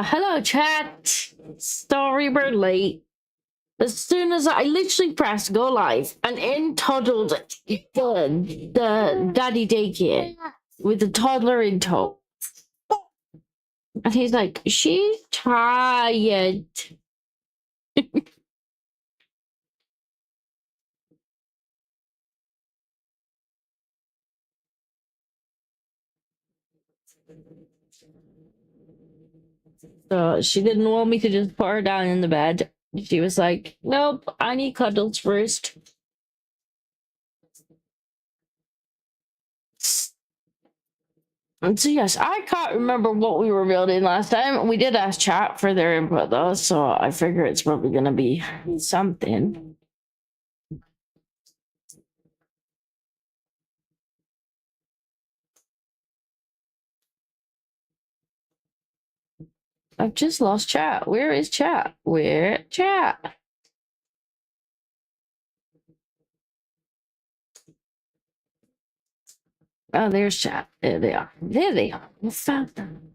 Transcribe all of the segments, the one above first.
Hello chat. Sorry we're late. As soon as I literally pressed go live and in toddled the daddy daycare with the toddler in tow. And he's like, she's tired. So she didn't want me to just put her down in the bed. She was like, nope, I need cuddles first. And so yes, I can't remember what we were building last time. We did ask chat for their input though, so I figure it's probably gonna be something. I've just lost chat. Where is chat? Where chat? Oh, there's chat. There they are. There they are. I found them.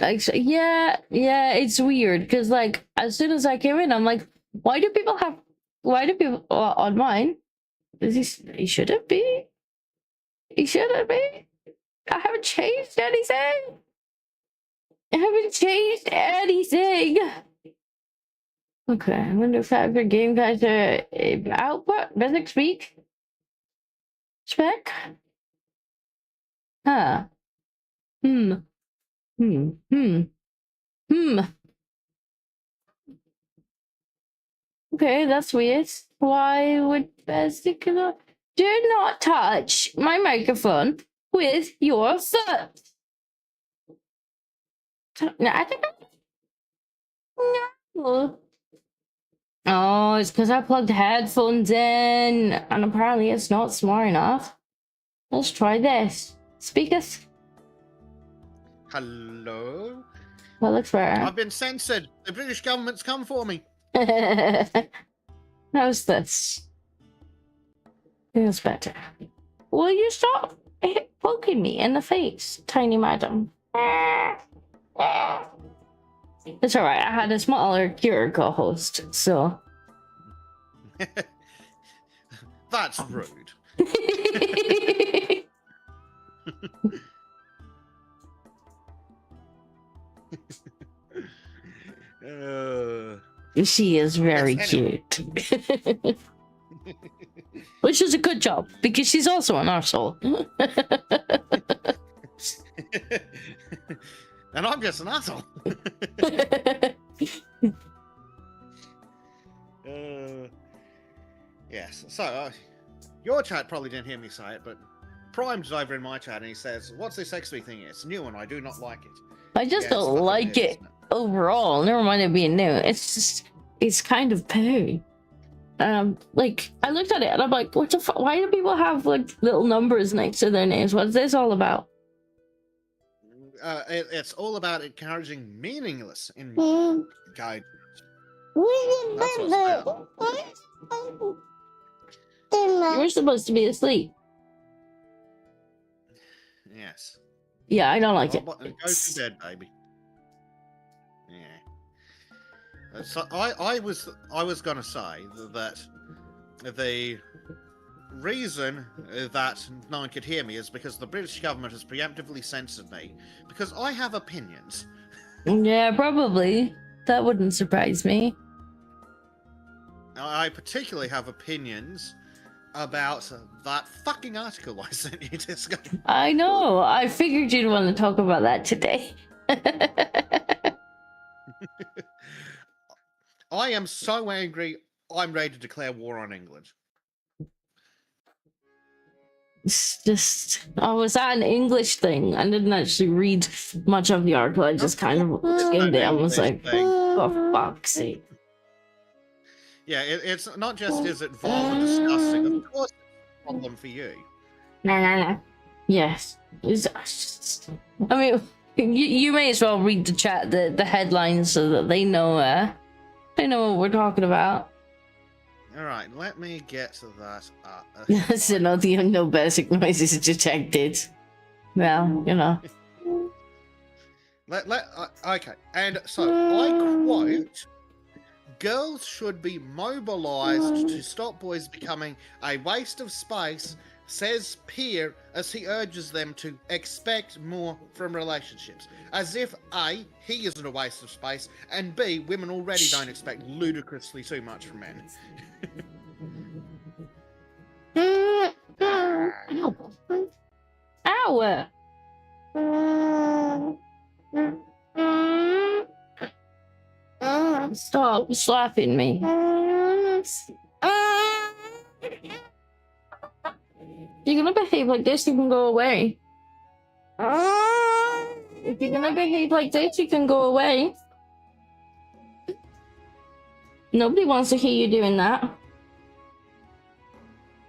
Like, yeah, it's weird because like as soon as I came in, I'm like, why do people on mine? He shouldn't be. He shouldn't be. I haven't changed anything. I haven't changed anything. Okay, I wonder if that for game guys are output. Bezek speak. Spec. Huh. Hmm. Okay, that's weird. Why would Bezek do not touch my microphone with your foot? No, I think no. Oh, it's because I plugged headphones in, and apparently it's not smart enough. Let's try this. Speakers. Hello? That looks better. I've been censored. The British government's come for me. How's this? Feels better. Will you stop poking me in the face, tiny madam? It's alright, I had a smaller cure co-host, so... That's rude. She is very cute. Which is a good job, because she's also an arsehole. And I'm just an asshole. Yes, so your chat probably didn't hear me say it, but Prime's over in my chat and he says, what's this XP thing? It's new and I do not like it. I just don't like it overall. Never mind it being new. It's just, it's kind of poo. Like, I looked at it and I'm like, what the fuck? Why do people have like little numbers next to their names? What's this all about? It's all about encouraging meaningless in guide. You're supposed to be asleep. Yes. Yeah, I don't like it. Go to bed, baby. Yeah. So I was gonna say that the reason that no one could hear me is because the British government has preemptively censored me because I have opinions. Yeah, probably. That wouldn't surprise me. I particularly have opinions about that fucking article I sent you, Disco. I know. I figured you'd want to talk about that today. I am so angry, I'm ready to declare war on England. It's just, I was at an English thing. I didn't actually read much of the article. I just kind of skimmed it and was like, for fuck's sake. Yeah, it's not just is it vile and disgusting, of course it's a problem for you. No. Yes. It's just, I mean, you may as well read the chat, the headlines, so that they know what we're talking about. All right, let me get to that. So no basic noises detected. Well, you know. Okay, and so I quote: "Girls should be mobilized to stop boys becoming a waste of space," says Peer as he urges them to expect more from relationships. As if A, he isn't a waste of space, and B, women already don't expect ludicrously too much from men. Ow! Stop slapping me. You're gonna behave like this, you can go away. If you're gonna behave like this, you can go away. Nobody wants to hear you doing that.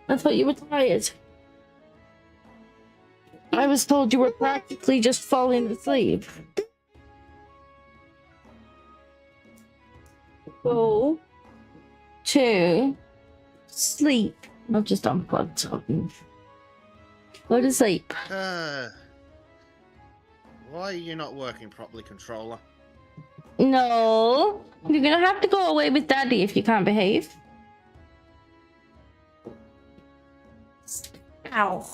I thought you were tired. I was told you were practically just falling asleep. Go to sleep. I've just unplugged something. Go to sleep. Why are you not working properly, controller? No. You're gonna have to go away with Daddy if you can't behave. Ow.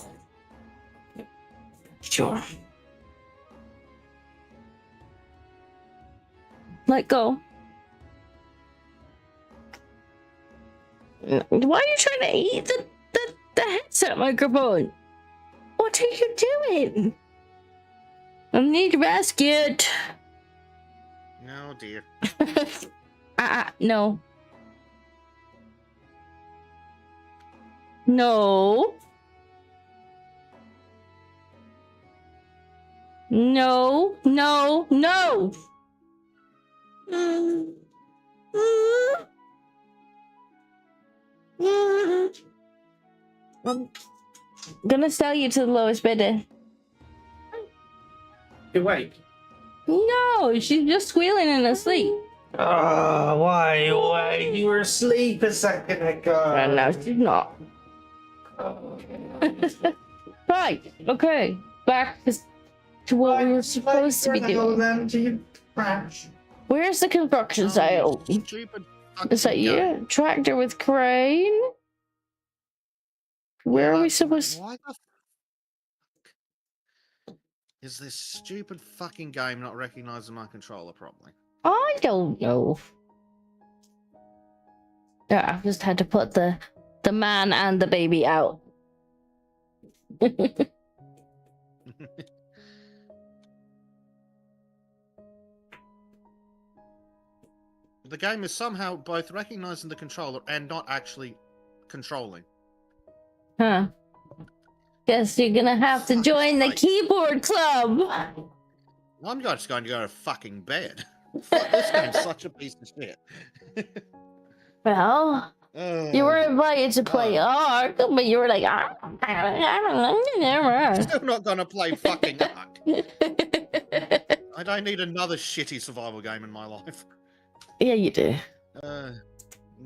Sure. Let go. Why are you trying to eat the headset microphone? What are you doing? I need rescued. No, dear. No. No. No, no, no. I'm gonna sell you to the lowest bidder. You wait. No, she's just squealing and asleep. Oh, why? Why? You were asleep a second ago. No, she's not. Right, okay. Back to what we were supposed to be doing. Then to you crash. Where's the construction site? Oh, you stupid Is that fucking you? guy. Tractor with crane? Where are we supposed? Why the fuck is this stupid fucking game not recognizing my controller properly? I don't know. Yeah, I just had to put the man and the baby out. The game is somehow both recognizing the controller and not actually controlling. Huh. Guess you're gonna have to join the keyboard club. I'm just going to go to fucking bed. Fuck, this game's such a piece of shit. Well, you were invited to play Ark, but you were like, I'm still not gonna play fucking Ark. I don't need another shitty survival game in my life. Yeah, you do. No,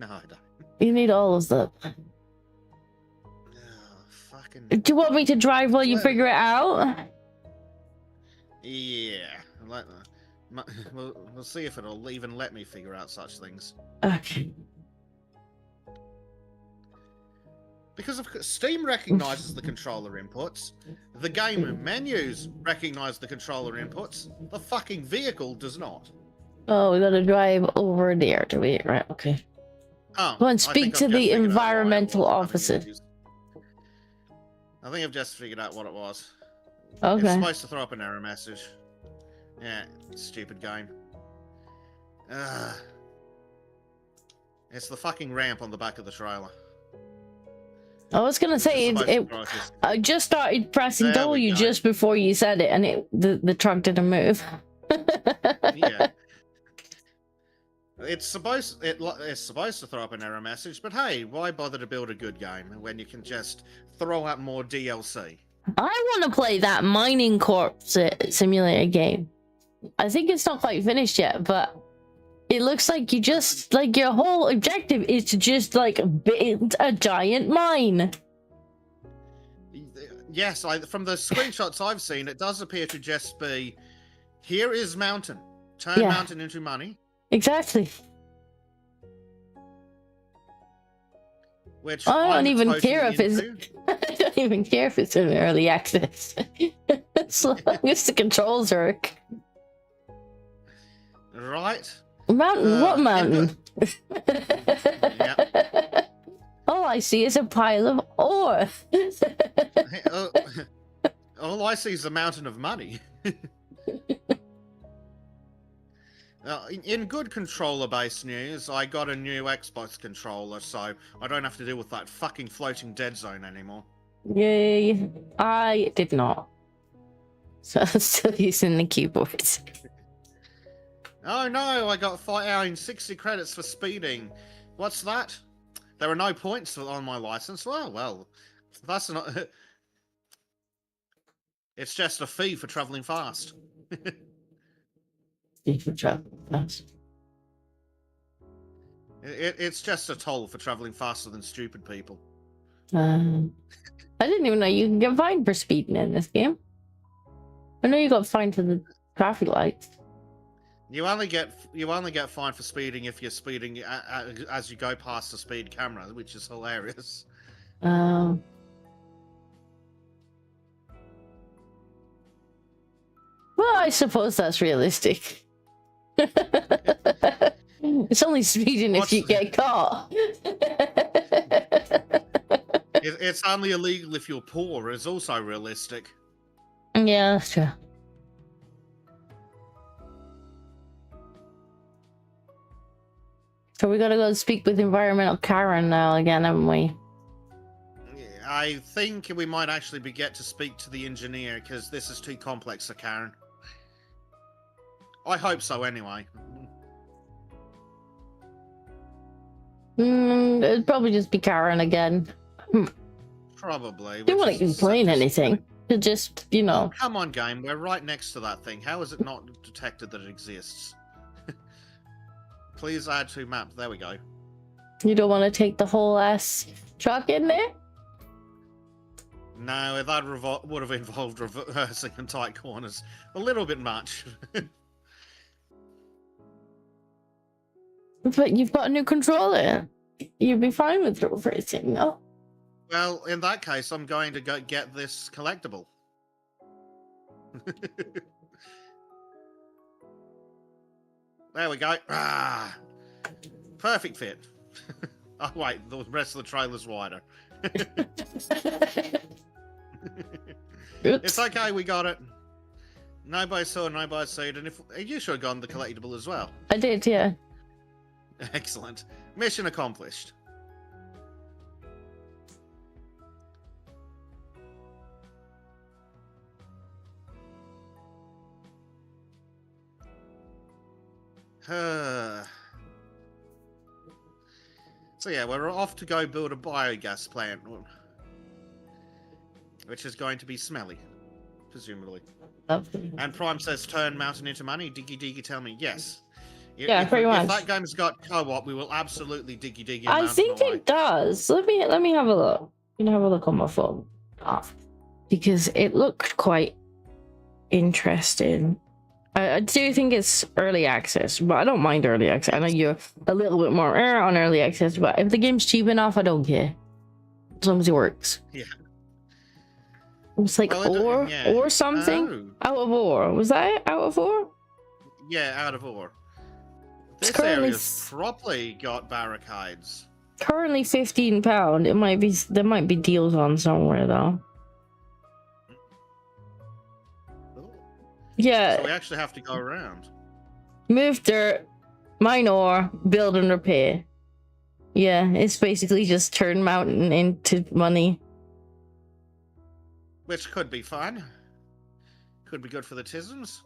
I don't. You need all of them. Fucking. Do you want me to drive while you figure it out? Yeah. We'll see if it'll even let me figure out such things. Okay. Because of Steam recognizes the controller inputs, the game menus recognize the controller inputs, the fucking vehicle does not. Oh, we gotta drive over there to it, right? Okay. Oh, Go and speak to the environmental officer. I think I've just figured out what it was. Okay. It's supposed to throw up an error message. Yeah, stupid game. It's the fucking ramp on the back of the trailer. I was gonna say I just started pressing W just before you said it, and the truck didn't move. Yeah. It's supposed to throw up an error message, but hey, why bother to build a good game when you can just throw out more DLC? I want to play that mining corpse simulator game. I think it's not quite finished yet, but It looks like you just like your whole objective is to just like build a giant mine. Yes, from the screenshots I've seen, it does appear to just be, here is mountain. Turn mountain into money. Exactly. Which I don't even totally care if it's. I don't even care if it's in early access. As long as the controls work. Right. Mountain? What mountain? Yeah. All I see is a pile of ore. All I see is a mountain of money. In good controller-based news, I got a new Xbox controller, so I don't have to deal with that fucking floating dead zone anymore. Yay. I did not. So I'm still using the keyboard. Oh no, I got 60 credits for speeding. What's that? There are no points on my license. Well, that's not... It's just a fee for traveling fast. Fee for traveling fast. It's just a toll for traveling faster than stupid people. I didn't even know you can get fined for speeding in this game. I know you got fined for the traffic lights. You only get fined for speeding if you're speeding as you go past the speed camera, which is hilarious. Well, I suppose that's realistic. It's only speeding if you get caught. It's only illegal if you're poor. It's also realistic. Yeah, that's true. So we gotta go speak with environmental Karen now again, haven't we? I think we might actually get to speak to the engineer, because this is too complex for Karen. I hope so, anyway. It'd probably just be Karen again. Probably. Don't want to complain anything. To just, you know. Oh, come on, game. We're right next to that thing. How is it not detected that it exists? Please add to map. There we go. You don't want to take the whole ass truck in there? No, that would have involved reversing in tight corners. A little bit much. But you've got a new controller. You'd be fine with reversing, no? Well, in that case, I'm going to go get this collectible. There we go. Ah, perfect fit. Oh wait, the rest of the trailer's wider. It's okay, we got it. Nobody saw, nobody seen, and if you should have gotten the collectible as well. I did, yeah. Excellent. Mission accomplished. So yeah, we're off to go build a biogas plant, which is going to be smelly, presumably. And Prime says, turn mountain into money. Diggy diggy, tell me. Yes. Yeah, pretty much. If that game's got co-op, we will absolutely diggy diggy. I think it does. Let me have a look. You can have a look on my phone. Because it looked quite interesting. I do think it's early access, but I don't mind early access. I know you're a little bit more on early access, but if the game's cheap enough, I don't care. As long as it works. Yeah. It's like ore or something. Out of ore. Was that out of ore? Yeah, out of ore. This currently area's properly got barricades. Currently £15. It might be, there might be deals on somewhere though. Yeah. So we actually have to go around. Move dirt, mine ore, build and repair. Yeah, it's basically just turn mountain into money. Which could be fun. Could be good for the tisms.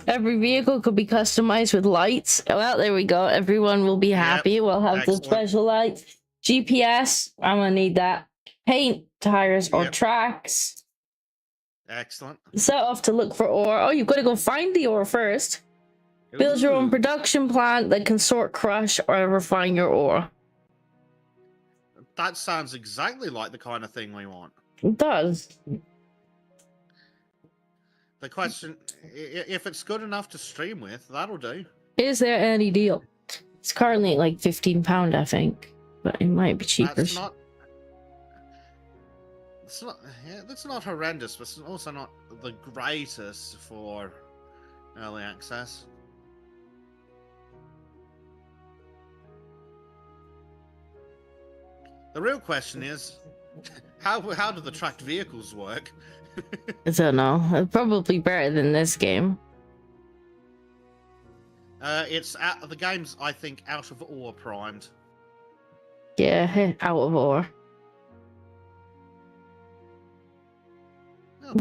Every vehicle could be customized with lights. Well, there we go. Everyone will be happy. We'll have the special lights. GPS. I'm gonna need that. paint, tires, or Yep. tracks. Excellent. Set off to look for ore. Oh, you've got to go find the ore first. Build your own Ooh, production plant that can sort, crush, or refine your ore. that sounds exactly like the kind of thing we want. It does. The question, if it's good enough to stream with, that'll do. Is there any deal? It's currently like £15, I think, but it might be cheaper. That's not. It's not. Yeah, that's not horrendous, but it's also not the greatest for early access. The real question is, how do the tracked vehicles work? I don't know. It's probably better than this game. It's the game's, I think, out of ore primed. Yeah, out of ore. Oh,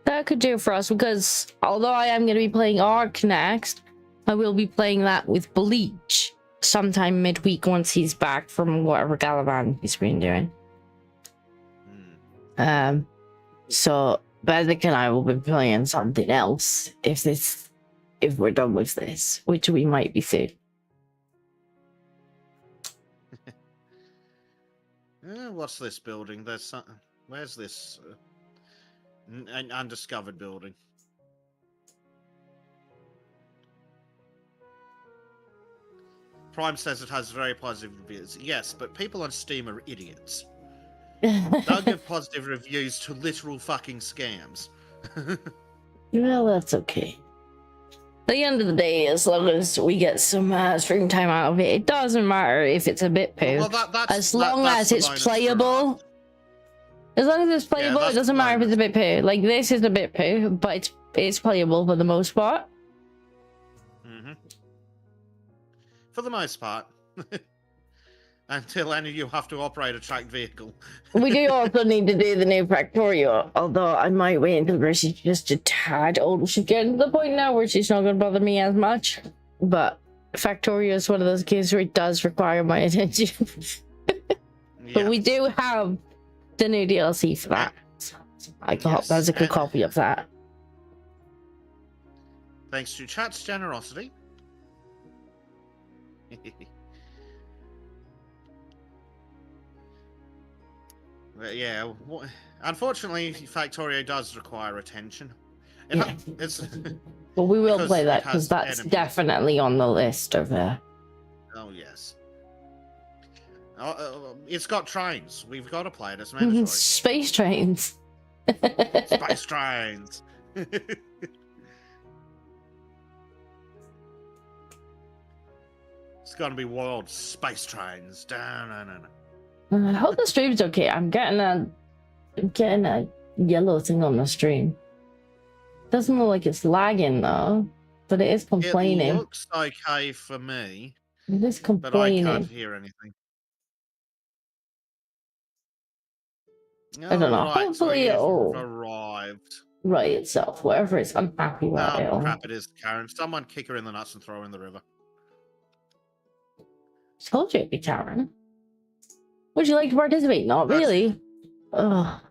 That could do for us, because although I am going to be playing Ark next, I will be playing that with Bleach sometime midweek once he's back from whatever Galavan he's been doing. So Bezek and I will be playing something else if we're done with this, which we might be soon. What's this building? There's some. Where's this an undiscovered building? Prime says it has very positive reviews. Yes, but people on Steam are idiots. They'll give positive reviews to literal fucking scams. Well, that's okay. At the end of the day, as long as we get some stream time out of it, it doesn't matter if it's a bit poo. Well, as long as it's playable. As long as it's playable, it doesn't matter if it's a bit poo. Like, this is a bit poo, but it's playable for the most part. Mm-hmm. For the most part. Until any of you have to operate a tracked vehicle. We do also need to do the new Factorio, although I might wait until she's just a tad older. She's getting to the point now where she's not going to bother me as much. But Factorio is one of those games where it does require my attention. But we do have the new DLC for that. So I got a good copy of that. Thanks to chat's generosity. Yeah, unfortunately, Factorio does require attention. It's but we will play that because that's definitely on the list of there. Oh yes. It's got trains. We've got to play it. It's mandatory. Space trains. Space trains. It's gonna be wild space trains. No. I hope the stream's okay. I'm getting a yellow thing on the stream. Doesn't look like it's lagging though, but it is complaining. It looks okay for me. It is complaining. But I can't hear anything. I don't know. Right, Hopefully it'll arrived. Right itself. Whatever it's unhappy about it. Oh crap! It is Karen. Someone kick her in the nuts and throw her in the river. Told you it'd be Karen. Would you like to participate? Not really. Ugh.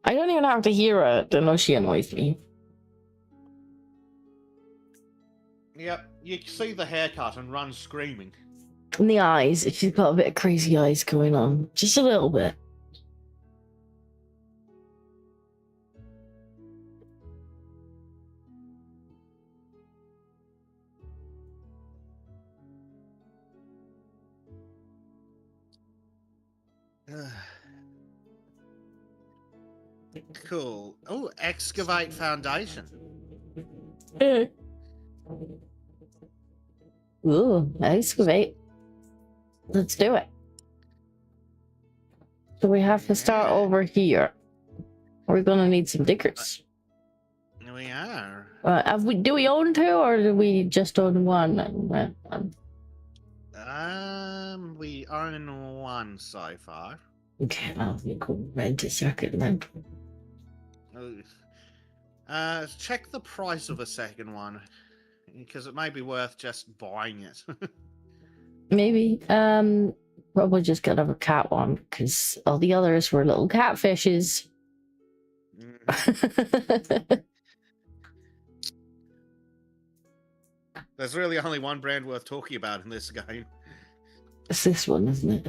I don't even have to hear her to know she annoys me. Yep, you see the haircut and run screaming. And the eyes, she's got a bit of crazy eyes going on. Just a little bit. Cool. Oh, excavate foundation. Ooh, excavate. Let's do it. So we have to start over here. We're gonna need some diggers. We are. Do we own two, or do we just own one? We own one so far. Okay, well, we could rent a second then. Check the price of a second one, because it may be worth just buying it. Maybe. Probably just got a cat one because all the others were little catfishes. There's really only one brand worth talking about in this game. It's this one, isn't it?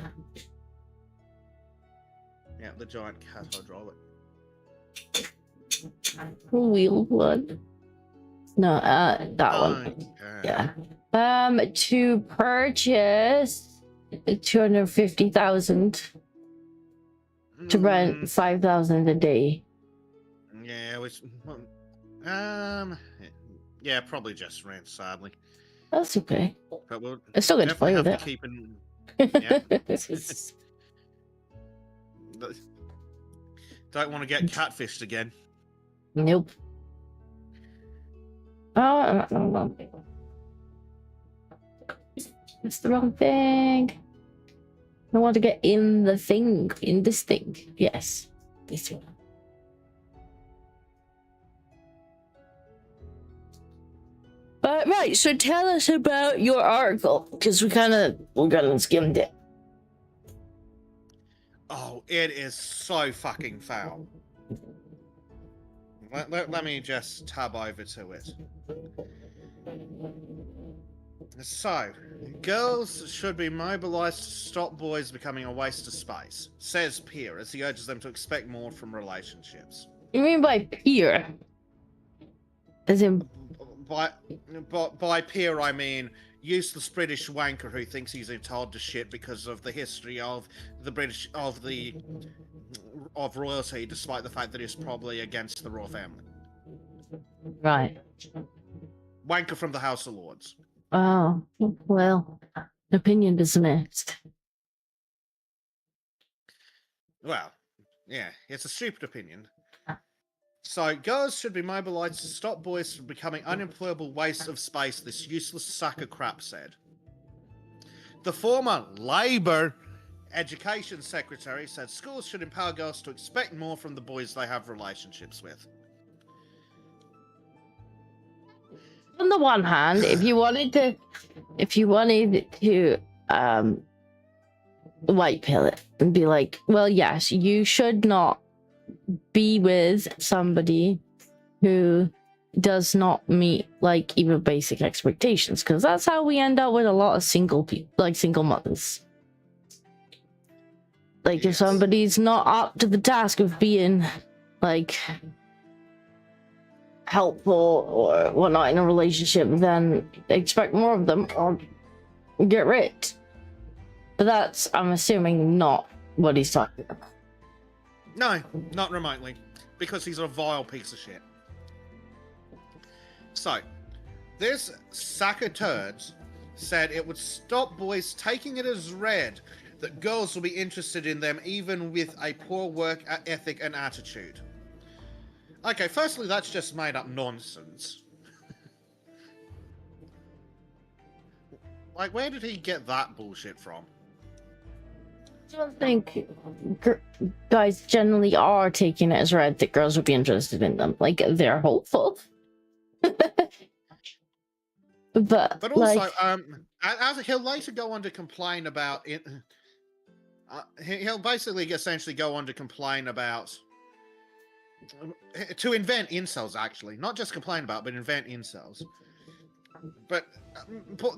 Yeah, the giant cat hydraulic. Wheeled one. No, that one. Okay. Yeah. To purchase 250,000 to rent 5,000 a day. Yeah, which yeah, probably just rent, sadly. That's okay. But we'll I still get to play definitely with have it. to keep in. Yeah. Don't want to get catfished again. Nope. Oh, no. It's the wrong thing. I want to get in the thing. In this thing. Yes. This one. Right, so tell us about your article, because we kind of skimmed it. Oh, it is so fucking foul. Let me just tab over to it. So, girls should be mobilized to stop boys becoming a waste of space, says Peer as he urges them to expect more from relationships. You mean by peer? As in... By Peer, I mean useless British wanker who thinks he's entitled to shit because of the history of the British of royalty, despite the fact that he's probably against the royal family. Right. Wanker from the House of Lords. Oh, well, opinion dismissed. Well, yeah, it's a stupid opinion. So, girls should be mobilized to stop boys from becoming unemployable wastes of space, this useless sack of crap said. The former Labour Education Secretary said schools should empower girls to expect more from the boys they have relationships with. On the one hand, if you wanted to white pill it and be like, well, yes, you should not be with somebody who does not meet like even basic expectations, because that's how we end up with a lot of single people, like single mothers. Like, if somebody's not up to the task of being like helpful or whatnot in a relationship, then expect more of them or get rid. But that's, I'm assuming, not what he's talking about. No, not remotely, because he's a vile piece of shit. So, this sack of turds said it would stop boys taking it as read that girls will be interested in them even with a poor work ethic and attitude. Okay, firstly, that's just made up nonsense. Like, where did he get that bullshit from? I don't think guys generally are taking it as read that girls would be interested in them. Like, they're hopeful. But also, like, as he'll later go on to complain about it, he'll basically essentially go on to complain about, to invent incels, actually. Not just complain about, but invent incels. But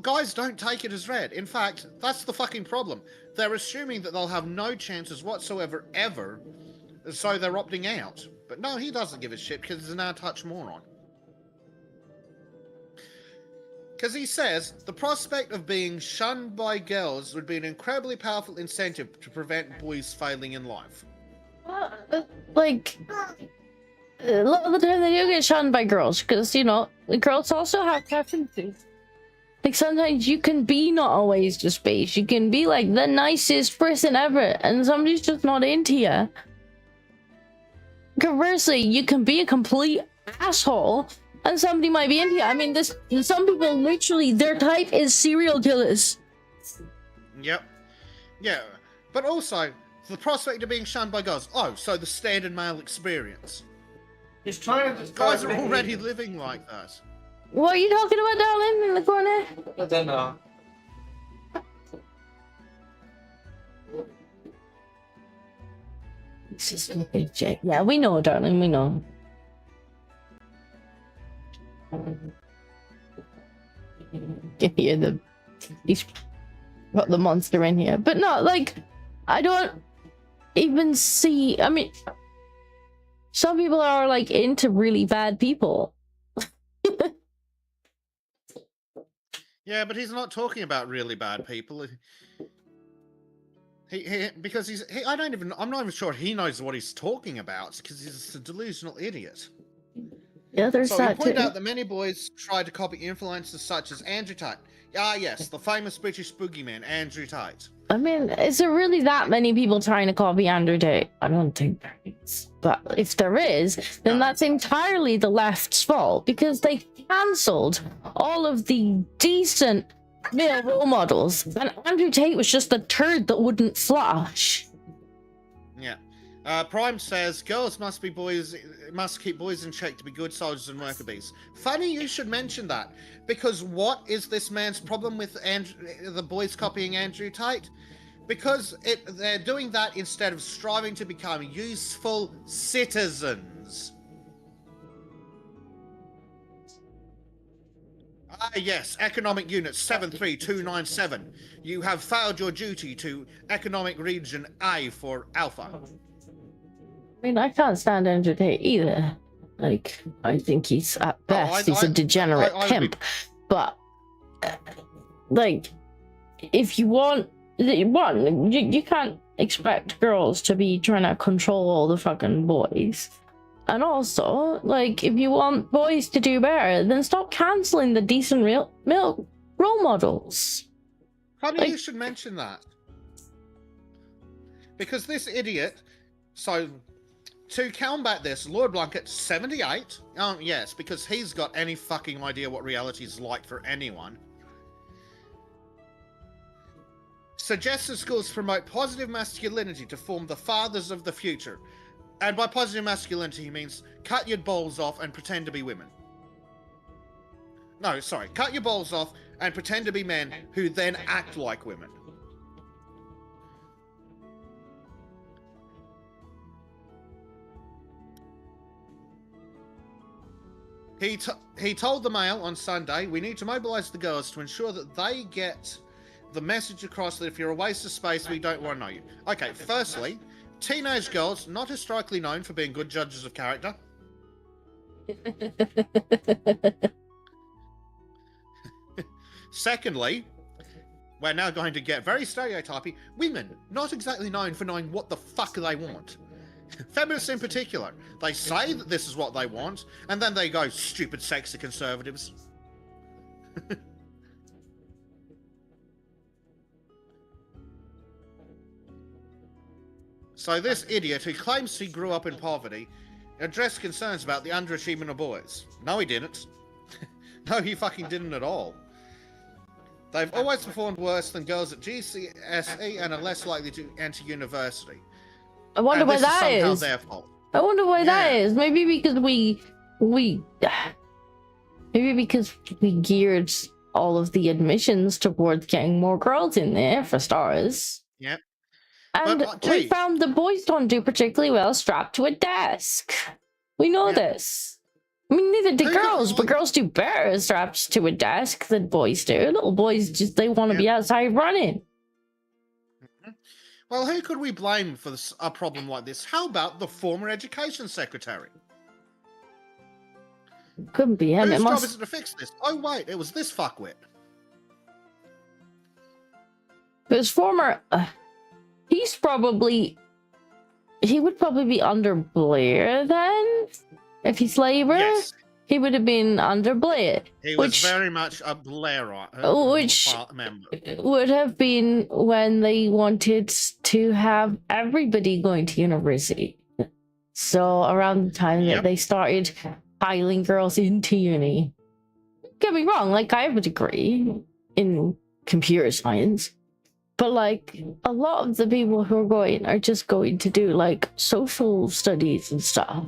guys don't take it as read. In fact, that's the fucking problem. They're assuming that they'll have no chances whatsoever, ever, so they're opting out. But no, he doesn't give a shit because he's an out-of-touch moron. Because he says, the prospect of being shunned by girls would be an incredibly powerful incentive to prevent boys failing in life. like, a lot of the time they do get shunned by girls, because, you know, the girls also have preferences. Like, sometimes you can be not always just space. You can be, like, the nicest person ever, and somebody's just not into you. Conversely, you can be a complete asshole, and somebody might be into you. I mean, some people, literally, their type is serial killers. Yep. Yeah. But also, the prospect of being shunned by girls. Oh, so the standard male experience. He's trying to Guys are already living like that. What are you talking about, darling, in the corner? I don't know. This is fucking shit. Yeah, we know, darling, we know. You hear he's got the monster in here. But no, like, I don't even see, I mean, some people are like into really bad people. Yeah, but he's not talking about really bad people. Because I'm not even sure he knows what he's talking about because he's a delusional idiot. Yeah, there's So that he pointed too. out that many boys try to copy influences such as Andrew Tate. Ah, yes, the famous British boogeyman, Andrew Tate. I mean, is there really that many people trying to copy Andrew Tate? I don't think there is. But if there is, then that's entirely the left's fault because they cancelled all of the decent male role models. And Andrew Tate was just the turd that wouldn't flush. Yeah. Prime says girls must keep boys in check to be good soldiers and worker bees. Funny you should mention that, because what is this man's problem with the boys copying Andrew Tate? Because they're doing that instead of striving to become useful citizens. Ah, yes, economic unit 73297. You have failed your duty to economic region A for Alpha. I mean, I can't stand Andrew Tate either. Like, I think he's at best, he's a degenerate pimp. But, like, if you want, you can't expect girls to be trying to control all the fucking boys. And also, like, if you want boys to do better, then stop cancelling the decent male role models. Funny you should mention that. Because this idiot, so to combat this, Lord Blunkett, 78. Yes, because he's got any fucking idea what reality is like for anyone. Suggests that schools promote positive masculinity to form the fathers of the future. And by positive masculinity, he means cut your balls off and pretend to be women. No, sorry. Cut your balls off and pretend to be men who then act like women. He told the Mail on Sunday, we need to mobilise the girls to ensure that they get the message across that if you're a waste of space, we don't want to know you. Okay, firstly, teenage girls, not historically known for being good judges of character. Secondly, we're now going to get very stereotypy. Women, not exactly known for knowing what the fuck they want. Feminists in particular. They say that this is what they want, and then they go, stupid sexy conservatives. So this idiot who claims he grew up in poverty addressed concerns about the underachievement of boys. No, he didn't. No, he fucking didn't at all. They've always performed worse than girls at GCSE and are less likely to enter university. I wonder why that is. Their fault. I wonder why that is. Maybe because maybe because we geared all of the admissions towards getting more girls in there for stars. Yep. And we found the boys don't do particularly well strapped to a desk. We know this. I mean, neither do girls, but girls do better strapped to a desk than boys do. Little boys just, they want to be outside running. Well, who could we blame for a problem like this? How about the former education secretary? Couldn't be him. Whose job is it to fix this? Oh, wait, it was this fuckwit. His former... he would probably be under Blair then? If he's Labour? Yes. He would have been under Blair. He was very much a Blairite member. Would have been when they wanted to have everybody going to university. So around the time that they started piling girls into uni. Don't get me wrong, like I have a degree in computer science. But like a lot of the people who are going are just going to do like social studies and stuff.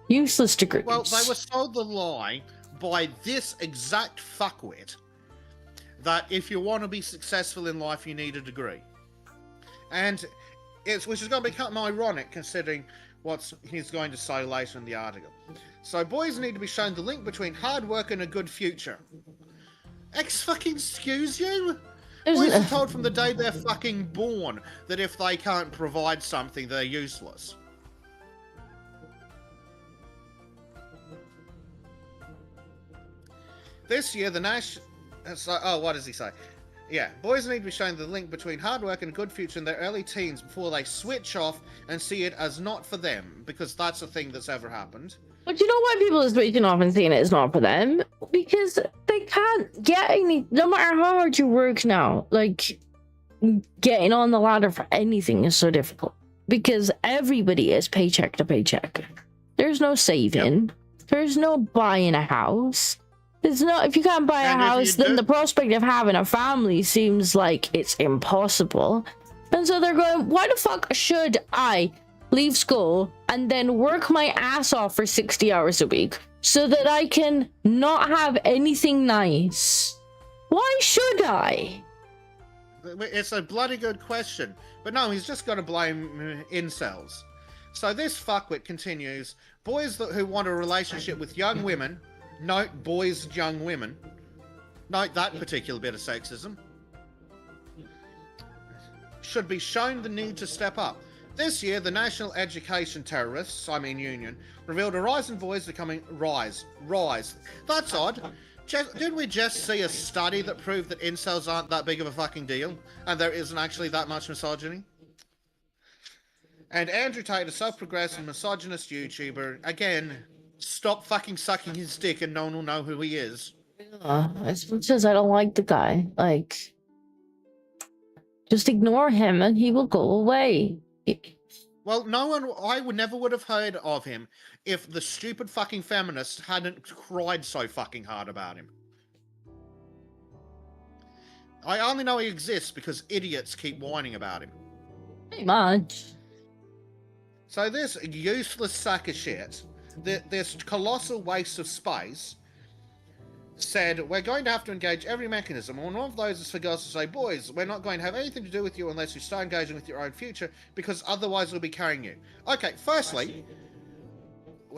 Useless degrees. Well, they were sold the lie by this exact fuckwit that if you want to be successful in life, you need a degree. And which is going to become ironic considering what he's going to say later in the article. So boys need to be shown the link between hard work and a good future. Excuse you? Boys are told from the day they're fucking born that if they can't provide something, they're useless. This year, the Nash... what does he say? Yeah, boys need to be shown the link between hard work and a good future in their early teens before they switch off and see it as not for them, because that's a thing that's ever happened. But you know why people are switching off and saying it's not for them? Because they can't get any, no matter how hard you work now, like, getting on the ladder for anything is so difficult. Because everybody is paycheck to paycheck. There's no saving. Yep. There's no buying a house. There's no, if you can't buy a house, then the prospect of having a family seems like it's impossible. And so they're going, why the fuck should I leave school and then work my ass off for 60 hours a week so that I can not have anything nice? Why should I? It's a bloody good question. But no, he's just got to blame incels. So this fuckwit continues, boys who want a relationship with young women, note boys and young women, note that particular bit of sexism, should be shown the need to step up. This year, the National Education Terrorists, Union, revealed a rise in boys becoming rise. That's odd. Didn't we just see a study that proved that incels aren't that big of a fucking deal? And there isn't actually that much misogyny? And Andrew Tate, a self-progressing misogynist YouTuber, again, stop fucking sucking his dick and no one will know who he is. As much as I don't like the guy, like, just ignore him and he will go away. Well, I never would have heard of him if the stupid fucking feminists hadn't cried so fucking hard about him. I only know he exists because idiots keep whining about him. Pretty much. So this useless sack of shit, this colossal waste of space, said, we're going to have to engage every mechanism. And one of those is for girls to say, boys, we're not going to have anything to do with you unless you start engaging with your own future, because otherwise we'll be carrying you. Okay, firstly,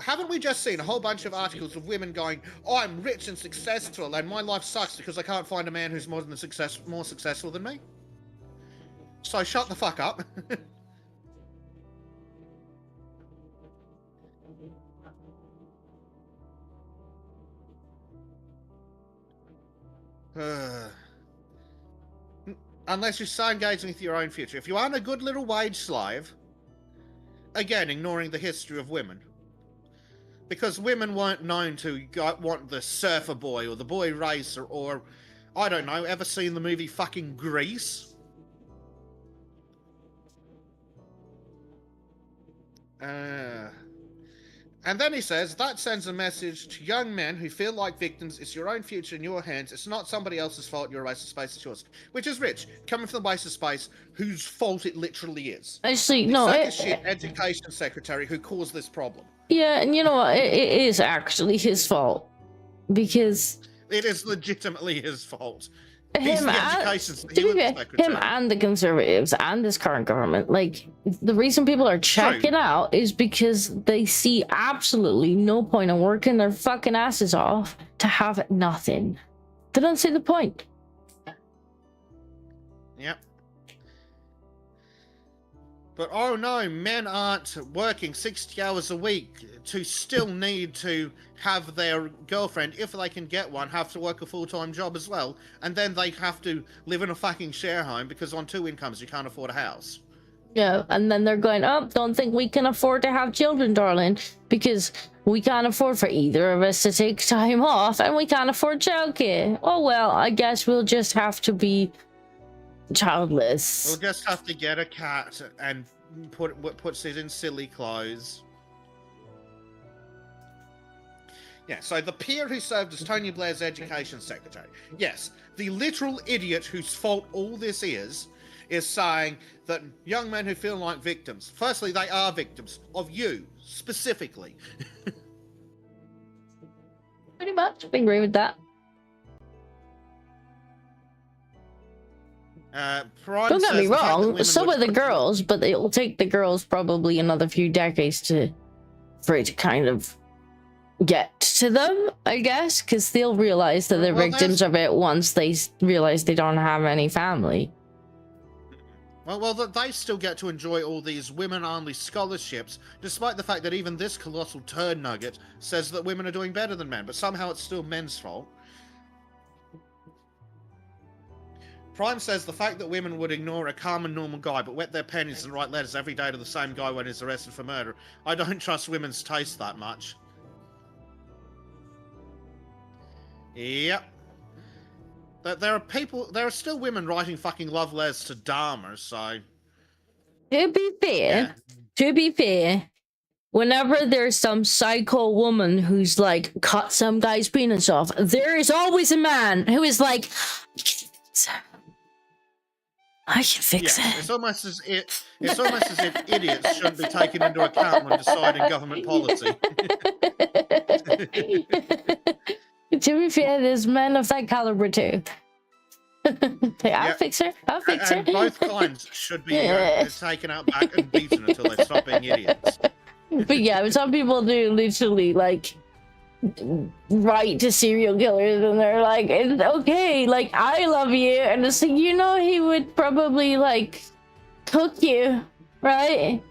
haven't we just seen a whole bunch of articles of women going, oh, I'm rich and successful and my life sucks because I can't find a man who's more successful than me? So shut the fuck up. Unless you start engaging with your own future. If you aren't a good little wage slave, again, ignoring the history of women. Because women weren't known to want the surfer boy or the boy racer or, I don't know, ever seen the movie fucking Grease? And then he says, that sends a message to young men who feel like victims. It's your own future in your hands. It's not somebody else's fault. Your race of space is yours. Which is rich, coming from the base of space, whose fault it literally is. Actually, no. Education secretary who caused this problem. Yeah, and you know what? It is actually his fault. Because... it is legitimately his fault. Him and the Conservatives and this current government, like, the reason people are checking out is because they see absolutely no point in working their fucking asses off to have nothing. They don't see the point. Yep. But oh no, men aren't working 60 hours a week to still need to have their girlfriend, if they can get one, have to work a full-time job as well, and then they have to live in a fucking share home because on 2 incomes you can't afford a house. Yeah, and then they're going, oh, don't think we can afford to have children, darling, because we can't afford for either of us to take time off, and we can't afford childcare. Oh well, I guess we'll just have to be childless. We'll just have to get a cat and puts it in silly clothes. Yeah, so the peer who served as Tony Blair's education secretary. Yes, the literal idiot whose fault all this is saying that young men who feel like victims, firstly, they are victims of you, specifically. Pretty much, I agree with that. Prime Don't get me says the fact that wrong, women so would- are the girls, but it'll take the girls probably another few decades for it to kind of get to them, I guess, because they'll realize that they're Well, victims of it once they realize they don't have any family. Well, they still get to enjoy all these women-only scholarships, despite the fact that even this colossal turd nugget says that women are doing better than men, but somehow it's still men's fault. Prime says the fact that women would ignore a calm and normal guy but wet their panties and write letters every day to the same guy when he's arrested for murder. I don't trust women's taste that much. Yep. There are still women writing fucking love letters to Dahmer, so... To be fair, whenever there's some psycho woman who's like cut some guy's penis off, there is always a man who is like, I can fix it. It's almost as if idiots shouldn't be taken into account when deciding government policy. To be fair, there's men of that caliber too. I'll fix her. And both kinds should be taken out back and beaten until they stop being idiots. But yeah, some people do literally like write to serial killers and they're like, it's okay, like I love you, and it's like, you know, he would probably like cook you, right?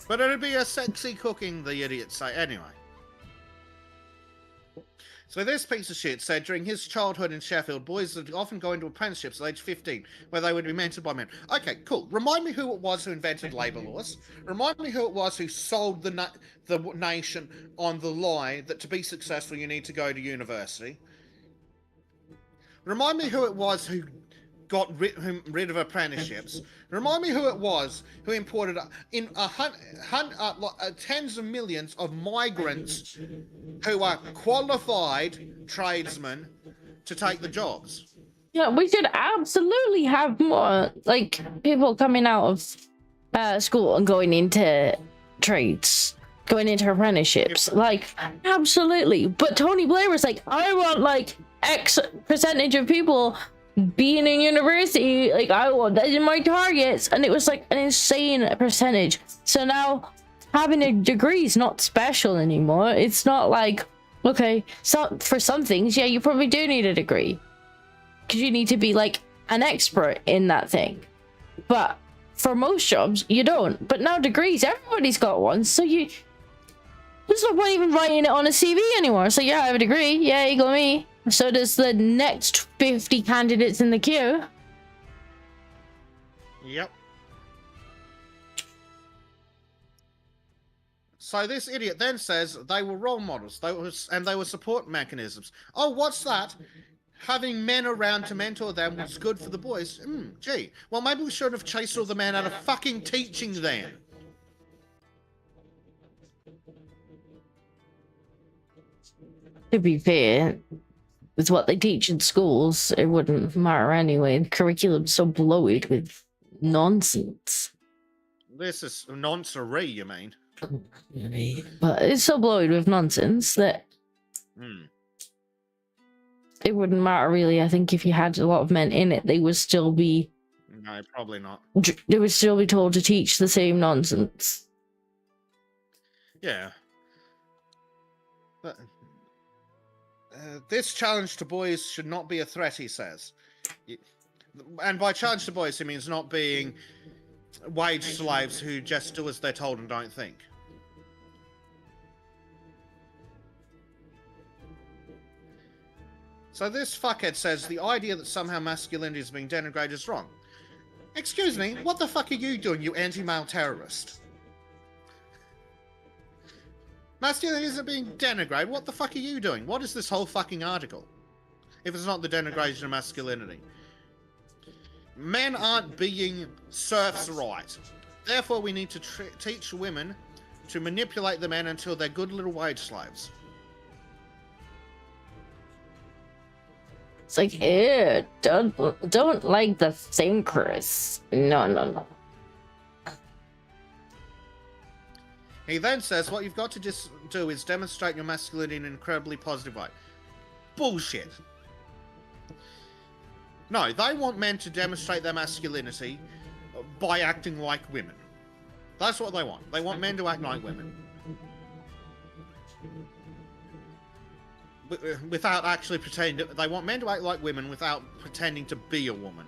But it'd be a sexy cooking, the idiots say. Anyway. So this piece of shit said during his childhood in Sheffield, boys would often go into apprenticeships at age 15, where they would be mentored by men. Okay, cool. Remind me who it was who invented labour laws. Remind me who it was who sold the nation on the lie that to be successful you need to go to university. Remind me who it was who got rid of apprenticeships. Remind me who it was who imported tens of millions of migrants who are qualified tradesmen to take the jobs. Yeah, we should absolutely have more like people coming out of school and going into trades, going into apprenticeships. Like, absolutely. But Tony Blair was like, I want like X percentage of people being in university, like I want that in my targets, and it was like an insane percentage. So now having a degree is not special anymore. It's not like, okay, so for some things, yeah, you probably do need a degree because you need to be like an expert in that thing, but for most jobs you don't. But now degrees, everybody's got one, so there's no point even writing it on a CV anymore. So yeah, I have a degree, yeah, you go me. So does the next 50 candidates in the queue. Yep. So this idiot then says they were role models, they were support mechanisms. Oh, what's that? Having men around to mentor them was good for the boys. Gee, well maybe we should have chased all the men out of fucking teaching then. To be fair, with what they teach in schools, it wouldn't matter anyway. The curriculum's so bloated with nonsense. This is nonsense, you mean? But it's so bloated with nonsense that it wouldn't matter really. I think if you had a lot of men in it, they would still be... No, probably not. They would still be told to teach the same nonsense. Yeah. But... this challenge to boys should not be a threat, he says. And by challenge to boys, he means not being wage slaves who just do as they're told and don't think. So this fuckhead says the idea that somehow masculinity is being denigrated is wrong. Excuse me, what the fuck are you doing, you anti-male terrorist? Masculinity isn't being denigrated. What the fuck are you doing? What is this whole fucking article? If it's not the denigration of masculinity. Men aren't being serfs right. Therefore, we need to teach women to manipulate the men until they're good little wage slaves. It's like, ew, don't like the thinkers. No. He then says, what you've got to just do is demonstrate your masculinity in an incredibly positive way. Bullshit. No, they want men to demonstrate their masculinity by acting like women. That's what they want. They want men to act like women. Without actually pretending. They want men to act like women without pretending to be a woman.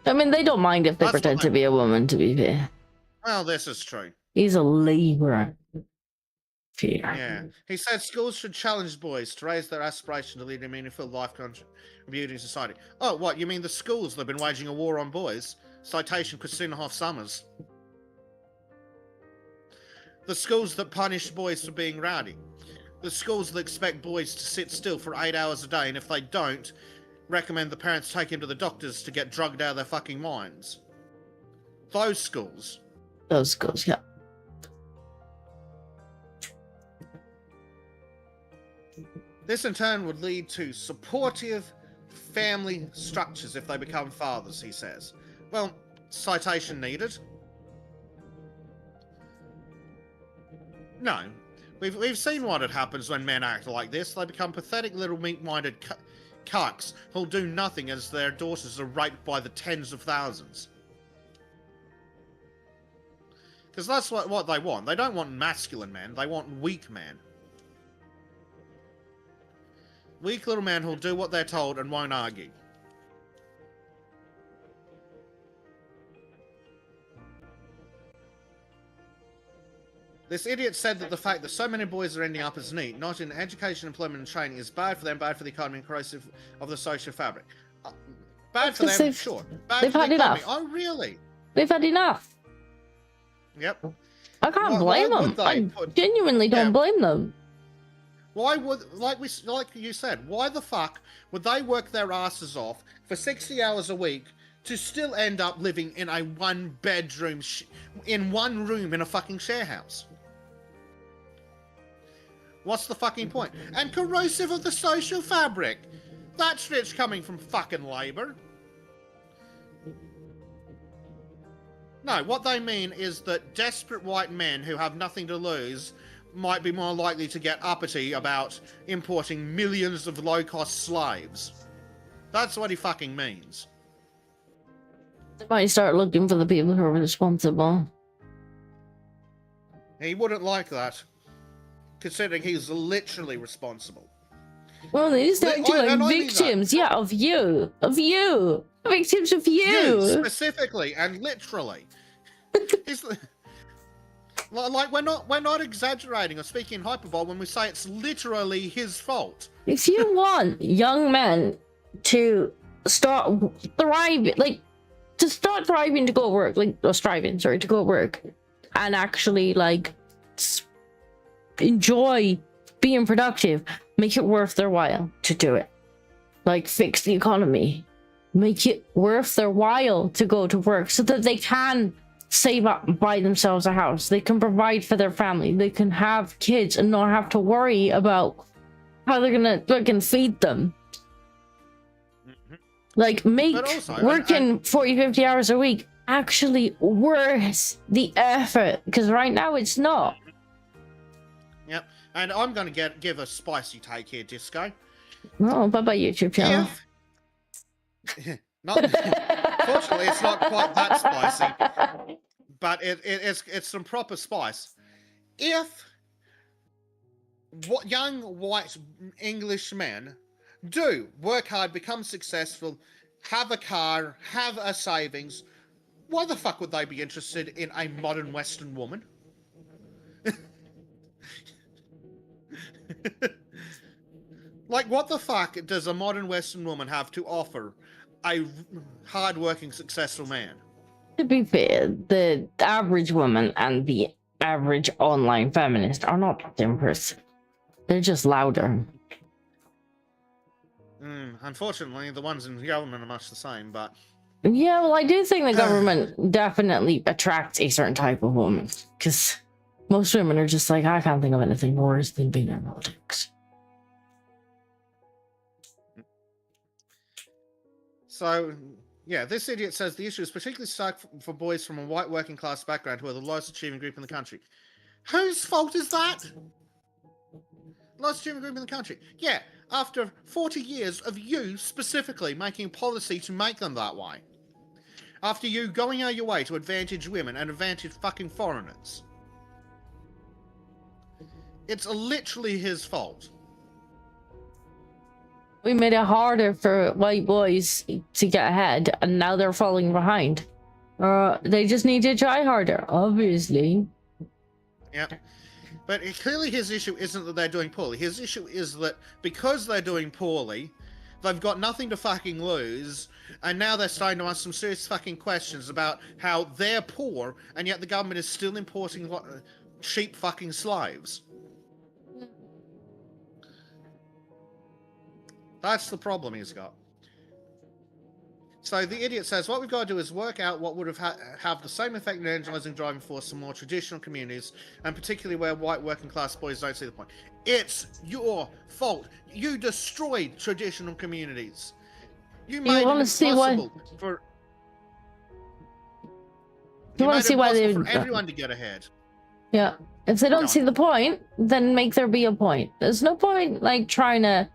I mean, they don't mind if they That's pretend what to be a woman, to be fair. Well, this is true. He's a labourer. Fear. Yeah. He said schools should challenge boys to raise their aspiration to lead a meaningful life contributing society. Oh, what? You mean the schools that have been waging a war on boys? Citation Christina Hoff Summers. The schools that punish boys for being rowdy. The schools that expect boys to sit still for 8 hours a day, and if they don't, recommend the parents take him to the doctors to get drugged out of their fucking minds. Those schools. Those schools, yeah. This in turn would lead to supportive family structures if they become fathers, he says. Well, citation needed. No. We've seen what happens when men act like this. They become pathetic little meek-minded cucks who'll do nothing as their daughters are raped by the tens of thousands. Because that's what they want. They don't want masculine men. They want weak men. Weak little men who'll do what they're told and won't argue. This idiot said that the fact that so many boys are ending up as neat, not in education, employment, and training, is bad for them, bad for the economy, and corrosive of the social fabric. Bad for them, sure. Bad for the economy. Oh, really? They've had enough. Yep. I can't blame them. I genuinely don't blame them. Why would, like you said, why the fuck would they work their asses off for 60 hours a week to still end up living in a one-bedroom, in one room in a fucking share house? What's the fucking point? And corrosive of the social fabric. That's rich coming from fucking Labour. No, what they mean is that desperate white men who have nothing to lose might be more likely to get uppity about importing millions of low-cost slaves. That's what he fucking means. They might start looking for the people who are responsible. He wouldn't like that, considering he's literally responsible. Well, they start doing victims, yeah, of you. Victims of you. You, specifically, and literally. Like, we're not exaggerating or speaking in hyperbole when we say it's literally his fault. If you want young men to start thriving, to go work, to go work, and actually, enjoy being productive, make it worth their while to do it. Fix the economy. Make it worth their while to go to work so that they can save up and buy themselves a house. They can provide for their family. They can have kids and not have to worry about how they're gonna fucking feed them. Make working 40, 50 hours a week actually worth the effort, because right now it's not. Yep. And I'm going to give a spicy take here, Disco. Oh, bye-bye YouTube channel. Fortunately, it's not quite that spicy, but it's some proper spice. If young white English men do work hard, become successful, have a car, have a savings, why the fuck would they be interested in a modern Western woman? What the fuck does a modern Western woman have to offer a hard-working, successful man? To be fair, the average woman and the average online feminist are not that impressive. They're just louder. Unfortunately, the ones in the government are much the same, but... Yeah, well, I do think the government definitely attracts a certain type of woman, because most women are just I can't think of anything worse than being in politics. So, yeah, this idiot says the issue is particularly stark for boys from a white working class background who are the lowest achieving group in the country. Whose fault is that? Lowest achieving group in the country. Yeah, After 40 years of you specifically making policy to make them that way. After you going out your way to advantage women and advantage fucking foreigners. It's literally his fault. We made it harder for white boys to get ahead, and now they're falling behind. They just need to try harder, obviously. Yep. But clearly his issue isn't that they're doing poorly. His issue is that because they're doing poorly, they've got nothing to fucking lose, and now they're starting to ask some serious fucking questions about how they're poor, and yet the government is still importing cheap fucking slaves. That's the problem he's got. So the idiot says, what we've got to do is work out what would have the same effect in energizing driving force in more traditional communities, and particularly where white working class boys don't see the point. It's your fault. You destroyed traditional communities. You made it impossible for... You want to see why they... for everyone to get ahead. Yeah. If they don't see the point, then make there be a point. There's no point, like, trying to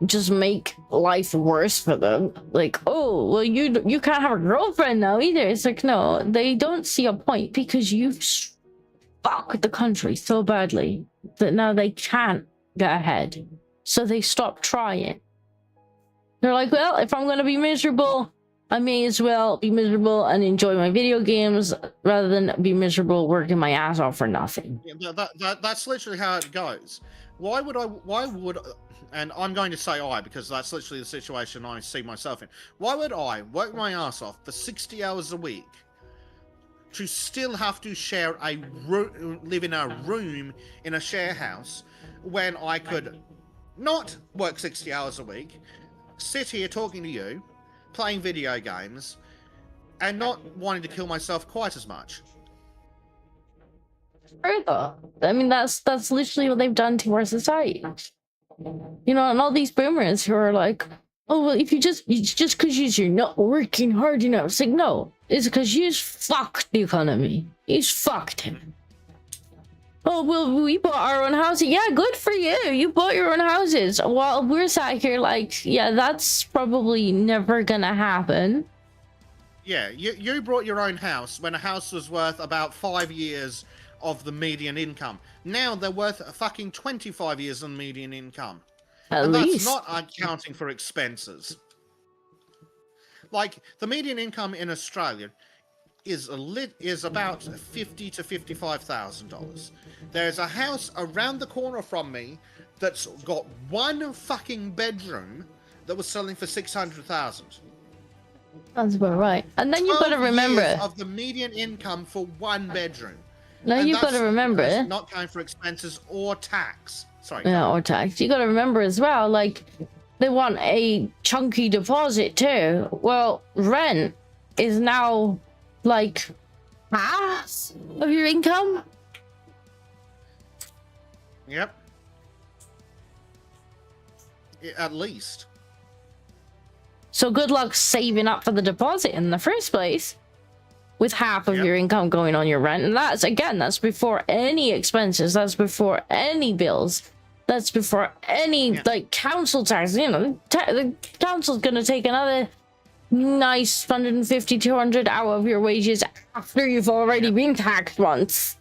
just make life worse for them. Like, oh, well, you can't have a girlfriend now either. It's like, no, they don't see a point because you've fucked the country so badly that now they can't get ahead. So they stop trying. They're like, well, if I'm going to be miserable, I may as well be miserable and enjoy my video games rather than be miserable working my ass off for nothing. Yeah, that's literally how it goes. Why would, and I'm going to say I, because that's literally the situation I see myself in. Why would I work my ass off for 60 hours a week to still have to share live in a room in a share house when I could not work 60 hours a week, sit here talking to you, playing video games, and not wanting to kill myself quite as much? Further, I mean, that's literally what they've done to our society. You know, and all these boomers who are like, oh, well, if it's just because you're not working hard enough. It's like, no, it's because you fucked the economy. You fucked him. Oh, well, we bought our own houses. Yeah, good for you. You bought your own houses. While we're sat here like, yeah, that's probably never gonna happen. Yeah, you brought your own house when a house was worth about 5 years of the median income. Now they're worth fucking 25 years of median income. At least. That's not accounting for expenses. Like, the median income in Australia is about $50,000 to $55,000. There's a house around the corner from me that's got one fucking bedroom that was selling for $600,000. That's about right. And then you've got to remember of the median income for one bedroom. Now you've got to remember not counting for expenses or tax. Sorry. Yeah, or tax. You got to remember as well, like, they want a chunky deposit too. Well, rent is now like half of your income. Yep. At least. So good luck saving up for the deposit in the first place with half of your income going on your rent. And that's before any expenses. That's before any bills. That's before any like council tax. You know, the council's gonna take another nice 150, 200 out of your wages after you've already been taxed once.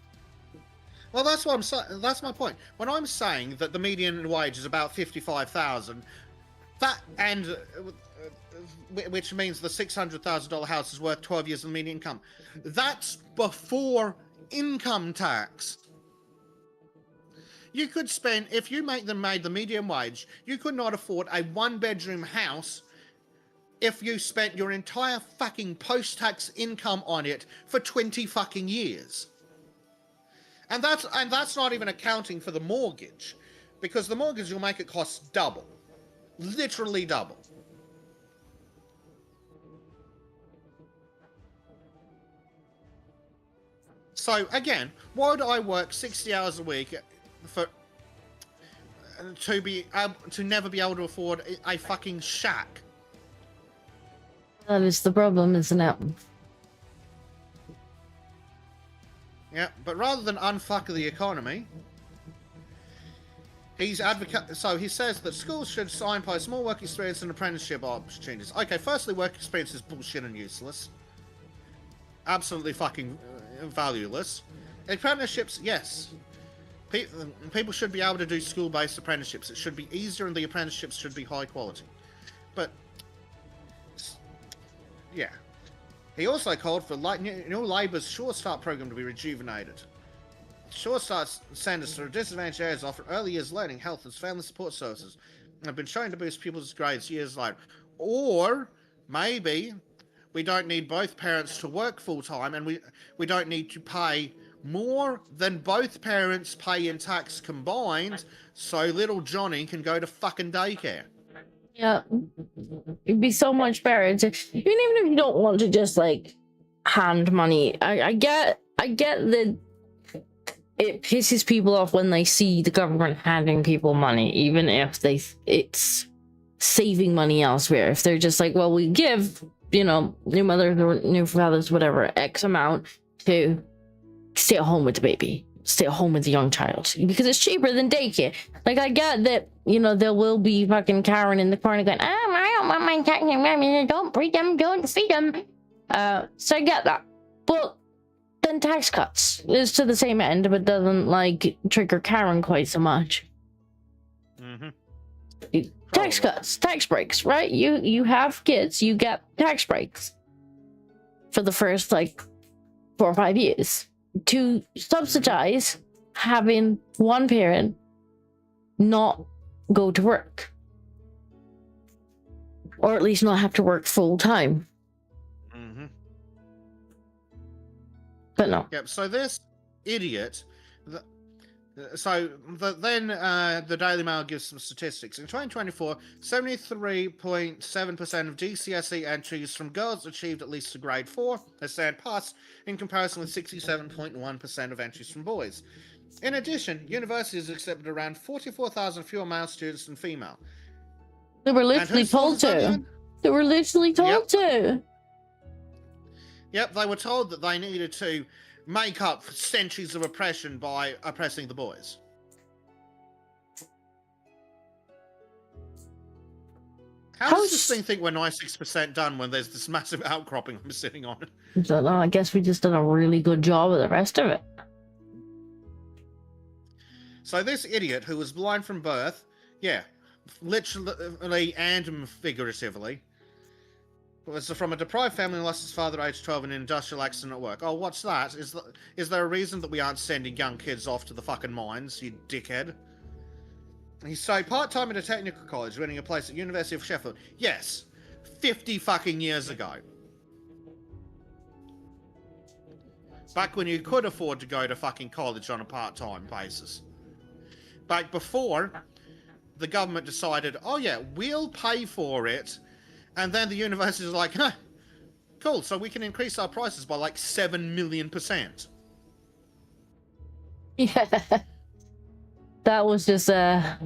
Well, that's what I'm saying. That's my point. When I'm saying that the median wage is about 55,000, that and which means the $600,000 house is worth 12 years of median income. That's before income tax. You could spend, if you made the median wage, you could not afford a one-bedroom house if you spent your entire fucking post-tax income on it for 20 fucking years. And that's not even accounting for the mortgage, because the mortgage will make it cost double. Literally double. So again, why would I work 60 hours a week to never be able to afford a fucking shack? That is the problem, isn't it? Yeah, but rather than unfuck the economy, He's advocate. So he says that schools should signpost more work experience and apprenticeship opportunities. Okay, firstly, work experience is bullshit and useless. Absolutely fucking valueless. Apprenticeships, yes. People should be able to do school-based apprenticeships. It should be easier, and the apprenticeships should be high quality. But yeah, he also called for new Labour's Sure Start program to be rejuvenated. Sure Start centres for disadvantaged areas offer early years learning, health, and family support services, and have been shown to boost people's grades years later. Or maybe we don't need both parents to work full time, and we don't need to pay more than both parents pay in tax combined, so little Johnny can go to fucking daycare. Yeah, it'd be so much better to, even if you don't want to just like hand money. I get that it pisses people off when they see the government handing people money, even if it's saving money elsewhere. If they're just like, well, we give, you know, new mothers or new fathers, whatever, X amount to stay at home with the baby, stay at home with the young child, because it's cheaper than daycare. Like, I get that, you know, there will be fucking Karen in the corner going, I don't want my tax, don't breed them, don't feed them. So I get that. But then tax cuts is to the same end, but doesn't like trigger Karen quite so much. Mm-hmm. Tax cuts, tax breaks, right? You have kids, you get tax breaks for the first like 4 or 5 years to subsidize having one parent not go to work, or at least not have to work full time. Mm-hmm. But no. Yep. So this idiot. Then the Daily Mail gives some statistics. In 2024, 73.7% of GCSE entries from girls achieved at least a grade 4, a stand pass, in comparison with 67.1% of entries from boys. In addition, universities accepted around 44,000 fewer male students than female. They were literally told to. They were literally told to. Yep, they were told that they needed to make up for centuries of oppression by oppressing the boys. How does this thing think we're 96% done when there's this massive outcropping I'm sitting on? I don't know, I guess we just did a really good job of the rest of it. So this idiot who was blind from birth, yeah, literally and figuratively, was from a deprived family and lost his father at age 12 in an industrial accident at work. Oh, what's that? Is there a reason that we aren't sending young kids off to the fucking mines, you dickhead? He stayed part-time at a technical college, winning a place at University of Sheffield. Yes, 50 fucking years ago. Back when you could afford to go to fucking college on a part-time basis. Back before the government decided, oh yeah, we'll pay for it. And then the universities are like, huh, cool, so we can increase our prices by like 7 million %. Yeah. That was just a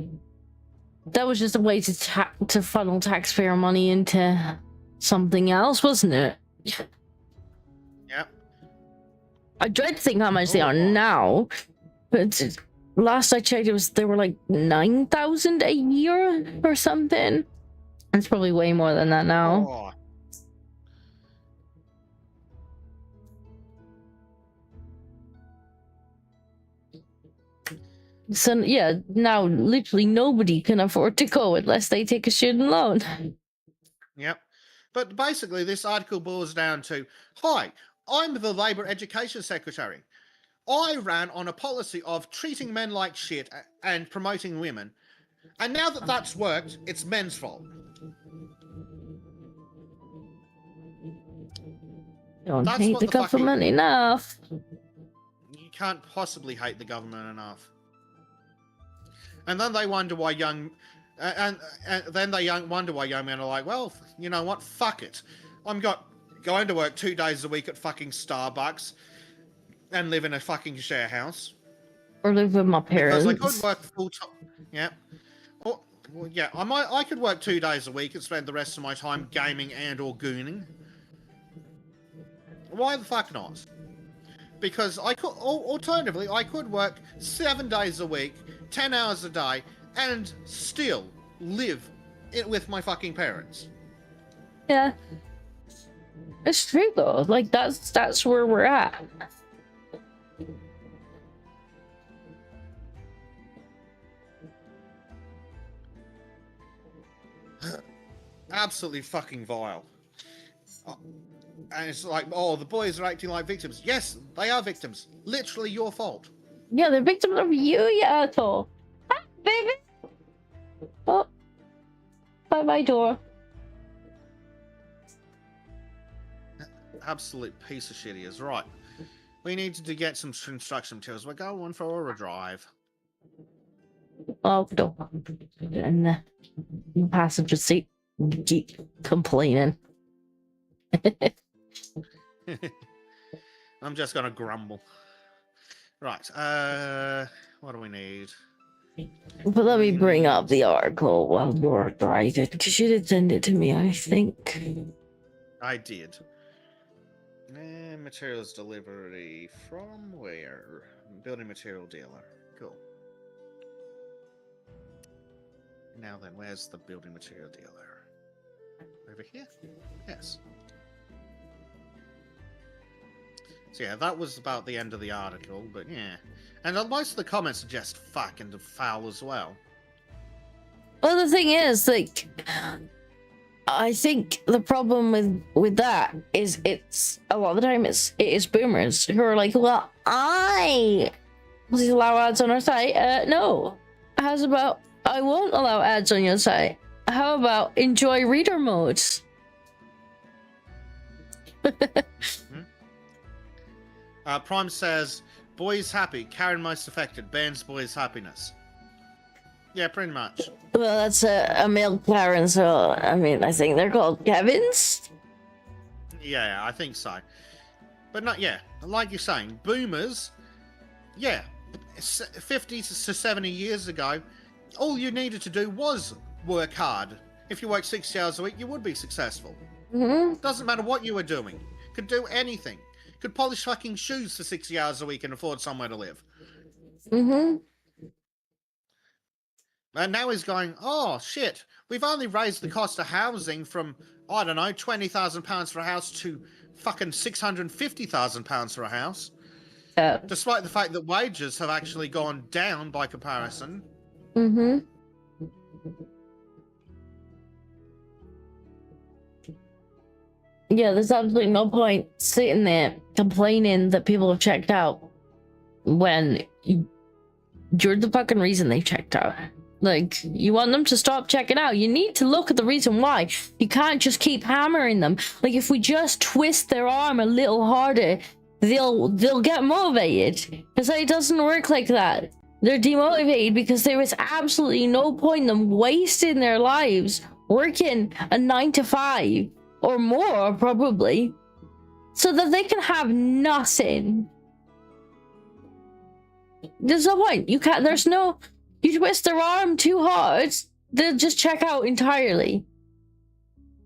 way to funnel taxpayer money into something else, wasn't it? Yep. I dread to think how much they are now, but last I checked, they were like 9,000 a year or something. It's probably way more than that now. Oh. So yeah, now literally nobody can afford to go unless they take a student loan. Yep. But basically, this article boils down to, hi, I'm the Labour Education Secretary. I ran on a policy of treating men like shit and promoting women. And now that that's worked, it's men's fault. Don't hate the government enough. You can't possibly hate the government enough. And then they wonder why young men are like, well, you know what? Fuck it. I'm going to work 2 days a week at fucking Starbucks and live in a fucking share house. Or live with my parents. Because I could work full time. Yeah. Well, yeah, I could work 2 days a week and spend the rest of my time gaming and or gooning. Why the fuck not? Because alternatively, I could work 7 days a week, 10 hours a day, and still live with my fucking parents. Yeah. It's true though. Like that's where we're at. Absolutely fucking vile. And it's like, oh, the boys are acting like victims. Yes, they are victims. Literally your fault. Yeah, they're victims of you asshole. Hi, baby. Oh, by my door. Absolute piece of shit he is. Right. We need to get some construction materials. We're going for a drive. Oh, no. In the passenger seat, keep complaining. I'm just gonna grumble. Right. What do we need? But let me bring up the article while you're writing, because you did send it to me, I think. I did. Materials delivery from where? Building material dealer. Cool. Now then, where's the building material dealer? Over here? Yes. So yeah, that was about the end of the article, but yeah. And most of the comments are just fucking foul as well. Well, the thing is, like, I think the problem with that is it's a lot of the time it is boomers who are like, well, I will allow ads on our site. No. How's about I won't allow ads on your site? How about enjoy reader modes? Prime says, boys happy, Karen most affected, bans boys happiness. Yeah, pretty much. Well, that's a male Karen, so I mean, I think they're called Kevins. Yeah, I think so. But not, yeah, like you're saying, boomers, yeah, 50 to 70 years ago, all you needed to do was work hard. If you worked 60 hours a week, you would be successful. Doesn't matter what you were doing. Could do anything. Could polish fucking shoes for 60 hours a week and afford somewhere to live. And now he's going, oh, shit, we've only raised the cost of housing from, I don't know, £20,000 for a house to fucking £650,000 for a house. Despite the fact that wages have actually gone down by comparison. Yeah, there's absolutely no point sitting there complaining that people have checked out when you're the fucking reason they checked out. Like, you want them to stop checking out. You need to look at the reason why. You can't just keep hammering them. Like, if we just twist their arm a little harder, they'll get motivated. Because it doesn't work like that. They're demotivated because there is absolutely no point in them wasting their lives working a 9 to 5 or more, probably, so that they can have nothing. There's no point. You can't. There's no. You twist their arm too hard, they'll just check out entirely.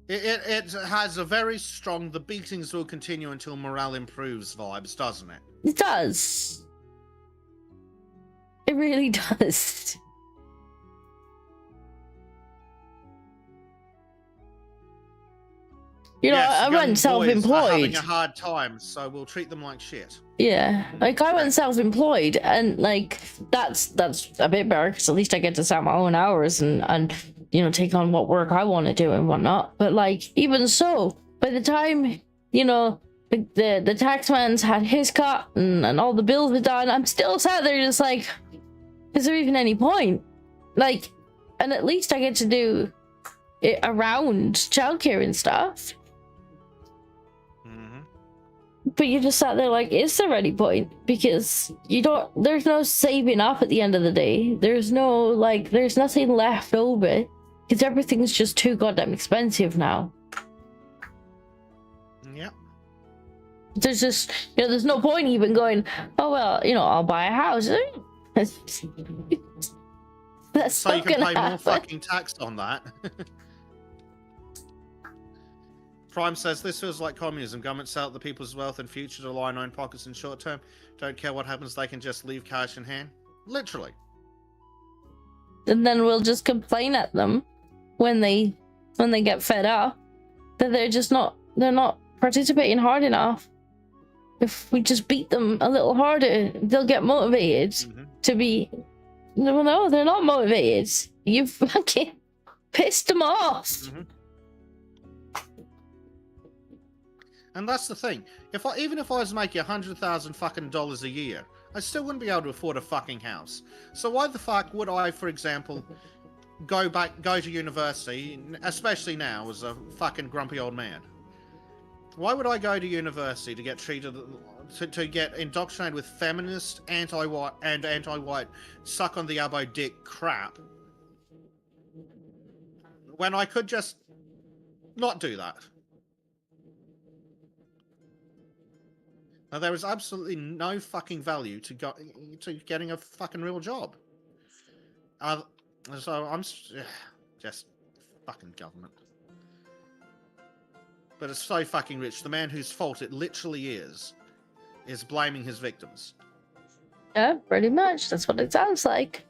It has a very strong, the beatings will continue until morale improves vibes, doesn't it? It does. It really does. You know, yes, I went self-employed. Having a hard time, so we'll treat them like shit. Yeah, like I went self-employed, and like that's a bit better because at least I get to set my own hours and you know, take on what work I want to do and whatnot. But like, even so, by the time, you know, the tax man's had his cut and all the bills were done, I'm still sat there just like, is there even any point? Like, and at least I get to do it around childcare and stuff. But you just sat there like, is there any point? Because there's no saving up at the end of the day. There's no, like, there's nothing left over. Because everything's just too goddamn expensive now. Yep. There's just, you know, there's no point even going, oh, well, you know, I'll buy a house. That's so you can pay more fucking tax on that. Prime says, this feels like communism. Government sell out the people's wealth and future to line own pockets in short term. Don't care what happens, they can just leave cash in hand. Literally. and then we'll just complain at them when they get fed up that they're not participating hard enough. If we just beat them a little harder, they'll get motivated to be. No, they're not motivated. You fucking pissed them off. And that's the thing. Even if I was making $100,000 fucking dollars a year, I still wouldn't be able to afford a fucking house. So why the fuck would I, for example, go to university, especially now as a fucking grumpy old man? Why would I go to university to get treated, to get indoctrinated with feminist, anti-white, and anti-white, suck on the elbow dick crap, when I could just not do that? Now, there is absolutely no fucking value to getting a fucking real job. So I'm just fucking government. But it's so fucking rich. The man whose fault it literally is blaming his victims. Yeah, pretty much. That's what it sounds like.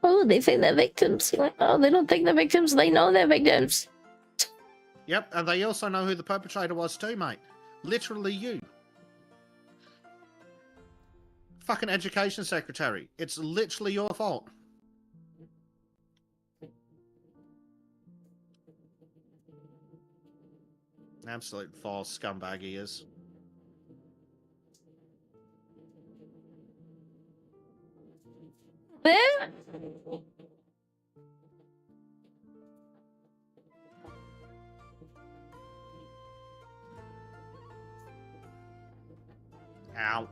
Oh, they think they're victims. Oh, they don't think they're victims. They know they're victims. Yep, and they also know who the perpetrator was too, mate. Literally you. Fucking education secretary. It's literally your fault. Absolute false scumbag he is. There? Ow.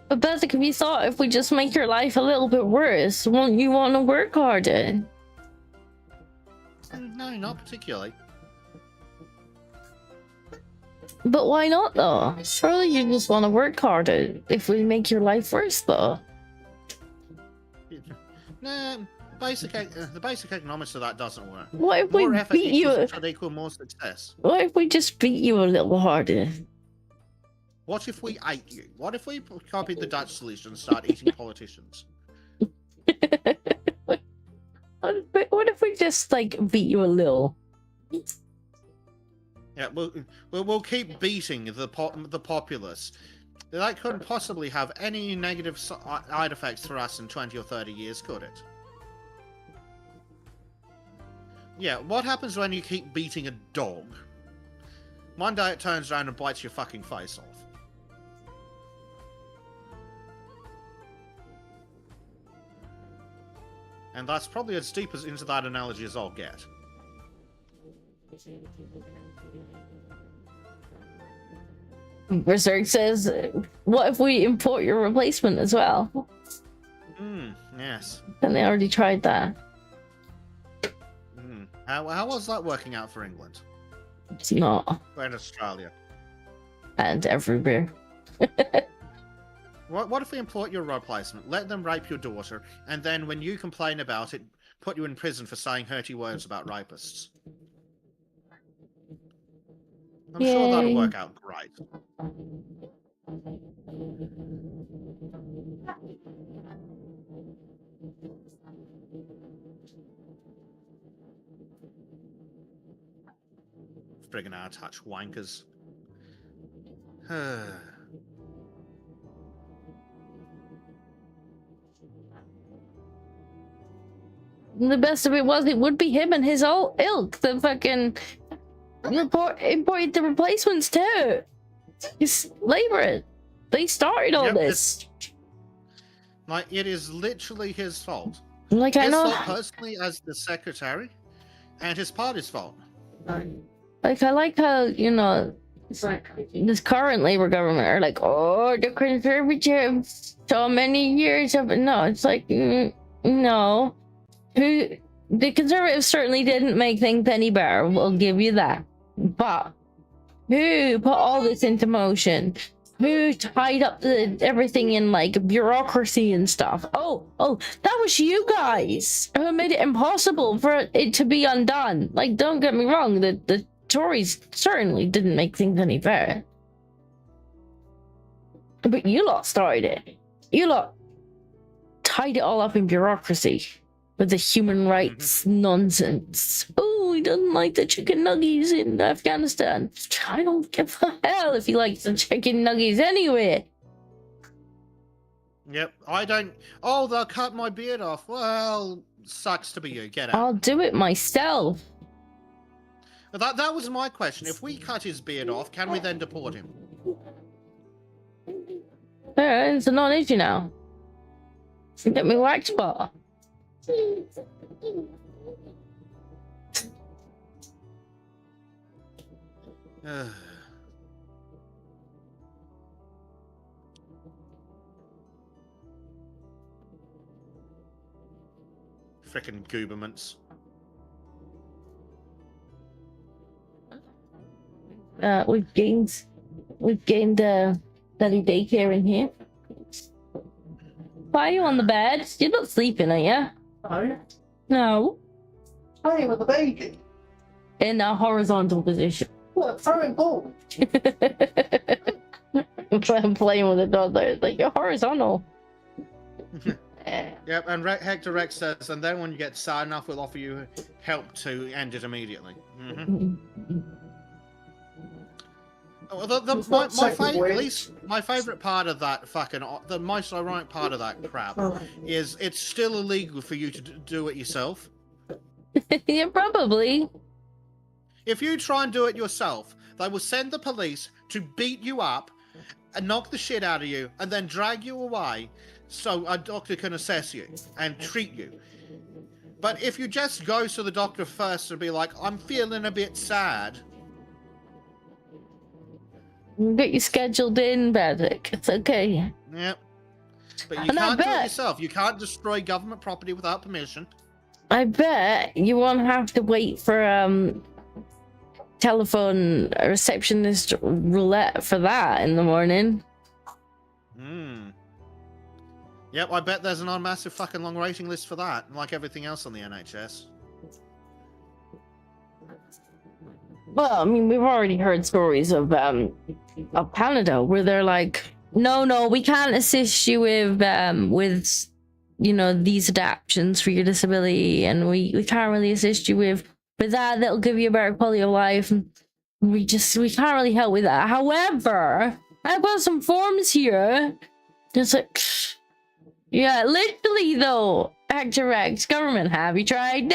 But Bezek, have you thought if we just make your life a little bit worse, won't you want to work harder? No, not particularly. But why not, though? Surely you just want to work harder if we make your life worse, though. Nah, the basic economics of that doesn't work. What if we More effort beat you? should equal more success. What if we just beat you a little harder? What if we ate you? What if we copied the Dutch solution and start eating politicians? What if we just, like, beat you a little? Yeah, we'll keep beating the populace. That couldn't possibly have any negative side effects for us in 20 or 30 years, could it? Yeah, what happens when you keep beating a dog? One day it turns around and bites your fucking face off. And that's probably as deep into that analogy as I'll get. Berserk says, what if we import your replacement as well? Yes. And they already tried that. How was that working out for England? It's not. And Australia. And everywhere. What if we import your replacement, let them rape your daughter, and then when you complain about it, put you in prison for saying hurty words about rapists? I'm sure that'll work out great. Friggin' out-of-touch wankers. The best of it was, it would be him and his whole ilk that fucking imported the replacements too. It's labor. They started all this. Like, it is literally his fault. Like, I know. His fault personally as the secretary, and his party's fault. Like, I like how, you know, this current Labour government are like, oh, the Conservatives, so many years of... No, it's like, no. The Conservatives certainly didn't make things any better, we'll give you that. But who put all this into motion? who tied up everything in like bureaucracy and stuff. Oh, that was you guys who made it impossible for it to be undone. Like, don't get me wrong, the Tories certainly didn't make things any better. But you lot started it. You lot tied it all up in bureaucracy with the human rights nonsense. Oh, he doesn't like the chicken nuggies in Afghanistan. I don't give a hell if he likes the chicken nuggies anyway. Yep, I don't... Oh, they'll cut my beard off. Well, sucks to be you. Get out. I'll do it myself. That was my question. If we cut his beard off, can we then deport him? Yeah, it's a non-issue now. Get me wax bar. Frickin' gooberments. We've gained bloody daycare in here. Why are you on the bed? You're not sleeping, are you? No. No. Playing with the baby. In a horizontal position. What? Throwing balls. I'm playing with a toddler. It's like, you're horizontal. Yep, and Hector Rex says, and then when you get sad enough, we'll offer you help to end it immediately. My favorite part of that the most ironic part of that crap is it's still illegal for you to do it yourself. Yeah, probably. If you try and do it yourself, they will send the police to beat you up and knock the shit out of you and then drag you away so a doctor can assess you and treat you. But if you just go to the doctor first and be like, I'm feeling a bit sad. Get you scheduled in, Bezek. It's okay. Yep. But you can't do it yourself. You can't destroy government property without permission. I bet you won't have to wait for telephone receptionist roulette for that in the morning. Yep, I bet there's an massive fucking long waiting list for that, like everything else on the NHS. Well, I mean, we've already heard stories of Canada where they're like, no, we can't assist you with you know, these adaptations for your disability, and we can't really assist you with that. That'll give you a better quality of life. And we can't really help with that. However, I've got some forms here. Just like, yeah, literally though, Hector Rex, government, have you tried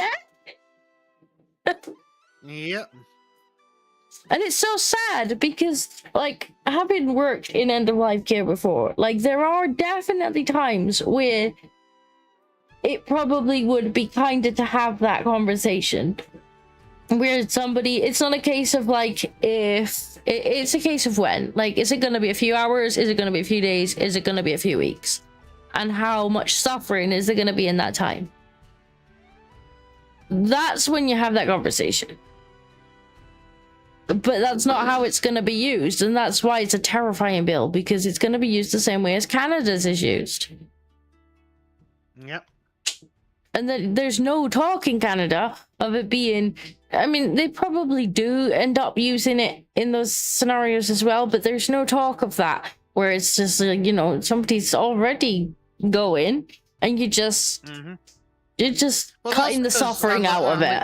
that? Yep. And it's so sad because, like, having worked in end-of-life care before, like, there are definitely times where it probably would be kinder to have that conversation. Where somebody, it's not a case of, like, if, it's a case of when. Like, is it going to be a few hours? Is it going to be a few days? Is it going to be a few weeks? And how much suffering is there going to be in that time? That's when you have that conversation. But that's not how it's going to be used, and that's why it's a terrifying bill, because it's going to be used the same way as Canada's is used. Yep. And then there's no talk in Canada of it being... I mean, they probably do end up using it in those scenarios as well, but there's no talk of that, where it's just, you know, somebody's already going, and you're just cutting the suffering out of it.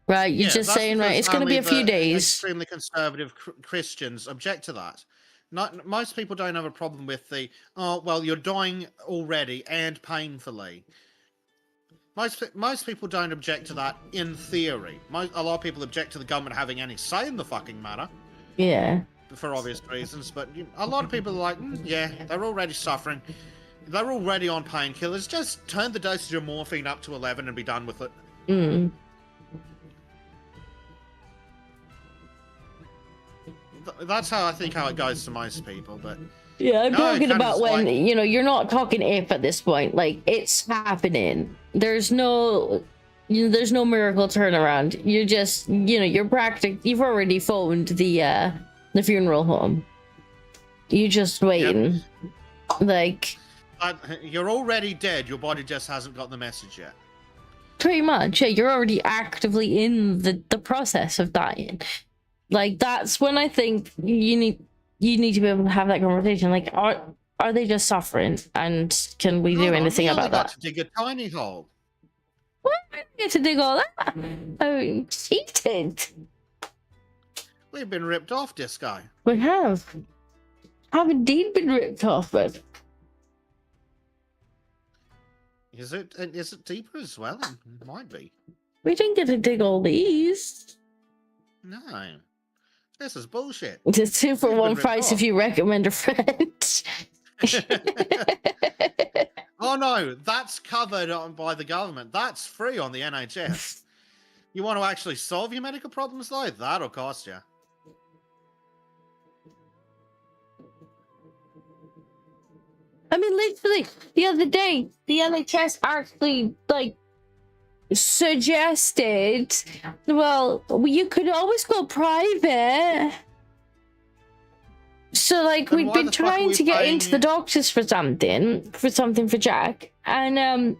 Right, you're just saying, right, it's going to be a few days. Extremely conservative Christians object to that. Most people don't have a problem with the, oh, well, you're dying already and painfully. Most people don't object to that in theory. A lot of people object to the government having any say in the fucking matter. Yeah. For obvious reasons, but a lot of people are like, yeah, they're already suffering. They're already on painkillers. Just turn the dosage of morphine up to 11 and be done with it. That's how I think how it goes to most people, but yeah, I'm talking about when, like, you know, you're not talking if at this point, like, it's happening. There's no miracle turnaround. You're just, you know, you've already phoned the funeral home. You're just waiting. Like, You're already dead. Your body just hasn't got the message yet. pretty much, yeah, you're already actively in the process of dying. Like, that's when I think you need to be able to have that conversation. Like, are they just suffering, and can we do anything about that? To dig a tiny hole. What? I didn't get to dig all that. Oh, cheated. We've been ripped off, this guy. We have indeed been ripped off, but Is it deeper as well? It might be. we didn't get to dig all these. No. This is bullshit. It's 2 for We've been 1 ripped price if off. you recommend a friend. Oh no, that's covered by the government. That's free on the NHS. You want to actually solve your medical problems though? That'll cost you. I mean, literally, the other day, the NHS actually, like, suggested, well, you could always go private. So, like, Then we'd why been the fuck are trying we to get paying into the you? doctors for something for Jack. And,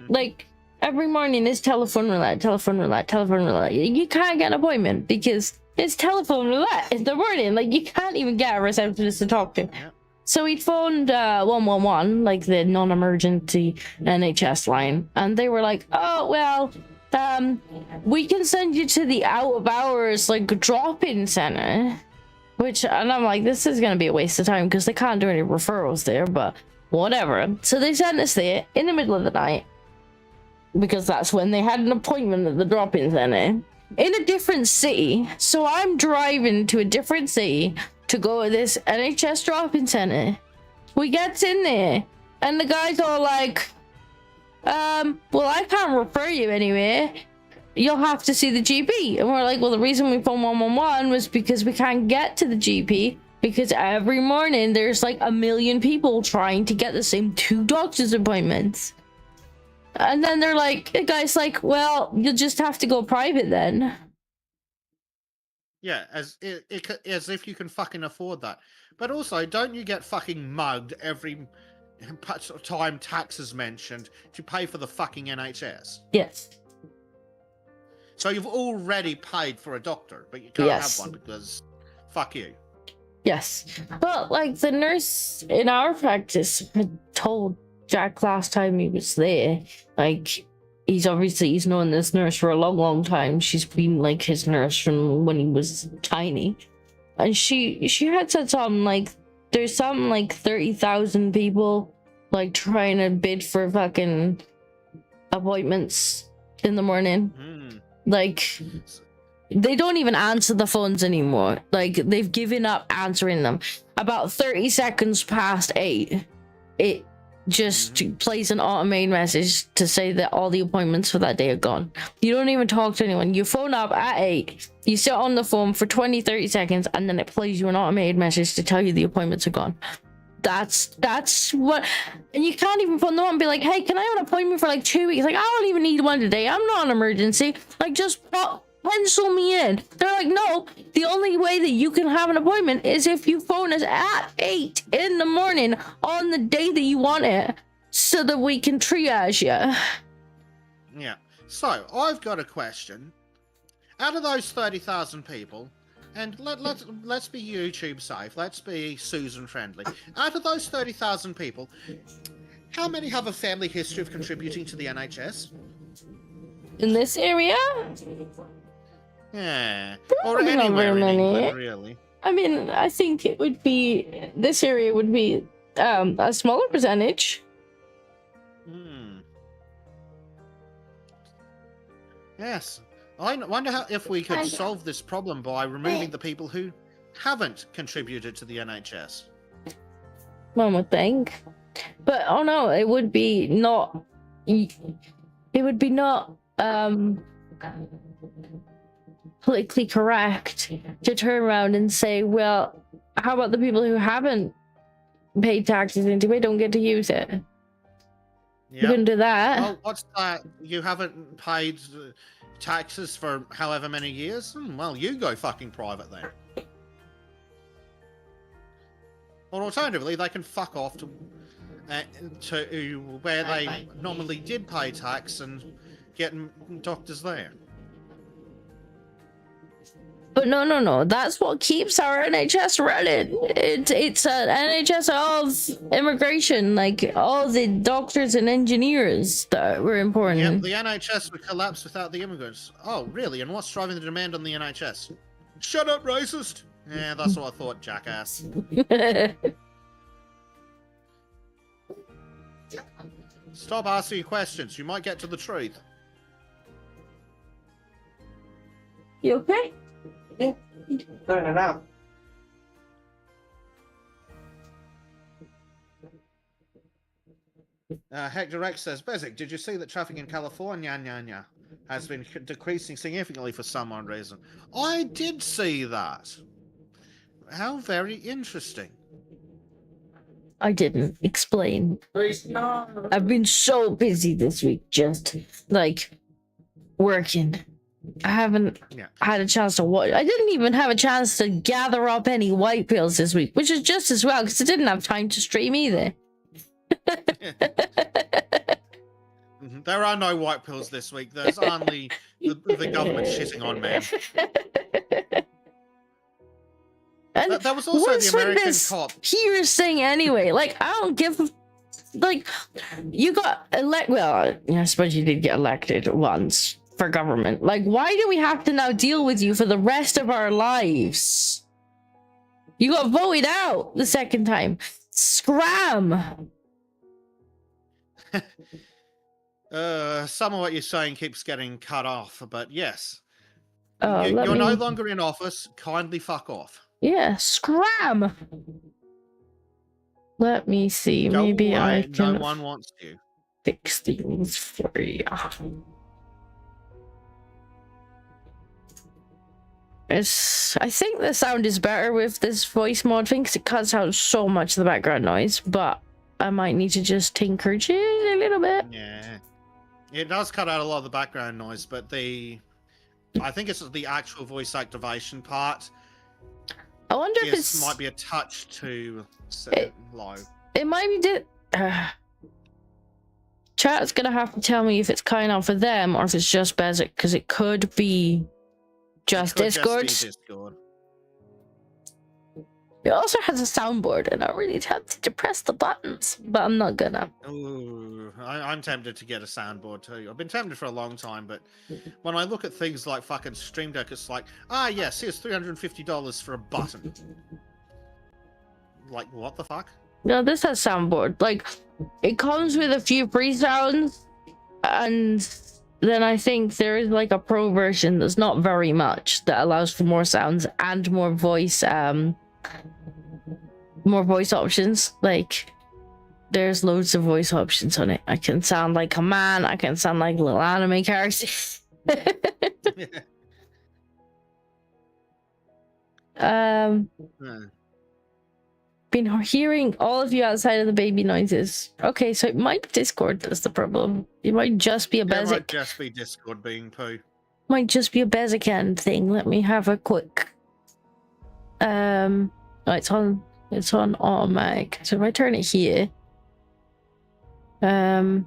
like, every morning is telephone roulette. You can't get an appointment because it's telephone roulette in the morning. Like, you can't even get a receptionist to talk to. Yeah. So we phoned 111, like the non-emergency NHS line, and they were like, "Oh well, we can send you to the out of hours like drop-in center," and I'm like, this is gonna be a waste of time because they can't do any referrals there, but whatever. So they sent us there in the middle of the night because that's when they had an appointment at the drop-in center in a different city. So I'm driving to a different city to go to this NHS drop-in center. We gets in there, and the guy's all like, well, I can't refer you anywhere. You'll have to see the GP. And we're like, well, the reason we phoned 111 was because we can't get to the GP because every morning there's like 1 million people trying to get the same 2 doctor's appointments. And then they're like, the guy's like, well, you'll just have to go private then. Yeah, as if you can fucking afford that. But also, don't you get fucking mugged every time tax is mentioned to pay for the fucking NHS? Yes. So you've already paid for a doctor, but you can't Yes. have one because fuck you. Yes. But like the nurse in our practice had told Jack last time he was there, like he's known this nurse for a long time. She's been like his nurse from when he was tiny. And she had said something like there's something like 30,000 people like trying to bid for fucking appointments in the morning. Like they don't even answer the phones anymore. Like they've given up answering them. About 30 seconds past 8, it just plays an automated message to say that all the appointments for that day are gone. You don't even talk to anyone. You phone up at 8, you sit on the phone for 20-30 seconds, and then it plays you an automated message to tell you the appointments are gone. That's what. And you can't even phone them up and be like, hey, can I have an appointment for like 2 weeks? Like, I don't even need one today. I'm not an emergency. Like, just pencil me in. They're like, no, the only way that you can have an appointment is if you phone us at 8 in the morning on the day that you want it so that we can triage you. Yeah. So, I've got a question. Out of those 30,000 people, and let's be YouTube safe, let's be Susan friendly. Out of those 30,000 people, how many have a family history of contributing to the NHS? In this area? Yeah. Probably Or not anywhere very in many. England, really. I mean, I think it would be, this area would be a smaller percentage. Yes. I wonder if we could solve this problem by removing the people who haven't contributed to the NHS. One would think. But, oh no, it would be not politically correct to turn around and say, well, how about the people who haven't paid taxes into it don't get to use it? You couldn't do that. Well, what's that? You haven't paid taxes for however many years? Well, you go fucking private then. Or alternatively, they can fuck off to where they normally did pay tax and get doctors there. But no. That's what keeps our NHS running. It's an NHS of immigration, like all the doctors and engineers that were important. Yeah, the NHS would collapse without the immigrants. Oh, really? And what's driving the demand on the NHS? Shut up, racist! Yeah, that's what I thought, jackass. Stop asking questions. You might get to the truth. You okay? Yeah. Turn it out. Hector X says, Bezek, did you see that traffic in California has been decreasing significantly for some odd reason? I did see that. How very interesting. I didn't explain. I've been so busy this week, just like working. I haven't had a chance to watch. I didn't even have a chance to gather up any white pills this week, which is just as well because I didn't have time to stream either. There are no white pills this week. There's only the government shitting on men. And that was also the American cop. Here's thing anyway. Like, I don't give. Like, you got well, I suppose you did get elected once for government. Like, why do we have to now deal with you for the rest of our lives? You got voted out the second time. Scram. Some of what you're saying keeps getting cut off, but yes. Oh, you're no longer in office. Kindly fuck off. Yeah, scram. Let me see. Don't Maybe worry, I can no one wants you. fix things for you. I think the sound is better with this voice mod thing because it cuts out so much of the background noise, but I might need to just tinker it a little bit. Yeah. It does cut out a lot of the background noise, but I think it's the actual voice activation part. I wonder if it might be a touch too low. It might be Chat's gonna have to tell me if it's kind of for them or if it's just Bezek, because it could be just Discord. It also has a soundboard, and I'm really tempted to press the buttons, but I'm not gonna. Ooh, I'm tempted to get a soundboard too. I've been tempted for a long time, but when I look at things like fucking Stream Deck, it's like, yes, here's $350 for a button. Like, what the fuck? No, this has soundboard. Like, it comes with a few free sounds, and then I think there is like a pro version that's not very much that allows for more sounds and more voice options. Like, there's loads of voice options on it. I can sound like a man, I can sound like a little anime character. Been hearing all of you outside of the baby noises. Okay, so it might be Discord that's the problem. It might just be a Bezek. It might just be Discord being poo. Might just be a Bezek thing. Let me have a quick. Oh, it's on automatic. So if I turn it here, now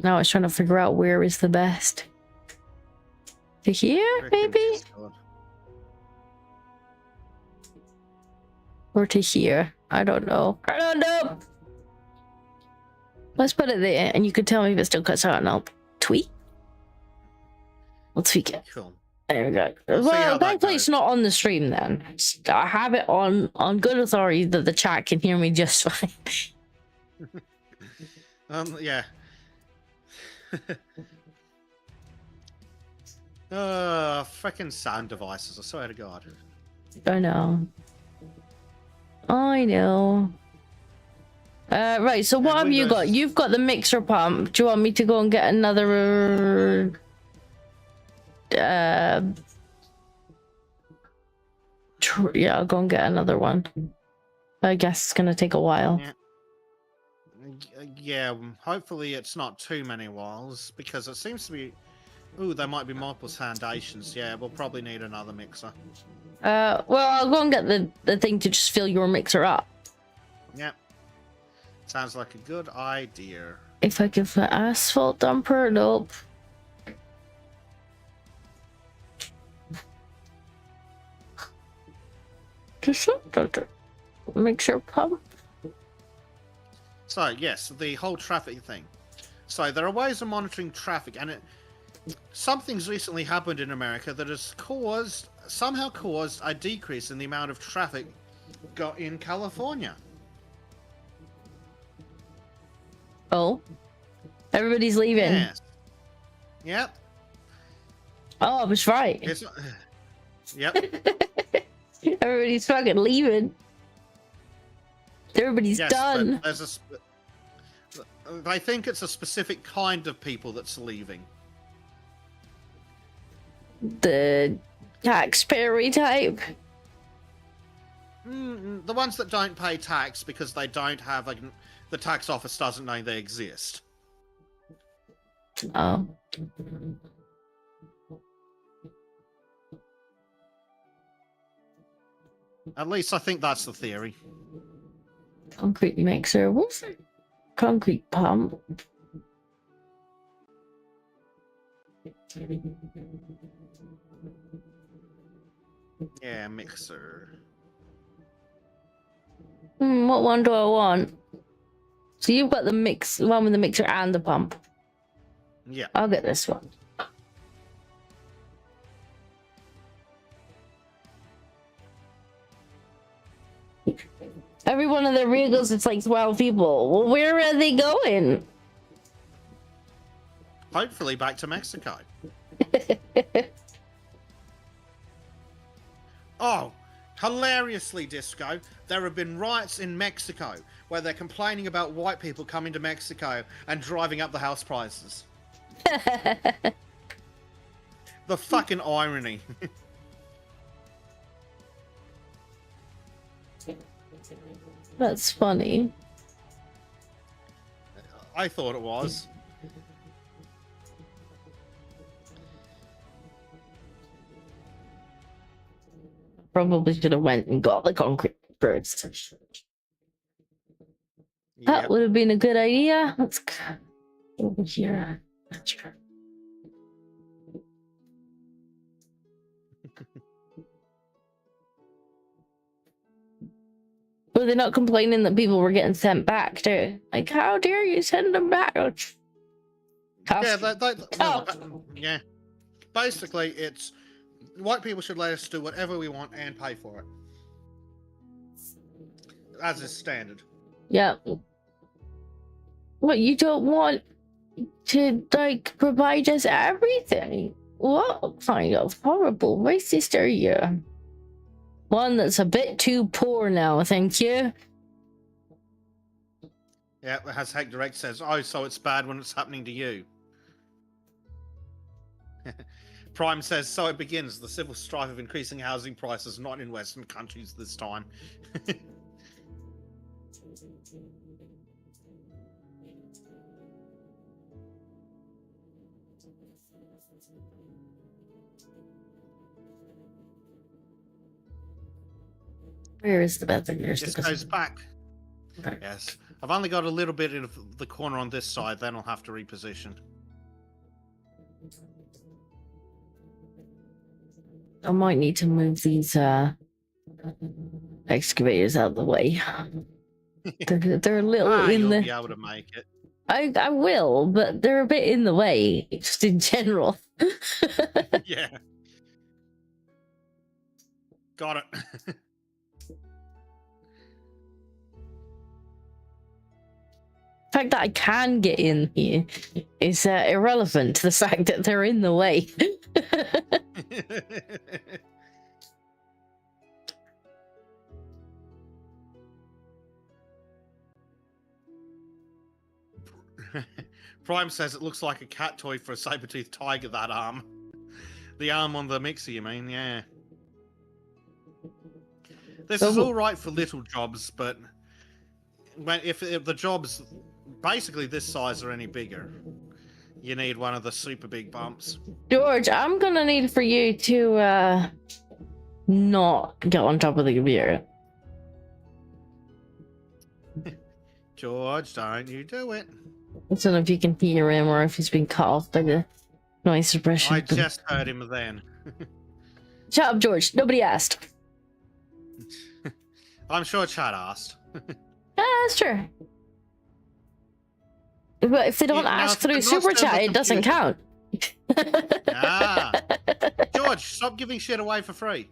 I was trying to figure out where is the best. To here, maybe? Discord. Or to here. I don't know. Let's put it there, and you can tell me if it still cuts out, and I'll tweak. We'll tweak it. Cool. There we go. Well, thankfully it's not on the stream then. I have it on good authority that the chat can hear me just fine. Yeah. Frickin' sound devices, I swear to God. I know. Right, so what have you got? You've got the mixer pump. Do you want me to go and get another... yeah, I'll go and get another one. I guess it's gonna take a while. Yeah, hopefully it's not too many whiles, because it seems to be... Ooh, there might be multiple foundations. Yeah, we'll probably need another mixer. Well, I'll go and get the thing to just fill your mixer up. Yep. Sounds like a good idea. If I give an asphalt dumper, nope. Just a mixer pump. So, yes, the whole traffic thing. So, there are ways of monitoring traffic, and something's recently happened in America that has somehow caused a decrease in the amount of traffic got in California. Oh, everybody's leaving. Yes. Yep. Oh, I was right. Yep. Everybody's fucking leaving. Everybody's Yes, done. but I think it's a specific kind of people that's leaving. The taxpayer type. The ones that don't pay tax because they don't have the tax office doesn't know they exist. Oh. At least I think that's the theory. Concrete mixer. What's a concrete pump? Yeah, mixer. What one do I want? So you've got the one with the mixer and the pump. Yeah. I'll get this one. Every one of their vehicles, it's like 12 people. Well, where are they going? Hopefully back to Mexico. Oh, hilariously, Disco, there have been riots in Mexico where they're complaining about white people coming to Mexico and driving up the house prices. The fucking irony. That's funny. I thought it was. Probably should have went and got the concrete first. That Yep. would have been a good idea. Let's go over here. Were they not complaining that people were getting sent back too? Like, how dare you send them back? Yeah. Basically, it's white people should let us do whatever we want and pay for it, as is standard. Yeah. What, you don't want to like provide us everything? What kind of horrible racist are you? One that's a bit too poor now, thank you. Yeah, as Hack Direct says, oh, so it's bad when it's happening to you. Prime says, so it begins, the civil strife of increasing housing prices, not in Western countries this time. Where is the bathroom? This goes back. Okay. Yes. I've only got a little bit of the corner on this side, then I'll have to reposition. I might need to move these excavators out of the way. They're a little in you'll the... be able to make it. I will, but they're a bit in the way, just in general. Yeah. Got it. The fact that I can get in here is irrelevant to the fact that they're in the way. Prime says it looks like a cat toy for a saber-toothed tiger, that arm. The arm on the mixer, you mean? Yeah. This is all right for little jobs, but if the jobs basically this size or any bigger, you need one of the super big bumps. George, I'm gonna need for you to not get on top of the computer. George, don't you do it. I don't know if you can hear him or if he's been cut off by the noise suppression. I just heard him then. Shut up, George. Nobody asked. I'm sure Chad asked. That's true. But if they don't Yeah, now, ask through not super still chat, the it doesn't computer. count. Ah. George, stop giving shit away for free.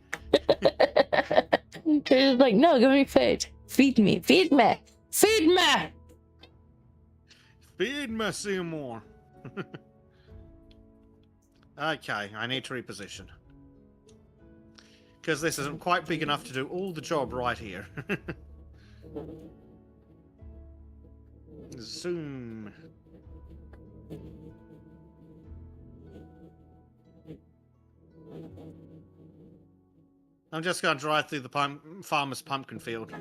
They're like, no, give me food. Feed me. Feed me. Feed me. Feed me some more. Okay, I need to reposition. Because this isn't quite big enough to do all the job right here. Zoom. I'm just going to drive through the farmer's pumpkin field.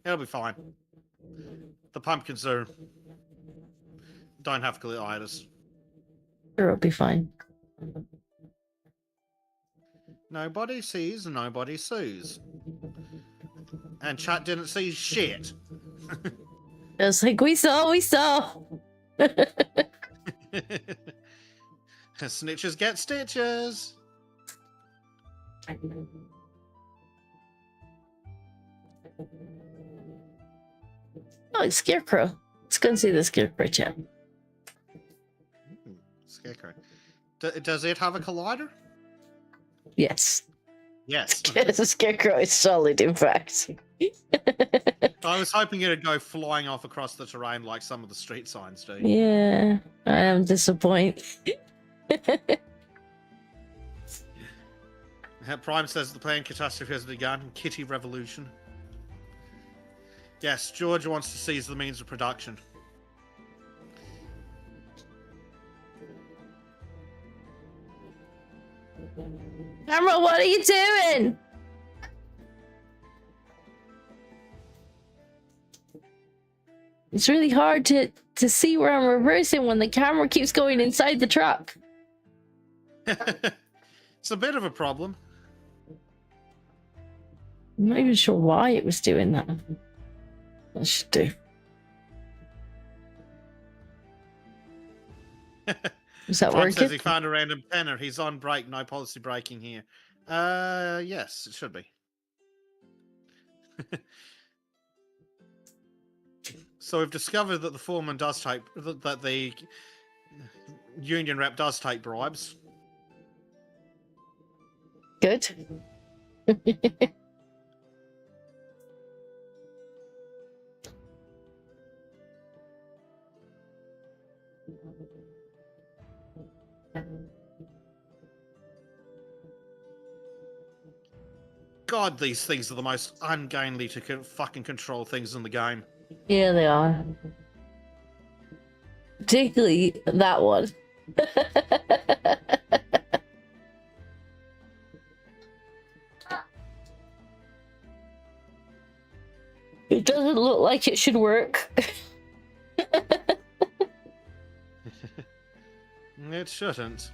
It'll be fine. The pumpkins don't have colitis. Sure, it'll be fine. Nobody sees, nobody sues. And chat didn't see shit. It's like, we saw. Snitches get stitches. Oh, it's Scarecrow. Let's go and see the Scarecrow chat. Scarecrow. Does it have a collider? Yes. Yes. The Scarecrow is solid, in fact. I was hoping it'd go flying off across the terrain like some of the street signs do. Yeah, I am disappointed. Prime says the planned catastrophe has begun. Kitty revolution. Yes, George wants to seize the means of production. Camera, what are you doing? It's really hard to see where I'm reversing when the camera keeps going inside the truck. It's a bit of a problem. I'm not even sure why it was doing that. I should do. Is that Prime working? says he found a random tenner. He's on break. No policy breaking here. Yes, it should be. So we've discovered that the foreman does take that the union rep does take bribes. Good. God, these things are the most ungainly to fucking control things in the game. Yeah, they are. Particularly that one. It doesn't look like it should work. It shouldn't.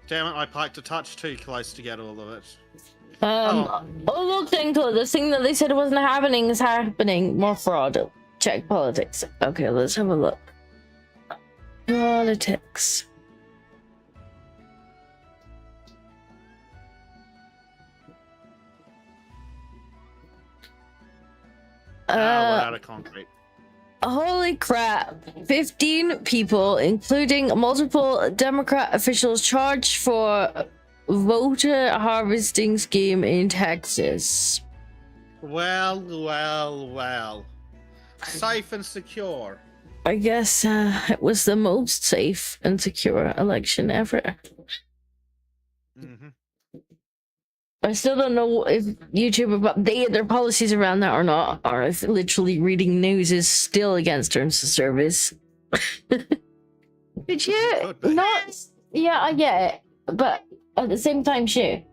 Damn it, I parked a touch too close to get all of it. Oh look, Dinko, this thing that they said wasn't happening is happening. More fraud. Check politics. Okay, let's have a look. Politics. We're out of concrete. Holy crap. 15 people, including multiple Democrat officials, charged for voter harvesting scheme in Texas. Well. Safe and secure. I guess it was the most safe and secure election ever. Mm-hmm. I still don't know if YouTube have updated their policies around that or not, or if literally reading news is still against terms of service. Did you Could be. not? Yeah, I get it, but at the same time, shoot.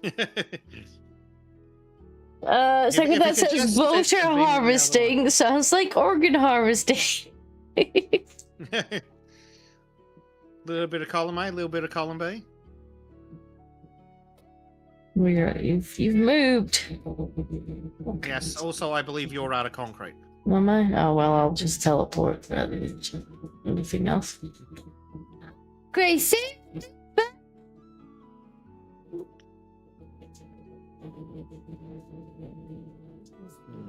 Second if that you could says just voter sit and read the other harvesting sounds like organ harvesting. Little bit of column A, little bit of column B. You've moved. Yes. Also, I believe you're out of concrete. Am I? Oh well, I'll just teleport rather than anything else. Gracie.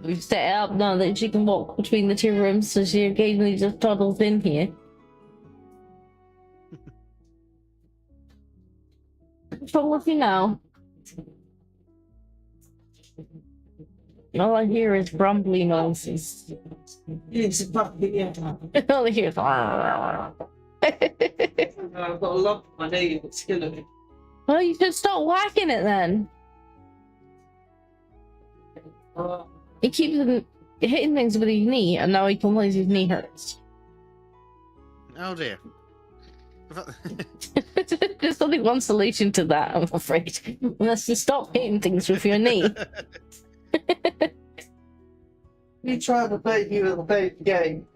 We've set it up now that she can walk between the two rooms, so she occasionally just toddles in here. What's wrong with you now? All I hear is grumbly noises. It's a puppy, yeah. All I hear is. I've got a lump on my knee, it's killing me. Well, you should stop whacking it then. He keeps hitting things with his knee, and now he complains his knee hurts. Oh dear. There's only one solution to that, I'm afraid. Unless you stop hitting things with your knee. You try to play you with a baby game.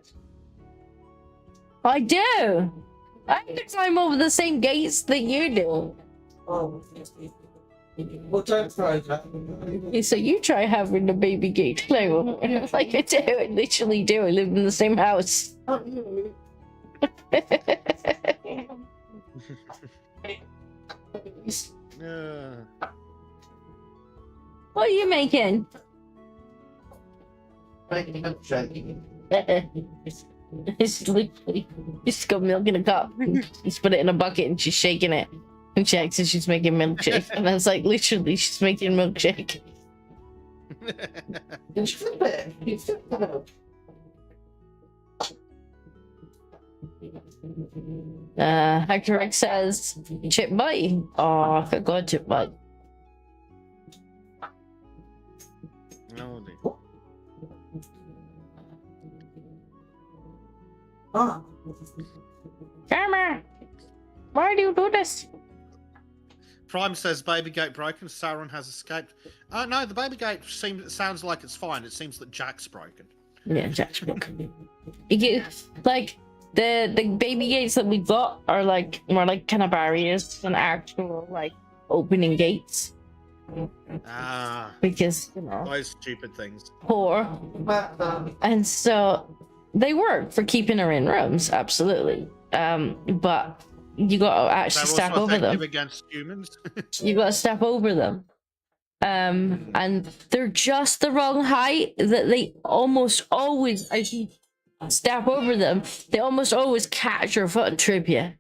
I do! I can climb over the same gates that you do. Oh. Well, don't try that. So you try having the baby gate climb over. Like I do, I literally do. I live in the same house. What are you making? Making a milkshake. It's literally just got milk in a cup. She's put it in a bucket and she's shaking it. And she acts as she's making milkshake. And I was like, literally, she's making milkshake. Just flip it. You flip it. Hector X says, Chip Bite. Oh, I forgot Chip Bite. No, dear. Ah. Grandma, why do you do this? Prime says baby gate broken. Sauron has escaped. No, the baby gate sounds like it's fine. It seems that Jack's broken. Yeah, Jack's broken. Like the baby gates that we've got are like more like kind of barriers than actual like opening gates. Ah, Because you know those stupid things. poor, and so they work for keeping her in rooms, absolutely. But you got to actually They're step also over them. effective against humans. You got to step over them. And they're just the wrong height that they almost always, as you step over them, they almost always catch your foot and trip you.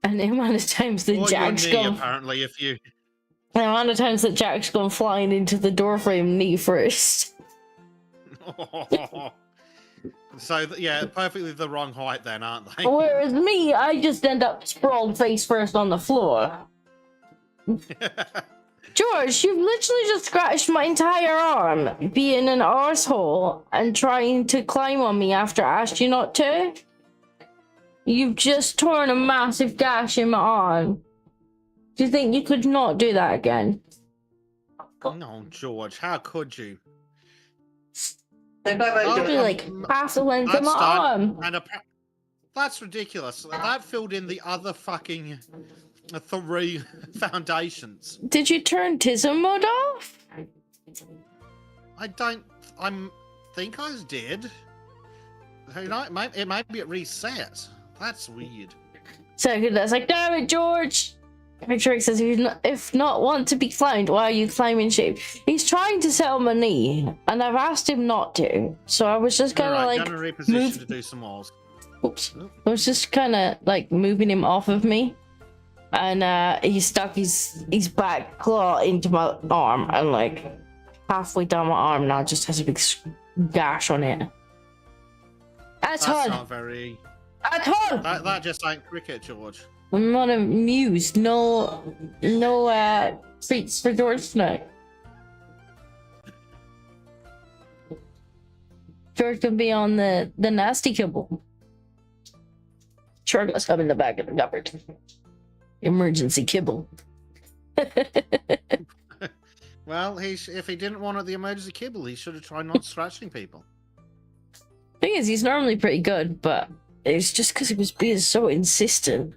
And the amount of times that Or Jack's your knee, gone, apparently, if you. the amount of times that Jack's gone flying into the doorframe knee first. So yeah, perfectly the wrong height then, aren't they? Whereas me, I just end up sprawled face first on the floor. George, you've literally just scratched my entire arm, being an arsehole and trying to climb on me after I asked you not to. You've just torn a massive gash in my arm. Do you think you could not do that again? No, George, how could you? Probably like half the length of my arm. And that's ridiculous. That filled in the other fucking 3 foundations. Did you turn Tism mode off? I think I did. It might be at reset. That's weird. So that's like, damn it, George. Victor says, if not want to be climbed, why are you climbing shape? He's trying to settle my knee, and I've asked him not to. So I was just kind of like, gonna reposition to do some more. Oops. I was just kind of like moving him off of me, and he stuck his back claw into my arm, and like halfway down my arm now just has a big gash on it. That's hard. Not very. That's hard. That just ain't cricket, George. I'm not amused. No treats for George tonight. George can be on the nasty kibble. Sure, must come in the back of the cupboard. Emergency kibble. Well, if he didn't want the emergency kibble, he should have tried not scratching people. Thing is, he's normally pretty good, but it's just because he was being so insistent.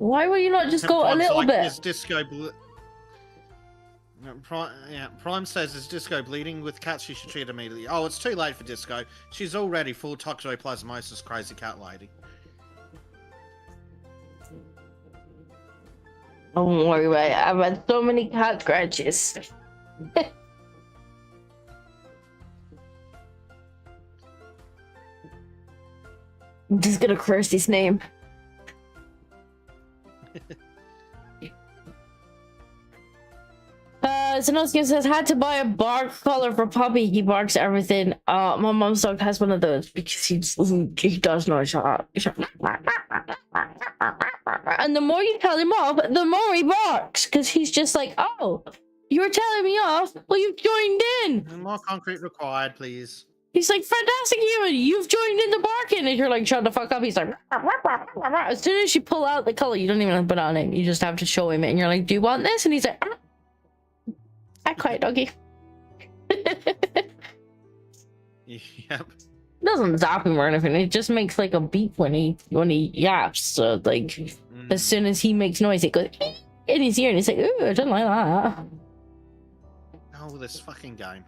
Why will you not just go a Prime's little like, bit? Is disco Prime says, is Disco bleeding? With cats, she should treat immediately. Oh, it's too late for Disco. She's already full toxoplasmosis, crazy cat lady. Don't worry about it. I've had so many cat scratches. I'm just gonna curse his name. Zenoski says, had to buy a bark collar for Puppy. He barks everything. My mom's dog has one of those because he does noise. And the more you tell him off, the more he barks because he's just like, oh, you're telling me off? Well, you've joined in. More concrete required, please. He's like, fantastic human, you've joined in the barking. And you're like, shut the fuck up. He's like, as soon as you pull out the color, you don't even have to put on him. You just have to show him it. And you're like, do you want this? And he's like, I quiet doggy. Yep. Doesn't zap him or anything. It just makes like a beep when he yaps. So like, as soon as he makes noise, it goes in his ear, and he's like, ooh, I don't like that. Oh, this fucking game.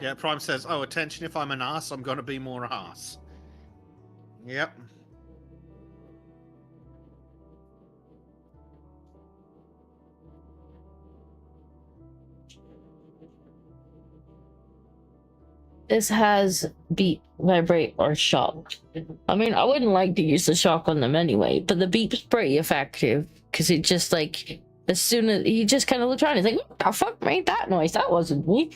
Yeah, Prime says, oh, attention, if I'm an ass, I'm gonna be more ass. Yep. This has beep, vibrate, or shock. I mean, I wouldn't like to use the shock on them anyway, but the beep's pretty effective because it just like, as soon as he just kind of looks around, he's like, what the fuck made that noise? That wasn't me.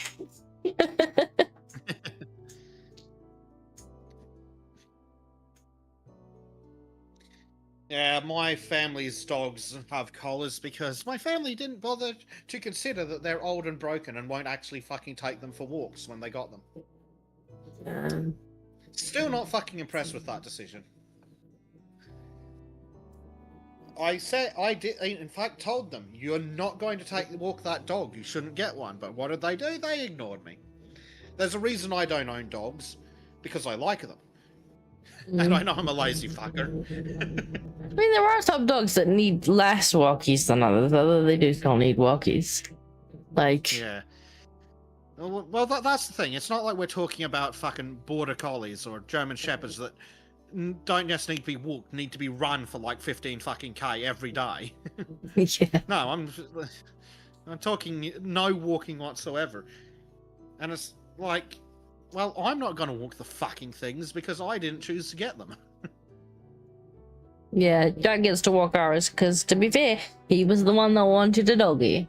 Yeah, my family's dogs have collars because my family didn't bother to consider that they're old and broken and won't actually fucking take them for walks when they got them. Still not fucking impressed with that decision. I in fact told them, you're not going to walk that dog, you shouldn't get one. But what did they do? They ignored me. There's a reason I don't own dogs, because I like them. And I know I'm a lazy fucker. I mean, there are some dogs that need less walkies than others, although they do still need walkies. Like, yeah. Well, that's the thing. It's not like we're talking about fucking border collies or German shepherds that don't just need to be walked, need to be run for like 15 fucking K every day. yeah. No, I'm talking no walking whatsoever. And it's like, well, I'm not going to walk the fucking things because I didn't choose to get them. Yeah, Jack gets to walk ours because, to be fair, he was the one that wanted a doggy.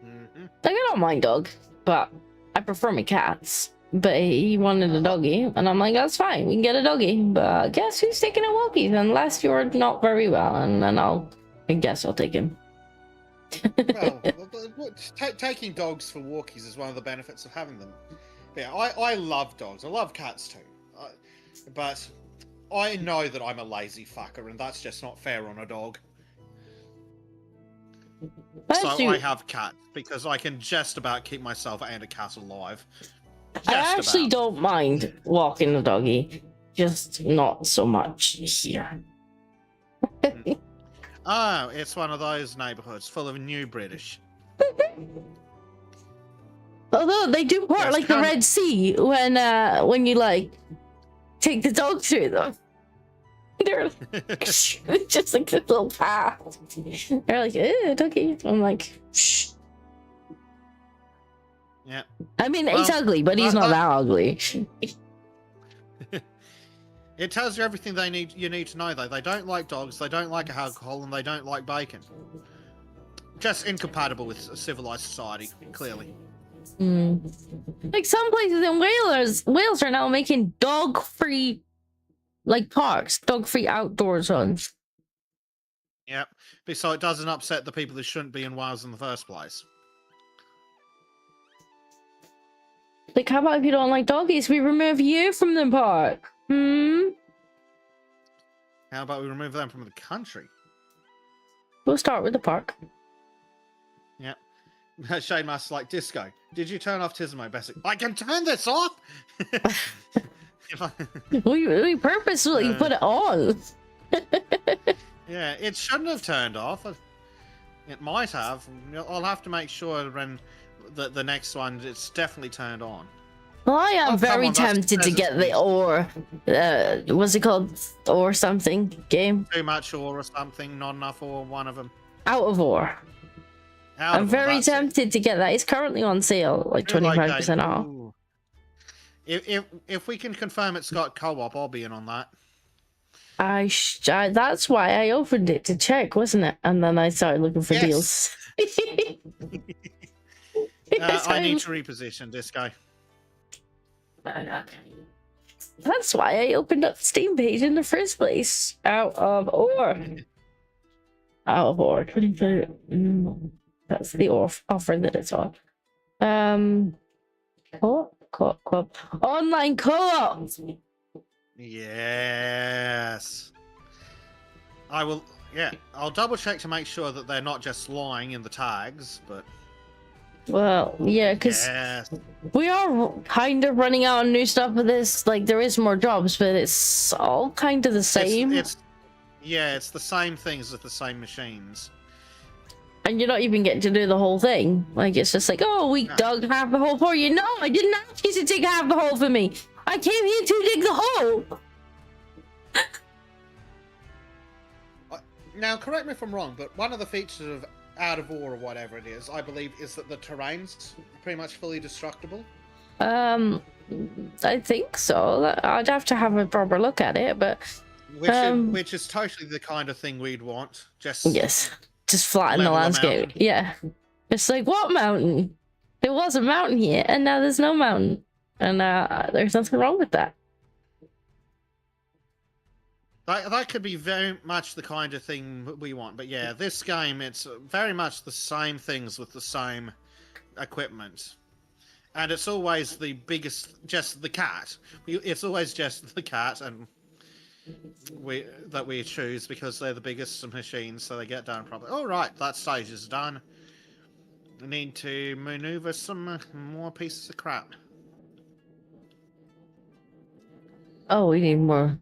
Like, I don't mind dogs, but I prefer my cats. But he wanted a doggy, and I'm like, that's fine, we can get a doggy. But guess who's taking a walkie? Unless you're not very well, and then I guess I'll take him. Well, taking dogs for walkies is one of the benefits of having them. Yeah, I love dogs. I love cats too. But I know that I'm a lazy fucker, and that's just not fair on a dog. So I have cats, because I can just about keep myself and a cat alive. I actually don't mind walking the doggy, just not so much here. Oh, it's one of those neighborhoods full of new British. Although they do part like the Red Sea when you like take the dog through them. They're just like this little path. They're like, doggy. I'm like, shh. Yeah. I mean, it's ugly, but he's not that ugly. It tells you everything you need to know, though. They don't like dogs, they don't like alcohol, and they don't like bacon. Just incompatible with a civilized society, clearly. Like some places in Wales are now making dog-free, like parks, dog-free outdoor zones. Yep. So it doesn't upset the people who shouldn't be in Wales in the first place. Like, how about if you don't like doggies, we remove you from the park? How about we remove them from the country? We'll start with the park. Yep. Shane Master's like, Disco, did you turn off Tismo, Bezek? I can turn this off! If I- We purposely put it on. yeah, it shouldn't have turned off. It might have. I'll have to make sure when the next one, it's definitely turned on. Well, I am Oh, come very on, that's tempted to get the presents, or, what's it called? Or something game. Too much or something, not enough or one of them. Out of Ore. Out I'm of them, very that's it. tempted to get that. It's currently on sale, like I feel like 25% off. ooh. If we can confirm it's got co-op, I'll be in on that. That's why I opened it to check, wasn't it? And then I started looking for deals. I need to reposition this guy. That's why I opened up the Steam page in the first place. Out of Ore. Out of Ore. 25. That's the offer that it's on. Co-op. Online co-op. Yes. I will. Yeah, I'll double check to make sure that they're not just lying in the tags, but. Well, yeah, because Yes. we are kind of running out of new stuff with this. Like, there is more jobs, but it's all kind of the same. It's the same things with the same machines. And you're not even getting to do the whole thing. Like, it's just like, oh, we dug half the hole for you. No, I didn't ask you to dig half the hole for me. I came here to dig the hole. Now, correct me if I'm wrong, but one of the features of Out of Ore or whatever it is, I believe, is that the terrain's pretty much fully destructible. I think so. I'd have to have a proper look at it, but Which is totally the kind of thing we'd want. Just flatten the level the landscape. mountain. Yeah, it's like, what mountain? There was a mountain here, and now there's no mountain, and there's nothing wrong with that. That could be very much the kind of thing we want. But yeah, this game, it's very much the same things with the same equipment. And it's always the biggest, just the cat. It's always just the cat and we choose because they're the biggest machines, so they get done properly. All right, that stage is done. We need to maneuver some more pieces of crap. Oh, we need more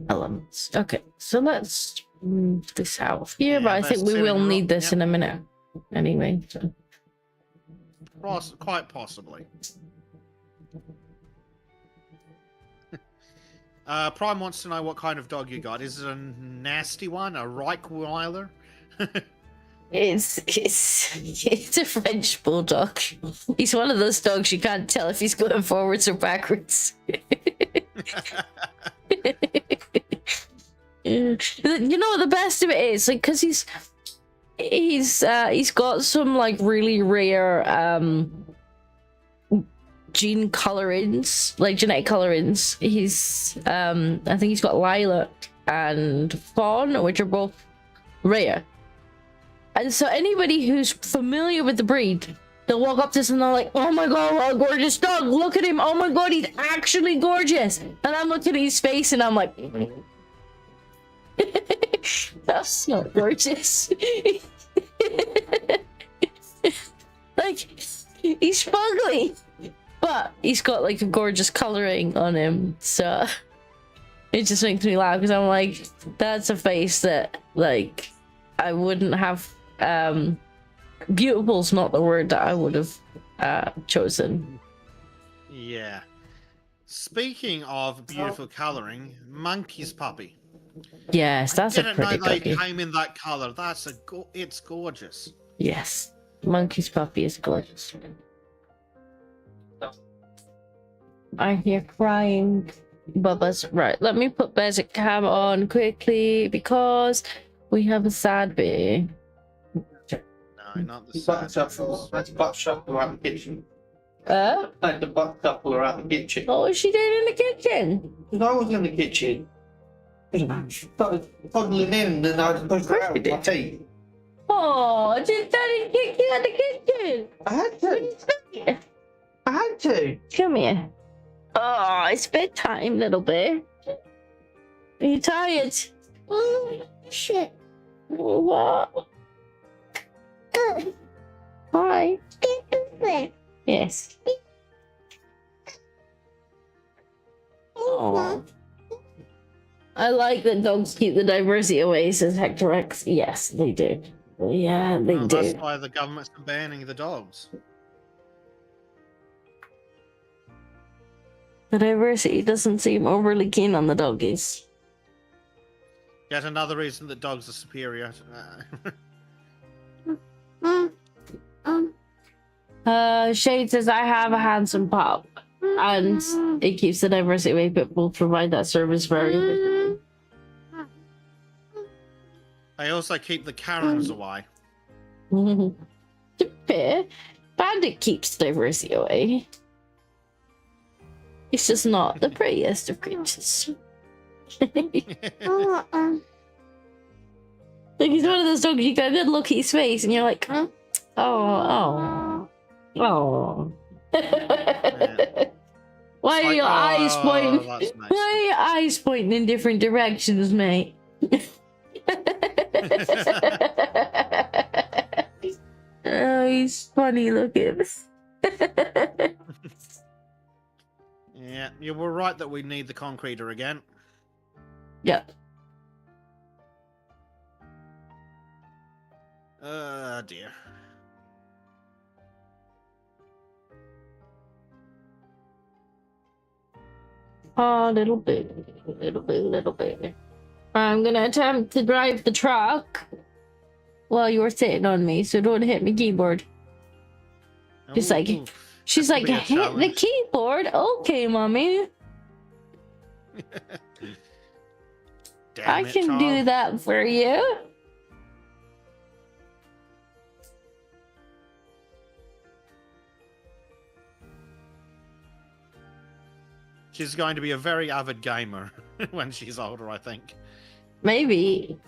elements. Okay, so let's move this out here, but I think we will need this in a minute anyway. So. Quite possibly. Prime wants to know what kind of dog you got. Is it a nasty one, a Reichweiler? It's a French bulldog. He's one of those dogs you can't tell if he's going forwards or backwards. You know what the best of it is, like, because he's got some like really rare gene colorings, like genetic colorings. He's I think he's got lilac and fawn, which are both rare. And so anybody who's familiar with the breed, they'll walk up to us and they're like, oh my god, what a gorgeous dog, look at him, oh my god, he's actually gorgeous. And I'm looking at his face and I'm like, that's not gorgeous. Like, he's fugly, but he's got like a gorgeous coloring on him, so it just makes me laugh because I'm like, that's a face that like I wouldn't have. Beautiful's not the word that I would have chosen. Yeah. Speaking of beautiful coloring, Monkey's puppy. Yes, that's a pretty I didn't know they puppy. came in that color. It's gorgeous. Yes, Monkey's puppy is gorgeous. I hear crying. Bubba's right. Let me put Bezek cam on quickly because we have a sad bee. No, not the Butt sad. shuffle. Let's butt shuffle around the kitchen. What The butt shuffle around the kitchen. was she doing in the kitchen? Because I was in the kitchen. Started toddling in and I pushed her out with my teeth. Oh, did Daddy kick you in the kitchen? I had to. I had to. Come here. Oh, it's bedtime, little bear. Are you tired? Oh, shit. What? Hi. Yes. Oh. I like that dogs keep the diversity away, says Hector X. Yes, they do. Yeah, they Well, do. that's why the government's banning the dogs. The diversity doesn't seem overly keen on the doggies. Yet another reason that dogs are superior. Shade says, I have a handsome pup. And it keeps the diversity away, but will provide that service very efficiently. They also keep the Karens away. To be fair, Bandit keeps diversity away. He's just not the prettiest of creatures. Like he's one of those dogs you go good look at his face and you're like, oh. Why are your eyes pointing? That's nice. Why are your eyes pointing in different directions, mate? Oh, he's funny looking. Yeah, you were right that we need the concreter again. Yeah. Dear. Oh, little bit. I'm gonna attempt to drive the truck while you're sitting on me, so don't hit my keyboard. Just like, Ooh, she's that like, could be a hit the challenge. keyboard? Okay, mommy. Damn I it, can do child. that for you. She's going to be a very avid gamer when she's older, I think. Maybe.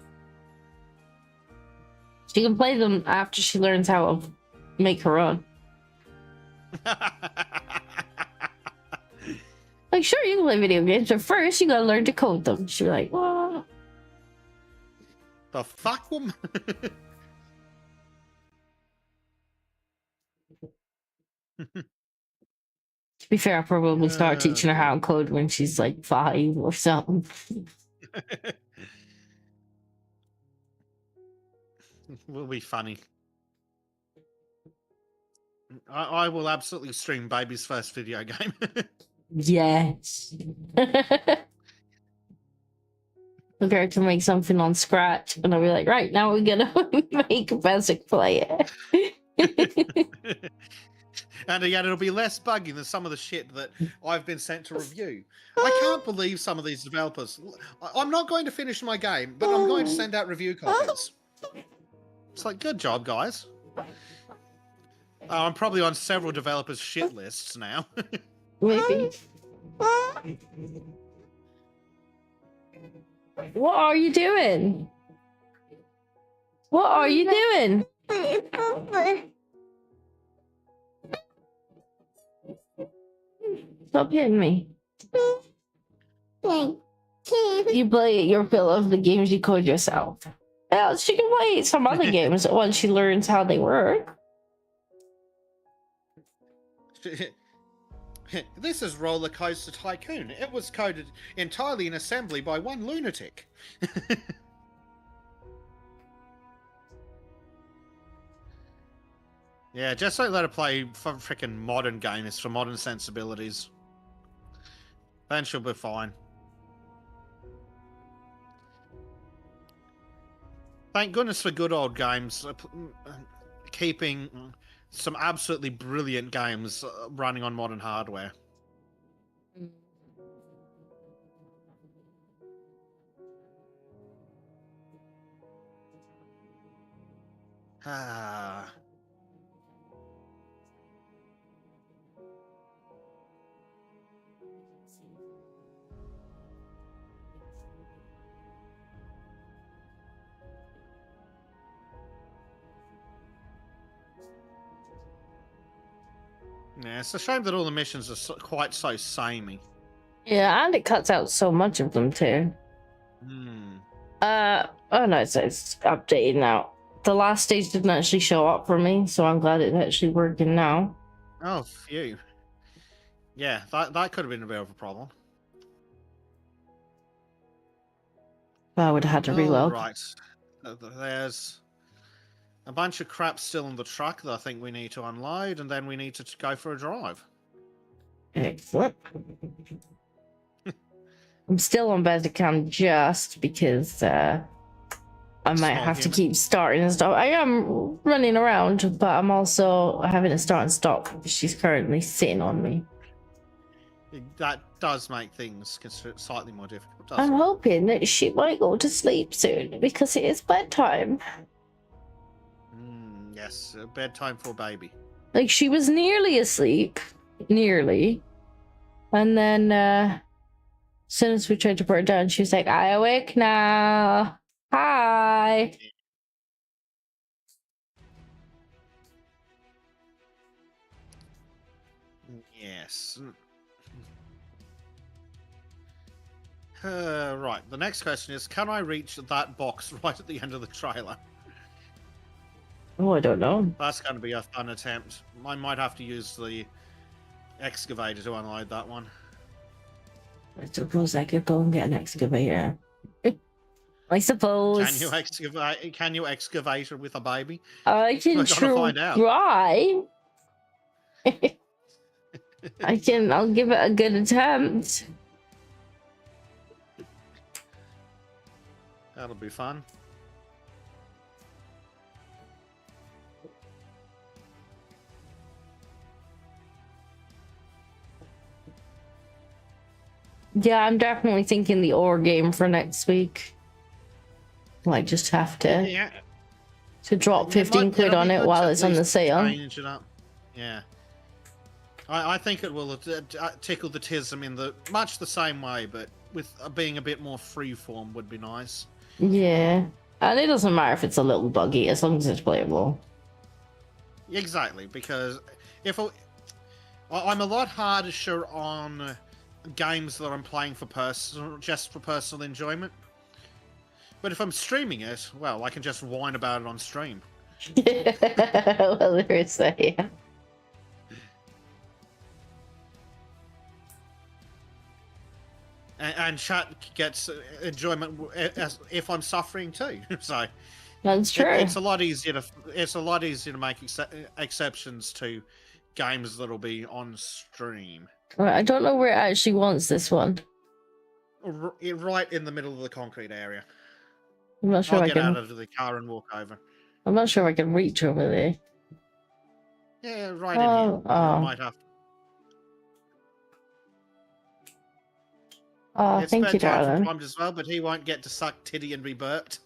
She can play them after she learns how to make her own. Like, sure, you can play video games, but first you gotta learn to code them. She'll be like, what? The fuck, woman? To be fair, I'll probably start teaching her how to code when she's like 5 or something. Will be funny. I will absolutely stream baby's first video game. Yes. Okay, to make something on Scratch, and I'll be like, right, now we're gonna make Bezek play it. And again, it'll be less buggy than some of the shit that I've been sent to review. I can't believe some of these developers. I'm not going to finish my game, but I'm going to send out review copies. It's like, good job, guys. I'm probably on several developers' shit lists now. Maybe. What are you doing? What are you doing? Stop hitting me. You play your fill of the games you code yourself. Well, she can play some other games once she learns how they work. This is Roller Coaster Tycoon. It was coded entirely in assembly by one lunatic. Yeah, just don't let her play freaking modern games for modern sensibilities. Then she'll be fine. Thank goodness for good old games. Keeping some absolutely brilliant games running on modern hardware. Ah. Yeah, it's a shame that all the missions are quite so samey. Yeah, and it cuts out so much of them too. Hmm. Oh no, it's updated now. The last stage didn't actually show up for me, so I'm glad it's actually working now. Oh, phew. Yeah, that could have been a bit of a problem. I would have had to All reload. right. There's a bunch of crap still in the truck that I think we need to unload, and then we need to go for a drive. Excellent. I'm still on Bezek just because I might Small have to human. keep starting and stop. I am running around, but I'm also having to start and stop because she's currently sitting on me. That does make things slightly more difficult, I'm doesn't it? hoping that she might go to sleep soon because it is bedtime. Yes, bedtime for baby. Like, she was nearly asleep. Nearly. And then, as soon as we tried to put her down, she was like, I awake now. Hi. Yes. Right, the next question is, can I reach that box right at the end of the trailer? Oh, I don't know. That's going to be a fun attempt. I might have to use the excavator to unload that one. I suppose I could go and get an excavator. I suppose. Can you excavate her with a baby? I can We're gonna find out. try. I'll give it a good attempt. That'll be fun. Yeah, I'm definitely thinking the ore game for next week. Might just have to drop 15 quid on it while it's on the sale. Change it up. Yeah. I think it will tickle the tism in much the same way, but with being a bit more freeform would be nice. Yeah. And it doesn't matter if it's a little buggy as long as it's playable. Exactly, because I'm a lot harsher on games that I'm playing for just for personal enjoyment. But if I'm streaming it, well, I can just whine about it on stream. Well, there is that, yeah. And chat gets enjoyment as if I'm suffering too. So that's true. It's a lot easier to make exceptions to games that'll be on stream. I don't know where it actually wants this one. Right in the middle of the concrete area. I'm not sure I'll I get can. out of the car and walk over. I'm not sure I can reach over there. Yeah, right in here. I might have to. Oh, It's thank you, bedtime for darling. Prime as well, but he won't get to suck titty and be burped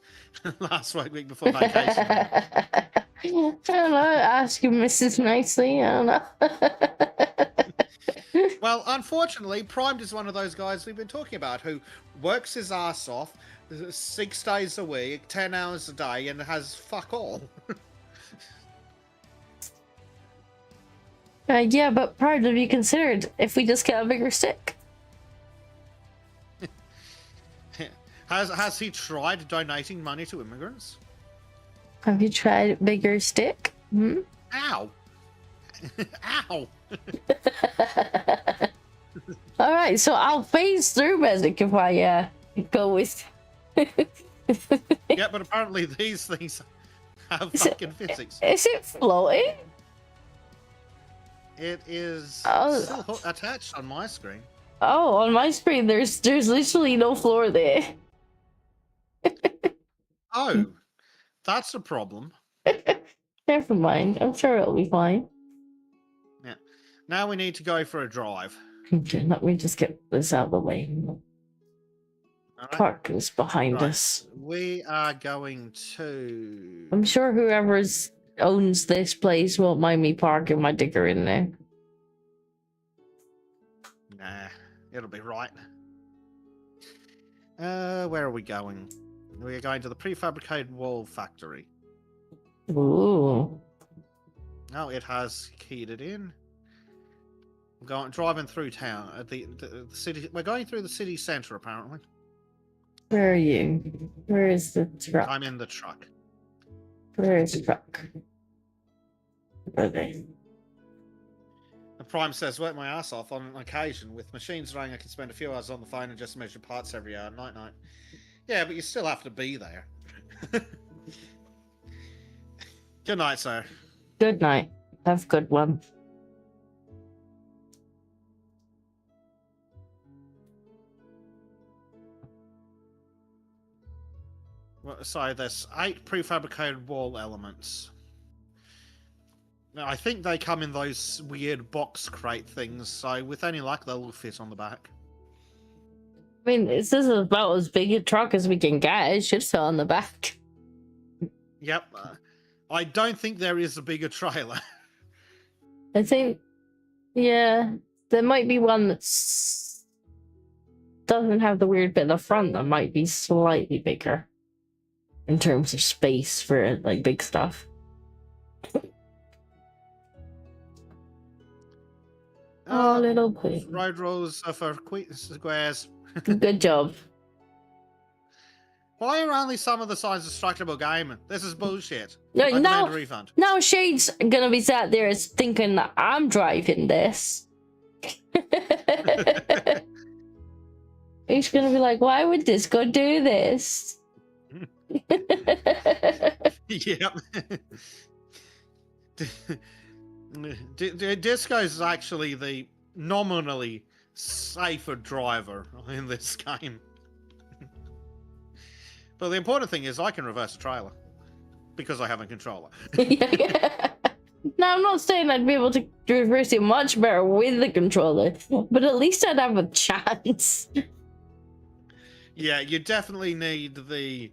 last week before vacation. I don't know. Ask you Mrs. Nicely. I don't know. Well, unfortunately, Primed is one of those guys we've been talking about who works his ass off 6 days a week, 10 hours a day, and has fuck all. Yeah, but Pride, have you considered if we just get a bigger stick? Has he tried donating money to immigrants? Have you tried bigger stick? Hmm? Ow! Ow! All right, so I'll phase through Bezek if I go with. Yeah, but apparently these things have fucking physics. Is it floating? It is still attached on my screen. Oh, on my screen, there's literally no floor there. Oh, that's a problem. Never mind. I'm sure it'll be fine. Yeah. Now we need to go for a drive. Okay, let me just get this out of the way. Right. Park is behind us. We are going to. I'm sure whoever owns this place won't mind me parking my digger in there. Nah, it'll be right. Where are we going? We are going to the prefabricated wall factory. Ooh. Oh, it has keyed it in. Driving through town at the city. We're going through the city centre apparently. Where are you? Where is the truck? I'm in the truck. Where is the truck? Where are they? And Prime says, work my ass off on occasion. With machines running, I can spend a few hours on the phone and just measure parts every hour. Night. Yeah, but you still have to be there. Good night, sir. Good night. Have a good one. Well, sorry, there's 8 prefabricated wall elements. Now, I think they come in those weird box crate things, so with any luck, they'll all fit on the back. I mean, this is about as big a truck as we can get. It should fit on the back. Yep. I don't think there is a bigger trailer. I think, yeah, there might be one that's doesn't have the weird bit in the front that might be slightly bigger in terms of space for like big stuff. Oh, little pig. Road rules are for squares. Good job. Why are only some of the sides destructible game? This is bullshit. No, I demand now, a refund. now Shade's gonna be sat there thinking that I'm driving this. He's gonna be like, why would this go do this? Yep. Disco is actually the nominally safer driver in this game. But the important thing is I can reverse a trailer because I have a controller. Now, I'm not saying I'd be able to reverse it much better with the controller, but at least I'd have a chance. Yeah, you definitely need the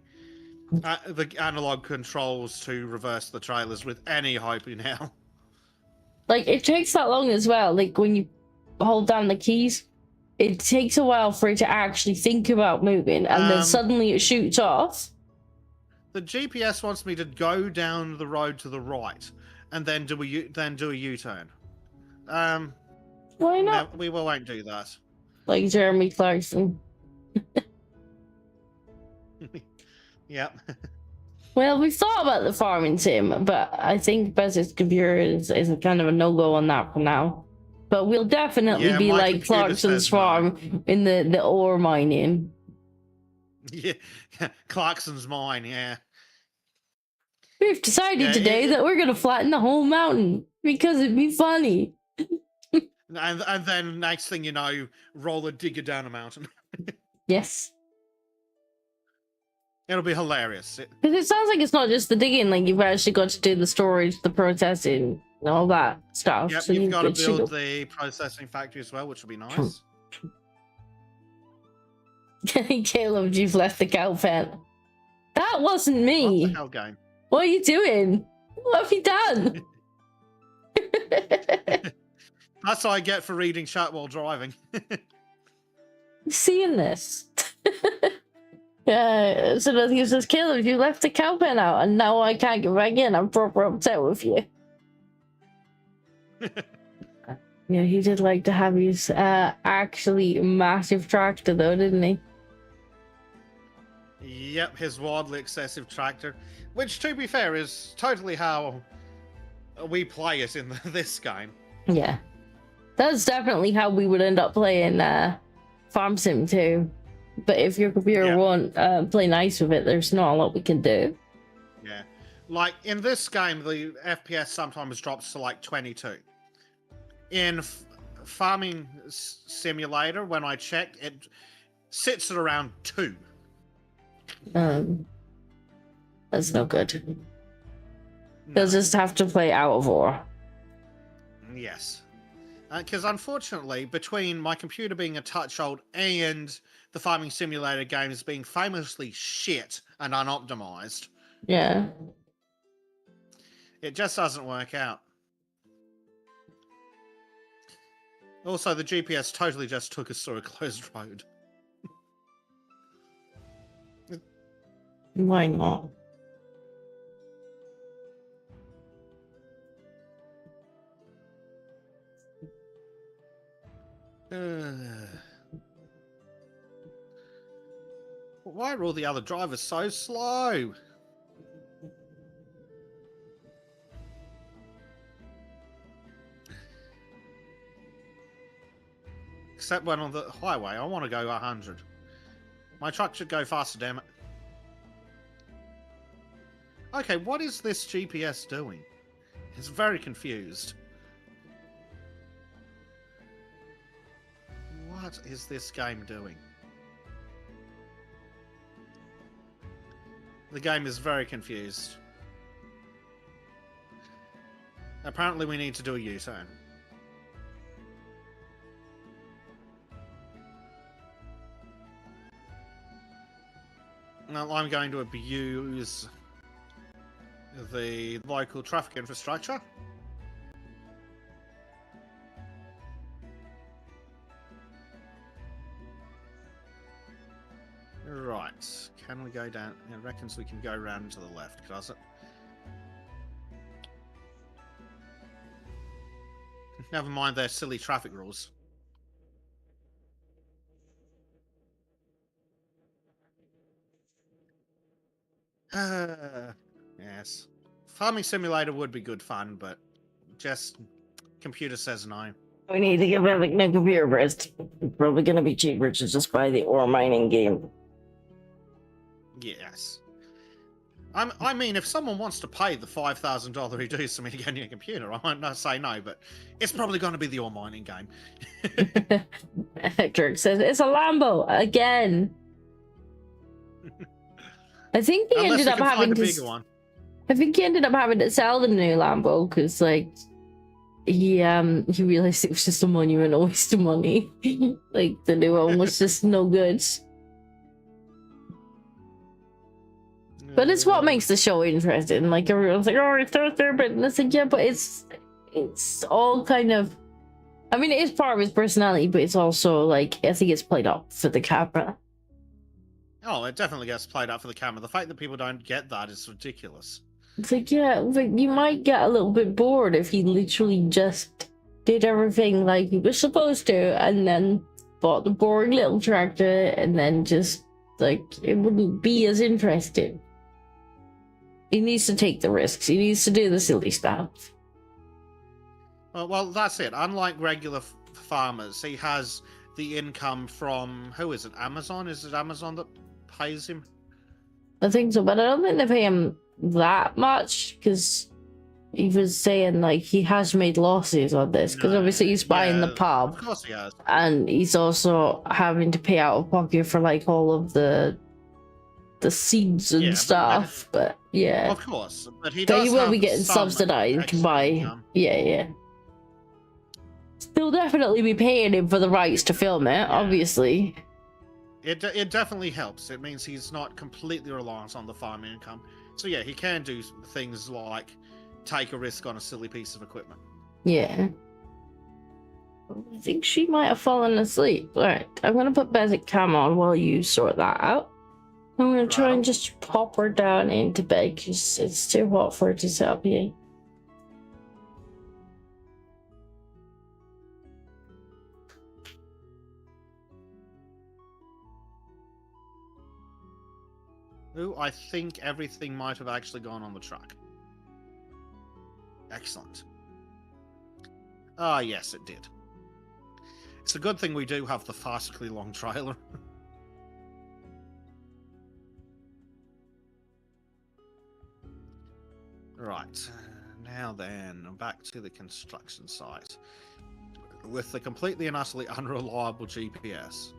analog controls to reverse the trailers with any hope in hell. Like, it takes that long as well. Like, when you hold down the keys, it takes a while for it to actually think about moving, and then suddenly it shoots off. The GPS wants me to go down the road to the right, and then do a U-turn. Why not? We won't do that. Like Jeremy Clarkson. Yep. Well, we've thought about the farming sim, but I think Bezek's computer is kind of a no-go on that for now. But we'll definitely be like Clarkson's farm in the ore mining. Yeah, Clarkson's mine, yeah. We've decided today that we're going to flatten the whole mountain because it'd be funny. And then next thing you know, roll a digger down a mountain. Yes. It'll be hilarious. Because it sounds like it's not just the digging, like you've actually got to do the storage, the processing, and all that stuff. Yep, so you've got to build the processing factory as well, which will be nice. Caleb, you've left the cow pen. That wasn't me. What the hell game? What are you doing? What have you done? That's what I get for reading chat while driving. Seeing this. Yeah, so he says, Caleb, you left the cow pen out and now I can't get back in. I'm proper upset with you. Yeah, he did like to have his actually massive tractor though, didn't he? Yep, his wildly excessive tractor. Which, to be fair, is totally how we play it in this game. Yeah. That's definitely how we would end up playing Farm Sim 2. But if your computer won't play nice with it, there's not a lot we can do. Yeah. Like, in this game, the FPS sometimes drops to like 22. In Farming Simulator, when I checked, it sits at around 2. That's no good. No. You'll just have to play out of ore. Yes. Because unfortunately, between my computer being a touch old and the Farming Simulator games being famously shit and unoptimized, yeah, it just doesn't work out. Also, the GPS totally just took us through a closed road. why not? Why are all the other drivers so slow? Except when on the highway, I want to go 100. My truck should go faster, damn it. Okay, what is this GPS doing? It's very confused. What is this game doing? The game is very confused. Apparently we need to do a U-turn. Now I'm going to abuse the local traffic infrastructure. Right, can we go down? It reckons we can go round to the left, does it? Never mind their silly traffic rules. Yes. Farming simulator would be good fun, but just computer says no. We need to get Bezek new computer first. It's probably gonna be cheaper to just buy the ore mining game. Yes. I mean, if someone wants to pay the $5,000 he does for me to get a new computer, I might not say no, but it's probably going to be the ore mining game. Dirk says it's a Lambo again. I think he Unless ended we up can having find a to. bigger one. I think he ended up having to sell the new Lambo because, like, he realized it was just a monumental waste of money. Like the new one was just no good. But it's what makes the show interesting. Like everyone's like, "Oh, it's so stupid," and it's like, yeah, but it's all kind of. I mean, it is part of his personality, but it's also like I think it's played up for the camera. Oh, it definitely gets played out for the camera. The fact that people don't get that is ridiculous. It's like, yeah, like you might get a little bit bored if he literally just did everything like he was supposed to, and then bought the boring little tractor, and then just like it wouldn't be as interesting. He needs to take the risks. He needs to do the silly stuff. Well, that's it. Unlike regular farmers, he has the income from, who is it, Amazon? Is it Amazon that pays him? I think so, but I don't think they pay him that much because he was saying like he has made losses on this because obviously he's buying the pub. Of course he has. And he's also having to pay out of pocket for like all of the seeds and stuff. But yeah, of course, but he will have be getting some subsidized extra by income. yeah. They'll definitely be paying him for the rights to film it, obviously. It definitely helps. It means he's not completely reliant on the farming income. So yeah, he can do things like take a risk on a silly piece of equipment. Yeah. I think she might have fallen asleep. Alright, I'm gonna put Bezek cam on while you sort that out. I'm gonna try and just pop her down into bed because it's too hot for her to sit up here. Ooh, I think everything might have actually gone on the truck. Excellent. Ah, yes, it did. It's a good thing we do have the farcically long trailer. Right, now then, back to the construction site. With the completely and utterly unreliable GPS.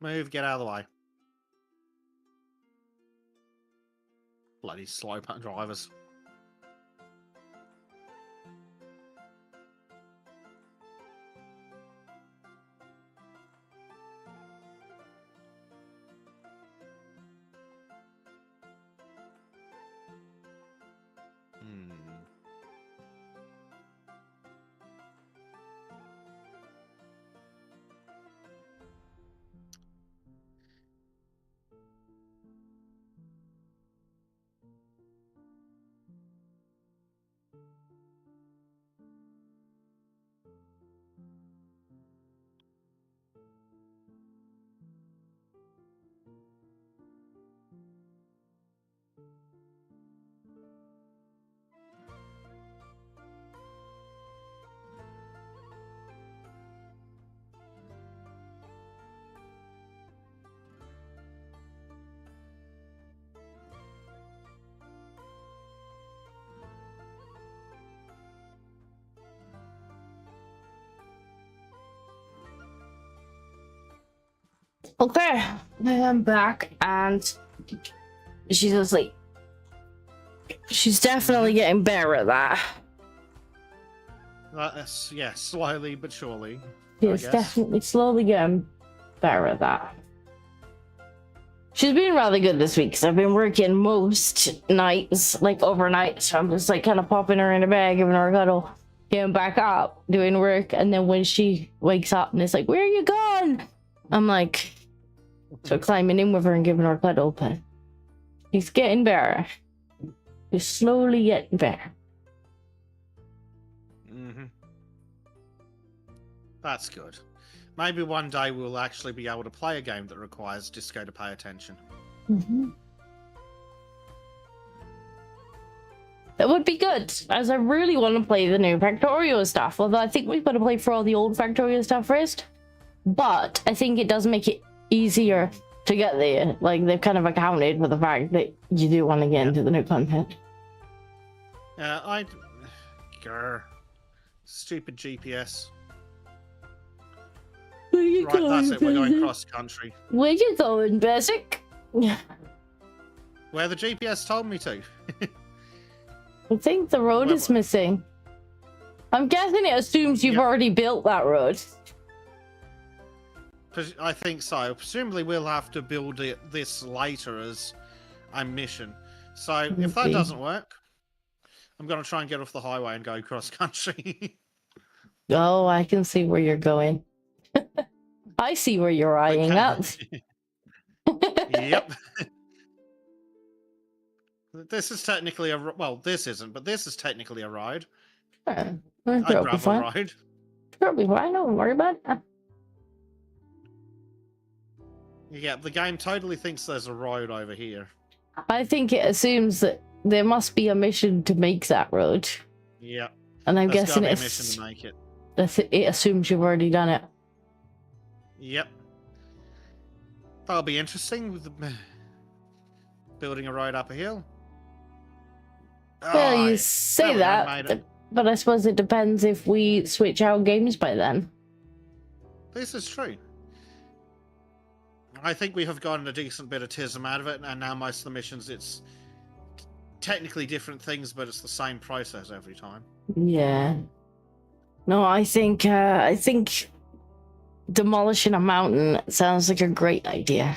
Move, get out of the way. Bloody slow drivers. Okay, I am back and she's asleep. She's definitely getting better at that. Yeah, slowly but surely. She's definitely slowly getting better at that. She's been rather good this week because I've been working most nights, like overnight. So I'm just like kind of popping her in the bed, giving her a cuddle, getting back up, doing work. And then when she wakes up and it's like, where are you gone? I'm like, so climbing in with her and giving her a cuddle. But she's getting better. She's slowly getting better. That's good. Maybe one day we'll actually be able to play a game that requires Disco to pay attention. That would be good, as I really want to play the new Factorio stuff. Although I think we've got to play for all the old Factorio stuff first. But I think it does make it easier to get there. Like, they've kind of accounted for the fact that you do want to get into the new content. Grr. Stupid GPS. Where you Right, going, that's it. We're going Bezek? cross country. Where you going, Bezek? Where the GPS told me to. I think the road is missing. I'm guessing it assumes you've already built that road. I think so. Presumably we'll have to build this later as a mission. So if that doesn't work, I'm going to try and get off the highway and go cross country. Oh, I can see where you're going. I see where you're eyeing up. Yep. This is technically a... Well, this isn't, but this is technically a ride. A gravel ride. It'll be fine. Don't worry about it. Yeah, the game totally thinks there's a road over here. I think it assumes that there must be a mission to make that road. Yep. And I'm There's guessing gotta be a mission to make it. it assumes you've already done it. Yep. That'll be interesting with the building a road up a hill. Well, you say that, but I suppose it depends if we switch out games by then. This is true. I think we have gotten a decent bit of TISM out of it, and now most of the missions, it's technically different things, but it's the same process every time. Yeah. No, I think demolishing a mountain sounds like a great idea.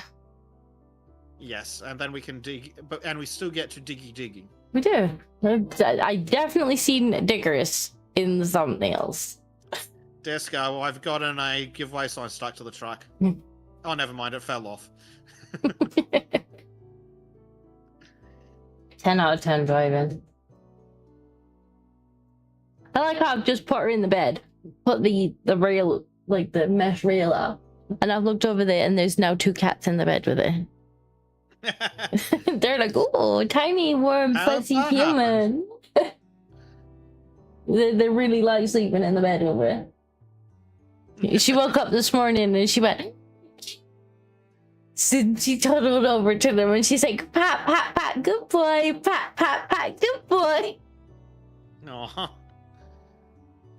Yes, and then we can dig, and we still get to digging. We do. I definitely seen diggers in the thumbnails. Disco, I've gotten a giveaway sign stuck to the truck. Oh, never mind, it fell off. 10 out of 10 driving. I like how I've just put her in the bed, put the rail, like the mesh rail up, and I've looked over there and there's now 2 cats in the bed with her. They're like, oh, tiny, warm, fuzzy human. They really like sleeping in the bed with her. She woke up this morning and she went... So she toddled over to them and she's like, pat, pat, pat, good boy, pat, pat, pat, good boy. Aww.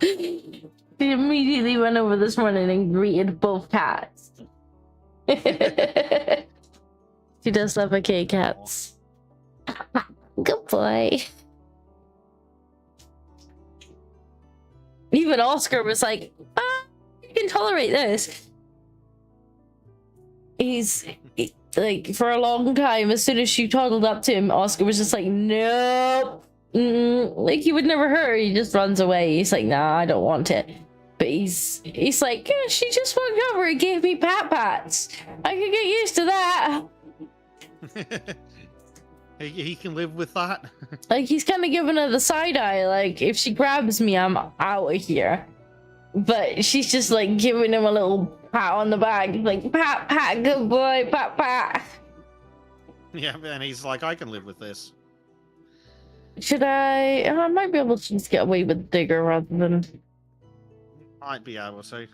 She immediately went over this morning and greeted both cats. She does love her kitty cats. Good boy. Even Oscar was like, you can tolerate this. Like, for a long time, as soon as she toddled up to him, Oscar was just like, nope. Like, he would never hurt her. He just runs away. He's like, nah, I don't want it. But he's like, yeah, she just walked over and gave me pat pats. I could get used to that. He can live with that. Like, he's kind of giving her the side eye. Like, if she grabs me, I'm out of here. But she's just like giving him a little pat on the back, like pat, pat, good boy, pat, pat. Yeah, and he's like, I can live with this. Should I might be able to just get away with digger rather than. Might be able to.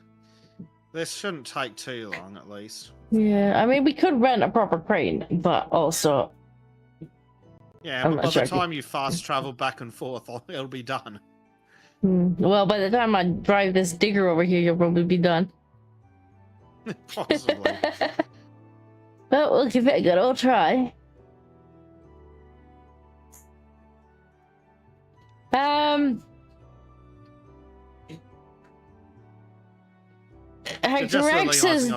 This shouldn't take too long, at least. Yeah, I mean, we could rent a proper crane, but also. Yeah, I'm but not by sure the time you fast travel back and forth, it'll be done. Well, by the time I drive this digger over here, you'll probably be done. Possibly. But we'll give it a good old try. Rex's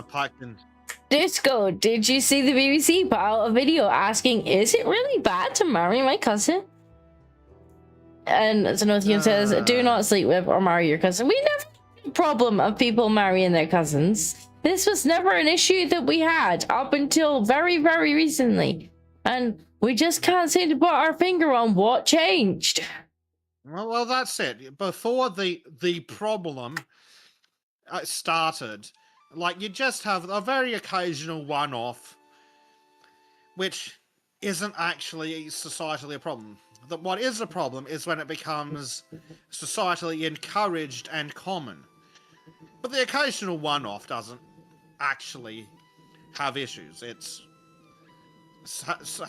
Disco, did you see the BBC put out a video asking, is it really bad to marry my cousin? And Zenothian says, do not sleep with or marry your cousin. We never had a problem of people marrying their cousins. This was never an issue that we had up until very, very recently. And we just can't seem to put our finger on what changed. Well, that's it. Before the problem started, like, you just have a very occasional one-off, which isn't actually societally a problem. What is a problem is when it becomes societally encouraged and common. But the occasional one-off doesn't actually have issues. It's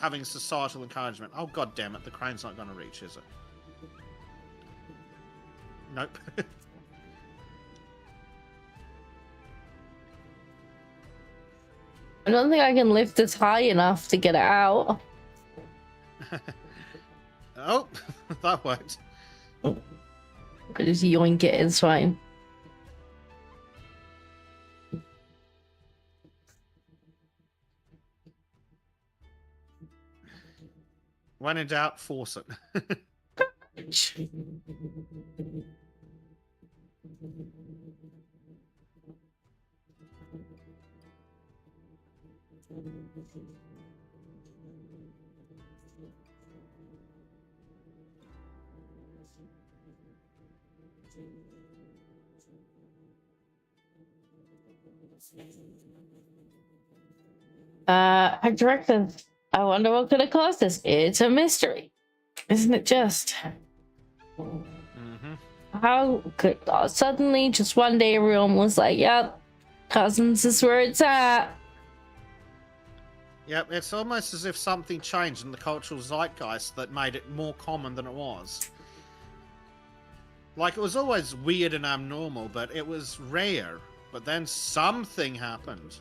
having societal encouragement. Oh, god damn it, the crane's not going to reach, is it? Nope. I don't think I can lift this high enough to get it out. Oh, that worked. I just yoink it, it's fine. When in doubt, force it. Director, I wonder what could have caused this. It's a mystery, isn't it? Just how could suddenly just one day everyone was like, "Yep, cousins is where it's at." Yep, it's almost as if something changed in the cultural zeitgeist that made it more common than it was. Like, it was always weird and abnormal, but it was rare. But then something happened.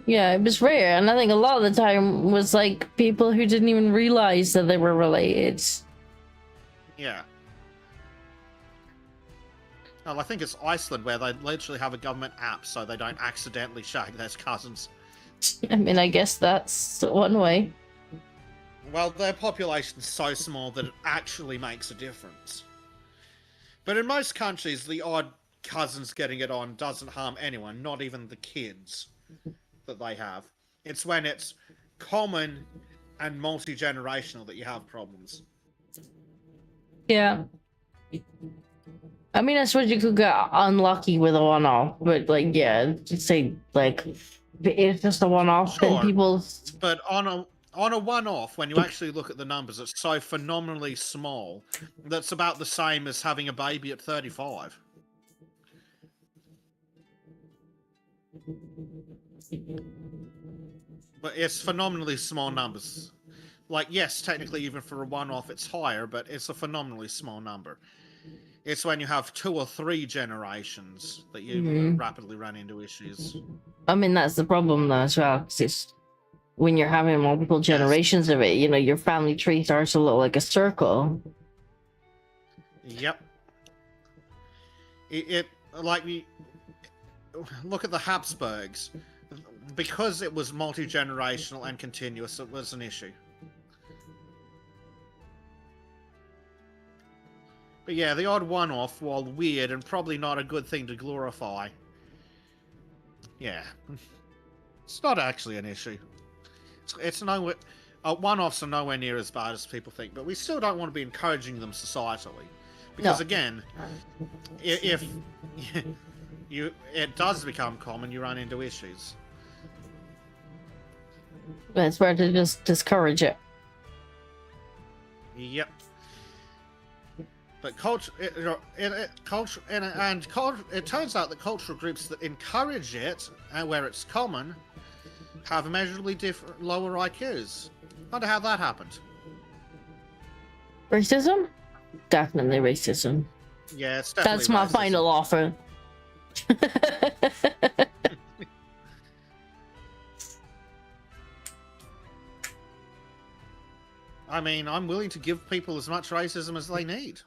Yeah, it was rare, and I think a lot of the time was like people who didn't even realize that they were related. Yeah. Well, I think it's Iceland where they literally have a government app so they don't accidentally shag their cousins. I mean, I guess that's one way. Well, their population's so small that it actually makes a difference. But in most countries, the odd cousins getting it on doesn't harm anyone, not even the kids that they have. It's when it's common and multi-generational that you have problems. Yeah. I mean, I suppose you could get unlucky with a one-off, but like, yeah, just say like it's just a one-off, Sure. then people. But on a one-off, when you actually look at the numbers, it's so phenomenally small that's about the same as having a baby at 35. But it's phenomenally small numbers. Like, yes, technically even for a one-off it's higher, but it's a phenomenally small number. It's when you have 2 or 3 generations that you rapidly run into issues. I mean, that's the problem though as well, 'cause it's when you're having multiple generations of it, you know, your family tree starts to look like a circle. Yep. It like, look at the Habsburgs. Because it was multi-generational and continuous, it was an issue. But yeah, the odd one-off, while weird and probably not a good thing to glorify, yeah, it's not actually an issue. It's nowhere. One-offs are nowhere near as bad as people think, but we still don't want to be encouraging them societally, because again, if it does become common, you run into issues. It's better to just discourage it. Yep. But culture, it turns out that cultural groups that encourage it, and where it's common, have immeasurably lower IQs. Wonder how that happened. Racism? Definitely racism. Yeah, it's definitely That's my racism. final offer. I mean, I'm willing to give people as much racism as they need.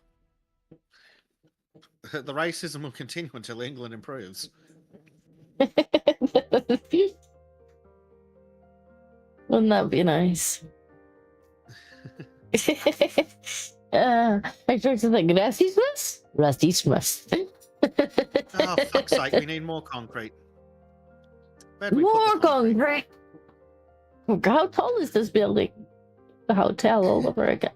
The racism will continue until England improves. Wouldn't that be nice? I tried to think, Rastismus? Rastismus. Oh, fuck's sake, we need more concrete. Where do we put More the concrete? concrete! Oh, how tall is this building? The hotel all over again.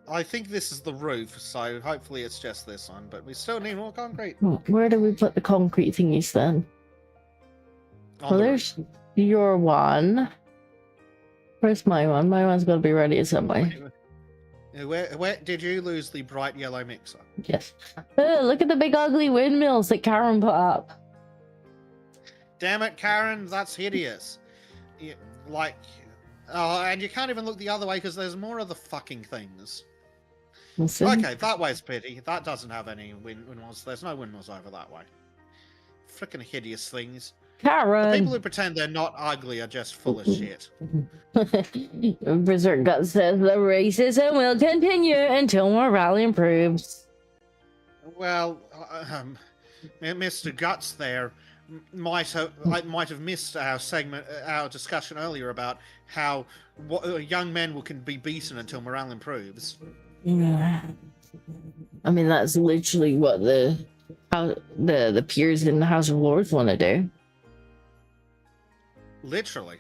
I think this is the roof, so hopefully it's just this one, but we still need more concrete. Where do we put the concrete thingies then? On Well, the there's your one. Where's my one? My one's got to be ready some way. Where did you lose the bright yellow mixer? Yes. Look at the big ugly windmills that Karen put up. Damn it, Karen, that's hideous. And you can't even look the other way because there's more of the fucking things. Listen. Okay, that way's pity. That doesn't have any windmills. There's no windmills over that way. Frickin' hideous things. The Karen! people who pretend they're not ugly are just full of shit. Berserk Gut says the racism will continue until morale improves. Well, Mr. Guts there might have missed our discussion earlier about how young men can be beaten until morale improves. Yeah. I mean, that's literally what the peers in the House of Lords want to do. Literally.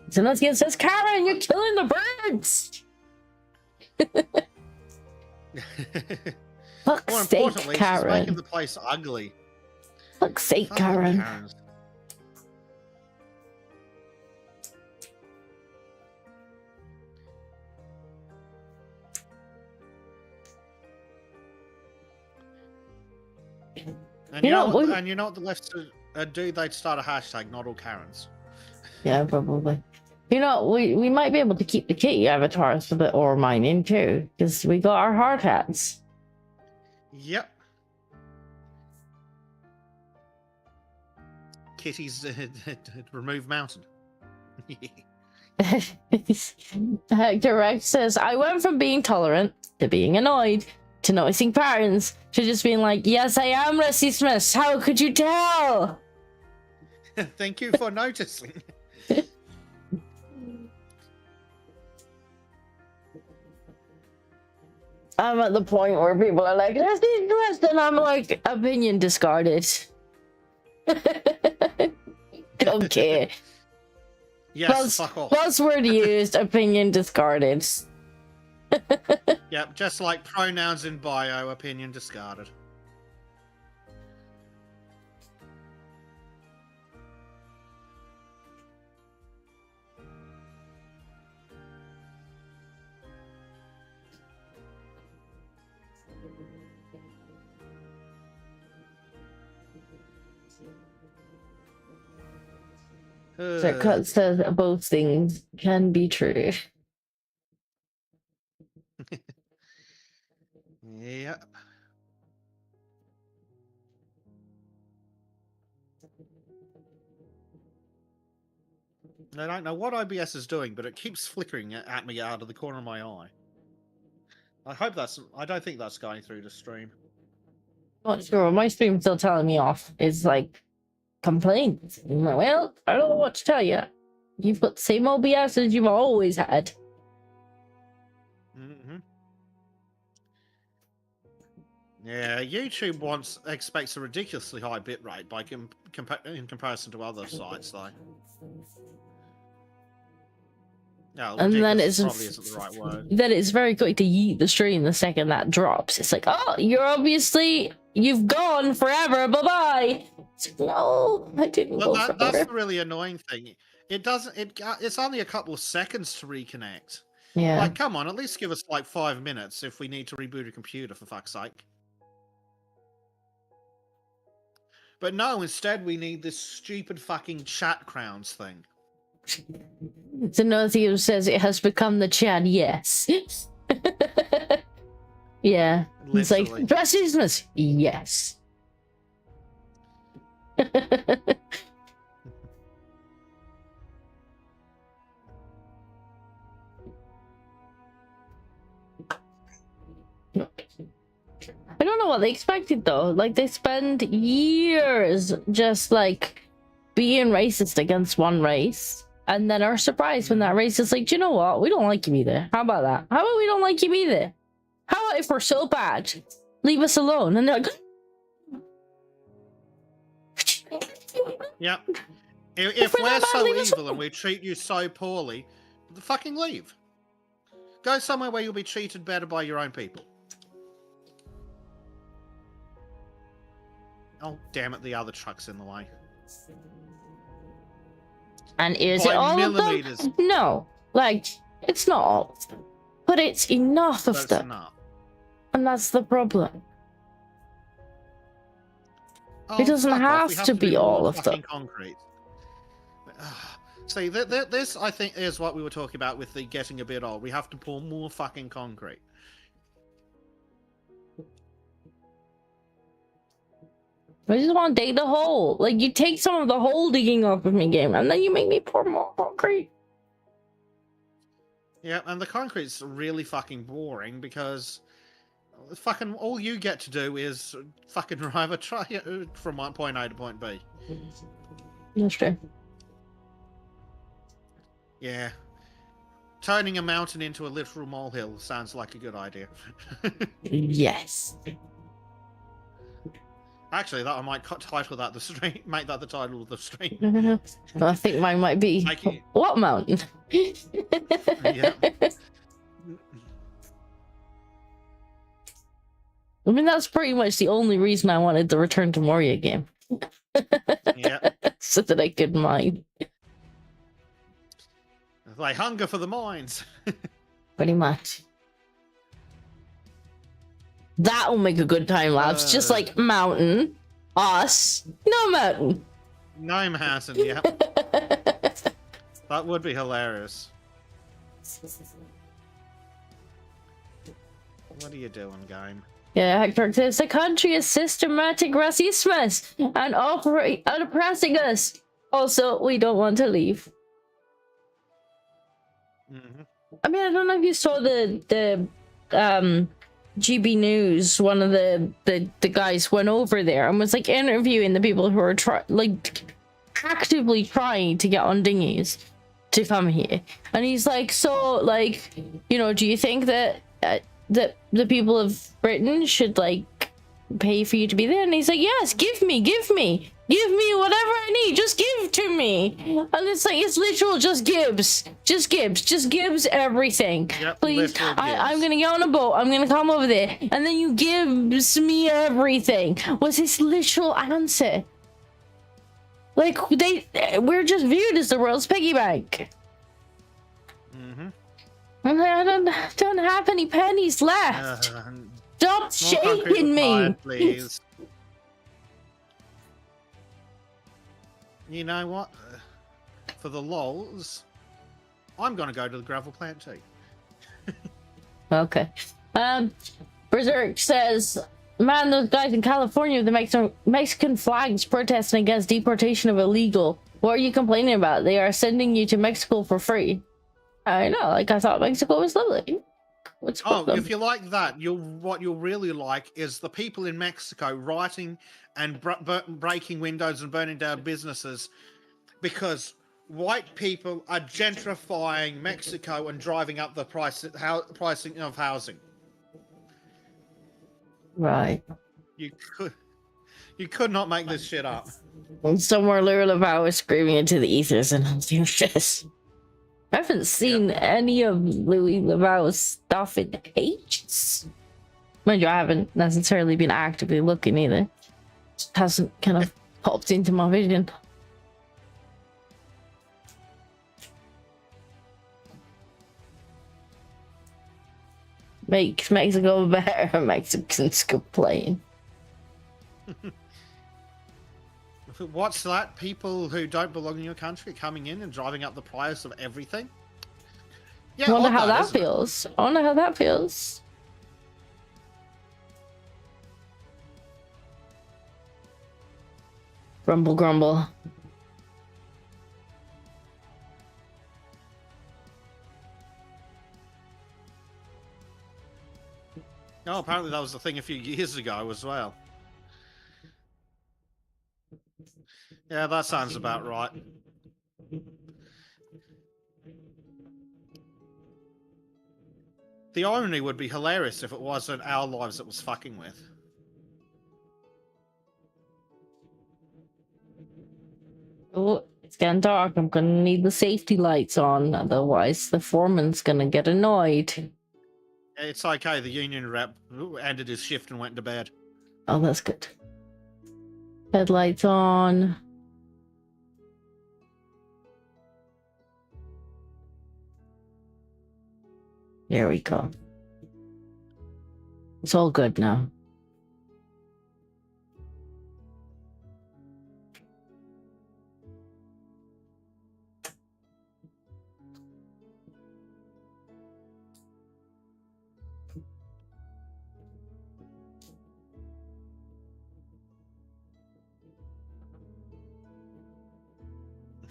Zelenskiy says, Karen, you're killing the birds! Fuck's More sake, importantly, she's making Karen. the place ugly. Fuck's sake, Fucking Karen. Karens. And you know what the left do? They'd start a hashtag, not all Karens. Yeah, probably. You know, we might be able to keep the kitty avatars for the ore mining too, because we got our hard hats. Yep. Kitty's remove mountain. Hector Rex says, I went from being tolerant to being annoyed to noticing patterns to just being like, yes, I am racist. How could you tell? Thank you for noticing. I'm at the point where people are like, racist, and I'm like, opinion discarded. Don't care. Yes, fuck off. Buzzword used, opinion discarded. Yep, just like pronouns in bio, opinion discarded. So Cut says both things can be true. Yep. I don't know what OBS is doing, but it keeps flickering at me out of the corner of my eye. I don't think that's going through the stream. Not sure. My stream's still telling me off. It's like complaints. I'm like, well, I don't know what to tell you. You've got the same OBS as you've always had. Mm-hmm. Yeah, YouTube expects a ridiculously high bitrate in comparison to other sites, though. No, And then ridiculous probably isn't the right word. Then it's very quick to yeet the stream the second that drops. It's like, oh, you've gone forever. Bye bye. No, I didn't Well, go that's forever. the really annoying thing. It doesn't. It's only a couple of seconds to reconnect. Yeah. Like, come on, at least give us like 5 minutes if we need to reboot a computer, for fuck's sake. But no, instead we need this stupid fucking chat crowns thing. So Nothio says it has become the Chad, yes. Yeah. It's like, Literally. racism, yes. I don't know what they expected though. Like, they spend years just like being racist against one race, and then are surprised when that race is like, do you know what? We don't like you either. How about that? How about we don't like you either? How about if we're so bad, leave us alone? And they're like, Yep. If we're we're that bad, so leave us evil and alone. we treat you so poorly, fucking leave. Go somewhere where you'll be treated better by your own people. Oh, damn it, the other truck's in the way. and is By it all millimeters. of them? No. Like, it's not all of them. But it's enough of That's them. enough. And that's the problem. Oh, It doesn't fuck off. have We to be do all more of them. fucking concrete. See, this, I think, is what we were talking about with the getting a bit old. We have to pour more fucking concrete. I just want to dig the hole. Like, you take some of the hole digging off of me, game, and then you make me pour more concrete. Yeah, and the concrete's really fucking boring because fucking all you get to do is fucking drive a truck from point A to point B. That's true. Yeah. Turning a mountain into a literal molehill sounds like a good idea. Yes. Actually, that I might title that the stream. Make that the title of the stream. I think mine might be Like it. what mountain? Yeah. I mean, that's pretty much the only reason I wanted the Return to Moria game. Yeah. So that I could mine. They hunger for the mines. Pretty much. That'll make a good time lapse. Just like mountain, us, no mountain. No mountain, yeah. That would be hilarious. What are you doing, game? Yeah, Hector says the country is systematic racism and oppressing us. Also, we don't want to leave. Mm-hmm. I mean, I don't know if you saw the GB News. One of the guys went over there and was like interviewing the people who are actively trying to get on dinghies to come here, and he's like, so like, you know, do you think that that the people of Britain should like pay for you to be there? And he's like, yes, give me whatever I need, just give to me. And it's like, it's literal, just gives everything. Yep, Please, literal I'm gives. gonna get on a boat, I'm gonna come over there, and then you gives me everything, was his literal answer. Like, we're just viewed as the world's piggy bank. Mm-hmm. And I don't have any pennies left. Stop More concrete shaking me. required, please. You know what? For the lols, I'm gonna go to the gravel plant too. Okay. Berserk says, man, those guys in California with the Mexican flags protesting against deportation of illegal. What are you complaining about? They are sending you to Mexico for free. I know, like, I thought Mexico was lovely. What's the Oh, problem? if you like that, what you'll really like is the people in Mexico rioting and breaking windows and burning down businesses because white people are gentrifying Mexico and driving up the pricing of housing. Right. You could not make this shit up. And somewhere Lyra Lavau is screaming into the ethers and I'm doing this. I haven't seen any of Louis Lavau's stuff in ages. Mind you, I haven't necessarily been actively looking either. Just hasn't kind of popped into my vision. Makes Mexico better. Mexicans complain. What's that? People who don't belong in your country coming in and driving up the price of everything? Yeah, I wonder odd how that isn't it? feels. I wonder how that feels. Grumble, grumble. Oh, apparently that was the thing a few years ago as well. Yeah, that sounds about right. The irony would be hilarious if it wasn't our lives it was fucking with. Oh, it's getting dark. I'm gonna need the safety lights on, otherwise the foreman's gonna get annoyed. It's okay, the union rep ended his shift and went to bed. Oh, that's good. Headlights on. There we go. It's all good now.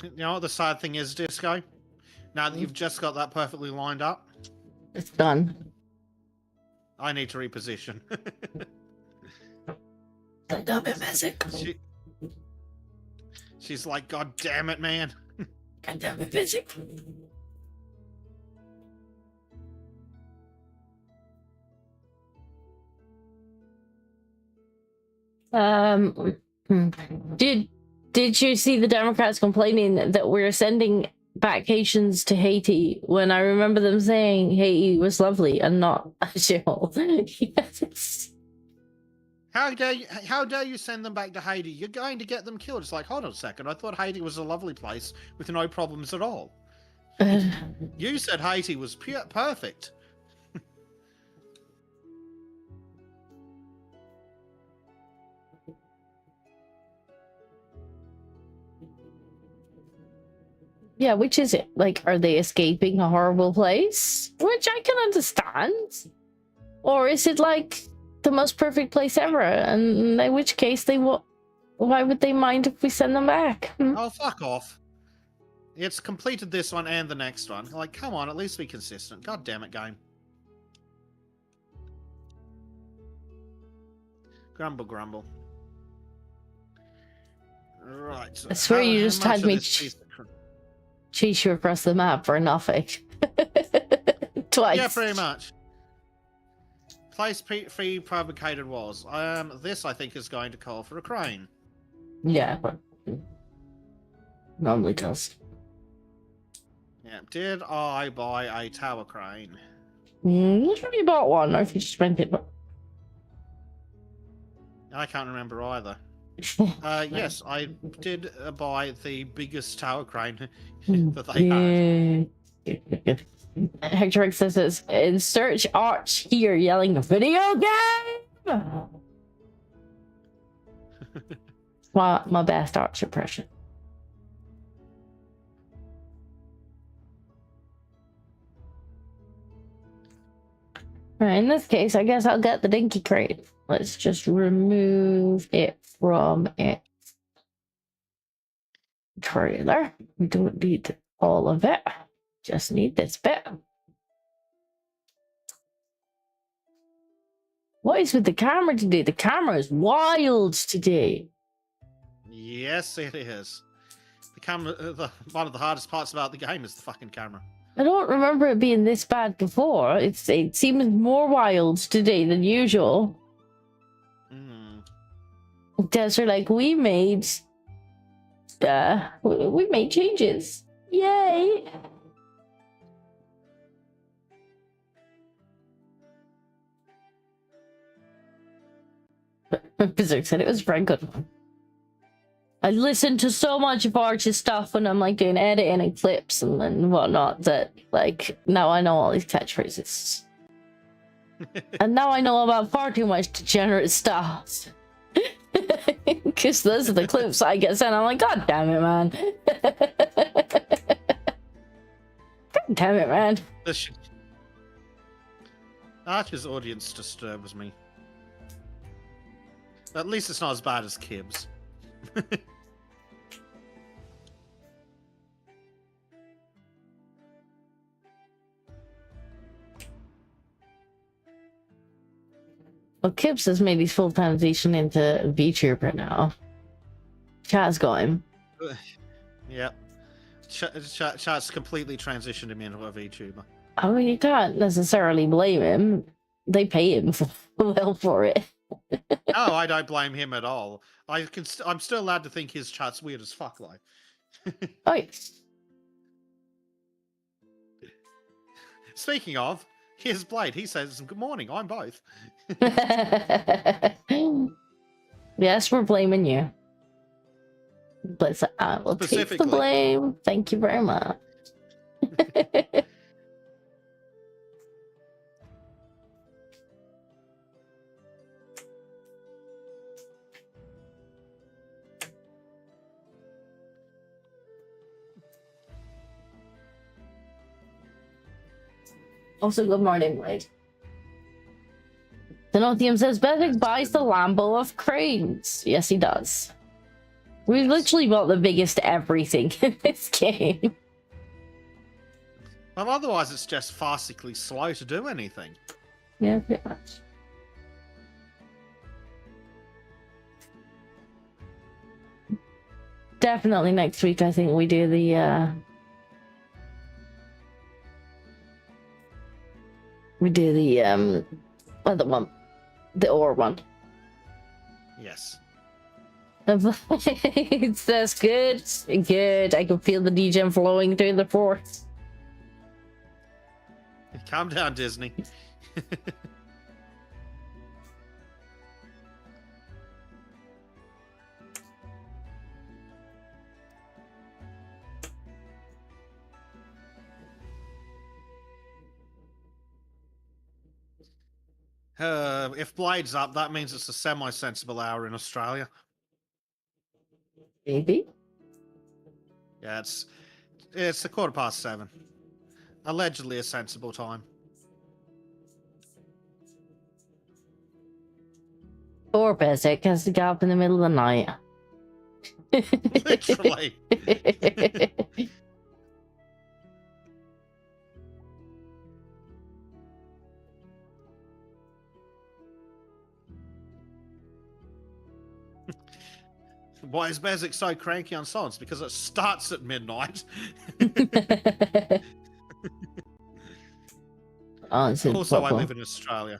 You know what the sad thing is, Disco? Now that you've just got that perfectly lined up, It's done. I need to reposition. Stop it, Bezek. She's like, God damn it, man. God damn it, Bezek. Did you see the Democrats complaining that we're sending back Haitians to Haiti when I remember them saying Haiti was lovely and not a shithole? Yes. How dare you send them back to Haiti? You're going to get them killed. It's like, hold on a second. I thought Haiti was a lovely place with no problems at all. You said Haiti was perfect. Yeah, which is it? Like, are they escaping a horrible place? Which I can understand. Or is it like the most perfect place ever? And in which case they will. Why would they mind if we send them back? Oh, fuck off. It's completed this one and the next one. Like, come on, at least be consistent. God damn it, game. Grumble, grumble. Right. So I swear you just much had of me this piece of chase you across the map for nothing. Twice. Yeah, pretty much. Place prefabricated walls. This I think is going to call for a crane. Yeah, but normally does. Yeah. Did I buy a tower crane? Not sure you bought one, or if you just rent it. But I can't remember either. Yes, I did buy the biggest tower crane that they had. Hector says, "Insert Arch here, yelling video game." My best Arch impression. Alright, in this case, I guess I'll get the dinky crate. Let's just remove it from its trailer. We don't need all of it. Just need this bit. What is with the camera today? The camera is wild today. Yes, it is. The camera. One of the hardest parts about the game is the fucking camera. I don't remember it being this bad before. It seems more wild today than usual. Desert, like, we made changes. Yay! Bezek said it was a very good one. I listened to so much of Arch's stuff when I'm like doing editing and clips and whatnot that like now I know all these catchphrases. And now I know about far too much degenerate stuff. Because those are the clips I get sent. I'm like, God damn it, man. God damn it, man. Archer's audience disturbs me. At least it's not as bad as Kibbs. Well, Kibbs has made his full transition into VTuber now. Chat's got him. Yep. Chat's completely transitioned him into a VTuber. I mean, you can't necessarily blame him. They pay him well for it. Oh, I don't blame him at all. I'm still allowed to think his chat's weird as fuck, like. Oh, yes. Speaking of, here's Blade. He says, "Good morning. I'm both." Yes, we're blaming you. But I will take the blame. Thank you very much. Also, good morning, Blade. Denotium says Bezek buys the Lambo of cranes. Yes, he does. We've literally bought the biggest everything in this game. Well, otherwise it's just farcically slow to do anything. Yeah, pretty much. Definitely next week, I think we do the other one, the ore one. Yes. That's good. Good. I can feel the degen flowing through the force. Calm down, Disney. If Blade's up, that means it's a semi-sensible hour in Australia. Maybe. Yeah, it's 7:15. Allegedly a sensible time. Or Bezek has to get up in the middle of the night. Literally. Why is Bezek so cranky on songs? Because it starts at midnight. Also, I live in Australia.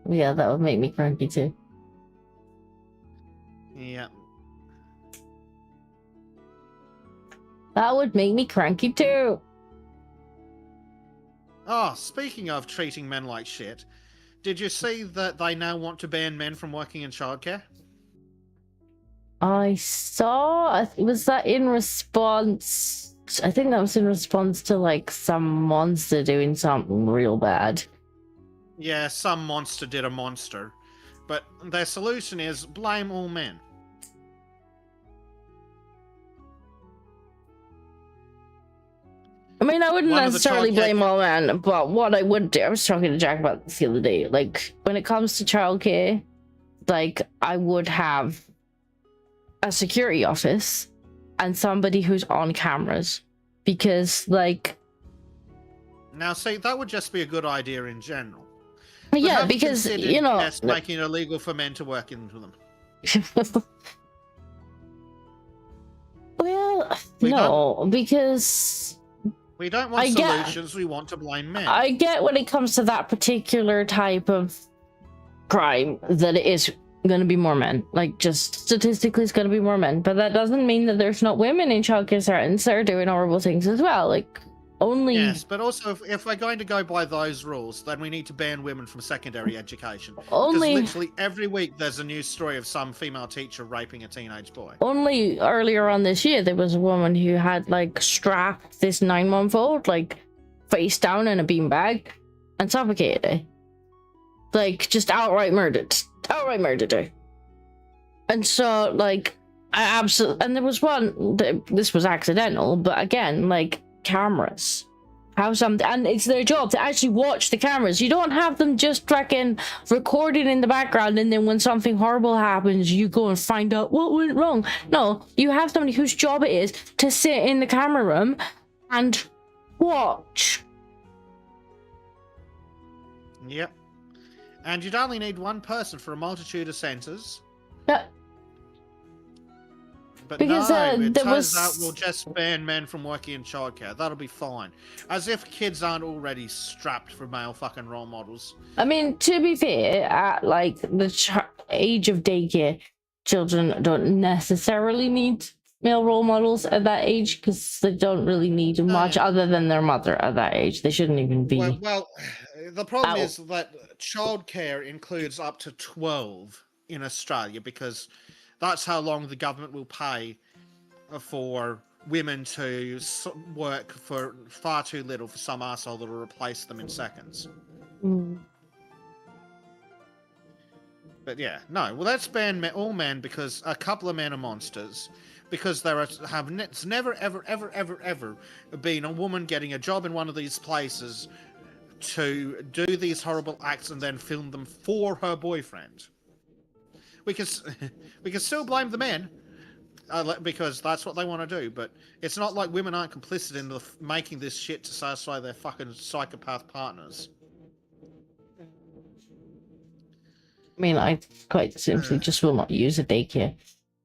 Yeah, that would make me cranky too. Yeah. That would make me cranky too. Oh, speaking of treating men like shit, did you see that they now want to ban men from working in childcare? I saw. Was that in response? I think that was in response to like some monster doing something real bad. Yeah, some monster did a monster. But their solution is blame all men. I mean, I wouldn't necessarily blame all men, but what I would do, I was talking to Jack about this the other day, like, when it comes to childcare, like, I would have a security office and somebody who's on cameras, because, like... Now, see, that would just be a good idea in general. Yeah, because, you know... Just making it illegal for men to work into them. Well, no, because... We don't want solutions, we want to blame men. I get when it comes to that particular type of crime that it is going to be more men. Like, just statistically, it's going to be more men. But that doesn't mean that there's not women in childcare settings that are doing horrible things as well. Like, only... Yes, but also, if we're going to go by those rules, then we need to ban women from secondary education. Only... Because literally every week there's a news story of some female teacher raping a teenage boy. Only earlier on this year, there was a woman who had, like, strapped this 9-month-old, like, face down in a beanbag and suffocated her. Like, just outright murdered her. And so, like, I absolutely, and there was one, this was accidental, but again, like, cameras. And it's their job to actually watch the cameras. You don't have them just recording in the background, and then when something horrible happens, you go and find out what went wrong. No, you have somebody whose job it is to sit in the camera room and watch. Yep. And you'd only need one person for a multitude of sensors. But because, no, it turns out we'll just ban men from working in childcare. That'll be fine. As if kids aren't already strapped for male fucking role models. I mean, to be fair, at like the age of daycare, children don't necessarily need male role models at that age, because they don't really need much other than their mother at that age. They shouldn't even be. Well, the problem is that childcare includes up to 12 in Australia, because that's how long the government will pay for women to work for far too little for some arsehole that will replace them in seconds. But yeah, no. Well, let's ban all men, because a couple of men are monsters. Because it's never, ever, ever, ever, ever been a woman getting a job in one of these places to do these horrible acts and then film them for her boyfriend. We can still blame the men, because that's what they want to do, but it's not like women aren't complicit in making this shit to satisfy their fucking psychopath partners. I mean, I quite simply just will not use a daycare.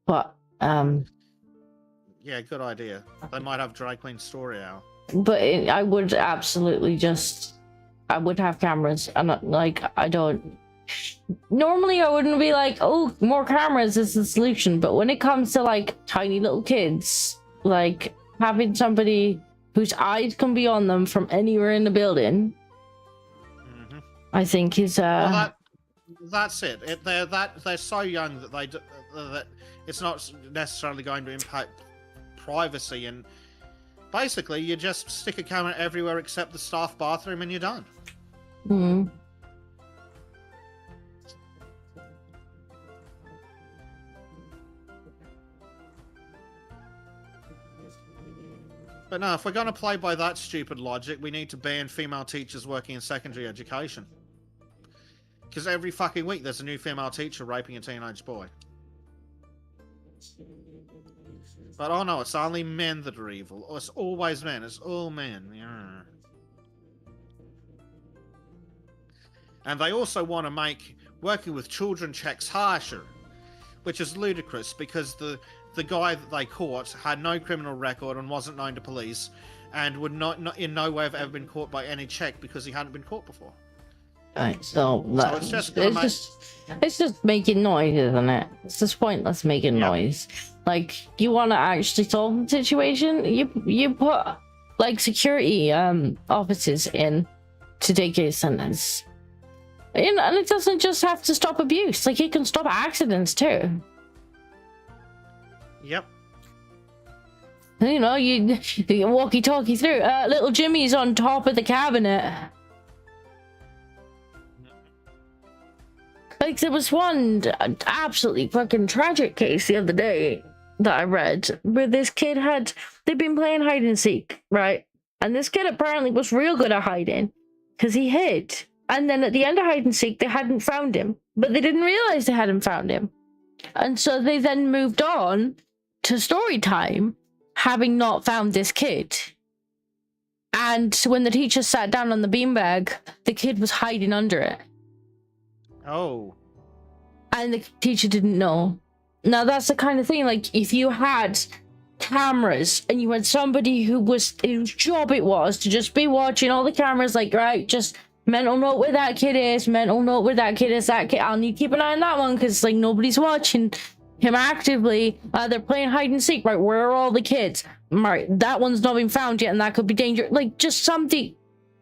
But, yeah, good idea. They might have drag queen story hour. But I would absolutely I would have cameras, and I don't... Normally I wouldn't be like, oh, more cameras is the solution, but when it comes to like tiny little kids, like having somebody whose eyes can be on them from anywhere in the building, I think is well, that's it. They're so young that that it's not necessarily going to impact privacy, and basically you just stick a camera everywhere except the staff bathroom and you're done. But no, if we're going to play by that stupid logic, we need to ban female teachers working in secondary education. Because every fucking week there's a new female teacher raping a teenage boy. But oh no, it's only men that are evil. It's always men. It's all men. Yeah. And they also want to make working with children checks harsher. Which is ludicrous, because the guy that they caught had no criminal record and wasn't known to police, and would not in no way have ever been caught by any check because he hadn't been caught before. Right, so it's just making noise, isn't it? It's just pointless making noise. Like, you want to actually solve the situation, you put like security officers in to daycare centers. And it doesn't just have to stop abuse, like it can stop accidents too. Yep. You know, you walkie-talkie through. Little Jimmy's on top of the cabinet. Like, there was one absolutely fucking tragic case the other day that I read, where this kid they'd been playing hide and seek, right? And this kid apparently was real good at hiding, because he hid. And then at the end of hide and seek, they hadn't found him, but they didn't realize they hadn't found him. And so they then moved on to story time, having not found this kid. And when the teacher sat down on the beanbag, the kid was hiding under it. Oh. And the teacher didn't know. Now that's the kind of thing, like, if you had cameras and you had somebody whose job it was to just be watching all the cameras, like, right, just mental note where that kid is, mental note where that kid is, that kid, I'll need to keep an eye on that one, because like nobody's watching him actively. They're playing hide and seek, right? Where are all the kids? Right, that one's not been found yet, and that could be dangerous. Like, just somebody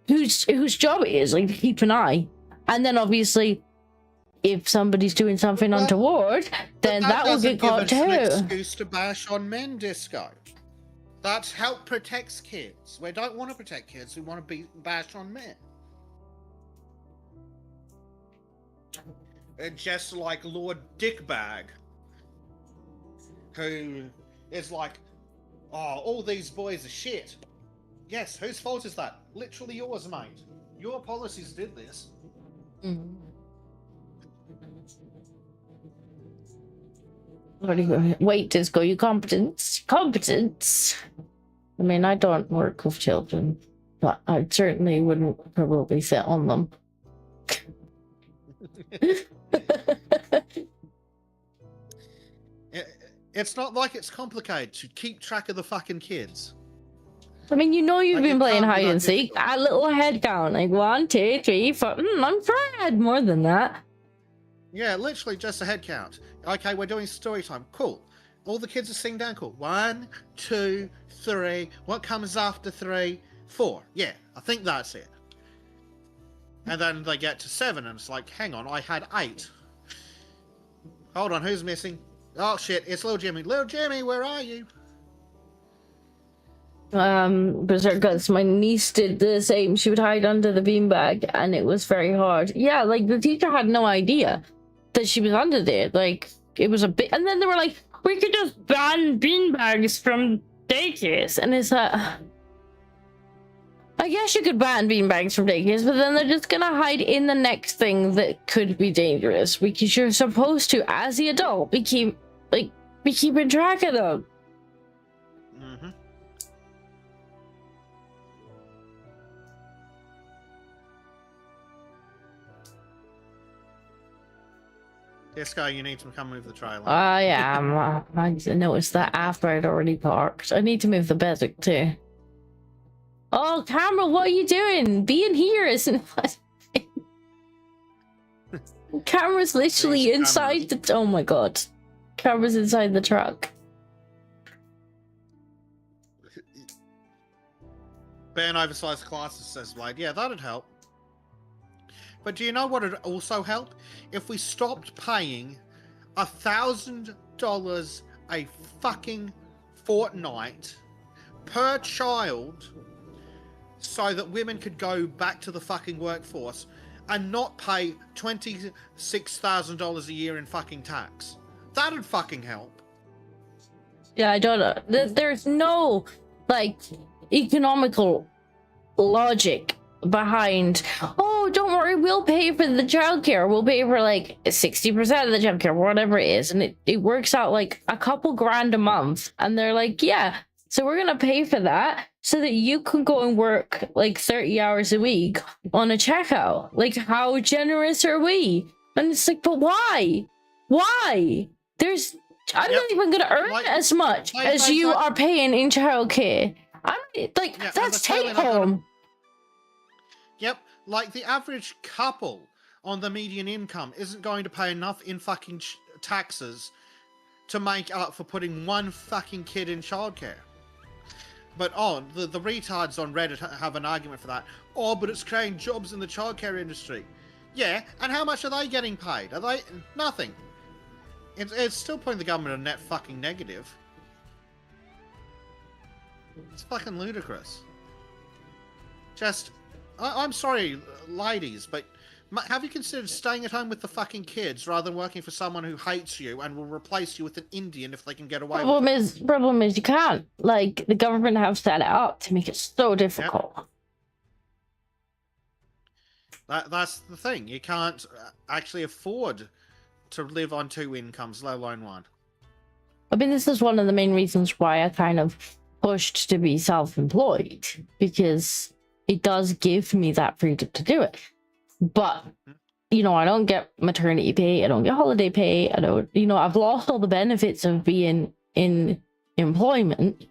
whose job it is, like, to keep an eye. And then obviously, if somebody's doing something untoward, then that will get caught too. That doesn't give us an excuse to bash on men, Disco. That help protects kids. We don't want to protect kids. We want to bash on men. just like Lord Dickbag, who is like, oh, all these boys are shit. Yes, whose fault is that? Literally yours, mate. Your policies did this. Mm. What do you wait, Disco? You competence? Competence. I mean, I don't work with children, but I certainly wouldn't probably sit on them. It's not like it's complicated to keep track of the fucking kids. I mean, you know, you've Like, been it playing can't be hide that and seek. difficult. A little head count, like 1, 2, 3, 4. I'm sure I had more than that. Yeah, literally just a head count. Okay, we're doing story time. Cool. All the kids are sitting down. Cool. 1, 2, 3. What comes after 3? 4. Yeah, I think that's it. And then they get to 7, and it's like, hang on, I had 8. Hold on, who's missing? Oh shit, it's Little Jimmy. Little Jimmy, where are you? Berserk Guts, my niece did the same. She would hide under the beanbag, and it was very hard. Yeah, like the teacher had no idea that she was under there. Like it was a bit, and then they were like, "We could just ban beanbags from daycares," and it's like, I guess you could ban beanbags from daycares, but then they're just gonna hide in the next thing that could be dangerous because you're supposed to, as the adult, be keeping track of them. Mm-hmm. Disco, you need to come move the trailer. I am. I noticed that after I'd already parked. I need to move the Bezek too. Oh, camera, what are you doing? Being here isn't. Camera's literally These inside the. Oh my god. Camera's inside the truck. Ban oversized glasses, says Blade. Yeah, that'd help. But do you know what would also help? If we stopped paying $1,000 a fucking fortnight per child so that women could go back to the fucking workforce and not pay $26,000 a year in fucking tax. That'd fucking help. Yeah, I don't know. There's no, like, economical logic behind, oh, don't worry, we'll pay for the childcare. We'll pay for like 60% of the childcare, whatever it is. And it works out like a couple grand a month. And they're like, yeah, so we're going to pay for that so that you can go and work like 30 hours a week on a checkout. Like, how generous are we? And it's like, but why? Why? I'm not even going to earn as much as you are paying in childcare. That's take home. Yep, like the average couple on the median income isn't going to pay enough in fucking taxes to make up for putting one fucking kid in childcare. But the retards on Reddit have an argument for that. Oh, but it's creating jobs in the childcare industry. Yeah, and how much are they getting paid? Are they nothing? It's still putting the government a net fucking negative. It's fucking ludicrous. Just, I'm sorry, ladies, but have you considered staying at home with the fucking kids rather than working for someone who hates you and will replace you with an Indian if they can get away with it? Problem is you can't. Like, the government have set it up to make it so difficult. Yep. That's the thing. You can't actually afford to live on 2 incomes, let alone 1. I mean, this is one of the main reasons why I kind of pushed to be self-employed, because it does give me that freedom to do it. But, you know, I don't get maternity pay, I don't get holiday pay, I don't, you know, I've lost all the benefits of being in employment,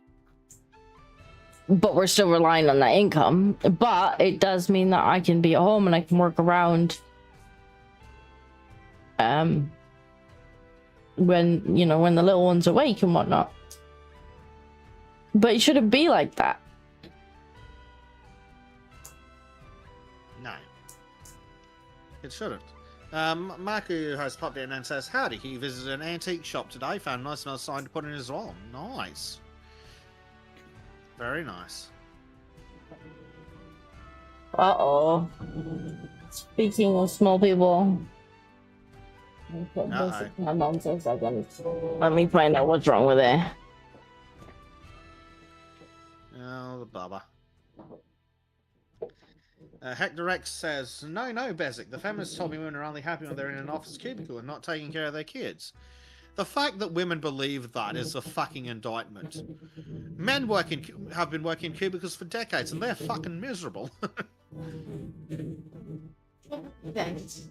but we're still relying on that income. But it does mean that I can be at home and I can work around when, you know, when the little one's awake and whatnot. But it shouldn't be like that. No. It shouldn't. Marku has popped in and says, howdy, he visited an antique shop today, found a nice enough sign to put in his wall. Nice. Very nice. Uh-oh. Speaking of small people. Uh-oh. My mom says that. Let me find out what's wrong with it. Oh, the bubba. Hector X says, no, Bezek. The feminists told me women are only happy when they're in an office cubicle and not taking care of their kids. The fact that women believe that is a fucking indictment. Men have been working in cubicles for decades and they're fucking miserable. Thanks.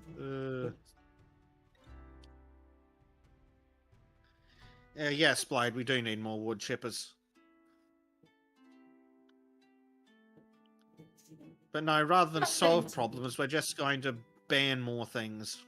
Yes, Blade, we do need more wood chippers. But no, rather than solve problems, we're just going to ban more things.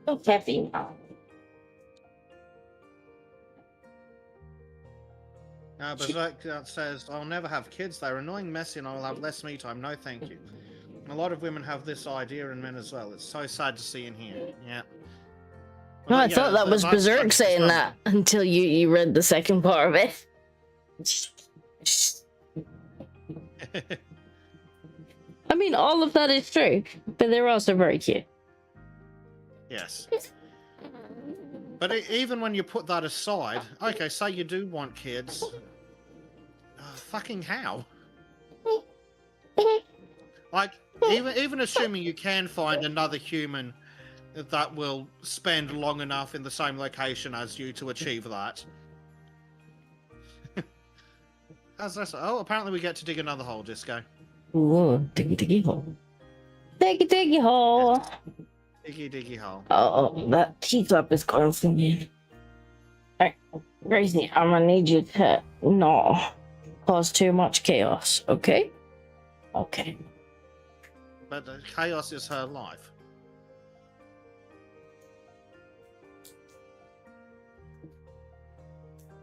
No caffeine. Bezek says, I'll never have kids. They're annoying, messy, and I will have less me time. No, thank you. A lot of women have this idea, and men as well. It's so sad to see in here. Yeah. No, I yeah, thought that was that's Berserk saying that until you read the second part of it. I mean, all of that is true, but they're also very cute. Yes. But even when you put that aside, okay, say you do want kids. Fucking how? Like, even assuming you can find another human that will spend long enough in the same location as you to achieve that. How's that? Oh, apparently we get to dig another hole, Disco. Ooh, diggy hole. Diggy hole. Diggy hole. Oh, that teacup is going for me. Alright, Gracie, I'm gonna need you to not cause too much chaos, okay? Okay. But chaos is her life.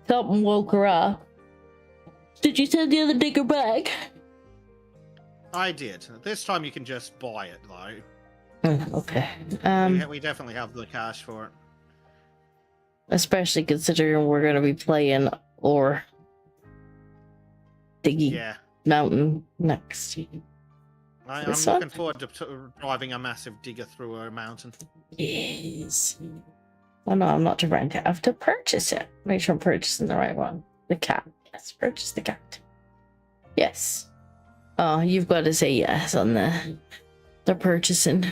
Something woke her up. Did you send the other digger back? I did. This time you can just buy it, though. Okay. We definitely have the cash for it. Especially considering we're gonna be playing or Diggy Mountain next. I'm looking forward to driving a massive digger through a mountain. Yes. Oh no, I'm not to rent it. I have to purchase it. Make sure I'm purchasing the right one. The cat. Yes, purchase the cat. Yes. Oh, you've got to say yes on the purchasing.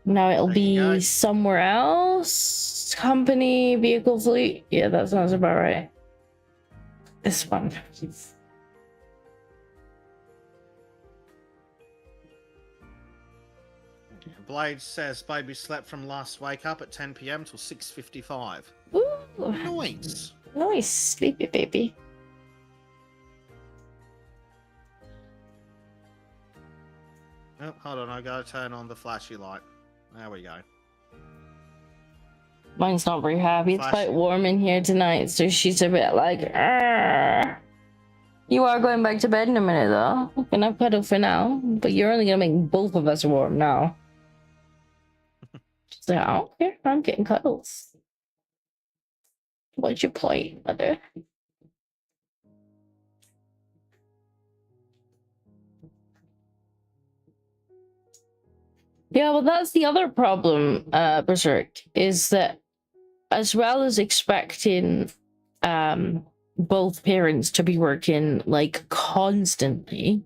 Now it'll There you go. be somewhere else. Company, vehicle fleet. Yeah, that sounds about right. This one. Blade says baby slept from last wake up at 10 p.m. till 6:55. Ooh, Nice. nice, sleepy baby. Oh, hold on, I gotta turn on the flashy light. There we go. Mine's not very happy. It's Flash. quite warm in here tonight, so she's a bit like, "Arr." You are going back to bed in a minute, though. You can have cuddle for now, but you're only gonna make both of us warm now. She's like, I don't care. I'm getting cuddles. What's your point, mother? Yeah, well, that's the other problem, Berserk, is that as well as expecting both parents to be working like constantly,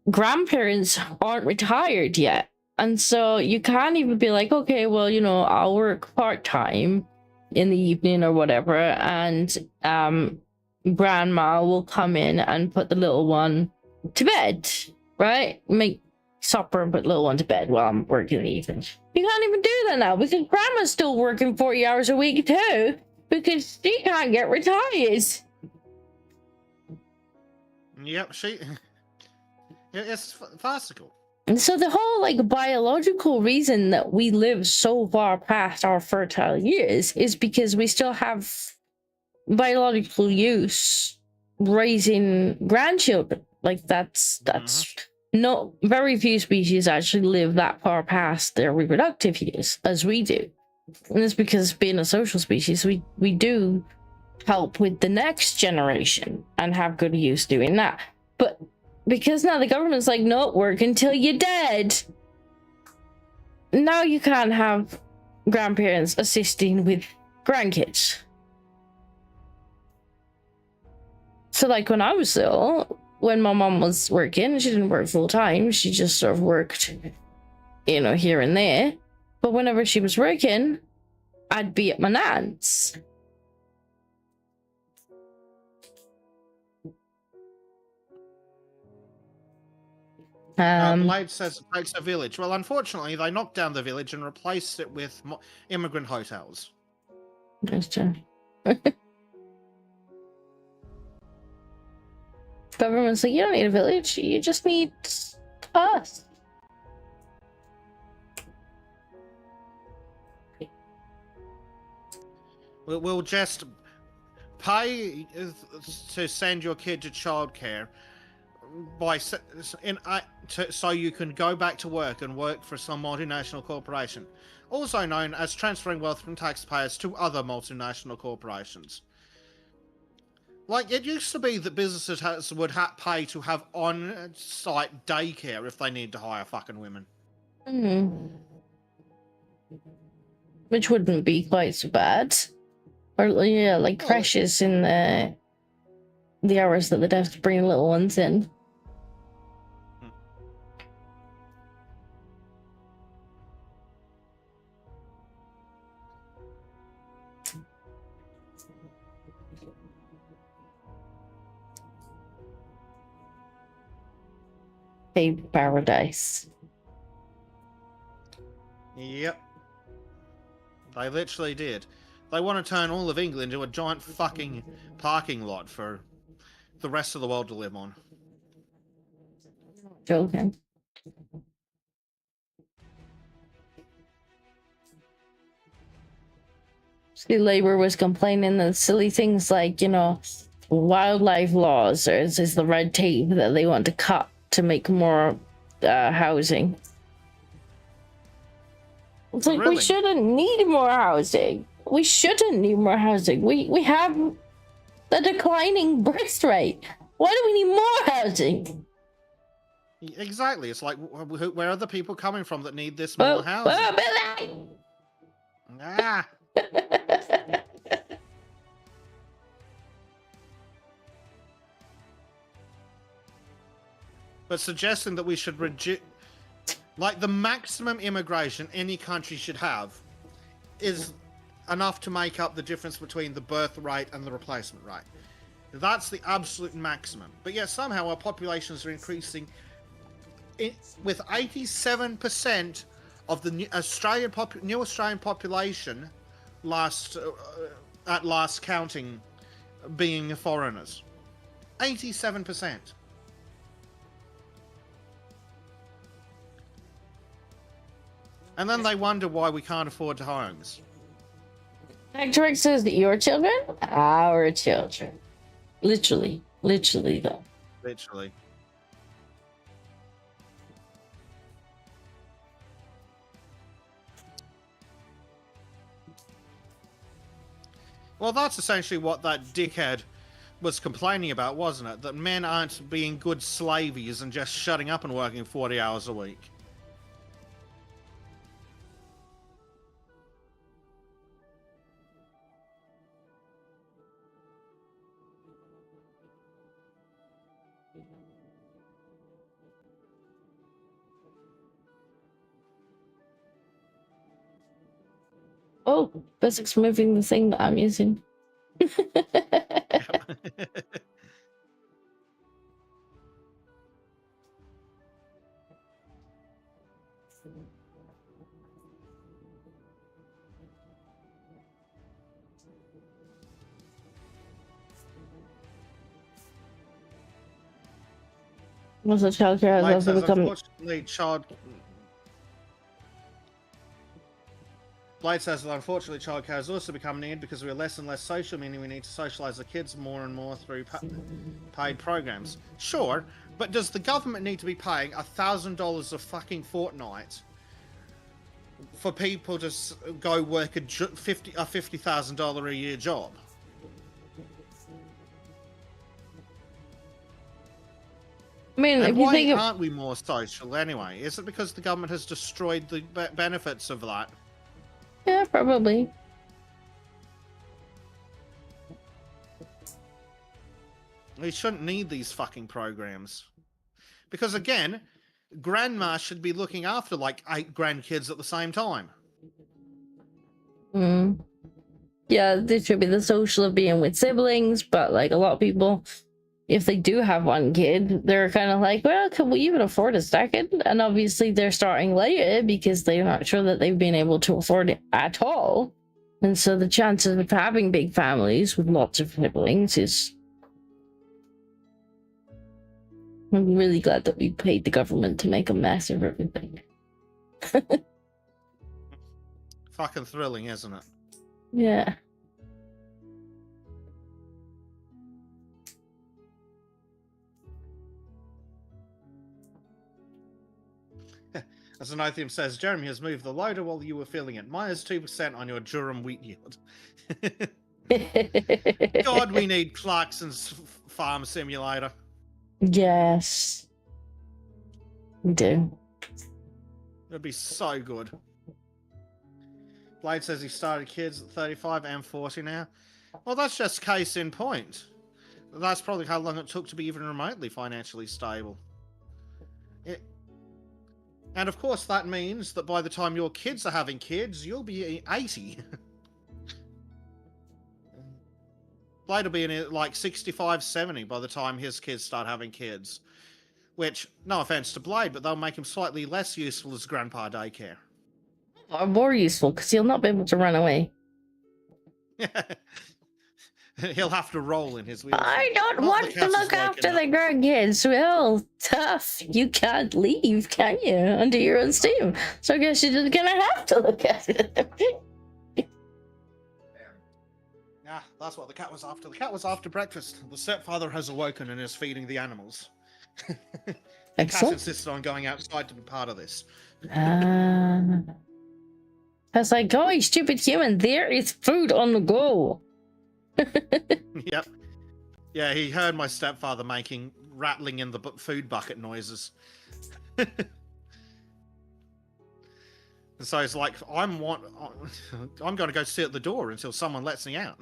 grandparents aren't retired yet. And so you can't even be like, okay, well, you know, I'll work part-time in the evening or whatever, and grandma will come in and put the little one to bed, right? Make supper and put the little one to bed while I'm working in the evening. You can't even do that now because grandma's still working 40 hours a week too, because she can't get retired. Yep, it's farcical. And so the whole like biological reason that we live so far past our fertile years is because we still have biological use raising grandchildren. Like that's not very few species actually live that far past their reproductive years as we do. And it's because being a social species, we do help with the next generation and have good use doing that. But because now the government's like, no, work until you're dead. Now you can't have grandparents assisting with grandkids. So like when I was little, when my mom was working, she didn't work full time. She just sort of worked, you know, here and there. But whenever she was working, I'd be at my nan's. Blade says it takes a village. Well, unfortunately, they knocked down the village and replaced it with immigrant hotels. That's true. Government's like, you don't need a village, you just need us. We'll just pay to send your kid to childcare so you can go back to work and work for some multinational corporation, also known as transferring wealth from taxpayers to other multinational corporations. Like, it used to be that businesses would pay to have on-site daycare if they need to hire fucking women. Which wouldn't be quite so bad. Or, yeah, like crashes in the hours that they'd have to bring little ones in. Baby paradise. Yep. They literally did. They want to turn all of England into a giant fucking parking lot for the rest of the world to live on. Joking. See, Labour was complaining that silly things like, you know, wildlife laws is the red tape that they want to cut to make more housing. It's like, Really? we shouldn't need more housing. We shouldn't need more housing. We have the declining birth rate. Why do we need more housing? Exactly. It's like, where are the people coming from that need this more housing? Billy! Ah. But suggesting that we should Like, the maximum immigration any country should have is enough to make up the difference between the birth rate and the replacement rate. That's the absolute maximum. But yet somehow our populations are increasing with 87% of the new Australian population at last counting being foreigners. 87%. And then they wonder why we can't afford homes. Hector says that your children, our children. Literally though. Literally. Well, that's essentially what that dickhead was complaining about, wasn't it? That men aren't being good slavies and just shutting up and working 40 hours a week. Oh, Bezek's moving the thing that I'm using. Also, childcare has Blade also says, become. unfortunately, childcare has also become needed because we're less and less social, meaning we need to socialize the kids more and more through paid programs. Sure, but does the government need to be paying $1,000 a fucking fortnight for people to go work a $50,000 a year job? I mean, and if you why think aren't we more social anyway? Is it because the government has destroyed the benefits of that? yeah, probably. We shouldn't need these fucking programs. Because again, grandma should be looking after like 8 grandkids at the same time. Yeah, this should be the social of being with siblings, but like a lot of people, if they do have one kid, they're kind of like, well, can we even afford a second? And obviously they're starting later because they're not sure that they've been able to afford it at all. And so the chances of having big families with lots of siblings is... I'm really glad that we paid the government to make a mess of everything. Fucking thrilling, isn't it? Yeah. As Anothium says, Jeremy has moved the loader while you were filling it. Minus 2% on your Durham wheat yield. God, we need Clarkson's farm simulator. Yes. We do. It'd be so good. Blade says he started kids at 35 and 40 now. Well, that's just case in point. That's probably how long it took to be even remotely financially stable. And of course, that means that by the time your kids are having kids, you'll be 80. Blade will be in like 65, 70 by the time his kids start having kids. Which, no offense to Blade, but they'll make him slightly less useful as grandpa daycare. Or more useful, because he'll not be able to run away. He'll have to roll in his wheelchair. I don't want to look after the grandkids. Well, tough. You can't leave, can you? Under your own steam. So I guess you're just gonna have to look after them. Yeah, that's what the cat was after. The cat was after breakfast. The stepfather has awoken and is feeding the animals. The cat insisted on going outside to be part of this. I was like, oh, you stupid human, there is food on the go. Yep. Yeah, he heard my stepfather making rattling in the food bucket noises. And so he's like, I'm going to go sit at the door until someone lets me out.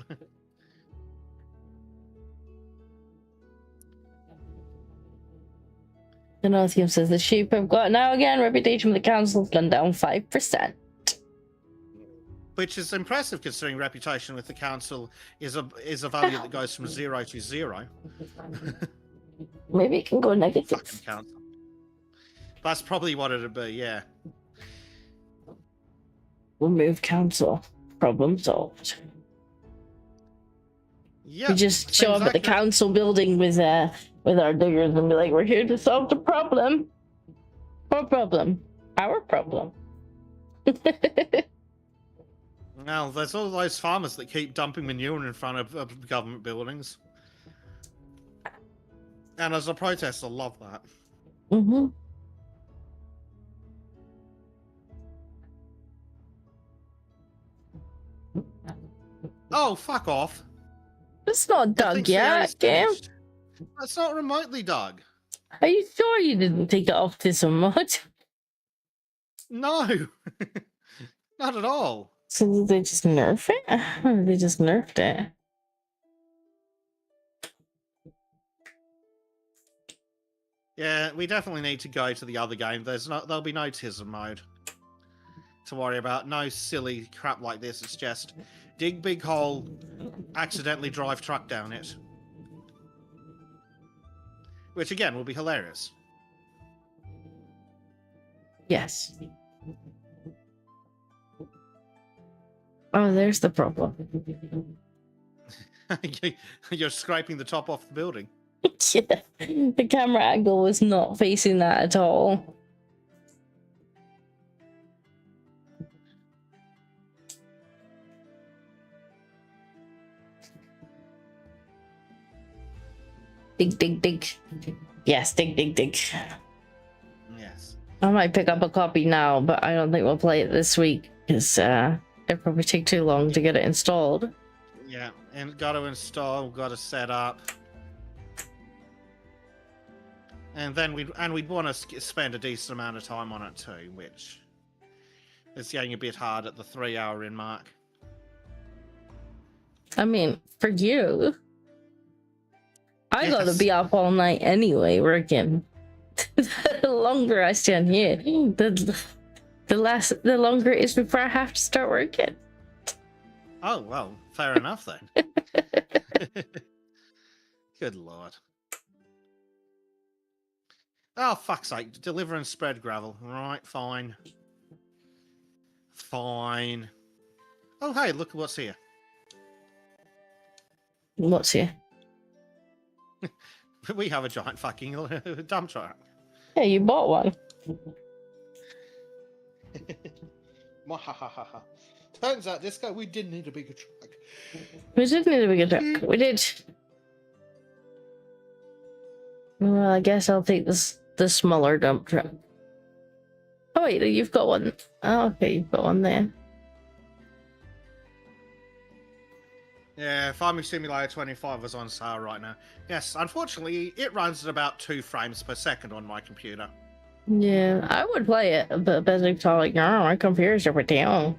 The Northium says the sheep have got now again reputation with the council gone down 5%. Which is impressive considering reputation with the council is a value that goes from 0 to 0. Maybe it can go negative. Fucking council. That's probably what it'd be, yeah. Remove council. Problem solved. Yeah. We just show up at the council building with our diggers and be like, we're here to solve the problem. What problem? Our problem. Well, there's all those farmers that keep dumping manure in front of government buildings. And as a protest, I love that. Mm-hmm. Oh, fuck off. It's not dug yet, Cam. That's not remotely dug. Are you sure you didn't take it off to some mud? No. Not at all. So did they just nerf it? Or they just nerfed it? Yeah, we definitely need to go to the other game. There'll be no Tism mode to worry about. No silly crap like this. It's just dig big hole, accidentally drive truck down it. Which again will be hilarious. Yes. Oh, there's the problem. You're scraping the top off the building. Yeah, the camera angle was not facing that at all. Dig, dig, dig. Yes, dig, dig, dig. Yes. I might pick up a copy now, but I don't think we'll play it this week because it'll probably take too long to get it installed. Yeah, and got to install, got to set up. And then we'd want to spend a decent amount of time on it too, which is getting a bit hard at the 3-hour in mark. I mean, for you, I Yes. gotta be up all night anyway working. The longer I stand here, the longer it is before I have to start working. Oh, well, fair enough then. Good lord. Oh, fuck's sake. Deliver and spread gravel. Right, fine. Fine. Oh, hey, look at what's here. What's here? We have a giant fucking dump truck. Yeah, you bought one. Mwahahaha. Turns out, Disco, we did need a bigger truck. We did need a bigger truck. We did. Well, I guess I'll take the smaller dump truck. Oh wait, you've got one. Oh, okay, you've got one there. Yeah, Farming Simulator 25 is on sale right now. Yes, unfortunately, it runs at about 2 frames per second on my computer. Yeah, I would play it, but Bezek's all like, "Oh, my computer's over down."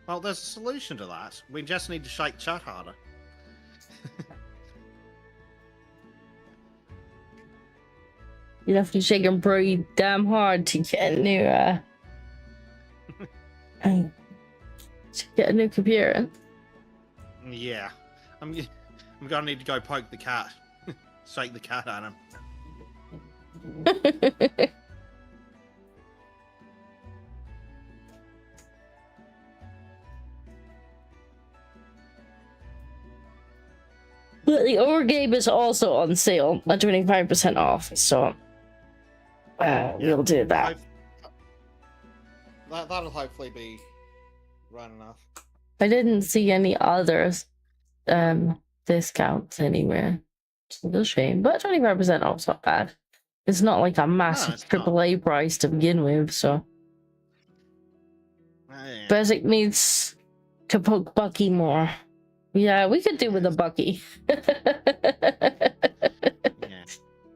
Well, there's a solution to that. We just need to shake chat harder. You'd have to shake him pretty damn hard to get a new to get a new computer. Yeah. I'm gonna need to go poke the cat. Shake the cat at him. But the Over game is also on sale at 25% off, so we'll do that. That'll hopefully be right enough. I didn't see any others discounts anywhere. It's a shame, but 25% off's not bad. It's not like a massive it's not. AAA price to begin with, so Yeah. Bezek needs to poke Bucky more. Yeah, we could do with a Bucky. It's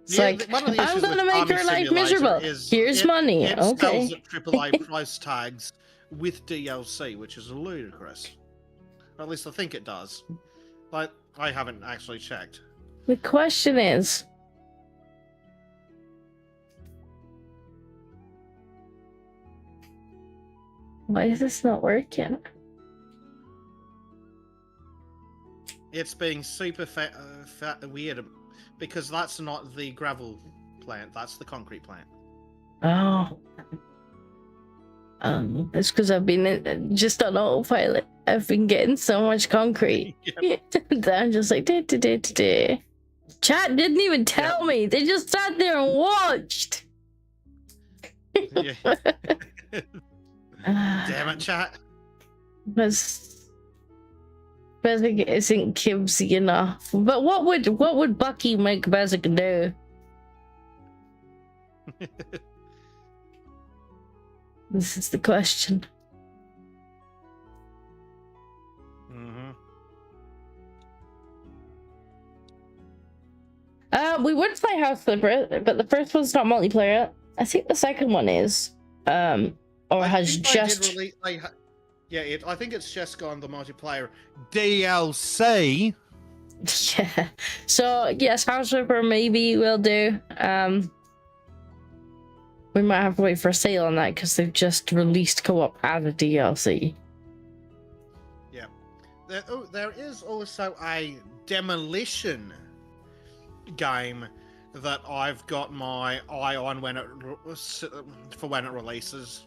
Yeah, like, one of the I'm issues gonna with make Farming your life Simulator miserable. is Here's money. It Okay. sells at AAA price tags with DLC, which is ludicrous. Or at least I think it does. But I haven't actually checked. The question is, Why is this not working? It's being super weird because that's not the gravel plant. That's the concrete plant. Oh. It's because I've been just on autopilot. I've been getting so much concrete. That I'm just like, Chat didn't even tell me. They just sat there and watched. Yeah. Damn it, chat. Because Bezek isn't Kibsy enough. But what would Bucky make Bezek do? This is the question. We would play House Flipper, but the first one's not multiplayer. I think the second one is. Or I has think just. I think it's just gone the multiplayer DLC. Yeah. So yes, House Flipper maybe will do. We might have to wait for a sale on that because they've just released co-op as a DLC. Yeah. There is also a demolition game that I've got my eye on for when it releases.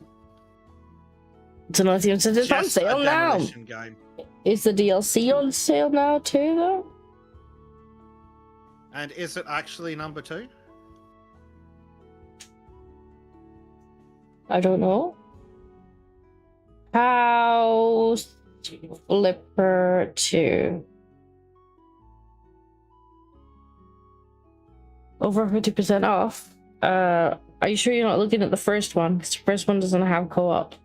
So not even since it's on sale now. Game. Is the DLC on sale now too, though? And is it actually number 2? I don't know. House Flipper 2. Over 50% off. Are you sure you're not looking at the first one? Because the first one doesn't have co-op.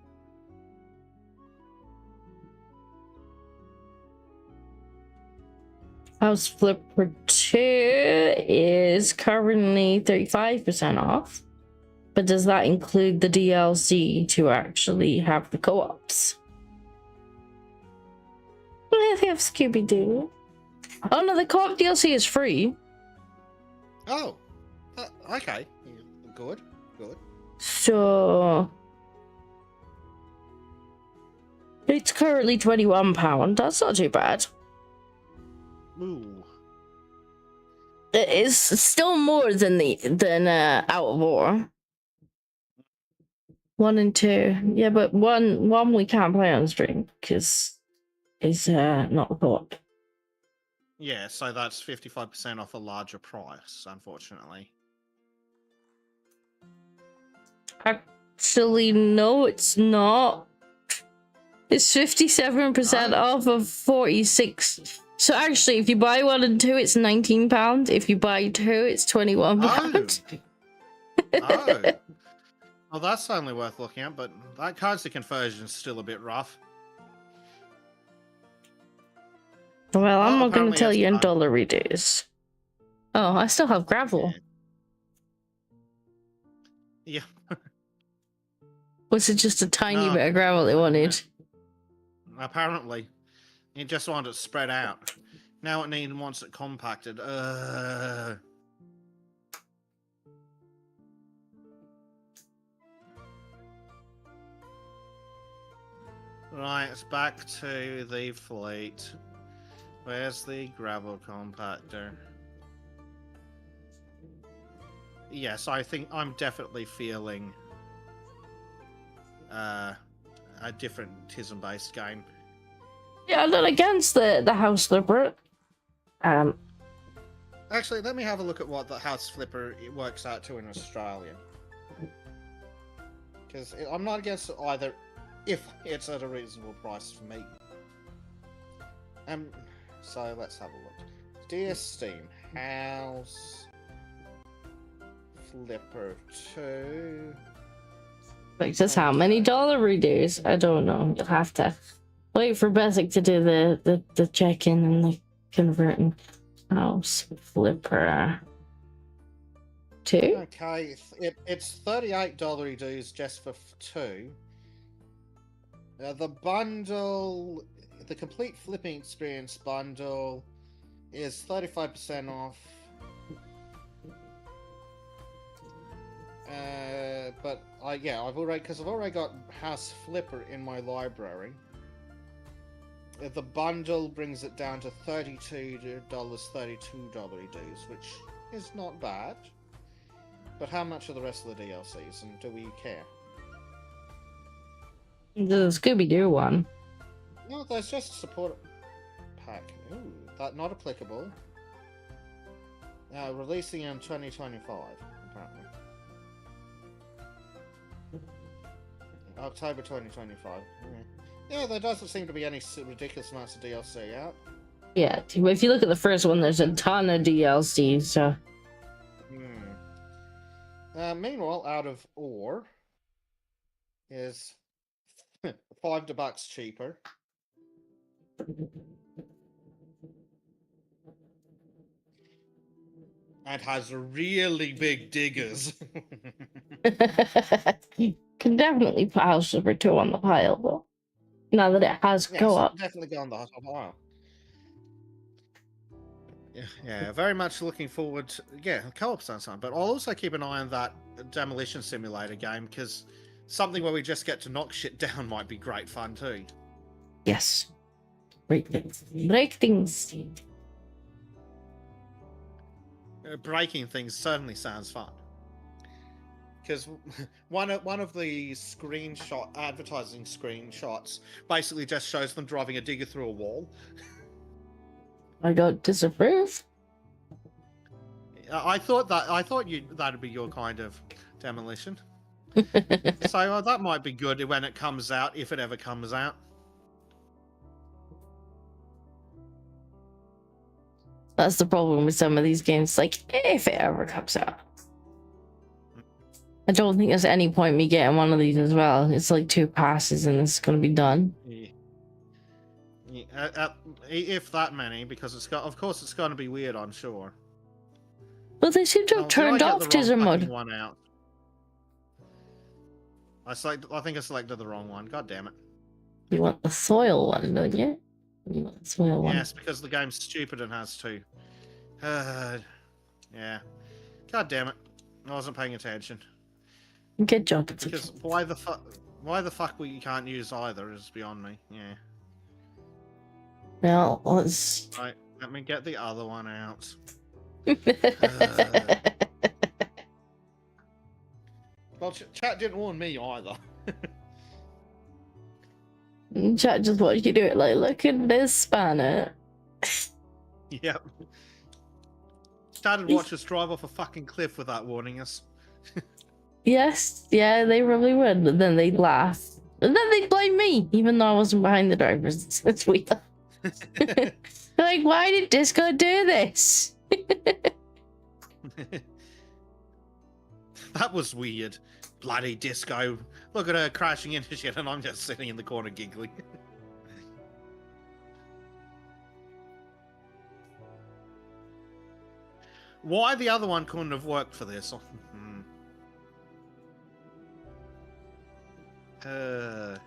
House Flipper 2 is currently 35% off. But does that include the DLC to actually have the co-ops? They have Scooby-Doo. Oh no, the co-op DLC is free. Oh, okay. Good. So it's currently £21. That's not too bad. Ooh. It is still more than Out of War. 1 and 2. Yeah, but one we can't play on stream because it's not co-op. Yeah, so that's 55% off a larger price, unfortunately. Actually, no, it's not. It's 57% off of 46. So actually, if you buy 1 and 2, it's £19. If you buy 2, it's £21. Oh. Well, that's only worth looking at, but that currency conversion is still a bit rough. Well, I'm not going to tell you in dollar reduce. Oh, I still have gravel. Yeah. Was it just a tiny bit of gravel they wanted? Apparently. It just wanted it spread out. Now it wants it compacted. Right, it's back to the fleet. Where's the gravel compactor? Yes, I think I'm definitely feeling a different TISM-based game. Yeah, I'm not against the House Flipper. Actually, let me have a look at what the House Flipper works out to in Australia. Because I'm not against it either if it's at a reasonable price for me. So let's have a look. Dear Steam, House Flipper 2. Like, just how many dollar reduce? I don't know. You'll have to wait for Bezek to do the check-in and the converting. House Flipper 2. Okay, it's $38 dues just for 2. The bundle, the complete flipping experience bundle, is 35% off. But I've already got House Flipper in my library. The bundle brings it down to $32.32 WDs, which is not bad. But how much are the rest of the DLCs, and do we care? The Scooby-Doo one. No, there's just a support pack. Ooh, that not applicable. Releasing in 2025, apparently. October 2025. Yeah, there doesn't seem to be any ridiculous amounts of DLC out. Yeah, if you look at the first one, there's a ton of DLC, so... Meanwhile, Out of Ore is $5 cheaper. And has really big diggers. Can definitely put House Flipper 2 on the pile, though. Now that it has co-op. Definitely go on the hot pile. Yeah, very much looking forward to... Yeah, co-op sounds fun, but I'll also keep an eye on that Demolition Simulator game, because something where we just get to knock shit down might be great fun, too. Yes. Break things. Break things. Breaking things certainly sounds fun. Because one of the advertising screenshots basically just shows them driving a digger through a wall. I don't disapprove. I thought that'd be your kind of demolition. So that might be good when it comes out, if it ever comes out. That's the problem with some of these games. Like, if it ever comes out. I don't think there's any point me getting one of these as well. It's like 2 passes and it's going to be done. Yeah, if that many, because of course it's going to be weird, I'm sure. But they seem to have turned off teaser mode. One out. I think I selected the wrong one. God damn it. You want the soil one, don't you? You want the soil one. Yes, because the game's stupid and has 2. Yeah. God damn it. I wasn't paying attention. Good job. Because why the fuck we can't use either is beyond me. Yeah. Well, let's... Right, let me get the other one out. Well, chat didn't warn me either. Chat just watched you do it like, look at this spanner. Yep. Chat watch us drive off a fucking cliff without warning us. Yes, yeah, they probably would, but then they'd laugh. And then they'd blame me, even though I wasn't behind the drivers. It's weird. Like, why did Disco do this? That was weird. Bloody Disco. Look at her crashing into shit and I'm just sitting in the corner giggling. Why the other one couldn't have worked for this? There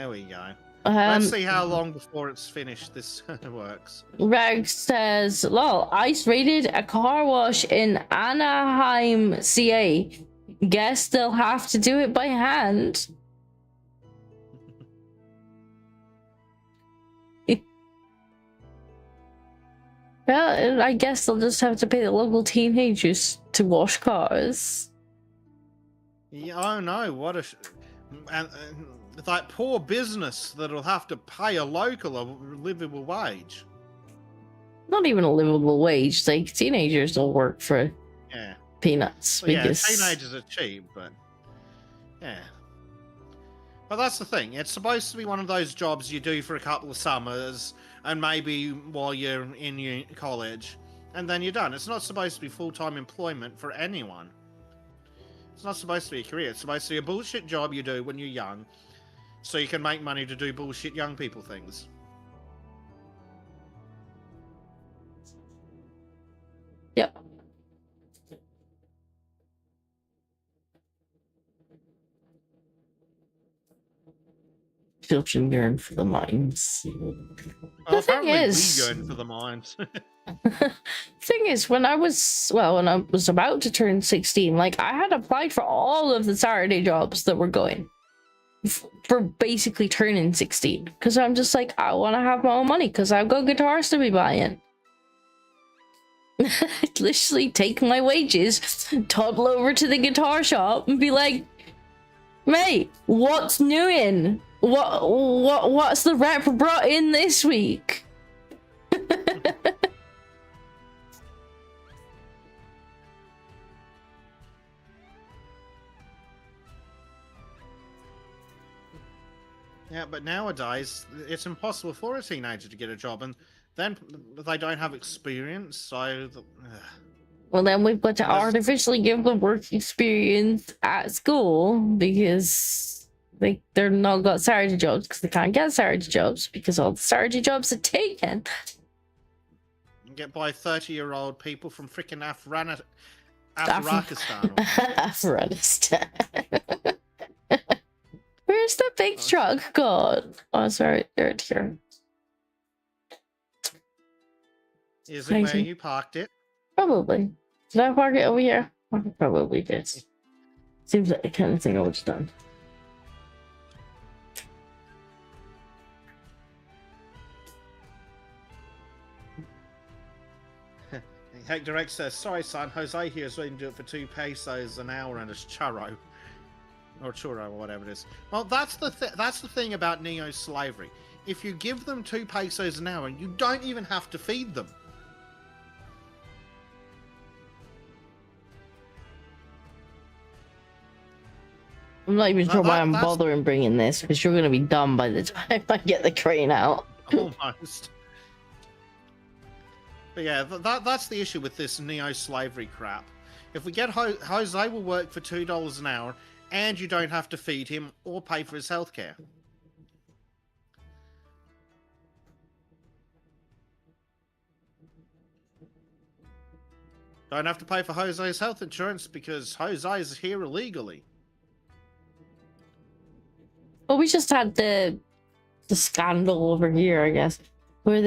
we go. Let's see how long before it's finished this works. Rag says, lol, ICE raided a car wash in Anaheim, CA. Guess they'll have to do it by hand. Well, I guess they'll just have to pay the local teenagers to wash cars. Yeah, oh no, what a... and that poor business that'll have to pay a local a livable wage. Not even a livable wage. Like, teenagers will work for peanuts. Well, because... yeah, teenagers are cheap, but... Yeah. But that's the thing. It's supposed to be one of those jobs you do for a couple of summers, and maybe while you're in your college, and then you're done. It's not supposed to be full-time employment for anyone. It's not supposed to be a career. It's supposed to be a bullshit job you do when you're young, so you can make money to do bullshit young people things. Yep. children yearn for the mines. Well, The thing apparently is- we yearn for the mines. Thing is, when I was about to turn 16, like I had applied for all of the Saturday jobs that were going for basically turning 16, because I'm just like, I want to have my own money because I've got guitars to be buying. Literally take my wages, toddle over to the guitar shop and be like, mate, what's new in? What's the rep brought in this week? Yeah, but nowadays it's impossible for a teenager to get a job, and then they don't have experience. So, Well, then we've got to That's- artificially give them work experience at school because they're not got Saturday jobs because they can't get Saturday jobs because all the Saturday jobs are taken. get by 30-year-old people from freaking Afghanistan. Afghanistan. Where's the big truck gone? Oh, sorry, they're here. Is it where Crazy. you parked it? Probably. Did I park it over here? I probably did. Seems like the kind of thing I would have done. Hector X says, sorry son, Jose here is willing to do it for 2 pesos an hour and it's churro. Or churro, or whatever it is. Well, that's the thing about neo-slavery. If you give them 2 pesos an hour, you don't even have to feed them. I'm not even sure why I'm that's- bothering bringing this because you're going to be done by the time I get the crane out. Almost. But yeah, that's the issue with this neo-slavery crap. If we get Jose will work for $2 an hour, and you don't have to feed him or pay for his healthcare. Don't have to pay for Jose's health insurance because Jose is here illegally. Well, we just had the scandal over here, I guess, where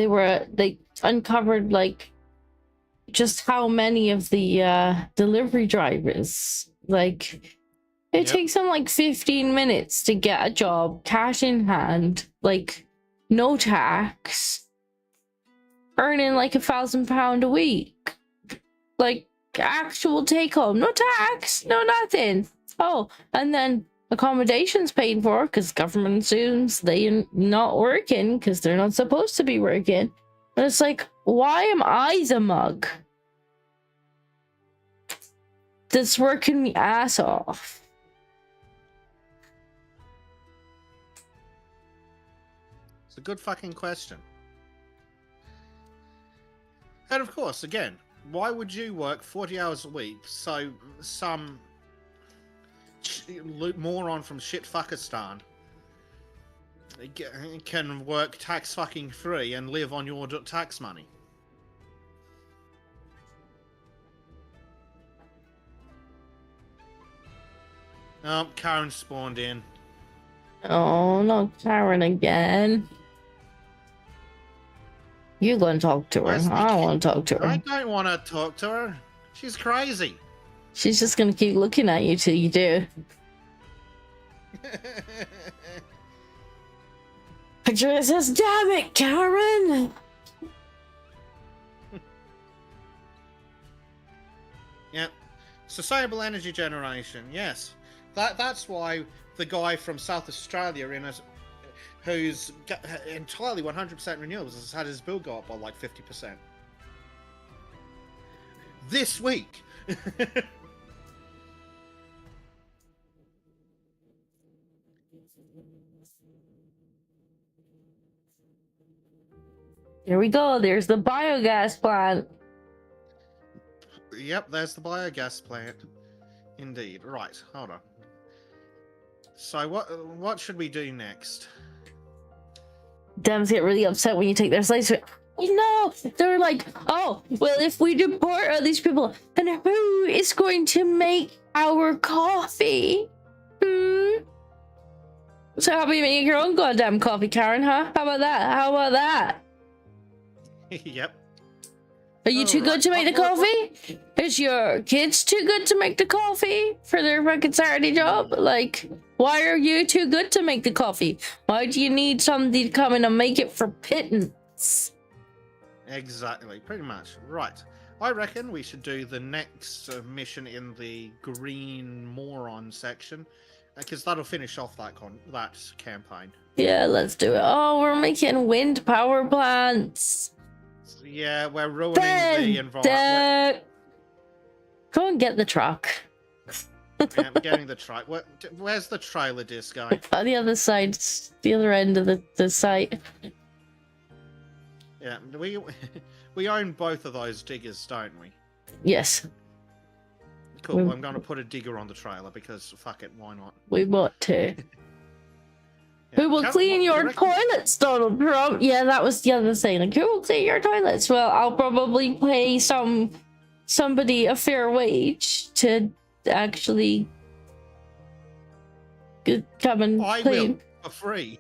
they uncovered like just how many of the delivery drivers, like it takes them like 15 minutes to get a job, cash in hand, like no tax, earning like £1,000 a week, like actual take home, no tax, no nothing. Oh, and then accommodations paid for because government assumes they're not working because they're not supposed to be working. And it's like, why am I the mug that's working me ass off? It's a good fucking question. And of course, again, why would you work 40 hours a week so some moron from shitfuckistan can work tax fucking free and live on your tax money? Oh, Karen spawned in. Oh, no, Karen again. You gonna talk to her. Yes, I don't want to talk to I her. don't want to talk to her. She's crazy. She's just gonna keep looking at you till you do. Picture says, damn it, Karen! Yep. Sustainable energy generation, yes. That's why the guy from South Australia who's entirely 100% renewables has had his bill go up by like 50%. This week! Here we go, there's the biogas plant. Yep, there's the biogas plant. Indeed. Right, hold on. So what should we do next? Dems get really upset when you take their slaves. You know, they're like, oh, well, if we deport all these people, then who is going to make our coffee? So how about you make your own goddamn coffee, Karen, huh? How about that? How about that? Yep. Are you too good to make the coffee? Is your kids too good to make the coffee for their fucking Saturday job? Like, why are you too good to make the coffee? Why do you need somebody to come in and make it for pittance? Exactly, pretty much. Right. I reckon we should do the next mission in the green moron section, because that'll finish off that campaign. Yeah, let's do it. Oh, we're making wind power plants. Yeah, we're ruining the environment. Go and get the truck. Yeah, I'm getting the truck. Where's the trailer disc guy? On the other side, the other end of the site. Yeah, we own both of those diggers, don't we? Yes. Cool. I'm going to put a digger on the trailer because fuck it, why not? We want to. Yeah. Who will clean your toilets, Donald Trump? Yeah, that was the other thing. Like, who will clean your toilets? Well, I'll probably pay somebody a fair wage to actually come and I clean. will, for free.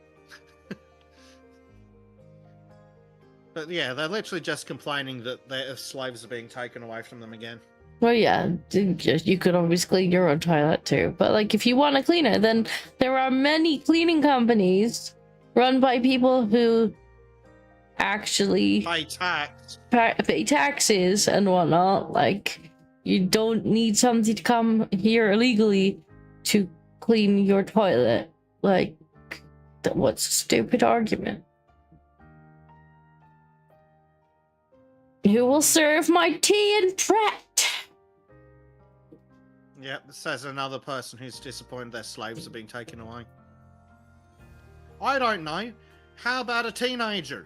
But yeah, they're literally just complaining that their slaves are being taken away from them again. Well, yeah, you could always clean your own toilet too. But like, if you want to clean it, then there are many cleaning companies run by people who actually pay taxes and whatnot. Like, you don't need somebody to come here illegally to clean your toilet. Like, what's a stupid argument? Who will serve my tea and Pret? Yep, says another person who's disappointed their slaves are being taken away. I don't know. How about a teenager?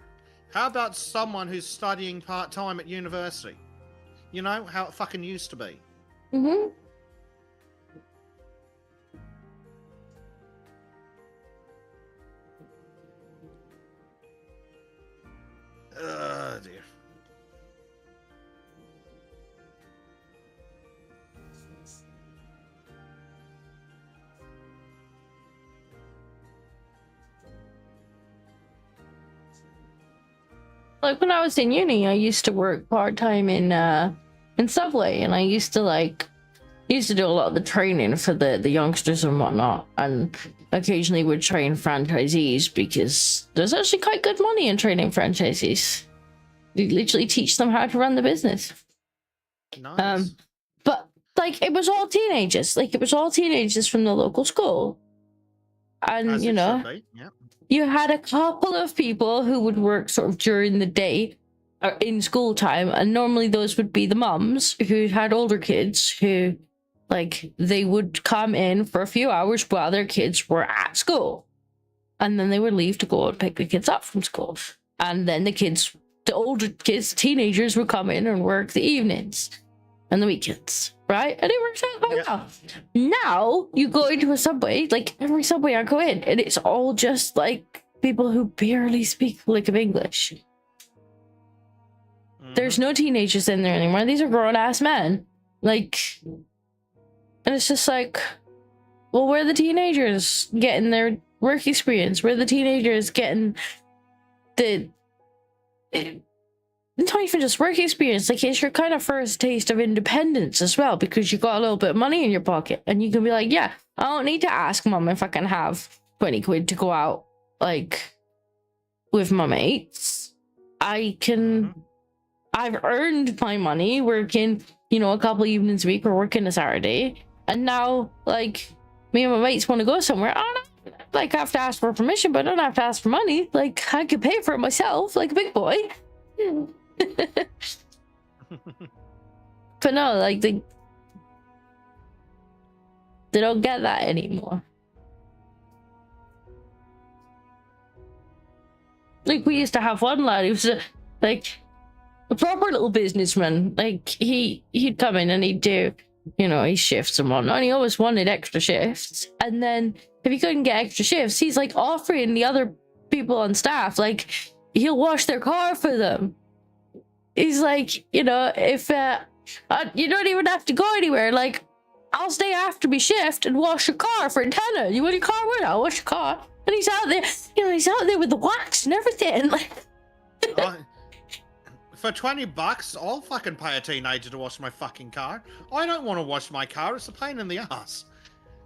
How about someone who's studying part-time at university? You know, how it fucking used to be. Mm-hmm. Oh, dear. Like, when I was in uni, I used to work part-time in Subway, and I used to do a lot of the training for the youngsters and whatnot, and occasionally would train franchisees because there's actually quite good money in training franchisees. You literally teach them how to run the business. Nice. But like, it was all teenagers. Like, it was all teenagers from the local school, and As you it know. should be. Yep. You had a couple of people who would work sort of during the day or in school time, and normally those would be the mums who had older kids who, like, they would come in for a few hours while their kids were at school, and then they would leave to go and pick the kids up from school, and then the older kids, teenagers, would come in and work the evenings and the weekends, right? And it works out quite well. Now you go into a Subway, like every Subway I go in, and it's all just like people who barely speak a lick of English. There's no teenagers in there anymore. These are grown-ass men. Like, and it's just like, well, where are the teenagers getting their work experience? Where are the teenagers getting not even just work experience, like, it's your kind of first taste of independence as well, because you got a little bit of money in your pocket and you can be like, yeah, I don't need to ask mum if I can have 20 quid to go out, like, with my mates. I've earned my money working, you know, a couple evenings a week or working a Saturday, and now, like, me and my mates want to go somewhere. I don't know, like, I have to ask for permission, but I don't have to ask for money. Like, I could pay for it myself, like a big boy. But no, like, they don't get that anymore. Like, we used to have one lad who was like a proper little businessman. Like, he'd come in and he'd do, you know, his shifts and whatnot, and he always wanted extra shifts. And then if he couldn't get extra shifts, he's like offering the other people on staff, like, he'll wash their car for them. He's like, you know, if you don't even have to go anywhere, like, I'll stay after my shift and wash your car for a tenner. You want your car? Well, I'll wash your car. And he's out there, he's out there with the wax and everything. Like, for $20, I'll fucking pay a teenager to wash my fucking car. I don't want to wash my car. It's a pain in the ass.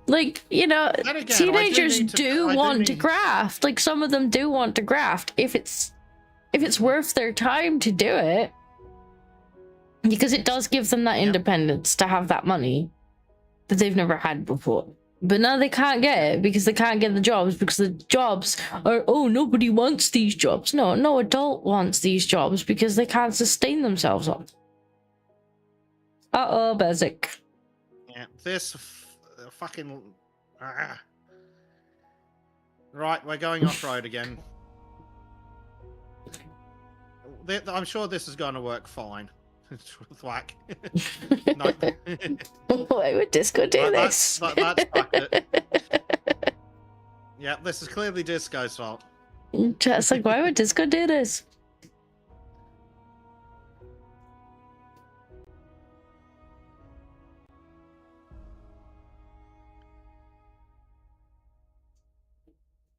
Like, again, teenagers do want to graft. Like, some of them do want to graft if it's worth their time to do it, because it does give them that independence to have that money that they've never had before. But now they can't get it because they can't get the jobs, because the jobs are, nobody wants these jobs. No adult wants these jobs because they can't sustain themselves on. Bezek. Yeah, this fucking... Right, we're going off-road again. I'm sure this is going to work fine. Thwack. No. Why would Disco do this? That's fucked it. Yeah, this is clearly Disco's fault. Just like, why would Disco do this?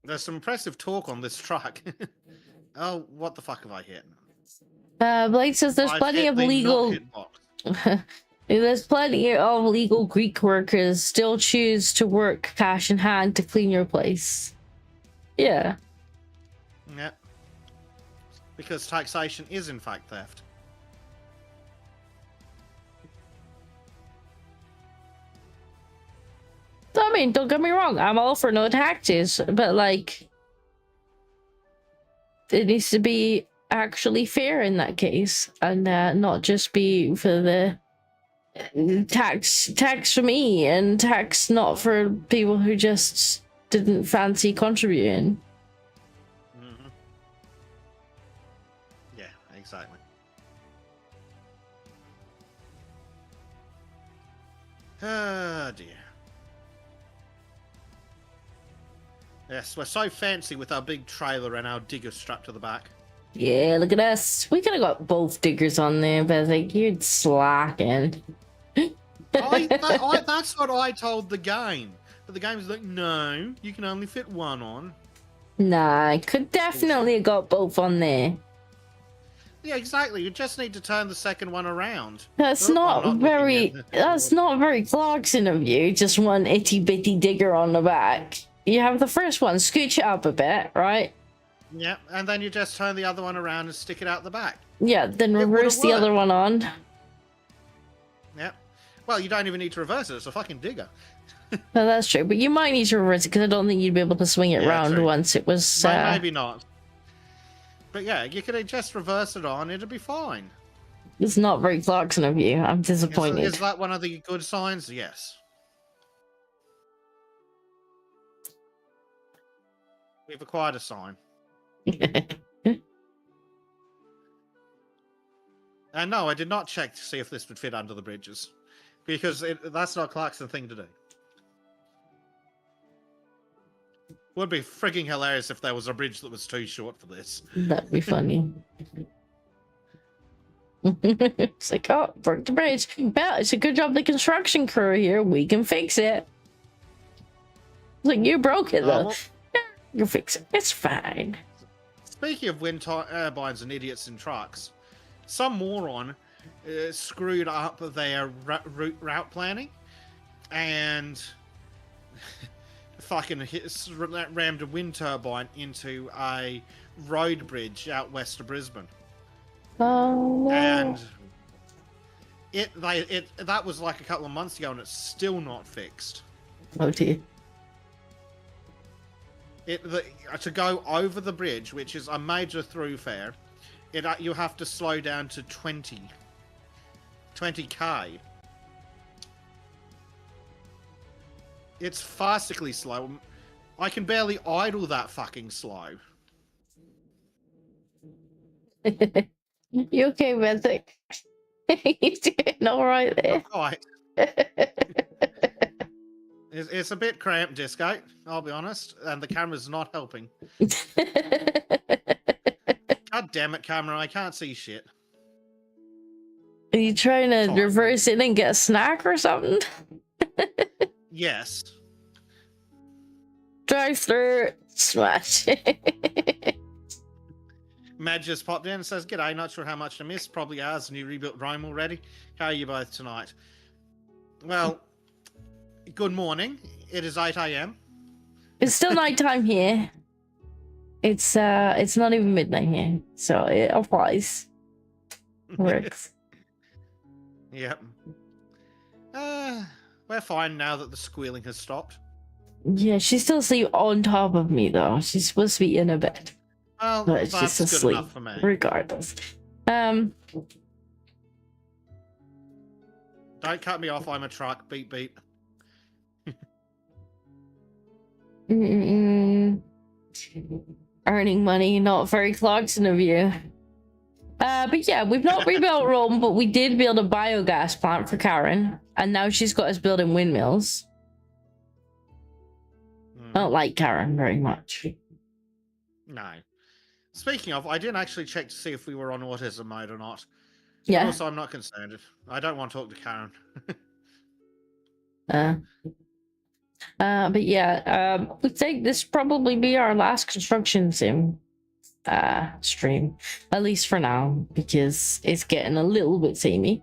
There's some impressive torque on this truck. Oh, what the fuck have I hit? Blake says there's plenty of legal... There's plenty of legal Greek workers still choose to work cash in hand to clean your place. Yeah. Yeah. Because taxation is in fact theft. I mean, don't get me wrong, I'm all for no taxes, but like, it needs to be actually fair in that case, and not just be for the tax for me and tax not for people who just didn't fancy contributing. Mm-hmm. Yeah, exactly. Oh dear. Yes, we're so fancy with our big trailer and our digger strapped to the back. Yeah, look at us. We could have got both diggers on there, but like, you're slacking. That's what I told the game. But the game's like, no, you can only fit one on. Nah, I could definitely have got both on there. Yeah, exactly. You just need to turn the second one around. That's not very Clarkson of you, just one itty bitty digger on the back. You have the first one, scooch it up a bit, right? Yeah, and then you just turn the other one around and stick it out the back. Yeah, then reverse the other one on. Yeah. Well, you don't even need to reverse it. It's a fucking digger. No, that's true. But you might need to reverse it because I don't think you'd be able to swing it round true. once it was... Maybe not. But yeah, you could just reverse it on. It'd be fine. It's not very Clarkson of you. I'm disappointed. Is that one of the good signs? Yes. We've acquired a sign. And no, I did not check to see if this would fit under the bridges. Because that's not Clarkson's thing to do. Would be frigging hilarious if there was a bridge that was too short for this. That'd be funny. It's like, oh, broke the bridge. Well, it's a good job the construction crew here. We can fix it. It's like, you broke it though. You fix it. It's fine. Speaking of wind turbines and idiots in trucks, some moron screwed up their route planning and fucking rammed a wind turbine into a road bridge out west of Brisbane. Oh no. And that was like a couple of months ago and it's still not fixed. Oh dear. To go over the bridge, which is a major thoroughfare, you have to slow down to 20k. It's farcically slow. I can barely idle that fucking slow. You okay, Bezek? You doing all right there? Right. It's a bit cramped, Disco, I'll be honest, and the camera's not helping. God damn it, camera, I can't see shit. Are you trying to reverse it and get a snack or something? Yes. Try drive through. Smash. Mad just popped in and says, "G'day, not sure how much to miss. Probably ours, and you rebuilt Rome already. How are you both tonight?" Well, good morning. It is 8 a.m. It's still nighttime here. It's not even midnight here, so it applies. Works. Yep. We're fine now that the squealing has stopped. Yeah, she's still asleep on top of me though. She's supposed to be in a bed. Well, But that's she's good asleep, enough for me. regardless. Don't cut me off. I'm a truck. Beep beep. Earning money, not very Clarkson of you. But yeah, we've not rebuilt Rome, but we did build a biogas plant for Karen, and now she's got us building windmills. I don't like Karen very much. No. Speaking of, I didn't actually check to see if we were on autism mode or not. Yeah. Also, I'm not concerned. I don't want to talk to Karen. But yeah, we think this probably be our last construction sim stream, at least for now, because it's getting a little bit samey.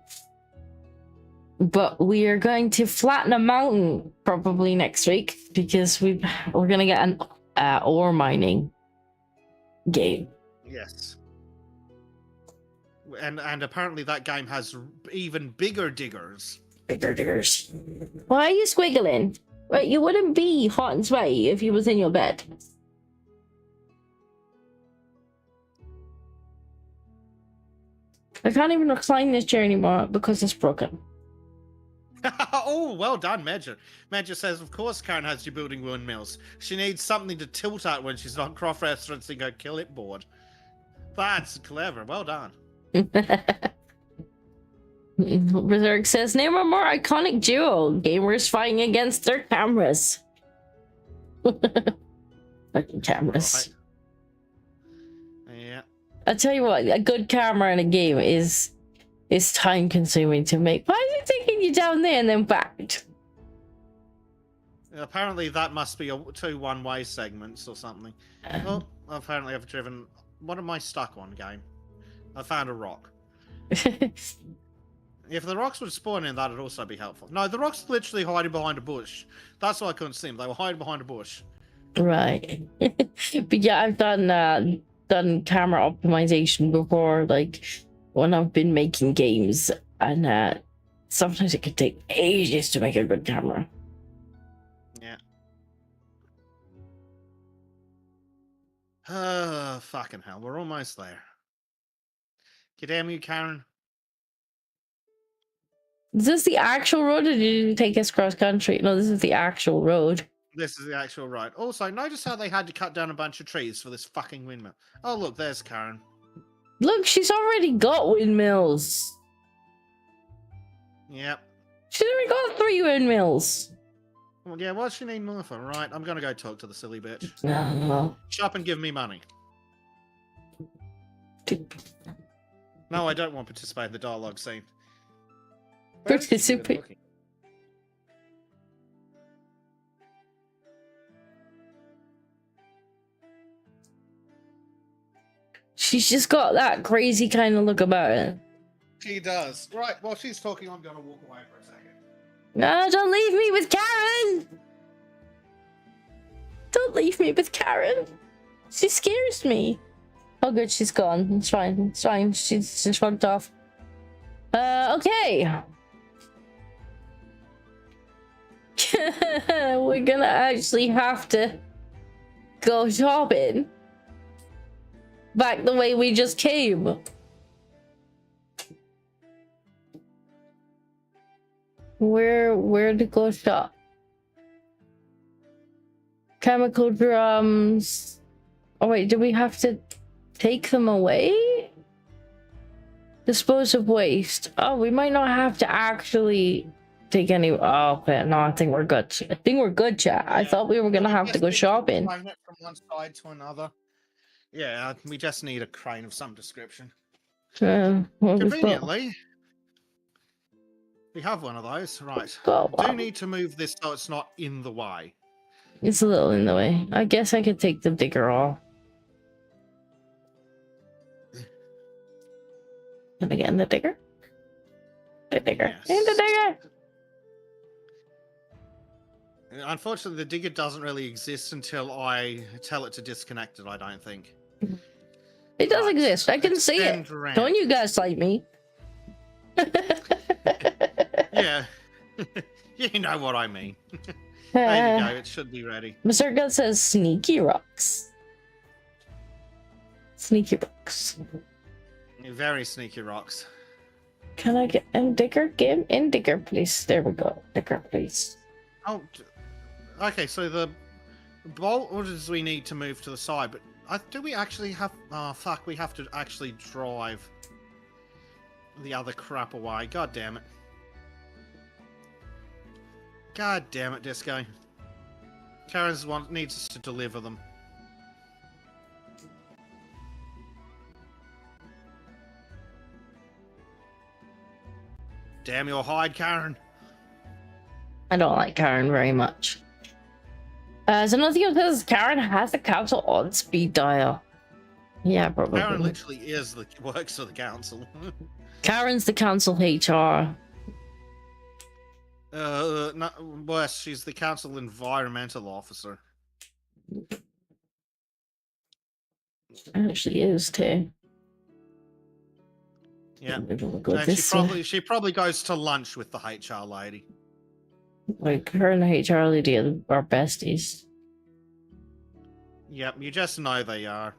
But we are going to flatten a mountain probably next week because we're gonna get an ore mining game. Yes. And apparently that game has even bigger diggers. Bigger diggers. Why are you squiggling? Right, you wouldn't be hot and sweaty if you was in your bed. I can't even recline this chair anymore because it's broken. Oh, well done, Major. Major says, of course Karen has you building windmills. She needs something to tilt at when she's not cross-referencing her kill it board. That's clever. Well done. Berserk says, name a more iconic duo. Gamers fighting against their cameras. Fucking cameras. Right. Yeah. I'll tell you what, a good camera in a game is time consuming to make. Why is it taking you down there and then back? Apparently that must be two one-way segments or something. Oh, apparently I've driven... What am I stuck on, game? I found a rock. If the rocks would spawn in, that'd also be helpful. No, the rocks literally hiding behind a bush. That's why I couldn't see them. They were hiding behind a bush. Right. But yeah, I've done camera optimization before, like when I've been making games, and sometimes it can take ages to make a good camera. Yeah. Fucking hell, we're almost there. Get damn you, Karen. Is this the actual road, or did you take us cross country? No, this is the actual road. This is the actual road. Also, notice how they had to cut down a bunch of trees for this fucking windmill. Oh, look, there's Karen. Look, she's already got windmills. Yep. She's already got 3 windmills. Well, yeah, what's she need more for? Right, I'm gonna go talk to the silly bitch. No. Shop and give me money. No, I don't want to participate in the dialogue scene. Participate. She's just got that crazy kind of look about it. She does. Right, while she's talking, I'm gonna walk away for a second. No, don't leave me with Karen! Don't leave me with Karen. She scares me. Oh good, she's gone. It's fine. It's fine. She's just fucked off. Okay. We're gonna actually have to go shopping back the way we just came. Where to go shop? Chemical drums. Oh wait, do we have to take them away? Dispose of waste. Oh, we might not have to actually take any. Oh, okay. No, I think we're good. I think we're good, chat. I thought we were gonna have to go shopping. From one side to another. Yeah, we just need a crane of some description. Conveniently, we have one of those. Right. Do need to move this so it's not in the way. It's a little in the way. I guess I could take the digger off. And again, the digger. The digger. Yes. And the digger. Unfortunately, the digger doesn't really exist until I tell it to disconnect it, I don't think. It does Right. exist. I can see it. Extend ramp. Don't you guys like me? Yeah. You know what I mean. There you go, it should be ready. Mr. Gut says sneaky rocks. Sneaky rocks. Very sneaky rocks. Can I get in digger? Give in digger, please. There we go. Digger, please. Oh, okay, so the boulders we need to move to the side, but do we actually have... Oh, fuck, we have to actually drive the other crap away. God damn it. God damn it, Disco. Karen's one needs us to deliver them. Damn your hide, Karen. I don't like Karen very much. So another thing says Karen has the council on speed dial. Yeah, probably. Karen literally works for the council. Karen's the council HR. Not worse, she's the council environmental officer. Actually is too. Yeah. And she probably goes to lunch with the HR lady. Like her and the HR lady are besties. Yep, you just know they are.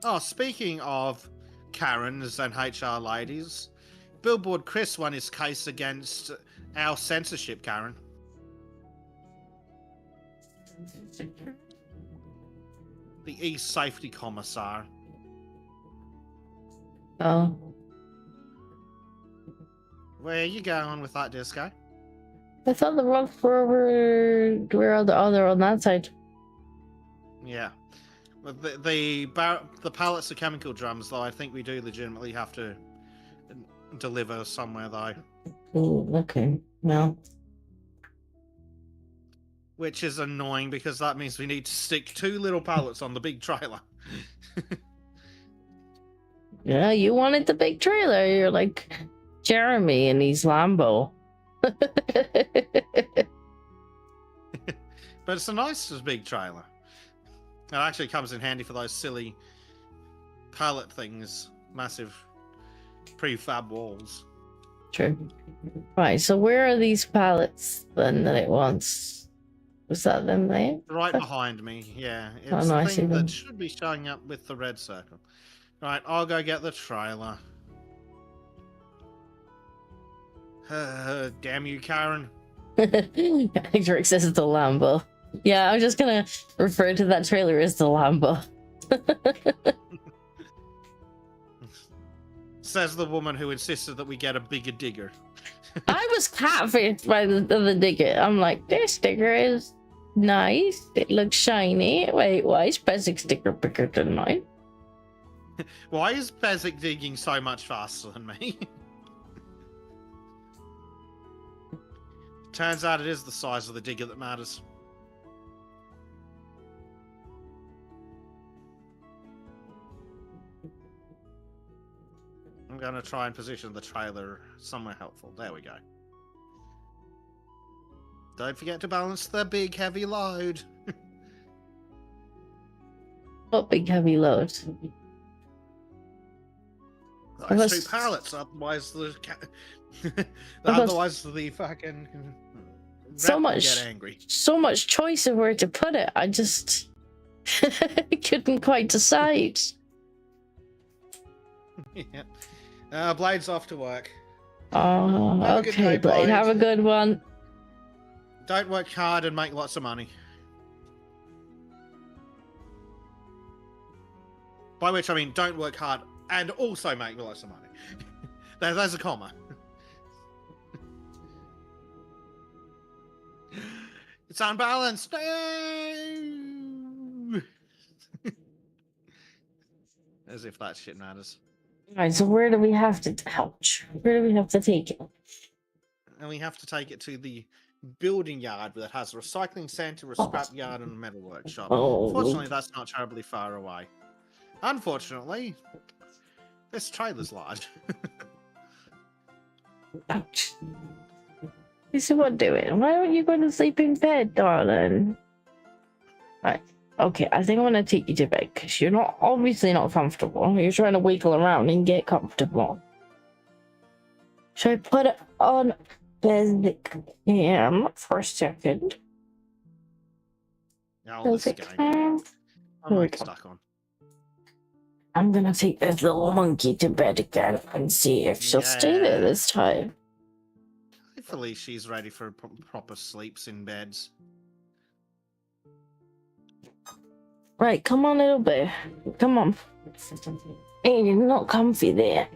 Oh, speaking of Karens and HR ladies, Billboard Chris won his case against our censorship Karen. The East Safety Commissar. Oh. Where are you going with that, Disco? I thought the rocks were over on the other on that side. Yeah. But the pallets of chemical drums, though, I think we do legitimately have to deliver somewhere, though. Oh, okay. Well. Which is annoying because that means we need to stick 2 little pallets on the big trailer. Yeah, you wanted the big trailer. You're like Jeremy and he's Lambo. But it's a nice big trailer. It actually comes in handy for those silly pallet things. Massive prefab walls. True. Right, so where are these pallets then that it wants? Was that them there? Right behind me, yeah. It's Oh, no, I the see thing them. that should be showing up with the red circle. Right, I'll go get the trailer. Damn you, Karen. Drake says it's the Lambo. Yeah, I'm just gonna refer to that trailer as the Lambo. Says the woman who insisted that we get a bigger digger. I was catfished by the digger. I'm like, this digger is nice. It looks shiny. Wait, why is Bezek's digger bigger than mine? Why is Bezek digging so much faster than me? Turns out it is the size of the digger that matters. I'm going to try and position the trailer somewhere helpful. There we go. Don't forget to balance the big heavy load. What big heavy load? Those 2 pallets, otherwise the otherwise the fucking so rep will much get angry. So much choice of where to put it. I just couldn't quite decide. Yeah. Blade's off to work. Oh, Have a good okay, day, Blade. Blade. Have a good one. Don't work hard and make lots of money. By which I mean don't work hard and also make lots of money. There's a comma. It's unbalanced. No! As if that shit matters. Alright, so where do we have to ouch? Where do we have to take it? and we have to take it to the building yard that has a recycling centre, a scrap yard, and a metal workshop. Oh. Fortunately, that's not terribly far away. Unfortunately, this trailer's large. Ouch. This is what doing. Why aren't you going to sleep in bed, darling? Right. Okay, I think I'm gonna take you to bed because you're not obviously not comfortable. You're trying to wiggle around and get comfortable. Should I put it on Bezek cam for a second? Now, this Bezek guy. cam. I'm like stuck on. I'm gonna take this little monkey to bed again and see if she'll stay there this time. Hopefully, she's ready for proper sleeps in beds. Right, come on, little bit. Come on. Hey, you're not comfy there.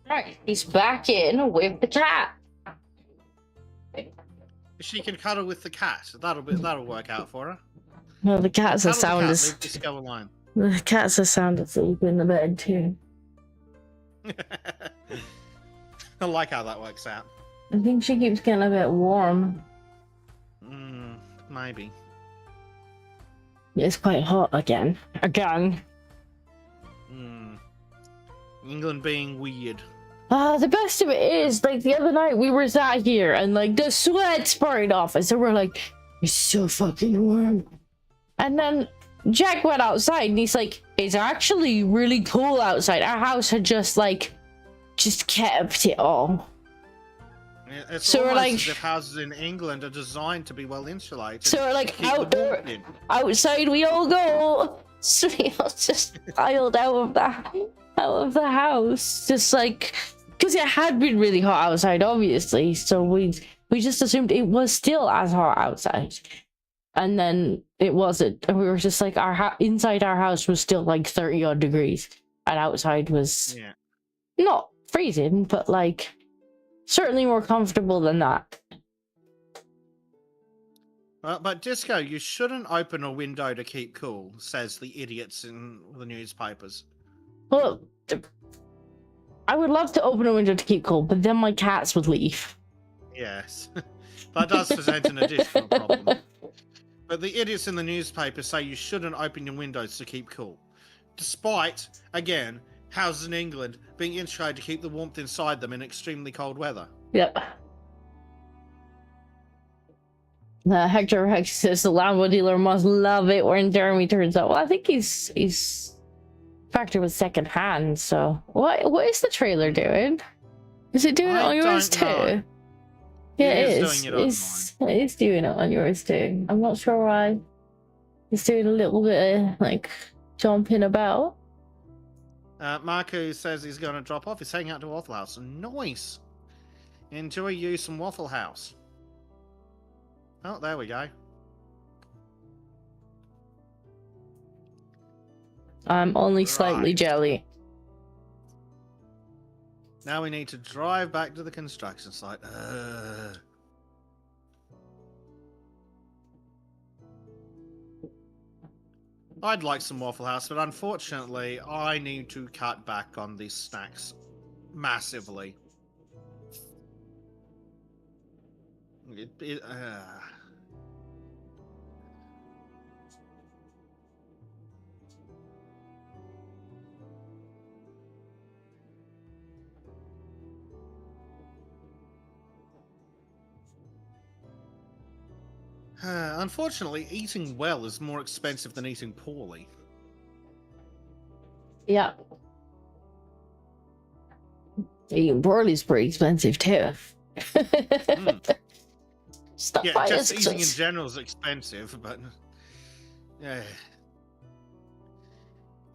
Right, he's back in with the cat. She can cuddle with the cat. That'll work out for her. No, the cat's a Cuddle the sound. cat, leave Disco alone. The cat's a sound asleep in the bed too. I like how that works out. I think she keeps getting a bit warm. Maybe. It's quite hot again. Again. England being weird. The best of it is, like, the other night we were sat here and, like, the sweat sprayed off us, so we're like, it's so fucking warm. And then Jack went outside and he's like, it's actually really cool outside. Our house had just kept it all. It's So we're almost like- as if houses in England are designed to be well insulated. So we're like, to keep the outdoor, warmth in. outside we all go. So we all just piled out of the house, just like, because it had been really hot outside, obviously. So we just assumed it was still as hot outside, and then it wasn't. And we were just like, inside our house was still like 30 odd degrees, and outside was not freezing, but like certainly more comfortable than that. But Disco, you shouldn't open a window to keep cool, says the idiots in the newspapers. Well, I would love to open a window to keep cool, but then my cats would leave. Yes, that does present an additional problem. But the idiots in the newspaper say you shouldn't open your windows to keep cool. Despite, again, houses in England being insulated to keep the warmth inside them in extremely cold weather. Yep. Hector Rex says the Lambo dealer must love it when Jeremy turns up. Well, I think he's factory was second hand, so what is the trailer doing? Is it doing it on yours too? Know. Yeah, It it is is. doing it on It's doing it on yours too. I'm not sure why. It's doing a little bit of like jumping about. Marco says he's going to drop off. He's heading out to Waffle House. Nice. Enjoy you some Waffle House. Oh, there we go. I'm only slightly Right. jelly. Now we need to drive back to the construction site. I'd like some Waffle House, but unfortunately, I need to cut back on these snacks massively. Unfortunately, eating well is more expensive than eating poorly. Yeah. Eating broiler's pretty expensive too. Stop Yeah, by just us. eating in general is expensive, but yeah.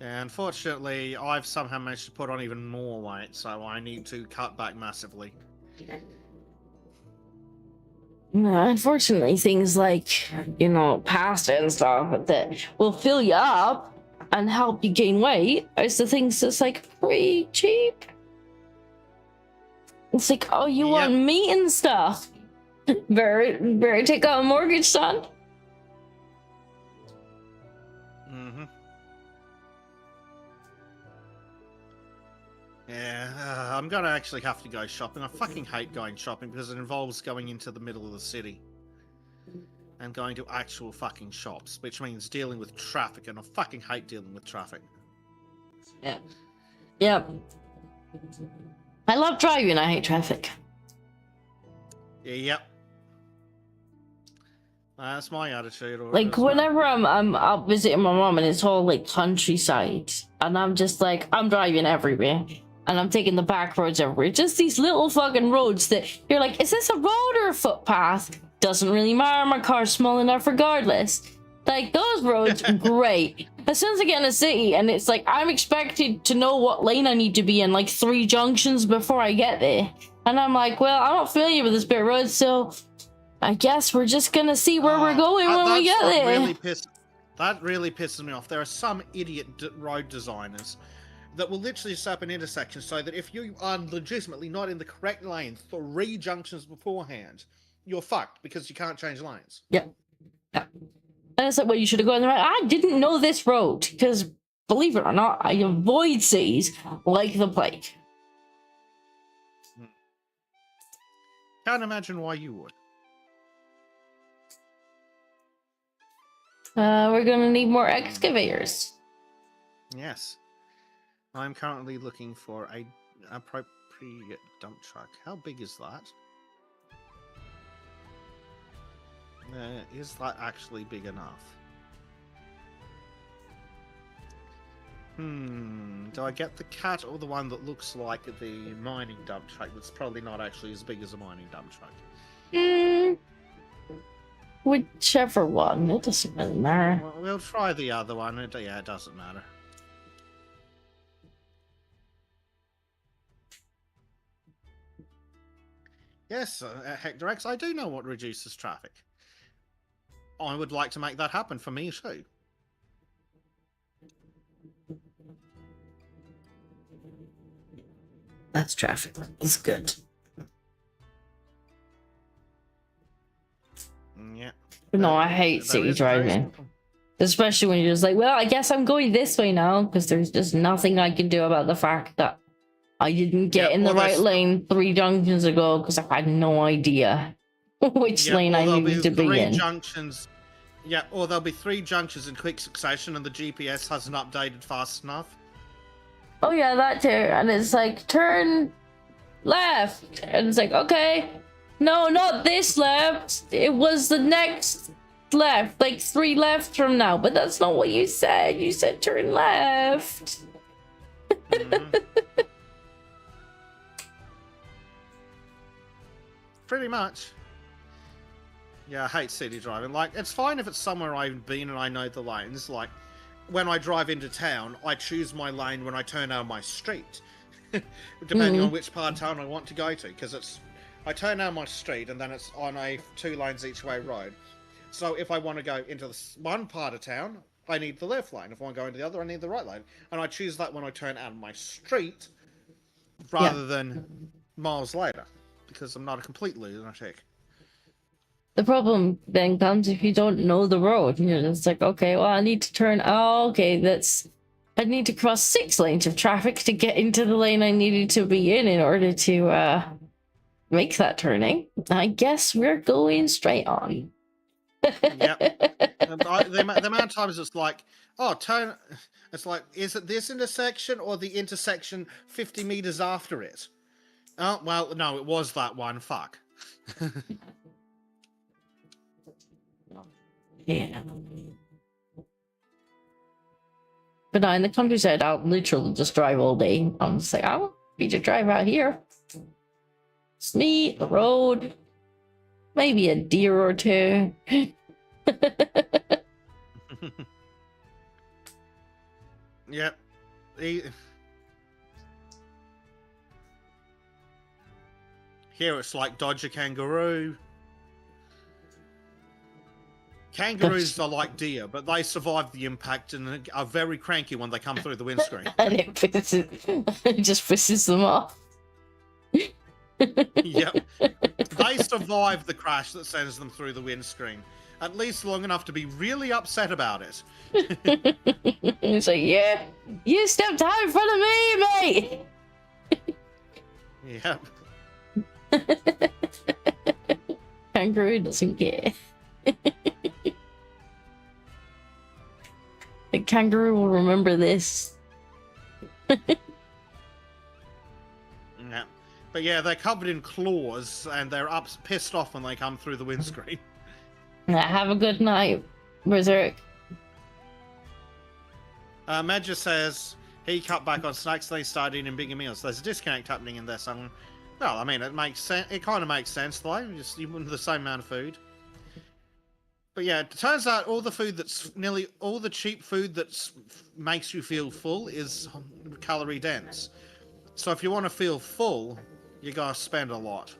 Yeah, unfortunately, I've somehow managed to put on even more weight, so I need to cut back massively. Unfortunately, things like, you know, pasta and stuff that will fill you up and help you gain weight is the things that's like pretty cheap. It's like, oh, you want meat and stuff? Better take out a mortgage, son. Mm-hmm. Yeah, I'm gonna actually have to go shopping. I fucking hate going shopping because it involves going into the middle of the city and going to actual fucking shops, which means dealing with traffic, and I fucking hate dealing with traffic. Yeah. Yep. I love driving. I hate traffic. Yep. That's my attitude. Like whenever I'm out visiting my mom and it's all like countryside, and I'm just like, I'm driving everywhere and I'm taking the back roads everywhere. Just these little fucking roads that you're like, is this a road or a footpath? Doesn't really matter. My car's small enough regardless. Like those roads, great. As soon as I get in a city and it's like I'm expected to know what lane I need to be in like 3 junctions before I get there. And I'm like, well, I'm not familiar with this bit of road, so I guess we're just gonna see where we're going when we get there. That really pisses me off. There are some idiot road designers that will literally set up an intersection so that if you are legitimately not in the correct lane 3 junctions beforehand, you're fucked because you can't change lanes. Yeah. And it's like, well, you should have gone right. I didn't know this road because, believe it or not, I avoid cities like the plague. Can't imagine why you would. We're gonna need more excavators. Yes. I'm currently looking for a appropriate dump truck. How big is that? Is that actually big enough? Do I get the cat or the one that looks like the mining dump truck that's probably not actually as big as a mining dump truck? Whichever one. It doesn't really matter. Well, we'll try the other one. It doesn't matter. Yes, Hector X, I do know what reduces traffic. I would like to make that happen for me too. That's traffic. It's good. Yeah. No, I hate city driving. Especially when you're just like, well, I guess I'm going this way now because there's just nothing I can do about the fact that I didn't get in the right lane 3 junctions ago because I had no idea which lane I needed to be in. Or there'll be 3 junctions in quick succession and the GPS hasn't updated fast enough. Oh yeah, that too. And it's like, turn left. And it's like, okay. No, not this left. It was the next left. Like 3 left from now. But that's not what you said. You said turn left. Pretty much. Yeah, I hate city driving. Like, it's fine if it's somewhere I've been and I know the lanes. Like, when I drive into town, I choose my lane when I turn down my street. Depending on which part of town I want to go to. Because I turn down my street and then it's on a 2 lanes each way road. So if I want to go into one part of town, I need the left lane. If I want to go into the other, I need the right lane. And I choose that when I turn out my street rather than miles later. Because I'm not a complete lunatic. The problem then comes if you don't know the road. You're just like, okay, well, I need to turn. Oh, okay, I need to cross 6 lanes of traffic to get into the lane I needed to be in order to make that turning. I guess we're going straight on. Yep. The amount of times it's like, oh, turn. It's like, is it this intersection or the intersection 50 meters after it? Oh, well, no, it was that one. Fuck. Yeah. But no, in the countryside, I'll literally just drive all day. I'm just like, I want me to drive out here. It's me, the road, maybe a deer or two. Yep. Here it's like dodge a kangaroo. Kangaroos are like deer, but they survive the impact and are very cranky when they come through the windscreen. And it just pisses them off. Yep. They survive the crash that sends them through the windscreen. At least long enough to be really upset about it. It's like, yeah, you stepped out in front of me, mate. Yep. Kangaroo doesn't care. The kangaroo will remember this. Yeah. But yeah, they're covered in claws and they're pissed off when they come through the windscreen. Have a good night, Berserk. Medja says he cut back on snacks, they started eating bigger meals. There's a disconnect happening in there somewhere. Well, I mean, it makes sense. It kind of makes sense, though. Just even the same amount of food. But yeah, it turns out all the food that's nearly all the cheap food that makes you feel full is calorie dense. So if you want to feel full, you gotta spend a lot.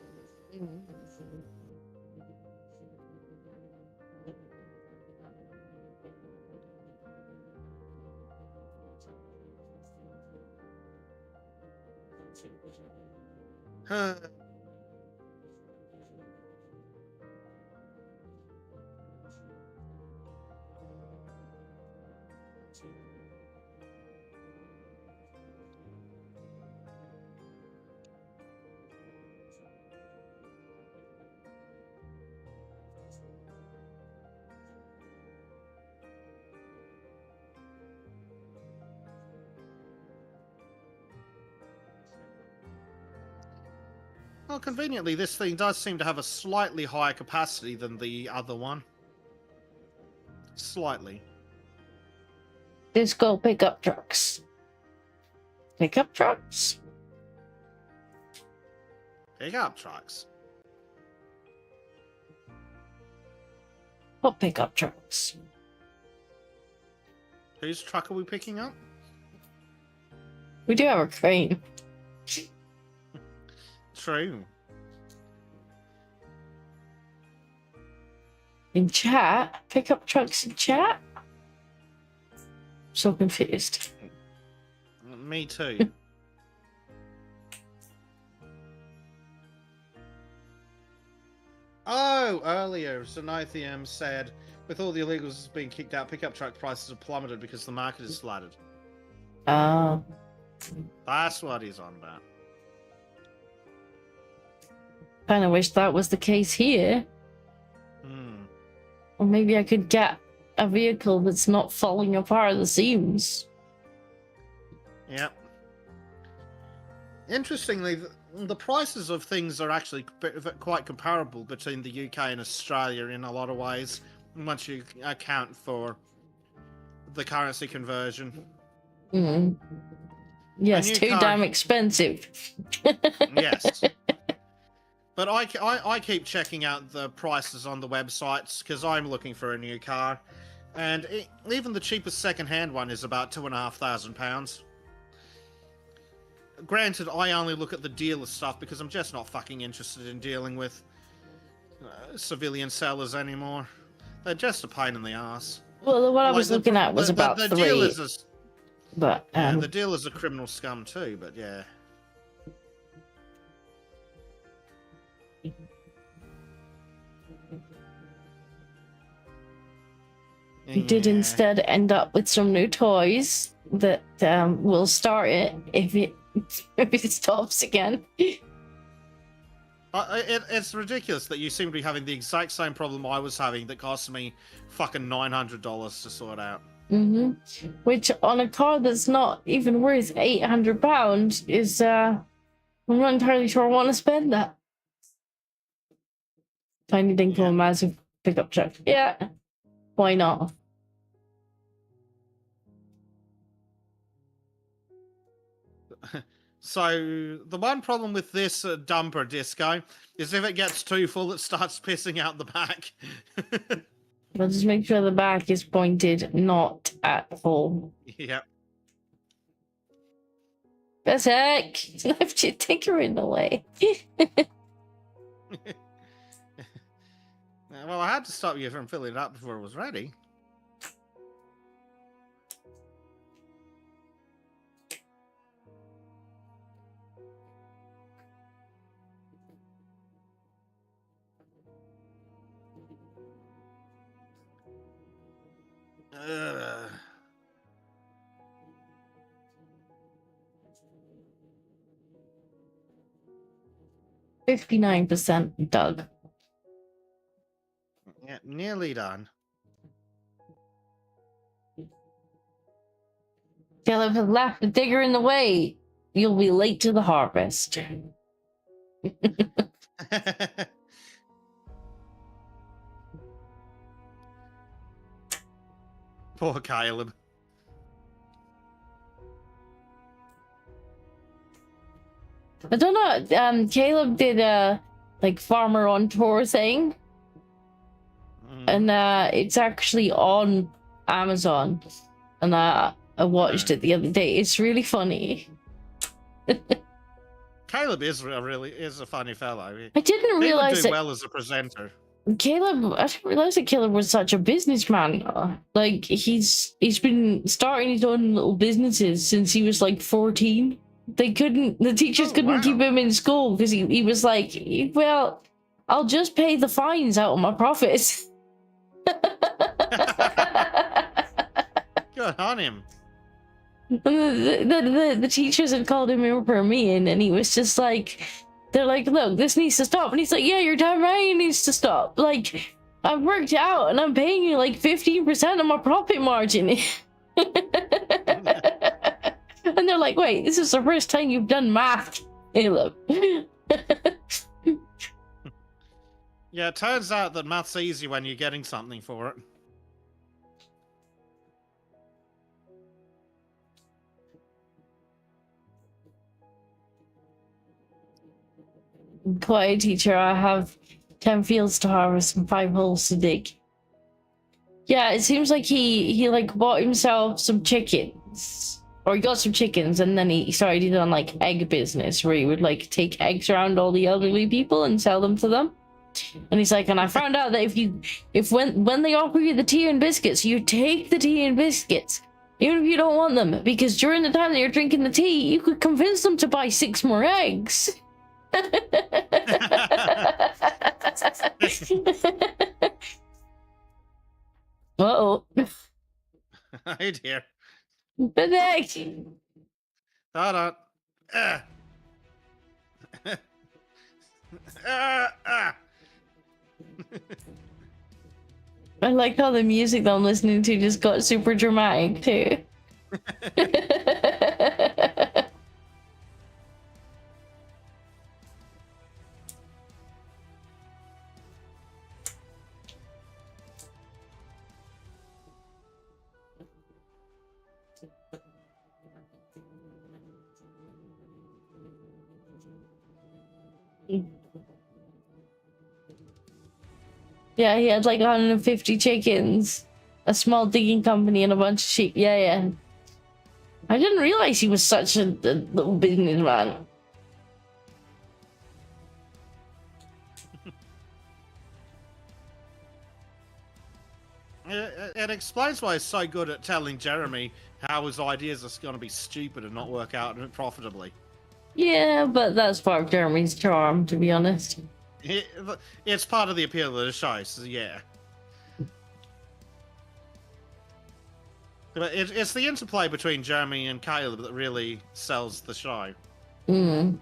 Well, conveniently, this thing does seem to have a slightly higher capacity than the other one. Slightly. Disco pickup trucks. Pickup trucks? Pickup trucks. What pickup trucks? Whose truck are we picking up? We do have a crane. True. In chat? Pickup trucks in chat? So confused. Me too. Oh, earlier, Zenithium said, with all the illegals being kicked out, pickup truck prices have plummeted because the market is flooded. Oh. That's what he's on about. Kind of wish that was the case here. Or maybe I could get a vehicle that's not falling apart at the seams. Yep. Interestingly, the prices of things are actually quite comparable between the UK and Australia in a lot of ways, once you account for the currency conversion. Mm. Yes, too damn expensive. Yes. But I keep checking out the prices on the websites because I'm looking for a new car. And even the cheapest second-hand one is about £2,500. Granted, I only look at the dealer stuff because I'm just not fucking interested in dealing with civilian sellers anymore. They're just a pain in the ass. Well, what I was looking at was about the 3. Dealers but yeah, the dealers are criminal scum too. But yeah. We did instead end up with some new toys that will start it if it stops again. It's ridiculous that you seem to be having the exact same problem I was having that cost me fucking $900 to sort out. Mm-hmm. Which on a car that's not even worth £800 is I'm not entirely sure I want to spend that. Tiny Dinkle, massive pickup truck. Yeah. Why not? So the one problem with this dumper disco is if it gets too full, it starts pissing out the back. But just make sure the back is pointed, not at full. Yep. Bezek, left your ticker in the way. Well, I had to stop you from filling it up before it was ready. Ugh. %59% Doug. Yeah, nearly done. Caleb has left the digger in the way. You'll be late to the harvest. Poor Caleb. I don't know. Caleb did a like farmer on tour thing, and it's actually on Amazon, and I watched it the other day. It's really funny. Caleb is a funny fellow. I didn't He would realize do that well as a presenter. Caleb. I didn't realize that Caleb was such a businessman. Like he's been starting his own little businesses since he was like 14. The teachers couldn't keep him in school because he was like, well, I'll just pay the fines out of my profits. Good on him. The teachers had called him in for a meeting, and he was just like, they're like, look, this needs to stop. And he's like, yeah, you're damn right, it needs to stop. Like, I've worked out and I'm paying you like 15% of my profit margin. And they're like, wait, this is the first time you've done math, Caleb. Yeah, it turns out that math's easy when you're getting something for it. Quiet teacher, I have 10 fields to harvest and 5 holes to dig. Yeah, it seems like he like bought himself some chickens. Or he got some chickens, and then he started on like egg business where he would like take eggs around all the elderly people and sell them to them. And he's like, and I found out that when they offer you the tea and biscuits, you take the tea and biscuits, even if you don't want them, because during the time that you're drinking the tea, you could convince them to buy 6 more eggs. Uh-oh. Hey dear. Bezek! Hold on. I like how the music that I'm listening to just got super dramatic too. Yeah, he had like 150 chickens, a small digging company, and a bunch of sheep. Yeah. I didn't realize he was such a little businessman. It explains why he's so good at telling Jeremy how his ideas are going to be stupid and not work out profitably. Yeah, but that's part of Jeremy's charm, to be honest. It's part of the appeal of the show, so yeah. But it's the interplay between Jeremy and Caleb that really sells the show. And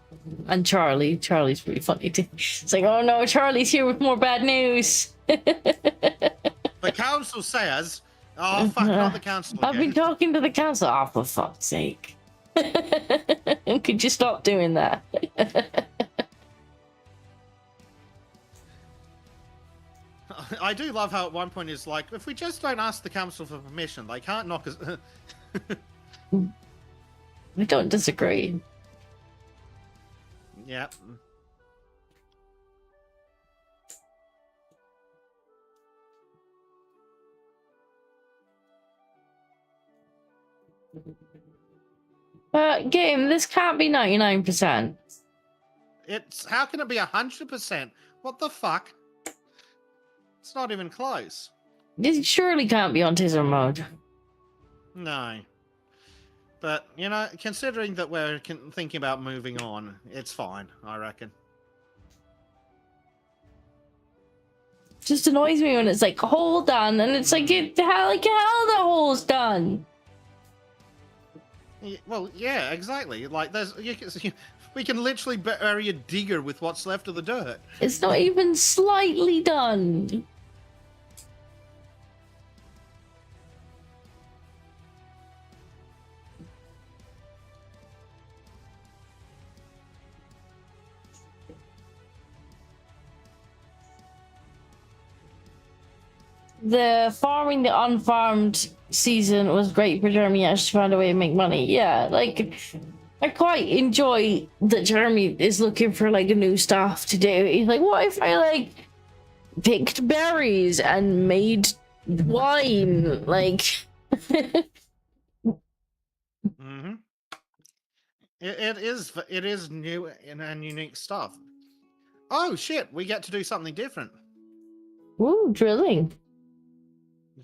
Charlie. Charlie's pretty funny too. It's like, oh no, Charlie's here with more bad news. The council says... Oh, fuck, not the council again. I've been talking to the council. Oh, for fuck's sake. Could you stop doing that? I do love how at one point it's like, if we just don't ask the council for permission, they can't knock us... I don't disagree. Yep. Game, this can't be 99%. It's how can it be 100%? What the fuck? It's not even close. This surely can't be autism mode. No. But, you know, considering that we're thinking about moving on, it's fine, I reckon. Just annoys me when it's like hole done, and it's like how the hole's done. Well, yeah, exactly. Like we can literally bury a digger with what's left of the dirt. It's not even slightly done. The farming the unfarmed season was great for Jeremy. I just found a way to make money. Yeah, like I quite enjoy that Jeremy is looking for like new stuff to do. He's like, what if I like picked berries and made wine? Like, Mm-hmm. It is new and unique stuff. Oh shit! We get to do something different. ooh, drilling.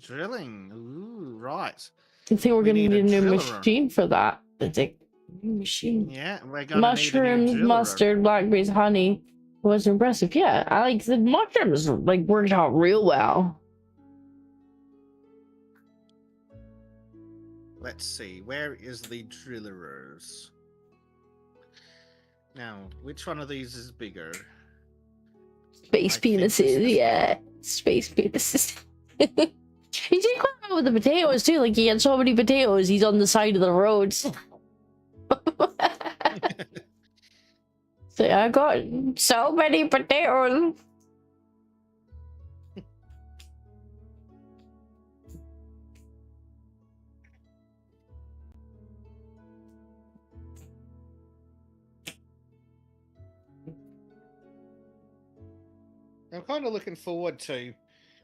Drilling. Ooh, right. I think we're gonna need a new driller. machine for that. It's a new machine. Yeah, we're gonna Mushrooms, need a new driller. mustard, blackberries, honey. Was impressive. Yeah, I like the mushrooms. Like worked out real well. Let's see. Where is the drillers? Now, which one of these is bigger? Space I think this penises. is- Yeah, space penises. He did quite well with the potatoes too. Like he had so many potatoes, he's on the side of the road. So I got so many potatoes. I'm kind of looking forward to,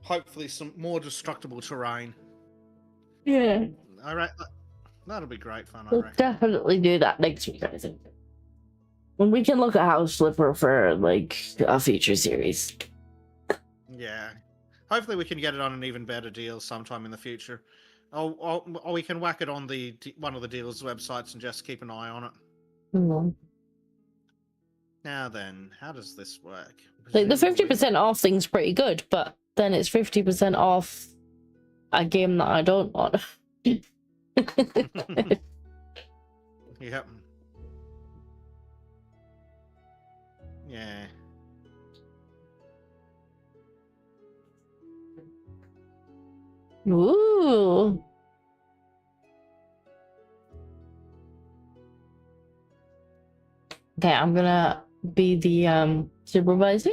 hopefully, some more destructible terrain. Yeah, All right, that'll be great fun. I we'll reckon. definitely do that next week, I think. When we can look at House Flipper for like a future series. Yeah. Hopefully, we can get it on an even better deal sometime in the future. Or we can whack it on the one of the dealers' websites and just keep an eye on it. Mhm. Now then, how does this work? Like the Presumably- 50% off thing's pretty good, but then it's 50% off a game that I don't want. Yep. Yeah. Ooh. Okay, I'm gonna be the supervisor.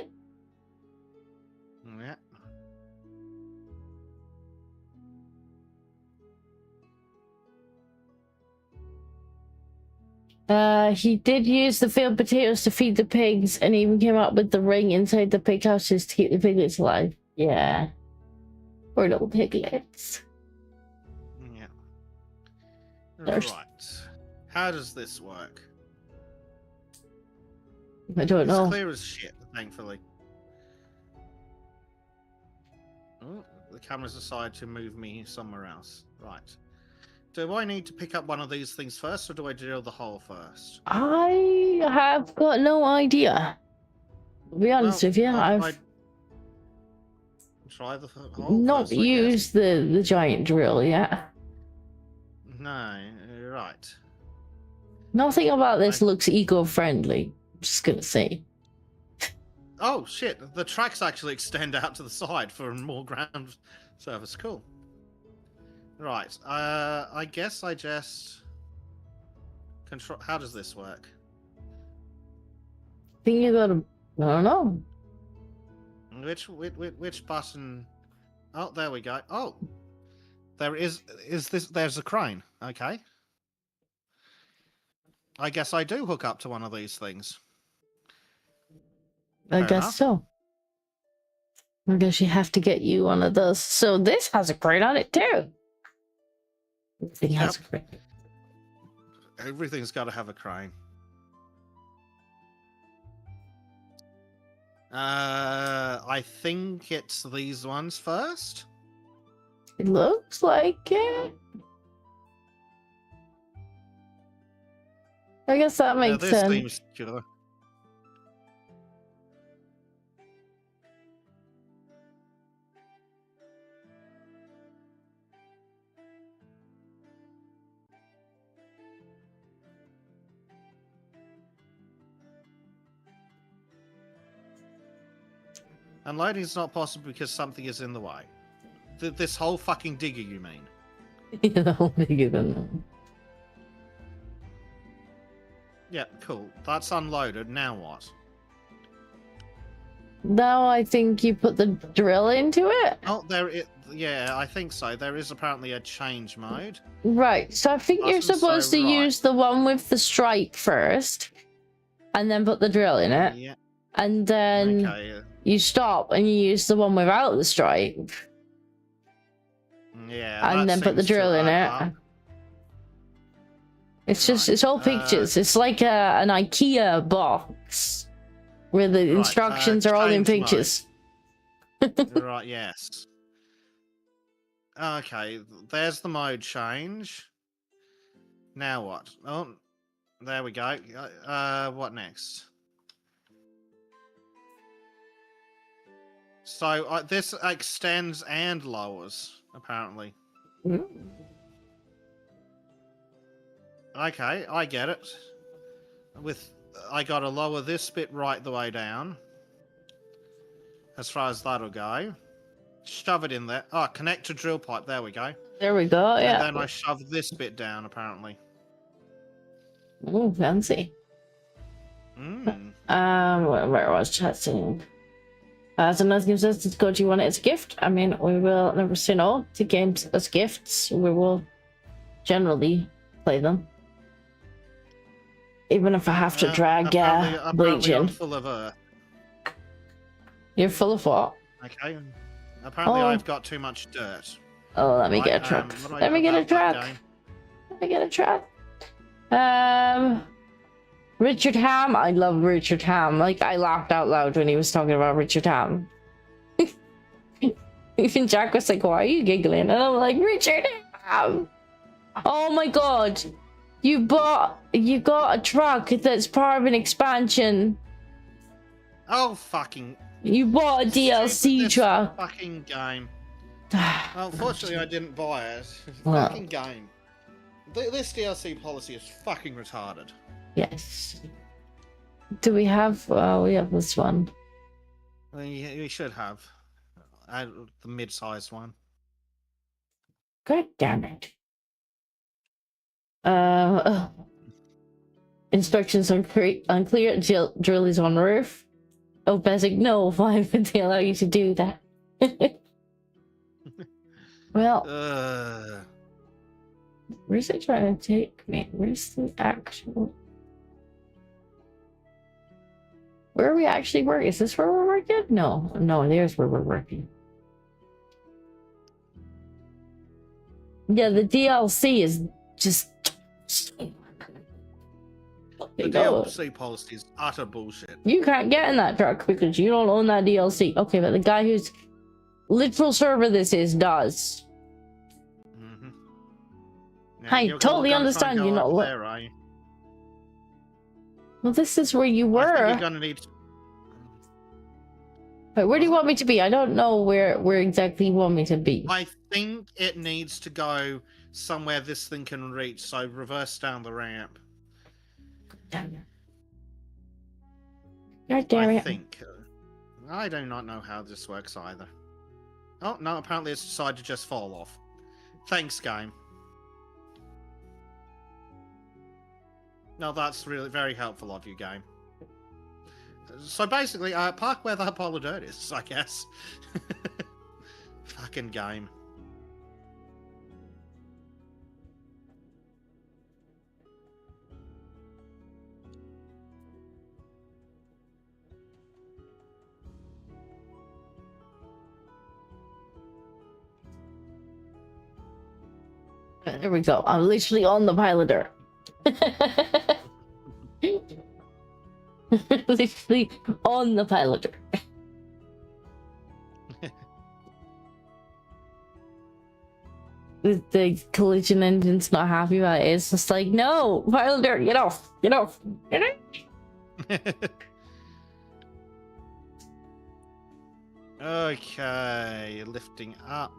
Yeah. He did use the failed potatoes to feed the pigs and even came up with the ring inside the pig houses to keep the piglets alive. Yeah. Poor little piglets. Yeah. There's- Right. How does this work? I don't It's know. clear as shit, thankfully. Oh, the camera's decided to move me somewhere else. Right. Do I need to pick up one of these things first, or do I drill the hole first? I have got no idea. To be honest Well, with you, I'll I've try the hole not first, I guess. used the giant drill yet. No, right. Nothing about this I- looks eco-friendly. I'm just gonna say. Oh shit! The tracks actually extend out to the side for more ground surface. Cool. Right. I guess I just control. How does this work? Think you gotta. I don't know. Which button? Oh, there we go. Oh, there is this? There's a crane. Okay. I guess I do hook up to one of these things. I Fair guess enough. so. I guess you have to get you one of those. So this has a crate on it too. It has a crate. Everything's got to have a crane. I think it's these ones first. It looks like it. I guess that makes This sense. seems secure. Unloading is not possible because something is in the way. This whole fucking digger, you mean? Yeah, the whole bigger than that. Yeah, cool. That's unloaded. Now what? Now I think you put the drill into it. Oh, yeah, I think so. There is apparently a change mode. Right, so I think you're Awesome, so supposed to right. use the one with the stripe first, and then put the drill in it, Yeah. and then Okay. you stop and you use the one without the stripe, Yeah. and that then put the seems to drill in add it. up. It's just, Right, it's all pictures. It's like an IKEA box where the instructions are all in change mode. pictures. Right, yes. Okay, there's the mode change. Now what? Oh, there we go. What next? So this extends and lowers, apparently. Mm. Okay, I get it. I gotta lower this bit right the way down. As far as that'll go. Shove it in there. Oh, connect to drill pipe. There we go. There we go. And Yeah. then I shove this bit down, apparently. Oh, fancy. Where was chatting? So nothing gives us this code you want it as a gift. I mean, we will never say no to games as gifts. We will generally play them. Even if I have to drag apparently Bleach I'm in. full of earth. You're full of what? Okay. Apparently Oh. I've got too much dirt. Oh, let me Right, get a truck. what do I Let do me get a about that truck. game? Let me get a truck. Richard Ham. I love Richard Ham. Like, I laughed out loud when he was talking about Richard Ham. Even Jack was like, why are you giggling? And I'm like, Richard Ham. Oh my god. You got a truck that's part of an expansion. Oh, fucking... You bought a DLC this truck. fucking game. Unfortunately, I didn't buy it. Well. Fucking game. This DLC policy is fucking retarded. Yes. Do we have... we have this one. You should have. The mid-sized one. God damn it. Instructions unclear. Drill is on roof. Oh, Bezek, no. Why would they allow you to do that? Well, where's it trying to take me? Where's the actual... Where are we actually working? Is this where we're working? No, there's where we're working. Yeah, the DLC is just... The DLC policy is utter bullshit. You can't get in that truck because you don't own that DLC. Okay, but the guy whose literal server this is does. Mm-hmm. I totally understand you're not... there, are you? Well, this is where you I were. think you're gonna need... Wait, where do you want me to be? I don't know where exactly you want me to be. I think it needs to go somewhere this thing can reach, so reverse down the ramp. Damn it. God damn it. I think. I do not know how this works either. Oh, no, apparently it's decided to just fall off. Thanks, game. No, that's really very helpful of you, game. So basically, park where that pile of dirt is, I guess. Fucking game. There we go. I'm literally on the piloter. Literally on the piloter. The collision engine's not happy about it. It's just like, no, piloter, get off, get off, get off. Okay, lifting up.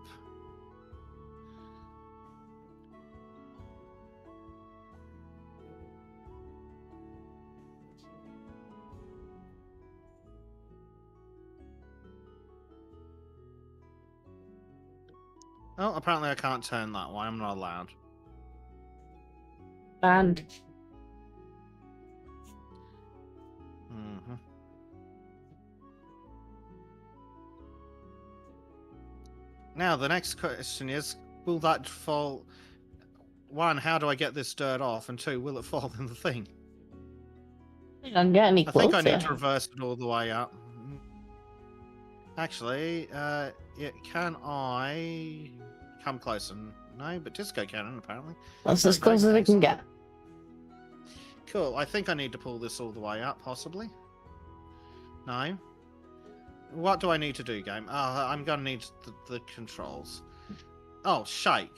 Oh, apparently I can't turn that one. I'm not allowed. And Mm-hmm. Now, the next question is, will that fall... One, how do I get this dirt off? And two, will it fall in the thing? I don't get any I closer. think I need to reverse it all the way up. Actually, can I come closer? No, but Disco can, apparently. That's as close as I can get. Cool, I think I need to pull this all the way up, possibly. No. What do I need to do, game? I'm gonna need the controls. Oh, shake.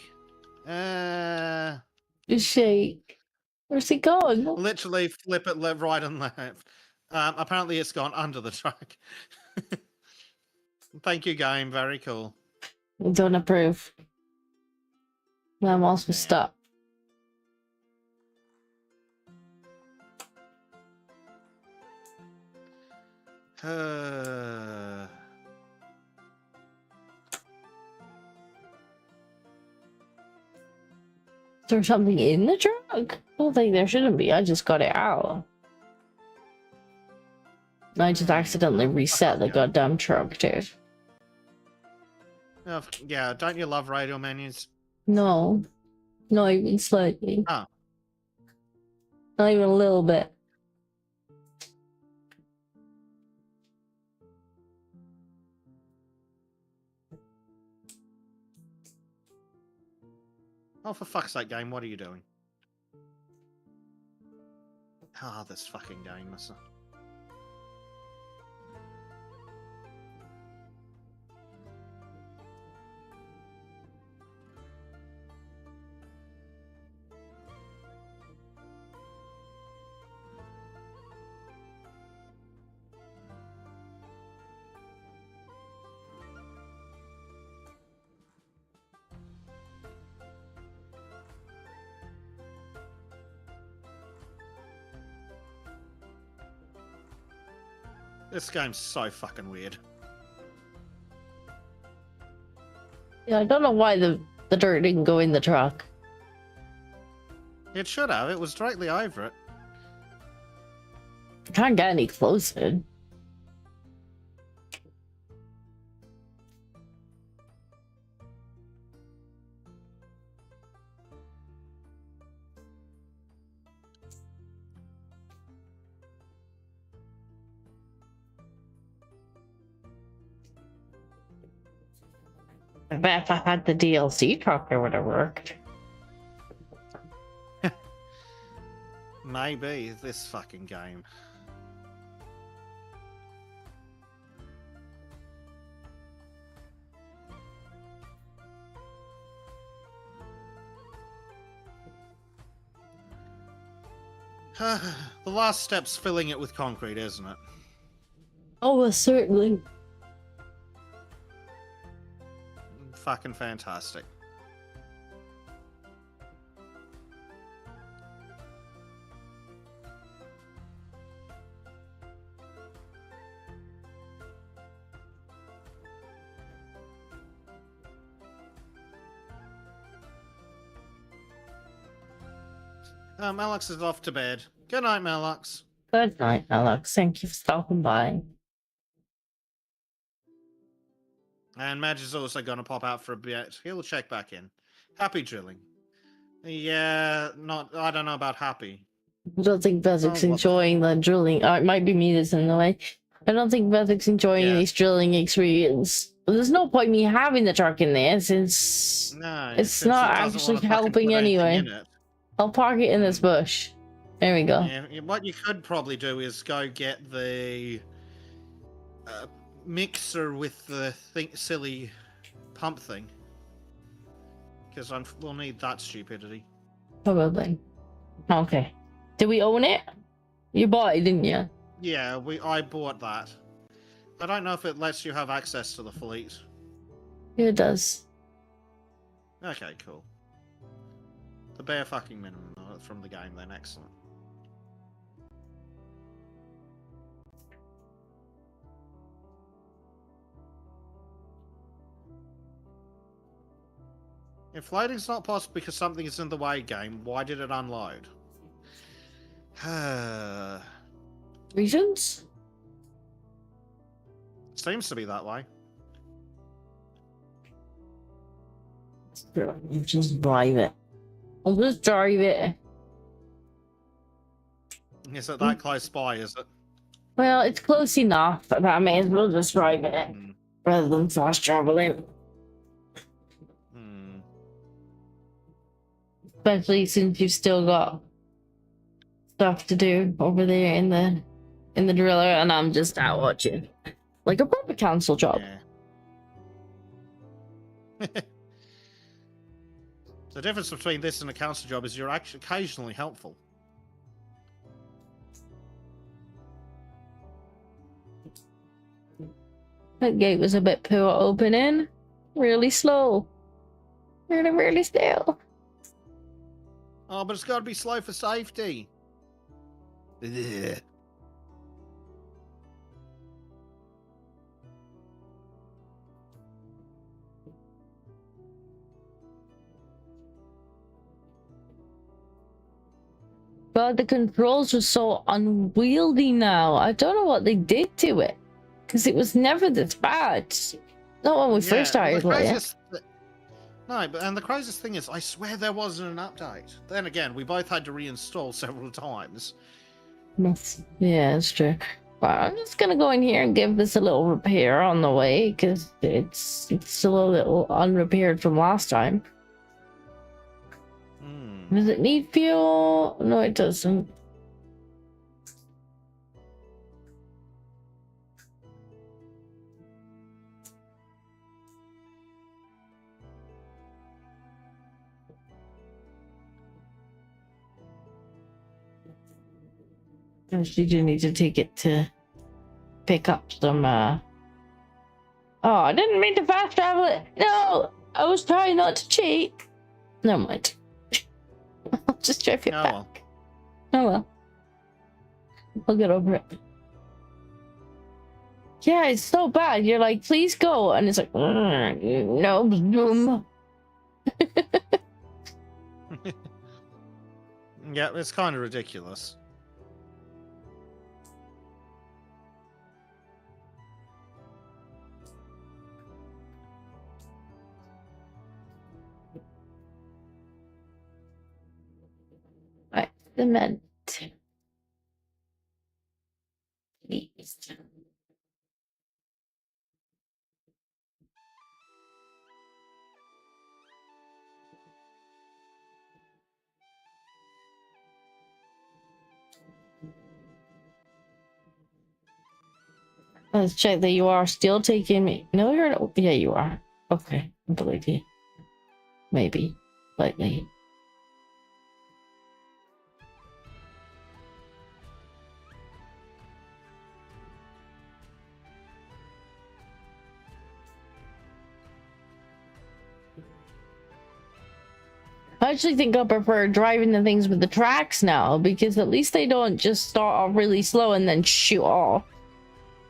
Just shake. Where's it going? Literally flip it left, right, and left. Apparently it's gone under the track. Thank you, game. Very cool. I don't approve. I'm also stuck. Is there something in the truck? I don't think there shouldn't be. I just got it out. I just accidentally reset the goddamn truck, dude. Yeah, don't you love radio menus? No. Not even slightly. Oh. Not even a little bit. Oh, for fuck's sake, game, what are you doing? Ah, this fucking game, mister. This game's so fucking weird. Yeah, I don't know why the dirt didn't go in the truck. It should have. It was directly over it. I can't get any closer. I bet if I had the DLC truck, it would have worked. Maybe this fucking game. The last step's filling it with concrete, isn't it? Oh, well, certainly. Fucking fantastic. Alex is off to bed. Good night, Alex. Good night, Alex. Thank you for stopping by. And Madge is also going to pop out for a bit. He'll check back in. Happy drilling. Yeah, I don't know about happy. I don't think Bezek's Oh, enjoying the drilling. It might be me that's in the way. I don't think Bezek's enjoying Yeah. his drilling experience. there's no point me having the truck in there since No, it's since not it doesn't actually want to fucking helping put anything anyway. in it. I'll park it in this bush. There we go. Yeah, what you could probably do is go get the mixer with the silly pump thing. Because we'll need that stupidity. Probably. Okay. Did we own it? You bought it, didn't you? Yeah, I bought that. I don't know if it lets you have access to the fleet. Yeah, it does. Okay, cool. The bare fucking minimum from the game then, excellent. If loading's not possible because something is in the way, game, why did it unload? Reasons? Seems to be that way. Just drive it. I'll just drive it. Is it that close by, is it? Well, it's close enough, but I may as well just drive it rather than fast traveling. Especially since you've still got stuff to do over there in the driller, and I'm just out watching, like a proper council job. Yeah. The difference between this and a council job is you're actually occasionally helpful. That gate was a bit poor opening. Really slow. Really slow. Oh, but it's got to be slow for safety. Ugh. God, the controls are so unwieldy now. I don't know what they did to it. Because it was never this bad. Not when we first started playing. No, but and the craziest thing is, I swear there wasn't an update. Then again, we both had to reinstall several times. Yeah, it's true. But I'm just gonna go in here and give this a little repair on the way, because it's still a little unrepaired from last time. Does it need fuel? No, it doesn't. Actually, do need to take it to pick up some, Oh, I didn't mean to fast travel it. No, I was trying not to cheat. Never mind. I'll just drive it back. Well. Oh well. I'll get over it. Yeah, it's so bad. You're like, please go. And it's like, no, boom. Yeah, it's kind of ridiculous. Right, cement. Please. Let's check that you are still taking me. No, you're not. Yeah, you are. Okay, I believe you. Maybe. Slightly. I actually think I prefer driving the things with the tracks now, because at least they don't just start off really slow and then shoot off.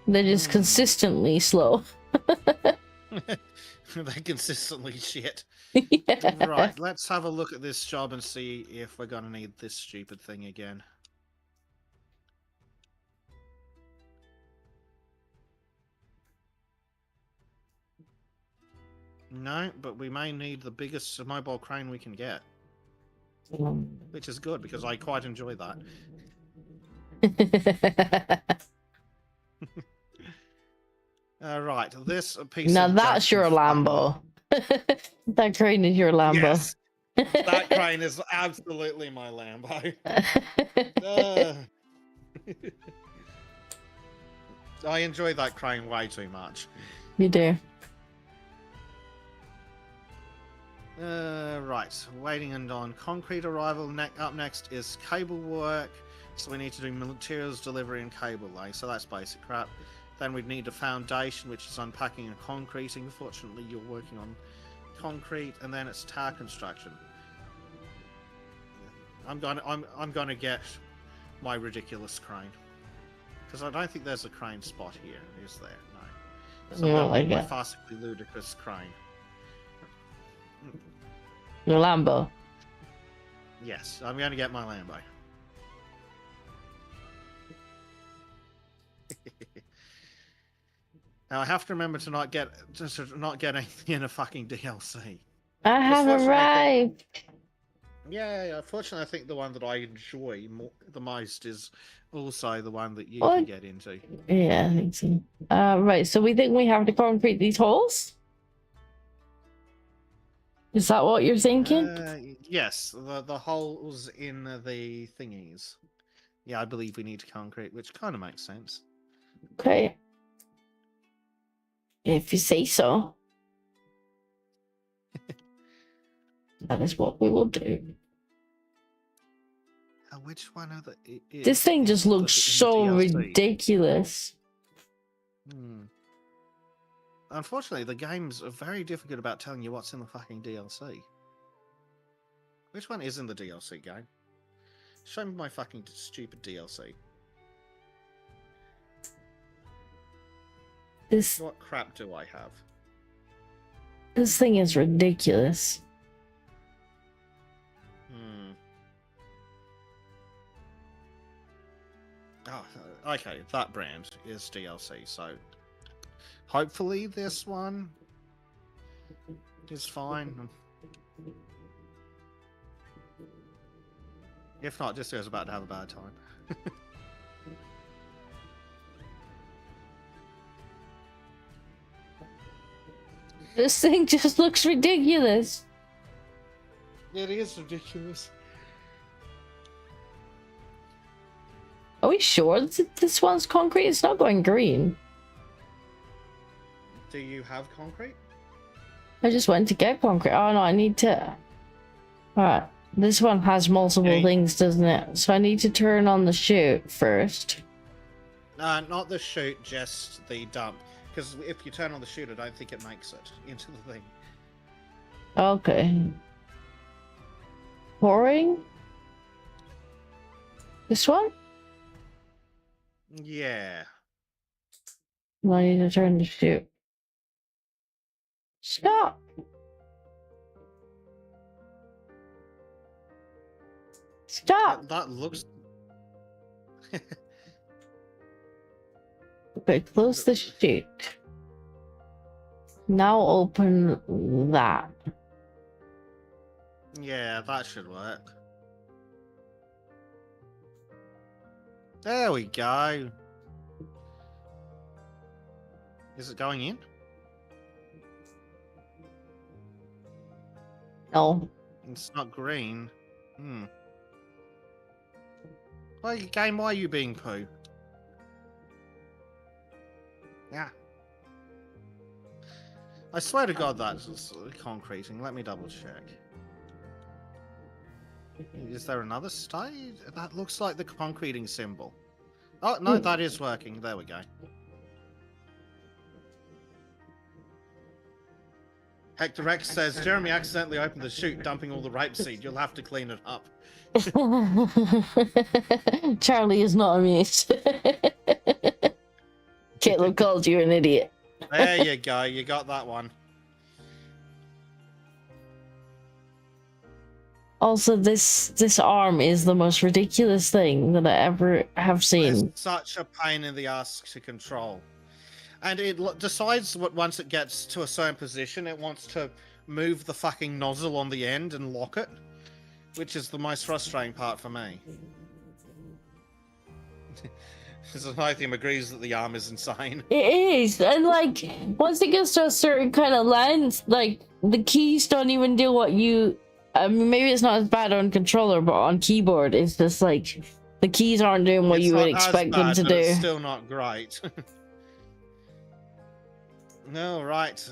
They're just consistently slow. They consistently shit. Yeah. Right, let's have a look at this job and see if we're gonna need this stupid thing again. No, but we may need the biggest mobile crane we can get. Which is good, because I quite enjoy that. Right, this piece Now of that's junk your in front of- Lambo. That crane is your Lambo. Yes, that crane is absolutely my Lambo. Uh, I enjoy that crane way too much. You do. Right, waiting and on concrete arrival. Up next is cable work. So we need to do materials delivery and cable lay. So that's basic crap. Then we'd need a foundation, which is unpacking and concreting. Fortunately, you're working on concrete, and then it's tower construction. I'm gonna get my ridiculous crane, because I don't think there's a crane spot here, is there? No. So You I'm won't gonna like get my it. farcically ludicrous crane. Your Lambo. Yes, I'm gonna get my Lambo. Now I have to remember to not get anything in a fucking DLC. I have fortunately, arrived. Yeah, fortunately, I think the one that I enjoy the most is also the one that you What? can get into. Yeah, I think so. Right, so we think we have to concrete these holes? Is that what you're thinking? Yes, the holes in the thingies. Yeah, I believe we need to concrete, which kind of makes sense. Okay. If you say so. That is what we will do. Which one of the? This thing just looks so ridiculous. Unfortunately, the games are very difficult about telling you what's in the fucking DLC. Which one is in the DLC game? Show me my fucking stupid DLC. What crap do I have? This thing is ridiculous. Oh, okay, that brand is DLC, so hopefully this one is fine. If not, just goes about to have a bad time. This thing just looks ridiculous. It is ridiculous. Are we sure this one's concrete? It's not going green. Do you have concrete? I just went to get concrete. Oh no, I need to... Alright, this one has multiple things, doesn't it? So I need to turn on the chute first. Not the chute, just the dump. Because if you turn on the chute, I don't think it makes it into the thing. Okay. Pouring? This one? Yeah. I need to turn the chute. Stop! Stop! That looks... Okay, close the chute. Now open that. Yeah, that should work. There we go. Is it going in? No. It's not green. Well, game, why are you being poo? Yeah. I swear to God that's concreting. Let me double check. Is there another stage? That looks like the concreting symbol. Oh, no, that is working. There we go. Hector Rex says, Jeremy accidentally opened the chute, dumping all the rapeseed. You'll have to clean it up. Charlie is not amused. Caleb called you an idiot. There you go. You got that one. Also, this arm is the most ridiculous thing that I ever have seen. It's such a pain in the ass to control. And it decides once it gets to a certain position, it wants to move the fucking nozzle on the end and lock it, which is the most frustrating part for me. Zythium agrees that the arm is insane. It is, and like once it gets to a certain kind of length, like the keys don't even do what you. I mean, maybe it's not as bad on controller, but on keyboard, it's just like the keys aren't doing what It's you would not as expect them bad, to but do. it's still not great. No, right.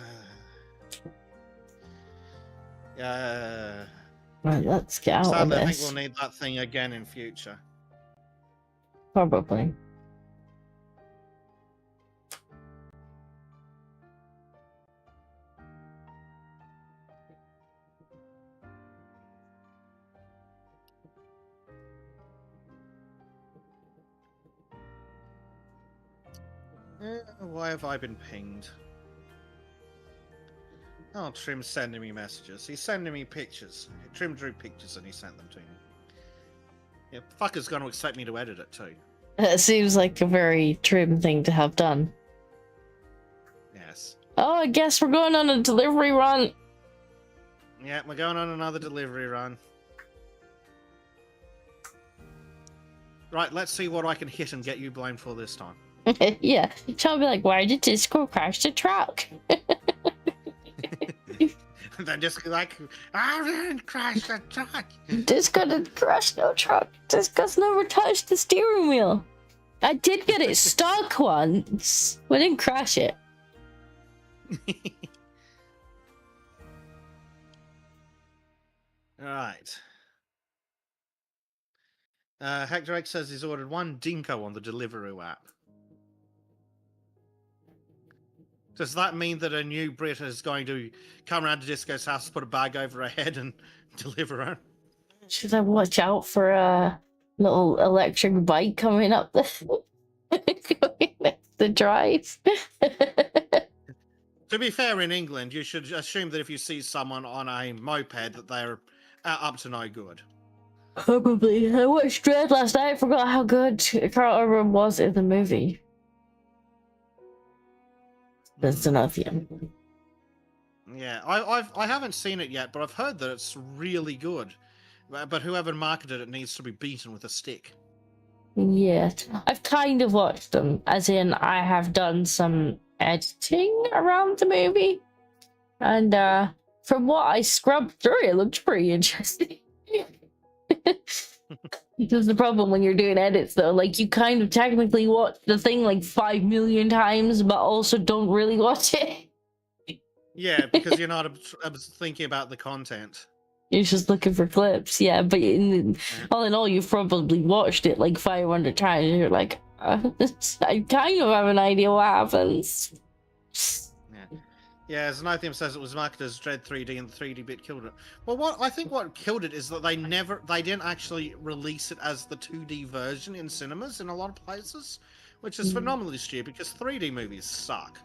Right, let's get out of Sadly, I think this. we'll need that thing again in future. Probably. Why have I been pinged? Oh, Trim's sending me messages. He's sending me pictures. Trim drew pictures and he sent them to me. Yeah, fucker's going to expect me to edit it too. It seems like a very trim thing to have done. Yes. Oh, I guess we're going on a delivery run. Yeah, we're going on another delivery run. Right, let's see what I can hit and get you blamed for this time. Yeah, she'll be like, "Why did Disco crash the truck?" And then just like, I didn't crash the truck. Disco didn't crash no truck. Disco's never touched the steering wheel. I did get it stuck once. We didn't crash it. Alright. Hector X says he's ordered one Dinko on the Deliveroo app. Does that mean that a new Brit is going to come around to Disco's house, put a bag over her head, and deliver her? Should I watch out for a little electric bike coming up the drive? To be fair, in England, you should assume that if you see someone on a moped, that they're up to no good. Probably. I watched Dread last night. I forgot how good Carl Urban was in the movie. That's enough, yeah. Yeah, I haven't seen it yet, but I've heard that it's really good. But whoever marketed it needs to be beaten with a stick. Yeah, I've kind of watched them, as in I have done some editing around the movie, and from what I scrubbed through, it looked pretty interesting. Because the problem when you're doing edits, though, like you kind of technically watch the thing like 5 million times, but also don't really watch it. Yeah, because you're not thinking about the content. You're just looking for clips, yeah. But all in all, you've probably watched it like 500 times. And you're like, I kind of have an idea what happens. Yeah, as Nithium says, it was marketed as Dread 3D, and the 3D bit killed it. Well, I think what killed it is that they didn't actually release it as the 2D version in cinemas in a lot of places, which is phenomenally stupid because 3D movies suck.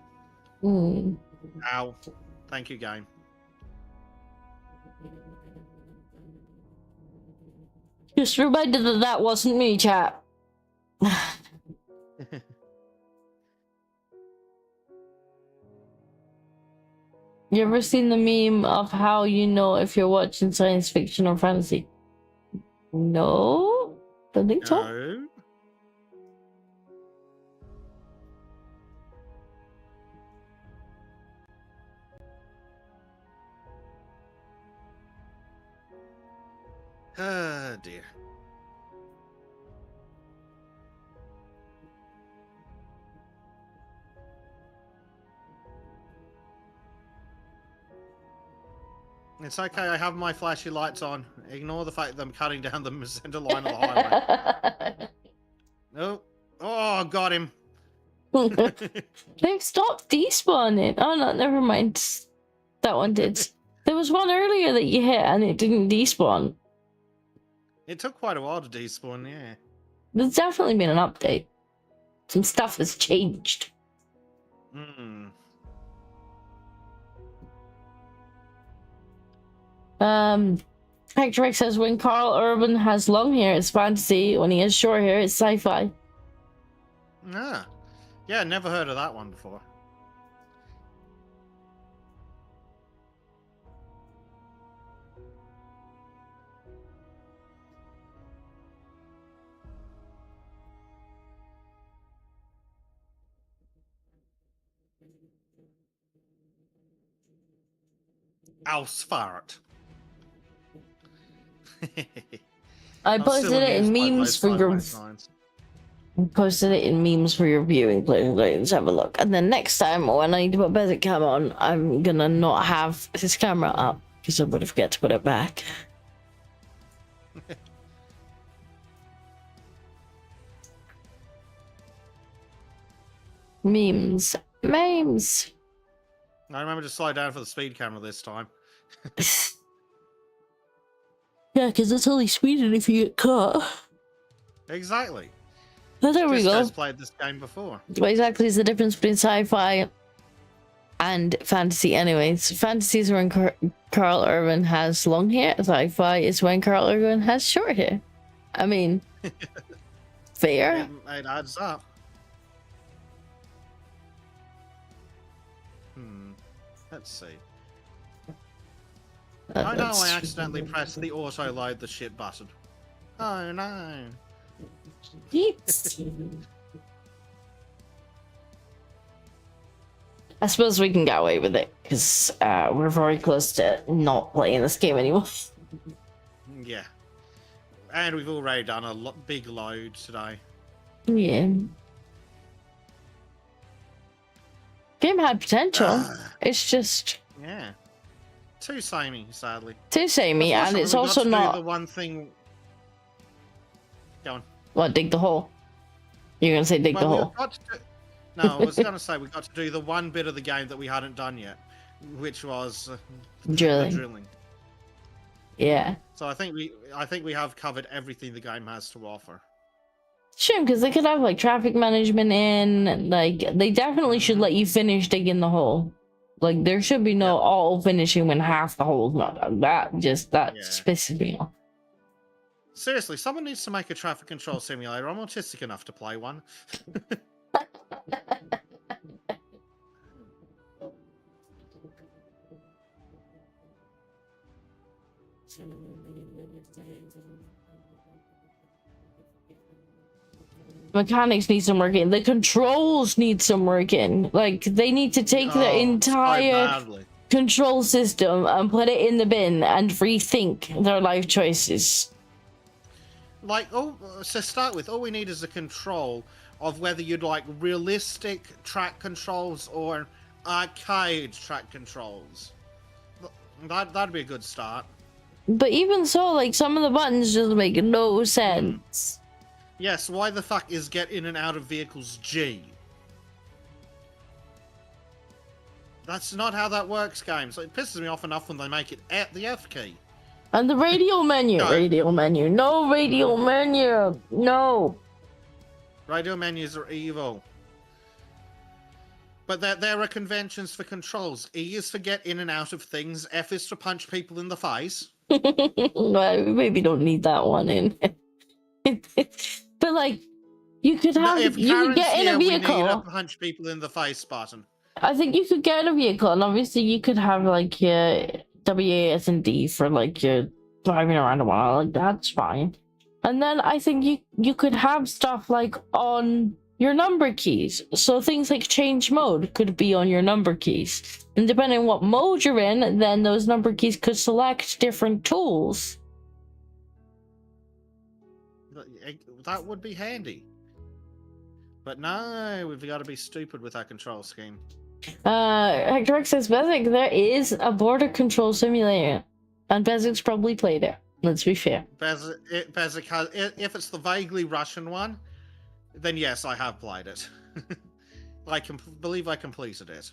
Mm. Ow! Thank you, game. Just reminded that wasn't me, chat. You ever seen the meme of how you know if you're watching science fiction or fantasy? No? Don't think so. No. Oh dear. It's okay, I have my flashy lights on. Ignore the fact that I'm cutting down the center line of the highway. Oh, oh, got him. They've stopped despawning. Oh no, never mind. That one did. There was one earlier that you hit and it didn't despawn. It took quite a while to despawn, yeah. There's definitely been an update. Some stuff has changed. Hector X says when Carl Urban has long hair, it's fantasy. When he has short hair, it's sci-fi. Ah. Yeah, never heard of that one before. Ausfahrt. I I'm posted still it in amused by memes those for your sideways signs. posted it in memes for your viewing pleasure. Let's have a look. And then next time when I need to put Bezek cam on, I'm gonna not have his camera up because I'm gonna forget to put it back. Memes. Memes. I remember to slide down for the speed camera this time. Yeah, because it's only speeding if you get caught. Exactly. Oh, there we go. Disco's played this game before. What exactly is the difference between sci-fi and fantasy? Anyways, fantasy is when Carl Urban has long hair. Sci-fi is when Carl Urban has short hair. I mean, fair. It adds up. Let's see. I know I accidentally pressed the auto load the shit button. Oh no. I suppose we can get away with it because we're very close to not playing this game anymore. Yeah. And we've already done a big load today. Yeah. Game had potential. It's just Yeah. Too samey, sadly. too samey, and it's Unfortunately, we also got to do not. the one thing. Go on. What, dig the hole? You're gonna say dig the hole? No, I was going to say we got to do the one bit of the game that we hadn't done yet, which was the drilling. Yeah. So I think we have covered everything the game has to offer. Shame, because they could have like traffic management in. Like they definitely should let you finish digging the hole. Like there should be no all finishing when half the hole's not done. That pisses me off. Seriously, someone needs to make a traffic control simulator. I'm autistic enough to play one. Mechanics need some working. The controls need some working. Like they need to take the entire control system and put it in the bin and rethink their life choices. Like, to start with, all we need is a control of whether you'd like realistic track controls or arcade track controls. That'd be a good start. But even so, like some of the buttons just make no sense. Yes, why the fuck is get in and out of vehicles G? That's not how that works, games. It pisses me off enough when they make it at the F key. And the radial menu. No. Radial menu. No radial menu. No. Radial menus are evil. But there are conventions for controls. E is for get in and out of things. F is to punch people in the face. Well, we maybe don't need that one in. But like, you could have, you could get in a vehicle. We need a punch people in the face button. I think you could get in a vehicle, and obviously you could have like your WAS and D for like your driving around a while. Like that's fine. And then I think you could have stuff like on your number keys. So things like change mode could be on your number keys. And depending on what mode you're in, then those number keys could select different tools. That would be handy. But no, we've got to be stupid with our control scheme. Hector says, Bezek, there is a border control simulator. And Bezek's probably played it. Let's be fair. Bezek has, if it's the vaguely Russian one, then yes, I have played it. I believe I completed it.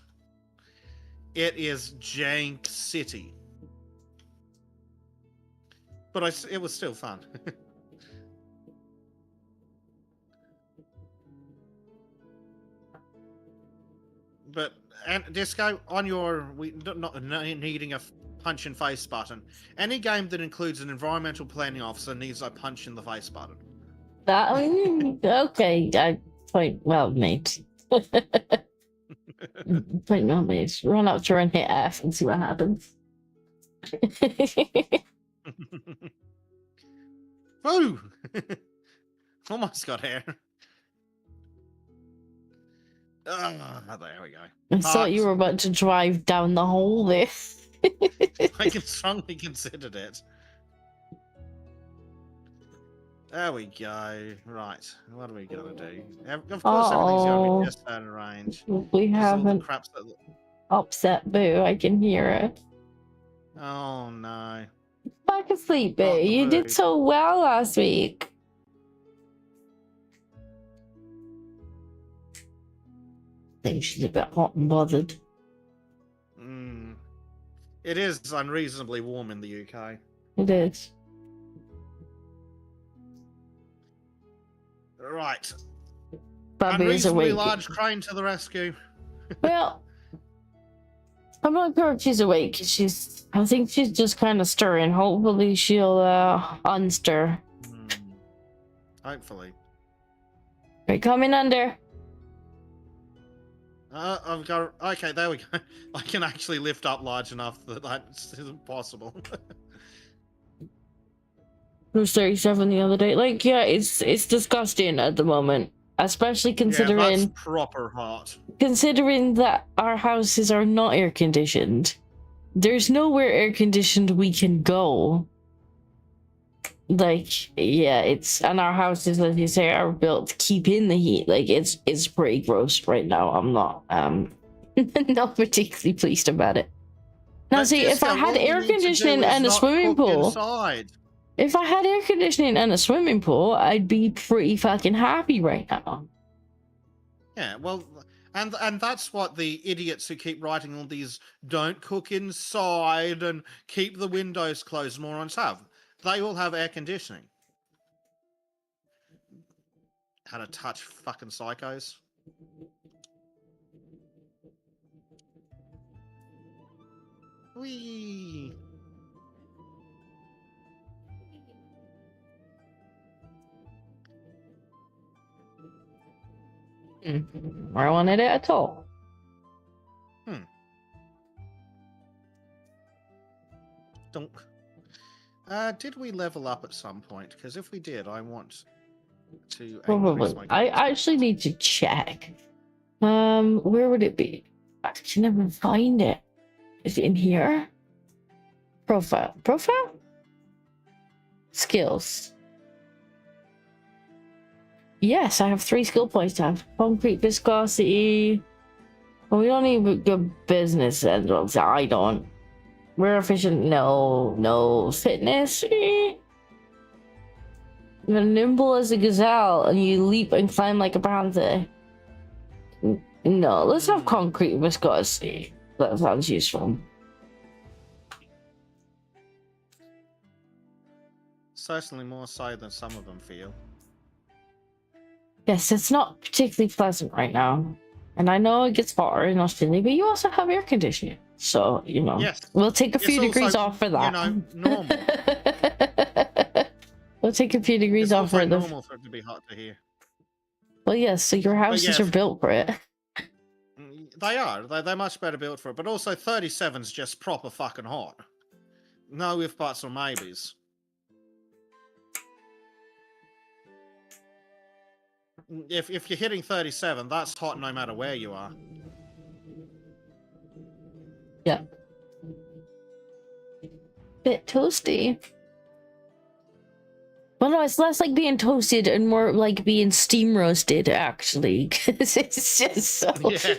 It is jank city. But it was still fun. But, and Disco, on your not needing a punch in face button, any game that includes an environmental planning officer needs a punch in the face button. That okay, point well made. Point well made. Run up to her and hit F and see what happens. Woo! Almost got here. There we go. I thought you were about to drive down the hole there. I can strongly consider it. There we go. Right. What are we gonna do? Of course, everything's gonna be just out of range. We Just all the haven't craps that. upset Boo. I can hear it. Oh no. Back asleep, Boo. Not the You did Boo. so well last week. I think she's a bit hot and bothered. It is unreasonably warm in the UK. It is. Right. Bubby is Unreasonably awake. large crane to the rescue. Well, I'm not sure if she's awake. I think she's just kind of stirring. Hopefully she'll unstir. Hopefully. We're coming under. I've got. Okay, there we go. I can actually lift up large enough that isn't possible. It was 37 the other day. Like, yeah, it's disgusting at the moment, especially Yeah, considering that's proper hot. considering that our houses are not air conditioned. There's nowhere air conditioned we can go. Like, yeah, and our houses, as you say, are built to keep in the heat. Like, it's pretty gross right now. I'm not not particularly pleased about it. Now, But see, if Disco, I had what we air need to do conditioning is and a not swimming cook pool, inside. if I had air conditioning and a swimming pool, I'd be pretty fucking happy right now. Yeah, well, and that's what the idiots who keep writing all these "don't cook inside" and "keep the windows closed" morons have. They all have air conditioning. Had a touch fucking psychos. Whee! I wanted it at all. Dunk. Did we level up at some point? Because if we did, I want to Probably. increase my. I actually need to check. Where would it be? I can never find it. Is it in here? Profile. Profile? Skills. Yes, I have 3 skill points to have. Concrete viscosity. Well, we don't need good business engines. I don't. We're efficient. No. Fitness. You're nimble as a gazelle and you leap and climb like a panther. No, let's have concrete viscosity. That sounds useful. Certainly more so than some of them feel. Yes, it's not particularly pleasant right now. And I know it gets hotter in Australia, but you also have air conditioning. So, Yes. We'll take a It's few degrees also, off for that. Normal. We'll take a few degrees It's off also for the. normal for it to be hot to here. Well, yes, so your houses are built for it. They are. They're much better built for it. But also 37's just proper fucking hot. No if buts or maybes. If you're hitting 37, that's hot no matter where you are. Yeah. Bit toasty. Well, no, it's less like being toasted and more like being steam roasted, actually. Because it's just so. Yeah.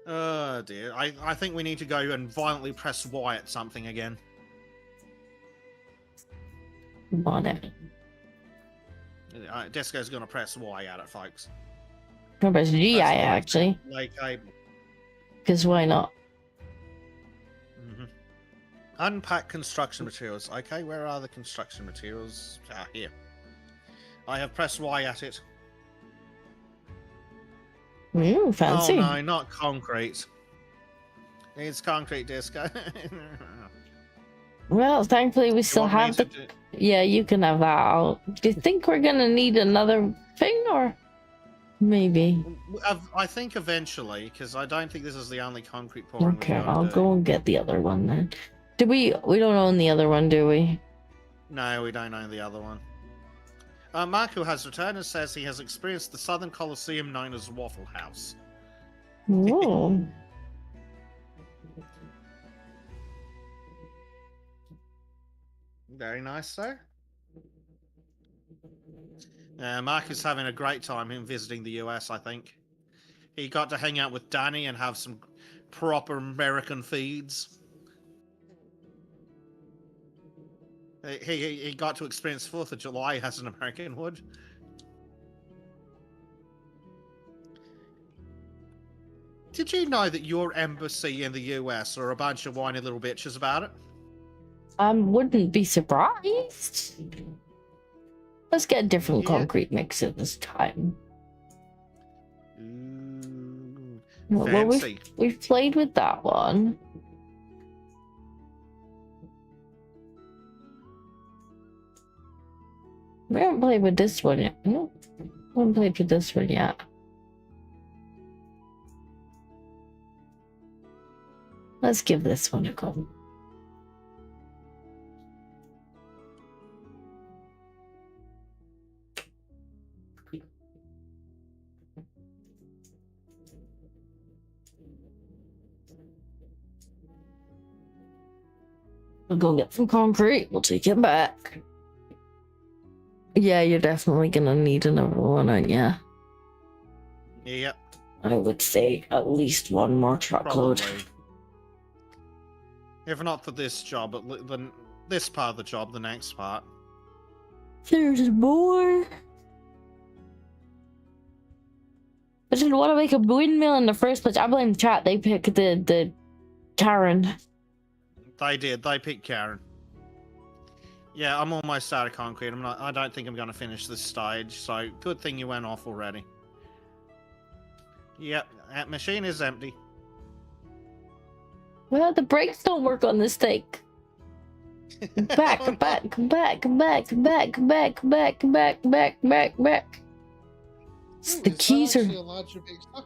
Oh dear. I think we need to go and violently press Y at something again. On it. Disco's gonna press Y at it, folks. No, but GI actually. Like cable. Because why not? Unpack construction materials. Okay, where are the construction materials? Ah, here. I have pressed Y at it. Ooh, fancy. Oh no, not concrete. It's concrete, Disco. Well, thankfully we still have the. Yeah, you can have that out. Do you think we're gonna need another thing, or maybe? I think eventually, because I don't think this is the only concrete pouring. Okay, I'll go and get the other one then. Do we don't own the other one, do we? No, we don't own the other one. Marco has returned and says he has experienced the Southern Coliseum known as Waffle House. Whoa. Very nice, sir. Mark is having a great time in visiting the US, I think. He got to hang out with Danny and have some proper American feeds. He got to experience 4th of July as an American would. Did you know that your embassy in the US are a bunch of whiny little bitches about it? I wouldn't be surprised. Let's get a different Yeah. concrete mixer this time. Ooh, Well, fancy. we've played with that one. We haven't played with this one yet. No, we haven't played with this one yet. Let's give this one a go. We'll go get some concrete. We'll take it back. Yeah, you're definitely gonna need another one, aren't you? Yep. I would say at least one more truckload. Probably. If not for this job, this part of the job, the next part. There's more. I didn't want to make a windmill in the first place. I blame the chat. They picked the Karen. They did. They picked Karen. Yeah, I'm almost out of concrete. I don't think I'm going to finish this stage. So good thing you went off already. Yep, that machine is empty. Well, the brakes don't work on this thing. Back, Oh, no. back. The keys are. A larger big stuff?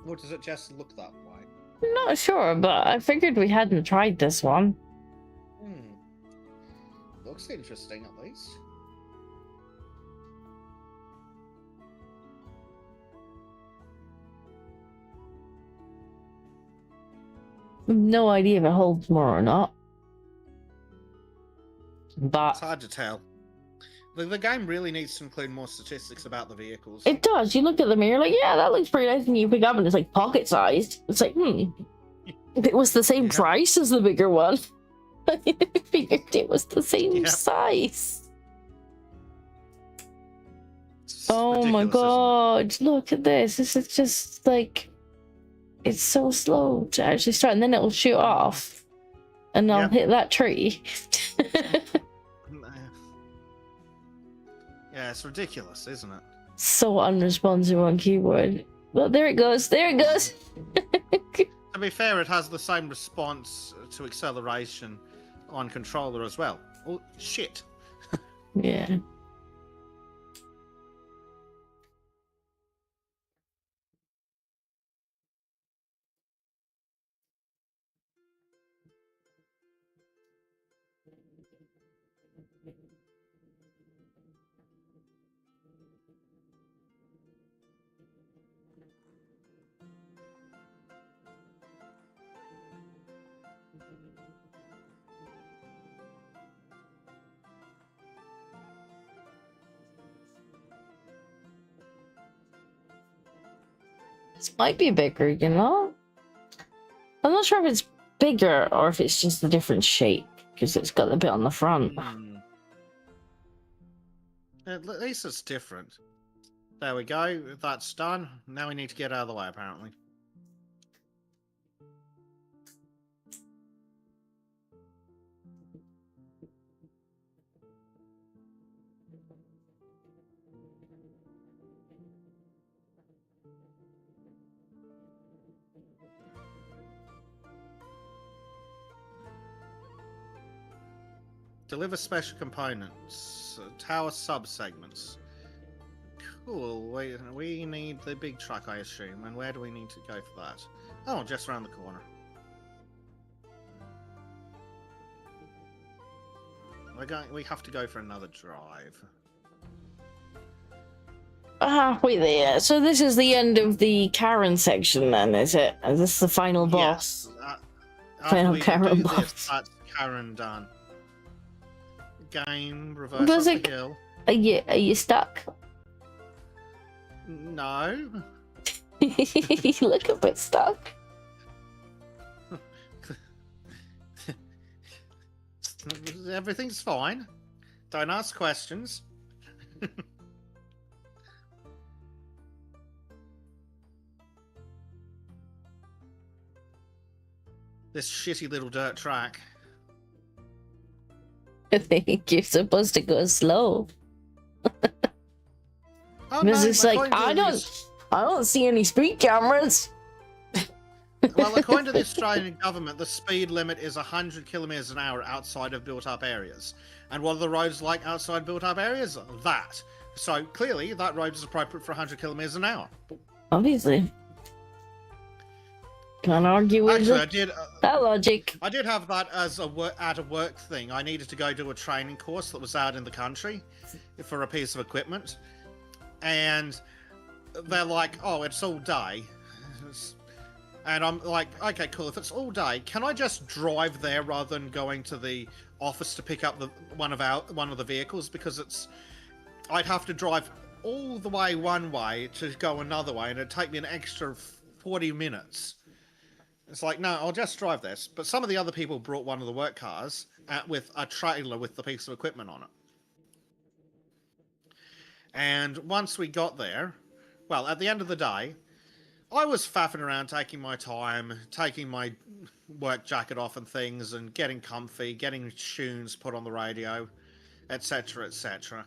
Or does it just look that way? I'm not sure, but I figured we hadn't tried this one. Looks interesting, at least. No idea if it holds more or not. But It's hard to tell. The game really needs to include more statistics about the vehicles. it does. You look at them and you're like, yeah, that looks pretty nice. And you pick up and it's like pocket sized. It's like, If it was the same price as the bigger one, I figured it was the same size. It's Oh my ridiculous, god, look at this. This is just like, it's so slow to actually start, and then it'll shoot off. And I'll hit that tree. Yeah, it's ridiculous, isn't it? So unresponsive on keyboard. Well, there it goes. There it goes. To be fair, it has the same response to acceleration on controller as well. Oh, shit. Yeah. This might be bigger, you know? I'm not sure if it's bigger or if it's just a different shape, because it's got the bit on the front. At least it's different. There we go. That's done. Now we need to get out of the way, apparently. Deliver special components. Tower sub-segments. Cool. We need the big truck, I assume. And where do we need to go for that? Oh, just around the corner. We have to go for another drive. halfway there. So this is the end of the Karen section then, is it? Is this the final boss? Yes. Final After we Karen do boss. this, that's Karen done. Game, reverse Bezek, up the hill. Are you stuck? No. You look a bit stuck. Everything's fine. Don't ask questions. This shitty little dirt track. I think you're supposed to go slow. Oh, Because no, it's like, according to I don't see any speed cameras. Well, according to the Australian government, the speed limit is 100 kilometers an hour outside of built-up areas. And what are the roads like outside built-up areas? That. So clearly, that road is appropriate for 100 kilometers an hour. Obviously. Can't argue with Actually, that logic. I did have that as a work thing. I needed to go do a training course that was out in the country for a piece of equipment, and they're like, "Oh, it's all day," and I'm like, "Okay, cool. If it's all day, can I just drive there rather than going to the office to pick up one of the vehicles? Because I'd have to drive all the way one way to go another way, and it'd take me an extra 40 minutes." It's like, no, I'll just drive this. But some of the other people brought one of the work cars with a trailer with the piece of equipment on it. And once we got there, well, at the end of the day, I was faffing around, taking my time, taking my work jacket off and things, and getting comfy, getting tunes put on the radio, etc., etc.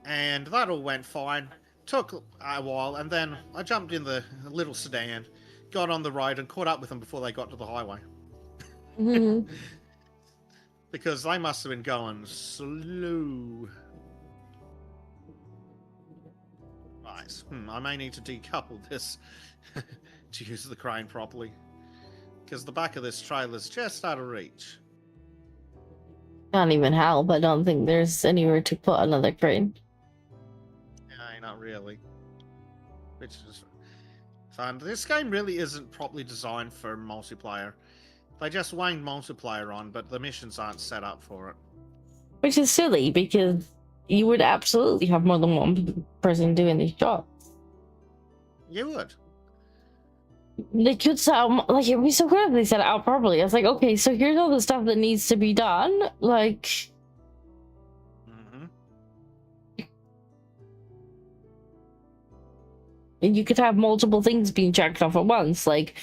And that all went fine. Took a while, and then I jumped in the little sedan, got on the road and caught up with them before they got to the highway. Mm-hmm. Because they must have been going slow. Right. I may need to decouple this to use the crane properly. Because the back of this trailer's just out of reach. Can't even help. I don't think there's anywhere to put another crane. Yeah, not really. Which is fun. This game really isn't properly designed for multiplayer. They just wanged multiplayer on, but the missions aren't set up for it. Which is silly, because you would absolutely have more than one person doing these jobs. You would. They could sound like it'd be so good if they set it out properly. I was like, okay, so here's all the stuff that needs to be done. Like, and you could have multiple things being checked off at once. Like,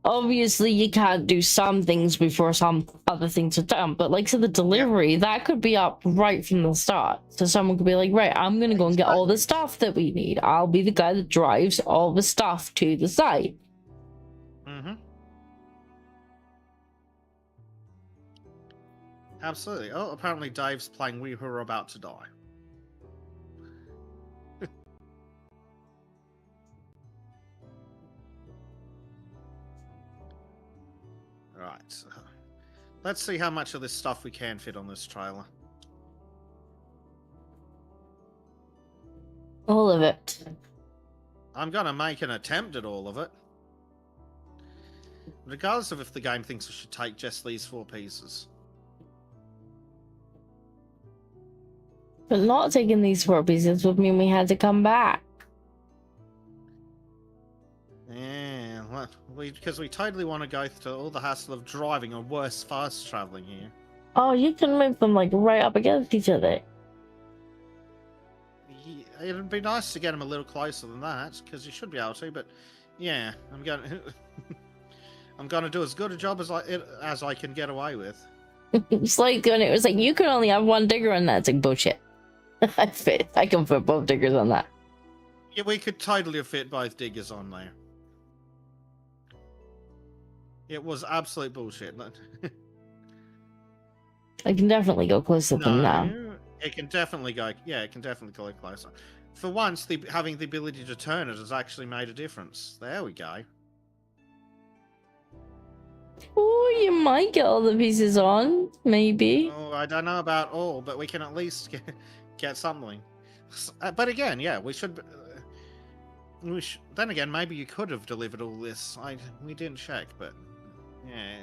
obviously, you can't do some things before some other things are done. But like, so the delivery, that could be up right from the start. So someone could be like, right, I'm gonna go and get all the stuff that we need. I'll be the guy that drives all the stuff to the site. Absolutely. Oh, apparently Dave's playing We Who Are About to Die. Right. Let's see how much of this stuff we can fit on this trailer. All of it. I'm going to make an attempt at all of it. Regardless of if the game thinks we should take just these 4 pieces. But not taking these 4 pieces would mean we had to come back. Yeah, well, because we totally want to go through all the hassle of driving or worse, fast traveling here. Oh, you can move them like right up against each other. Yeah, it'd be nice to get them a little closer than that, because you should be able to. But yeah, I'm going to do as good a job as I can get away with. It's like when it was like you could only have one digger on that. It's like bullshit. I can fit both diggers on that. Yeah, we could totally fit both diggers on there. It was absolute bullshit. I can definitely go closer than that. It can definitely go. Yeah, it can definitely go closer. For once, having the ability to turn it has actually made a difference. There we go. Oh, you might get all the pieces on, maybe. Oh, I don't know about all, but we can at least get something. But again, yeah, we should. Then again, maybe you could have delivered all this. We didn't check, but yeah.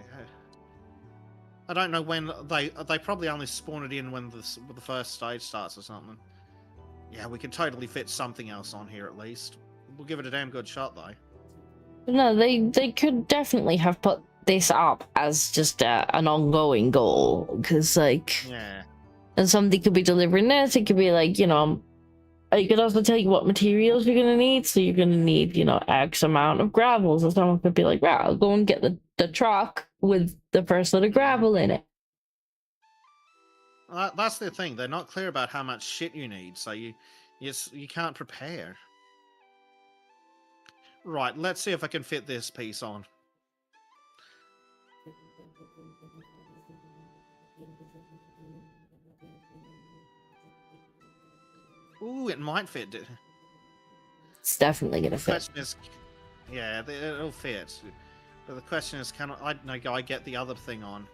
I don't know when they probably only spawn it in when the first stage starts or something. Yeah, we can totally fit something else on here at least. We'll give it a damn good shot though. No, they could definitely have put this up as just an ongoing goal, because like, Yeah. and somebody could be delivering this. It could be like, you know, you could also tell you what materials you're gonna need. So you're gonna need, you know, X amount of gravel. So someone could be like, "Wow, I'll go and get the truck with the first lot of gravel in it." That's the thing. They're not clear about how much shit you need, so you can't prepare. Right, let's see if I can fit this piece on. Ooh, it might fit. It's definitely gonna The fit. question is, yeah, it'll fit. But the question is, can I get the other thing on?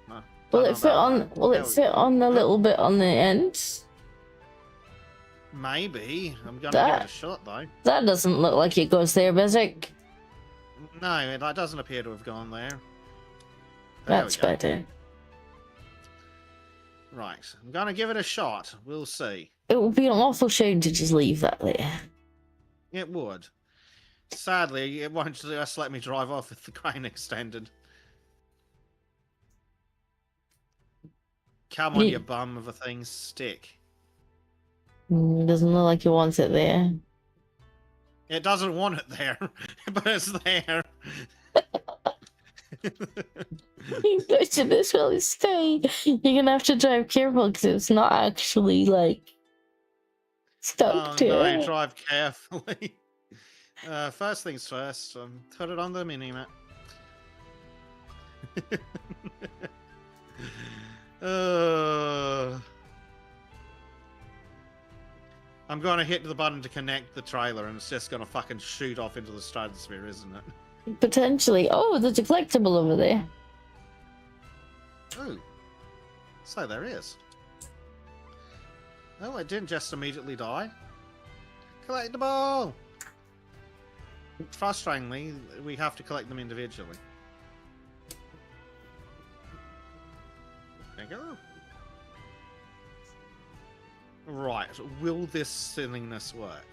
Will it fit on? Will it fit on the little bit on the end? Maybe. I'm gonna give it a shot though. That doesn't look like it goes there, Bezek. No, it doesn't appear to have gone there. That's better. Right, I'm gonna give it a shot. We'll see. It would be an awful shame to just leave that there. It would. Sadly, it won't just let me drive off with the crane extended. Come on, you bum of a thing, stick. Doesn't look like he wants it there. It doesn't want it there, but it's there. Go to this really stay. You're gonna have to drive careful because it's not actually like stuck to no, it. drive carefully. First things first, put it on the mini-map. I'm gonna hit the button to connect the trailer and it's just gonna fucking shoot off into the stratosphere, isn't it? Potentially. Oh, there's a collectible over there. Ooh. So there is. Oh, it didn't just immediately die. Collectible! Frustratingly, we have to collect them individually. There you go. Right, will this silliness work?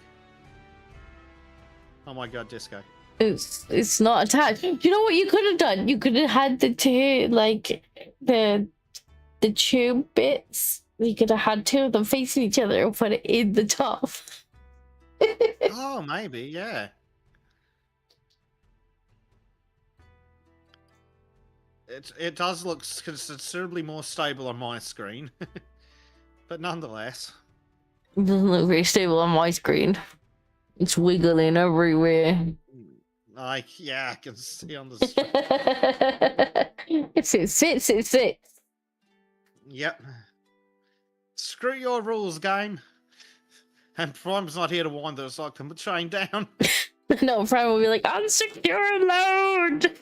Oh my god, Disco. It's not attached. You know what you could have done? You could have had the two, like the tube bits. You could have had two of them facing each other and put it in the top. Oh, maybe, yeah. It does look considerably more stable on my screen, but nonetheless. It doesn't look very stable on my screen. It's wiggling everywhere. Yeah, I can see on the screen. It sits. Yep. Screw your rules, game. And Prime's not here to wind us, so I can train down. No, Prime will be like, unsecure load!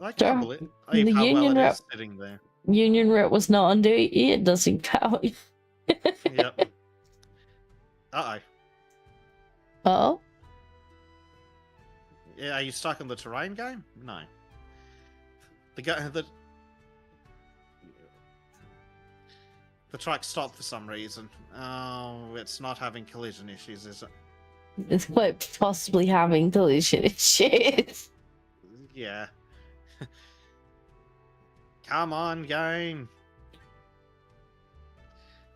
I can't believe how Union well it rep is sitting there. Union rep was not on duty. It doesn't count. Yep. Uh-oh. Oh? Yeah, are you stuck in the terrain game? No. The track stopped for some reason. Oh, it's not having collision issues, is it? It's quite possibly having collision issues. Yeah. Come on, game.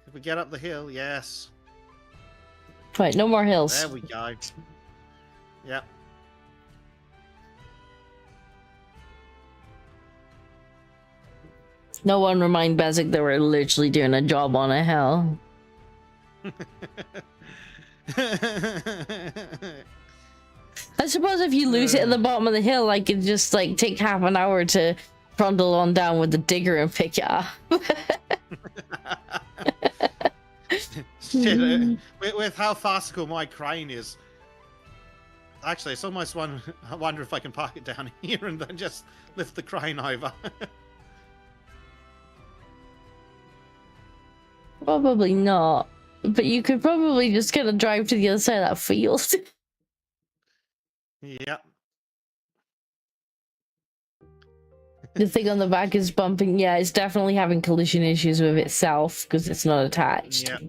If we get up the hill, yes. Right, no more hills. There we go. Yep. No one remind Bezek that we're literally doing a job on a hill. I suppose if you lose it at the bottom of the hill, I could just like take half an hour to trundle on down with the digger and pick it up. Shit, with how farcical my crane is. Actually, it's almost one. I wonder if I can park it down here and then just lift the crane over. Probably not. But you could probably just get a drive to the other side of that field. Yep. The thing on the back is bumping. Yeah, it's definitely having collision issues with itself because it's not attached. Yep.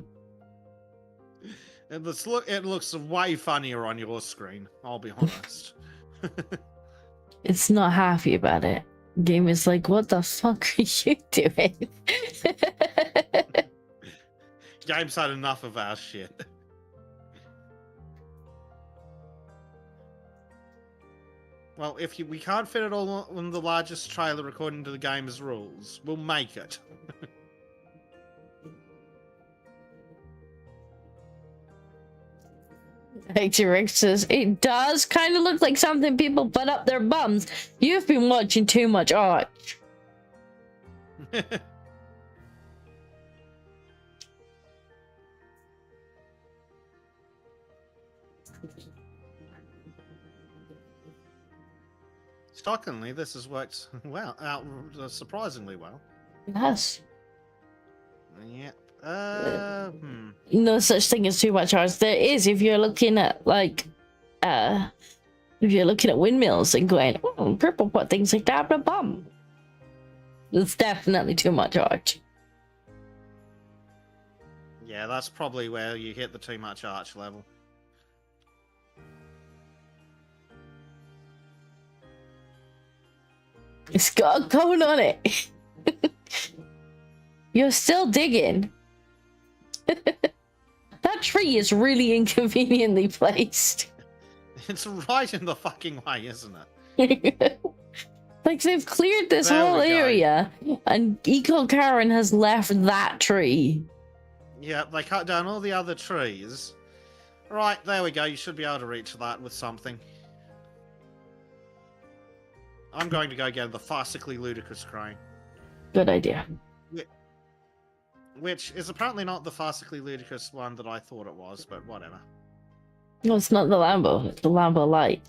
It looks way funnier on your screen, I'll be honest. It's not happy about it. Game is like, what the fuck are you doing? Game's had enough of our shit. Well, if we can't fit it all on the largest trailer according to the game's rules, we'll make it. T-Rex says, it does kind of look like something people put up their bums. You've been watching too much art. Shockingly, this has worked well, surprisingly well. Yes. Yep. No such thing as too much art. There is if you're looking at like if you're looking at windmills and going, oh, purple put things like that, but bum. It's definitely too much art. Yeah, that's probably where you hit the too much arch level. It's got a cone on it. You're still digging. That tree is really inconveniently placed. It's right in the fucking way, isn't it? Like they've cleared this There whole we go. area and Eco Karen has left that tree. Yeah, they cut down all the other trees. Right, there we go. You should be able to reach that with something. I'm going to go get the farcically ludicrous crane. Good idea. Which is apparently not the farcically ludicrous one that I thought it was, but whatever. No, it's not the Lambo. It's the Lambo Light.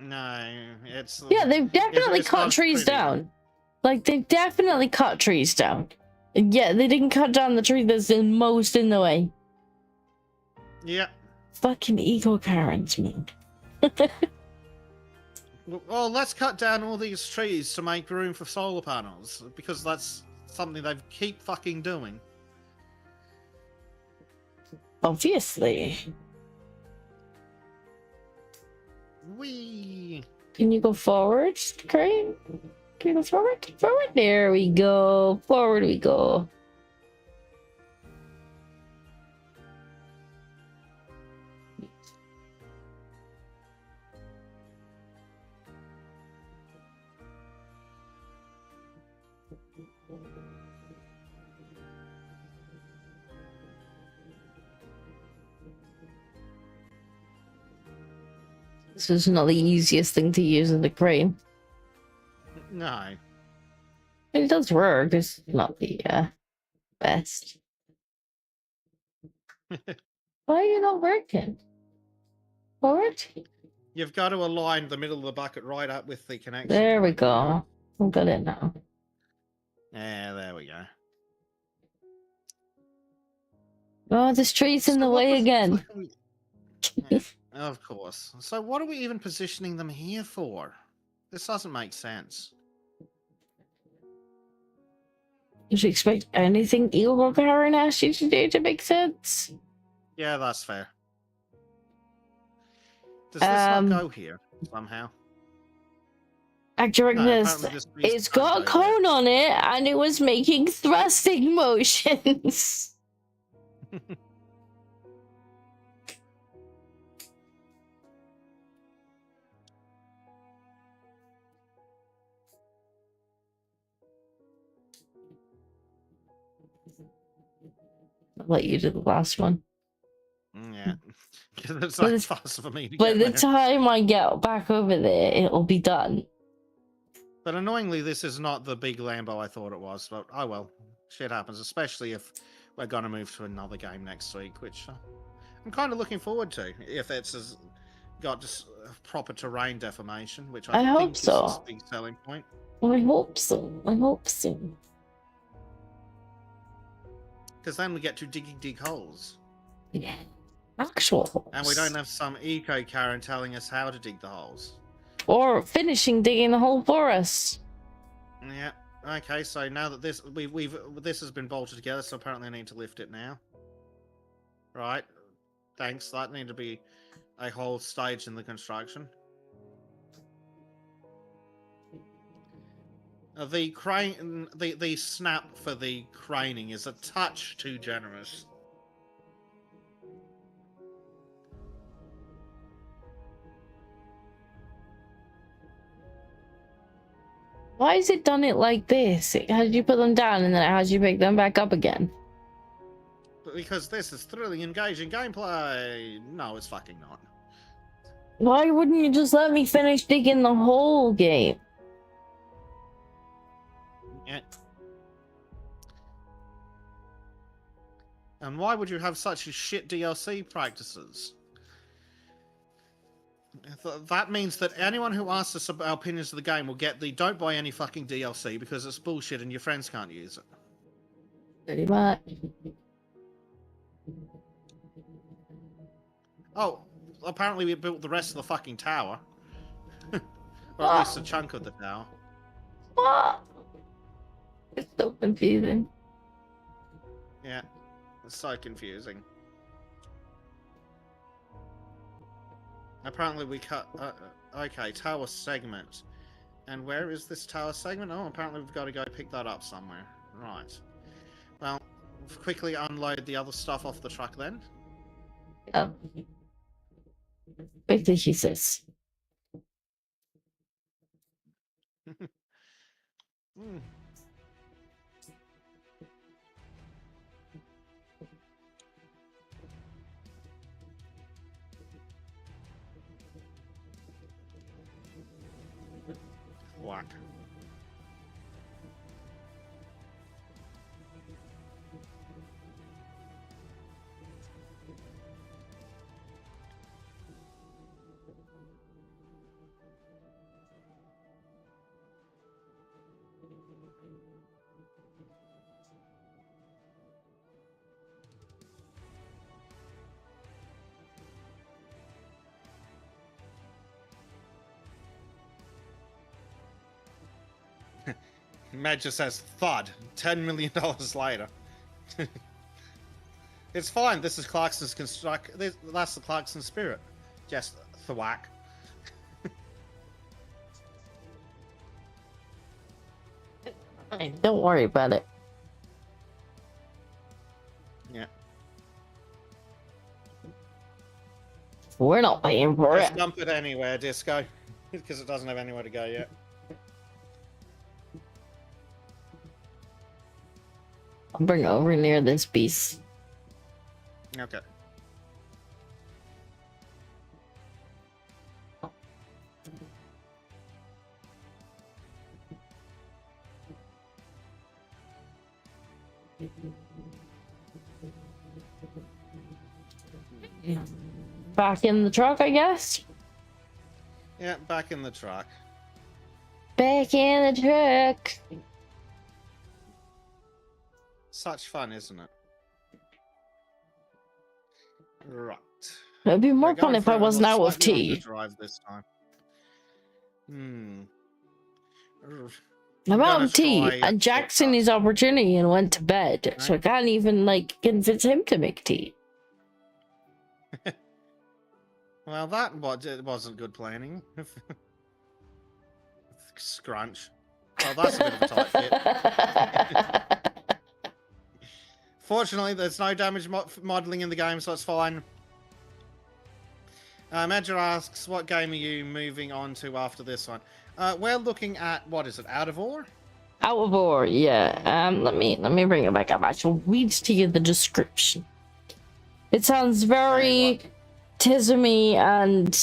No, it's... Yeah, they've definitely it's cut not trees pretty. down. Like, they've definitely cut trees down. And yeah, they didn't cut down the tree that's the most in the way. Yeah. Fucking Eco Karens, man. Well, let's cut down all these trees to make room for solar panels, because that's something they keep fucking doing. Obviously. Whee! Can you go forward, Crane? Can you go forward? Forward? There we go. Forward we go. This is not the easiest thing to use in the crane. No. It does work, it's not the best. Why are you not working? Forward? You've got to align the middle of the bucket right up with the connection. There we point. go. I've got it now. Yeah, there we go. Oh, this tree's in So the what way the again. fuck are we- Yeah, of course. So what are we even positioning them here for? This doesn't make sense. Did you expect anything Eagle Karen asked you to do to make sense? Yeah, that's fair. Does this not go here somehow? Actor No, says apparently this piece it's can't got a go there. cone on it and it was making thrusting motions. I'll let you do the last one. Yeah. It's But not it's- fast for me to By get the there. time I get back over there, it'll be done. But annoyingly, this is not the big Lambo I thought it was. But oh well, shit happens. Especially if we're gonna move to another game next week, which I'm kind of looking forward to. If it's got just proper terrain deformation, which I I hope think is so. its big selling point. I hope so. I hope so. Because then we get to dig holes. Yeah. Actual holes. And we don't have some eco Karen telling us how to dig the holes. Or finishing digging the hole for us. Yeah. Okay, so now that this this has been bolted together, so apparently I need to lift it now. Right. Thanks. That needed to be a whole stage in the construction. The crane, the snap for the craning is a touch too generous. Why is it done it like this? How did you put them down and then how did you pick them back up again? Because this is thrilling, engaging gameplay. No, it's fucking not. Why wouldn't you just let me finish digging the whole game? Yeah. And why would you have such shit DLC practices? That means that anyone who asks us about our opinions of the game will get the don't buy any fucking DLC because it's bullshit and your friends can't use it. Pretty much. Oh, apparently we built the rest of the fucking tower. Or at least a chunk of the tower. What? It's so confusing. Yeah, it's so confusing. Apparently we cut... okay, tower segment. And where is this tower segment? Oh, apparently we've got to go pick that up somewhere. Right. Well, quickly unload the other stuff off the truck then. Oh. Wait till he says. Mm. Whack. Med just says thud. $10 million later. It's fine. This is Clarkson's construct. That's the Clarkson spirit. Just thwack. Hey, don't worry about it. Yeah. We're not paying for Just it. dump it anywhere, Disco. Because it doesn't have anywhere to go yet. I'll bring it over near this piece. Okay. Back in the truck, I guess. Yeah, back in the truck. Back in the truck. Such fun, isn't it? Right. It'd be more We're fun going if for I a wasn't out of slightly longer tea. drive this time. I'm out gonna of tea, try and Jackson podcast. his opportunity and went to bed, so I can't even convince him to make tea. Well, that wasn't good planning. Scrunch. Well, that's a bit of a tight fit. Fortunately, there's no damage modeling in the game, so it's fine. Major asks, what game are you moving on to after this one? We're looking at, what is it, Out of Ore? Out of ore, yeah. Let me bring it back up. I shall read to you the description. It sounds very tismy and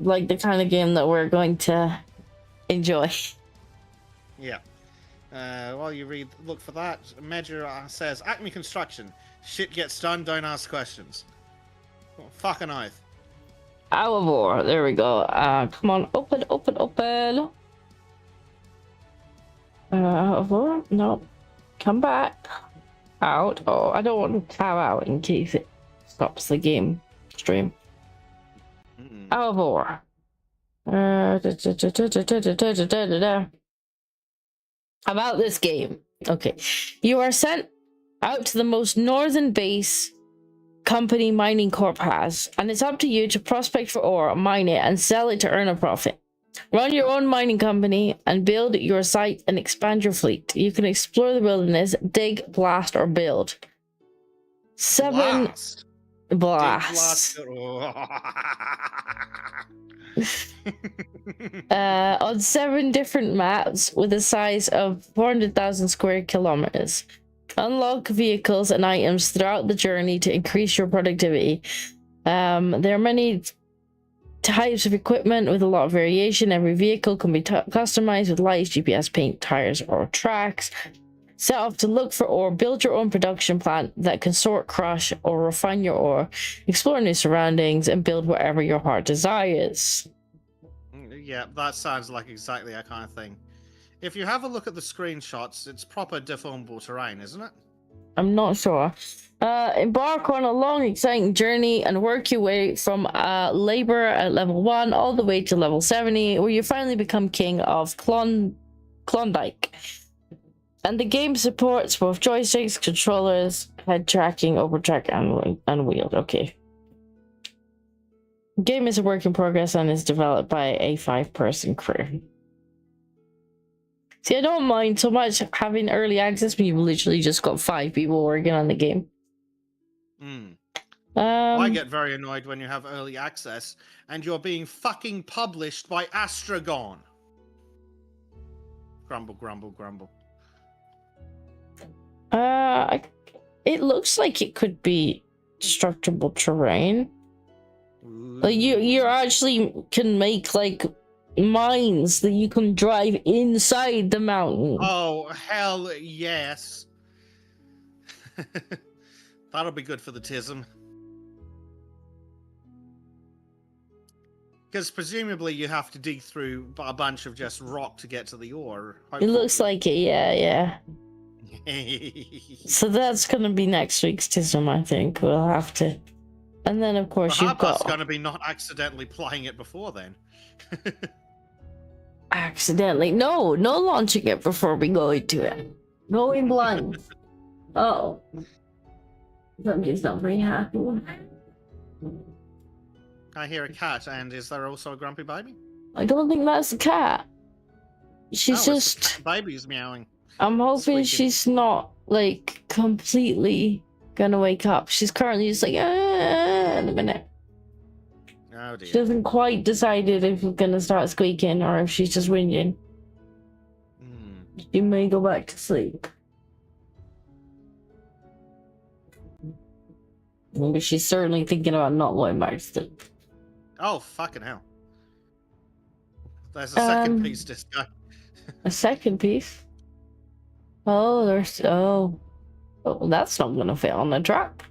like the kind of game that we're going to enjoy. Yeah. While you look for that, Major says, Acme Construction. Shit gets done, don't ask questions. Oh, fucking oath. Out of ore, there we go. Come on, open. Out of ore? No. Come back. out. Oh, I don't want to tab out in case it stops the game stream. Out of ore. About this game. Okay. You are sent out to the most northern base company Mining Corp has, and it's up to you to prospect for ore, mine it, and sell it to earn a profit. Run your own mining company and build your site and expand your fleet. You can explore the wilderness, dig, blast, or build. 7 blasts. On 7 different maps with a size of 400,000 square kilometers. Unlock vehicles and items throughout the journey to increase your productivity. There are many types of equipment with a lot of variation. Every vehicle can be customized with lights, GPS, paint, tires, or tracks. Set off to look for ore, build your own production plant that can sort, crush, or refine your ore, explore new surroundings, and build whatever your heart desires. Yeah, that sounds like exactly that kind of thing. If you have a look at the screenshots, it's proper deformable terrain, isn't it? I'm not sure. Embark on a long, exciting journey and work your way from labor at level 1 all the way to level 70, where you finally become king of Klondike. And the game supports both joysticks, controllers, head tracking, overtrack, and wheeled. Okay. The game is a work in progress and is developed by a 5-person crew. See, I don't mind so much having early access when you've literally just got 5 people working on the game. I get very annoyed when you have early access and you're being fucking published by Astragon. Grumble, grumble, grumble. It looks like it could be destructible terrain. Like you actually can make like mines that you can drive inside the mountain. Oh hell yes. That'll be good for the TISM. Because presumably you have to dig through a bunch of just rock to get to the ore. It looks like it, yeah. So that's gonna be next week's TISM, I think. We'll have to. And then of course you've got gonna be not accidentally playing it before then. Accidentally. No launching it before we go into it. Going blind. Oh. Somebody's not very happy. I hear a cat, and is there also a grumpy baby? I don't think that's a cat. She's just the baby's meowing. I'm hoping squeaking. She's not like completely gonna wake up. She's currently just like in a minute. Oh dear. She hasn't quite decided if we're gonna start squeaking or if she's just whinging. She may go back to sleep. Maybe she's certainly thinking about not going back to sleep. Oh fucking hell. There's a second piece disco. A second piece? Oh, oh, that's not gonna fit on the track.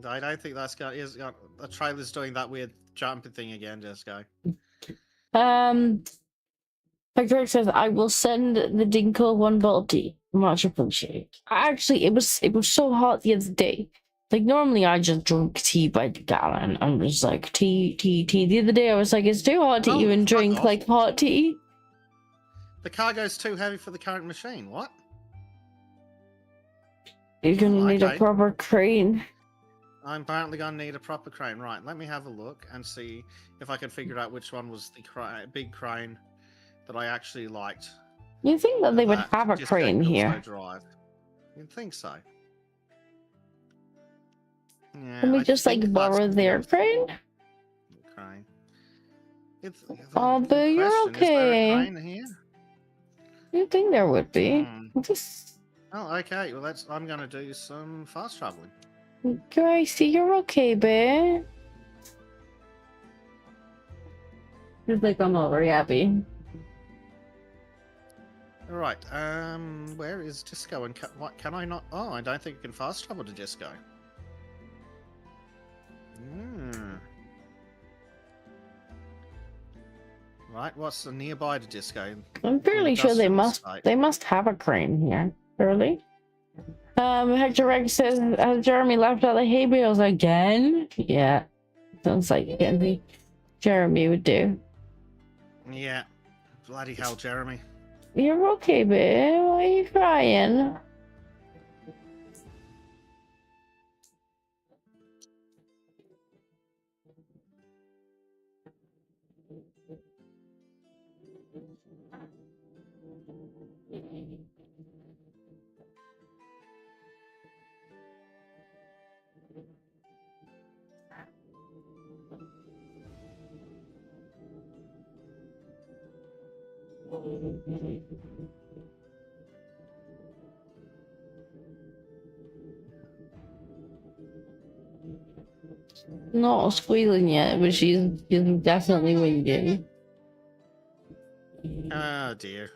I don't think that's got. The trailer's doing that weird jumping thing again, Disco. Greg says, I will send the Dinko 1 bottle tea. Much appreciated. Actually, it was so hot the other day. Like, normally I just drink tea by the gallon. I'm just like, tea. The other day I was like, it's too hot to even drink, like, hot tea. The cargo's too heavy for the current machine. What? You're gonna need a proper crane. I'm apparently gonna need a proper crane. Right, let me have a look and see if I can figure out which one was the big crane that I actually liked. You think that they would have a crane here? Drive. You'd think so. Yeah, Can we just like borrow their crane? Crane. Oh, but you're okay. Is there a crane here? You think there would be? Just... Oh, okay. Well, I'm gonna do some fast traveling. Gracie, you're okay, babe. He's like, I'm not very happy. All right. Where is Disco? And what can I not? Oh, I don't think you can fast travel to Disco. Right. What's nearby to Disco? I'm fairly sure they must have a crane here. Surely. Hector Rex says, has Jeremy left out the hay bales again? Yeah. Sounds like anything Jeremy would do. Yeah. Bloody hell, Jeremy. You're okay, babe. Why are you crying? Not squealing yet, but she's definitely whinging. Oh dear.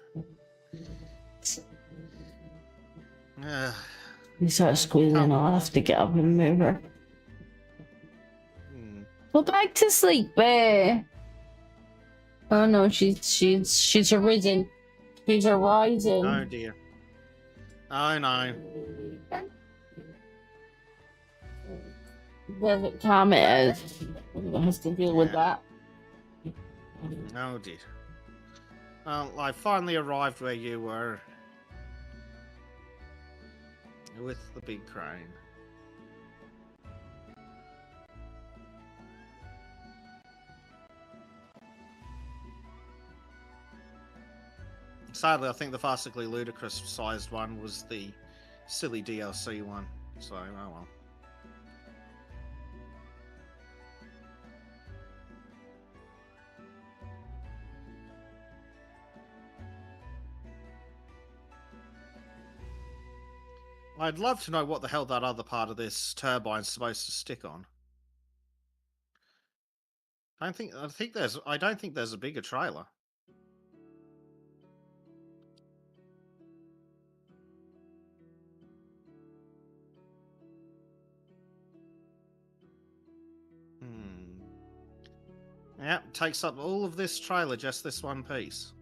You start squealing, I'll have to get up and move her. Go back to sleep, babe. Oh no, she's arisen. She's arising. Oh dear. Oh no. Doesn't comment has to deal with that. Oh dear. Well, I finally arrived where you were. With the big crane. Sadly, I think the farcically ludicrous sized one was the silly DLC one. So, oh well. I'd love to know what the hell that other part of this turbine's supposed to stick on. I don't think there's a bigger trailer. Yeah, takes up all of this trailer, just this one piece.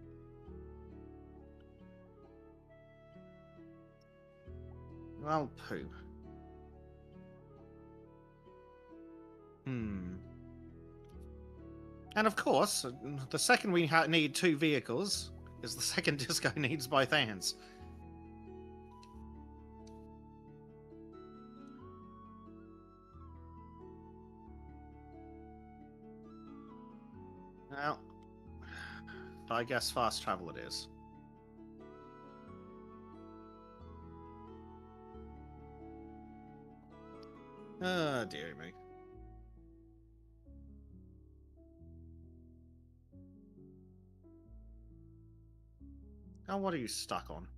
Well, poo. And of course, the second we need two vehicles is the second disco needs both hands. Well, I guess fast travel it is. Oh, dear me. Oh, what are you stuck on?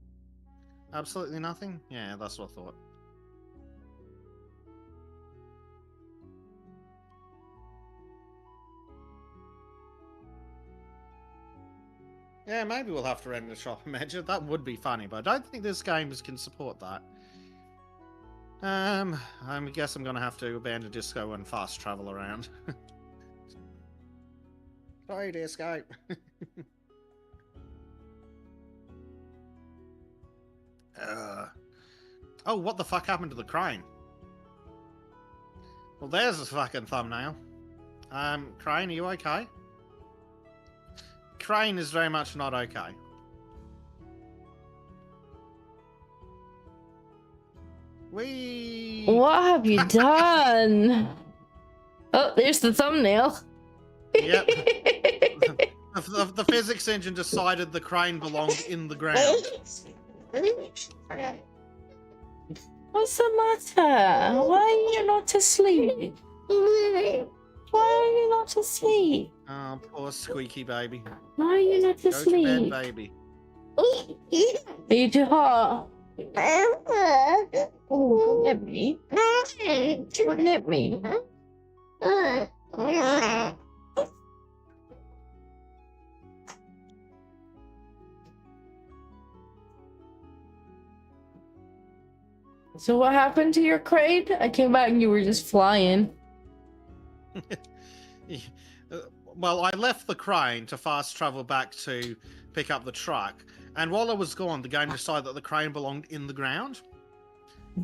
Absolutely nothing? Yeah, that's what I thought. Yeah, maybe we'll have to rent a shop measure. That would be funny, but I don't think this game can support that. I guess I'm gonna have to abandon disco and fast travel around. Sorry, disco. Oh, what the fuck happened to the crane? Well, there's a fucking thumbnail. Crane, are you okay? Crane is very much not okay. What have you done? Oh, there's the thumbnail. Yep. the physics engine decided the crane belonged in the ground. What's the matter? Why are you not asleep? Why are you not asleep? Oh, poor squeaky baby. Why are you not asleep? Go to bed, baby. Are you too hot? Don't hit me. Don't hit me. So what happened to your crate? I came back and you were just flying. Well, I left the crane to fast travel back to pick up the truck, and while I was gone, the game decided that the crane belonged in the ground.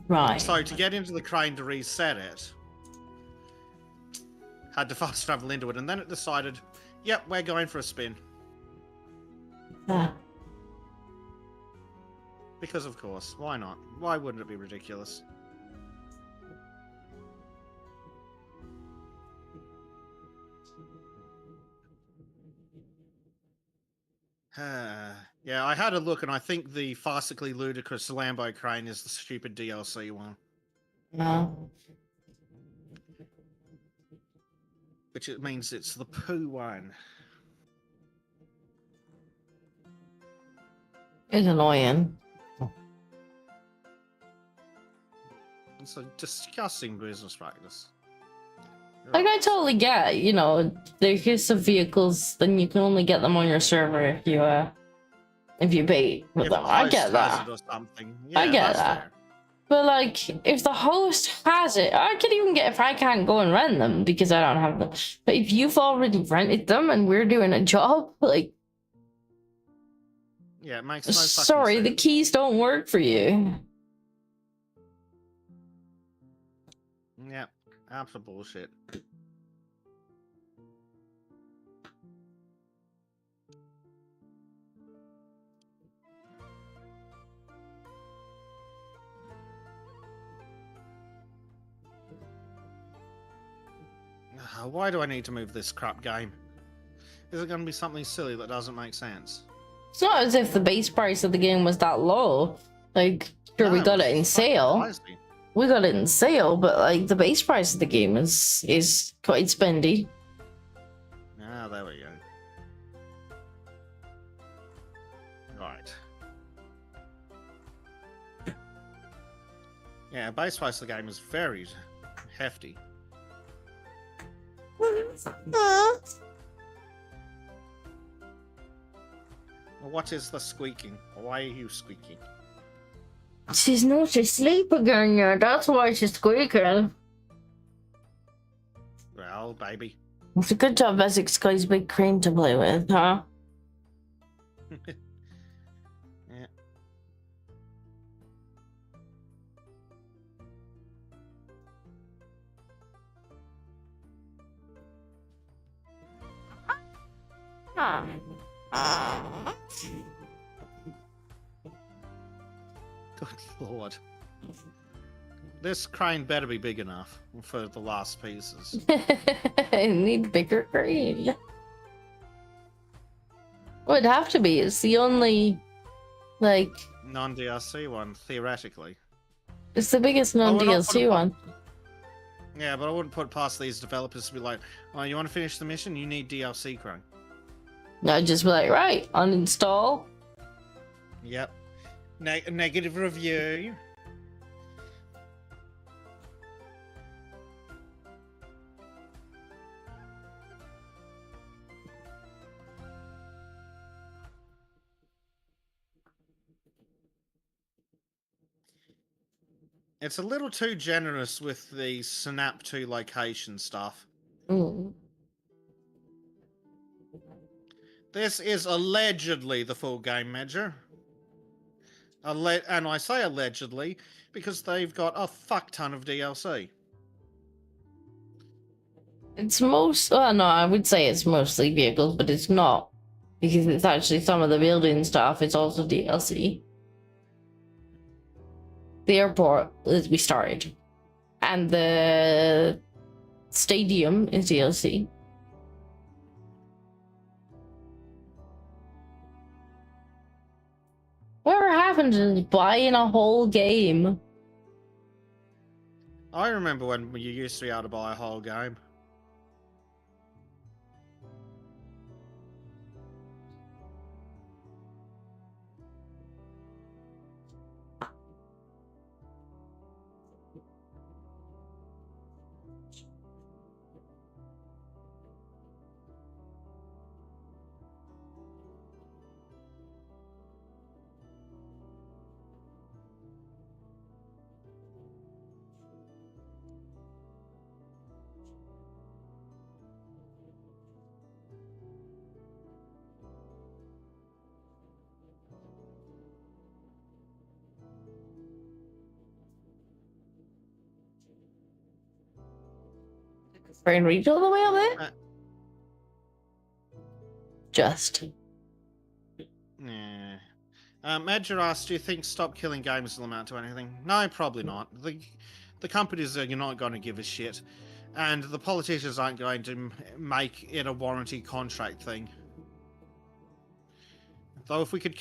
Right. So to get into the crane to reset it, had to fast travel into it, and then it decided, yep, we're going for a spin. Ah. Because of course, why not? Why wouldn't it be ridiculous? Yeah, I had a look, and I think the farcically ludicrous Lambo crane is the stupid DLC one. No. Which it means it's the poo one. It's annoying. It's a disgusting business practice. Like, I totally get, you know, there's some vehicles, then you can only get them on your server if you pay for If them. the I host get has that. it or something. I Yeah, get that's that. fair. But like, if the host has it, I could even get if I can't go and rent them because I don't have them. But if you've already rented them and we're doing a job, like, Yeah, it makes no fucking sorry, sense. the keys don't work for you. Yeah, absolute bullshit. Why do I need to move this crap game? Is it going to be something silly that doesn't make sense? It's not as if the base price of the game was that low. Like, sure, No, we got it in it's fucking sale. pricey. We got it in sale, but like the base price of the game is quite spendy. Ah, there we go. Right. Yeah, base price of the game is very hefty. What is the squeaking? Why are you squeaking? She's not asleep again yet. That's why she's squeaking. Well, baby. It's a good job Bezek's got his big crane to play with, huh? Yeah. Good lord. This crane better be big enough for the last pieces. I need bigger crane. Well, it'd have to be. It's the only, like, Non-DLC one, theoretically. it's the biggest we're not putting non-DLC one. Yeah, but I wouldn't put past these developers to be like, oh, you want to finish the mission? You need DLC crane. I'd just be like, right, uninstall. Yep. Negative review. It's a little too generous with the snap to location stuff. Mm. This is allegedly the full game measure. And I say allegedly because they've got a fuck ton of DLC. It's most, well, no, I would say it's mostly vehicles, but it's not. Because it's actually some of the building stuff, it's also DLC. The airport is we started. And the stadium is DLC. Whatever happened to buying a whole game? I remember when you used to be able to buy a whole game. Frame rate all the way up there? Uh, Just. Yeah. Edger asked, do you think stop killing games will amount to anything? No, probably not. The companies are not going to give a shit. And the politicians aren't going to make it a warranty contract thing. Though if we could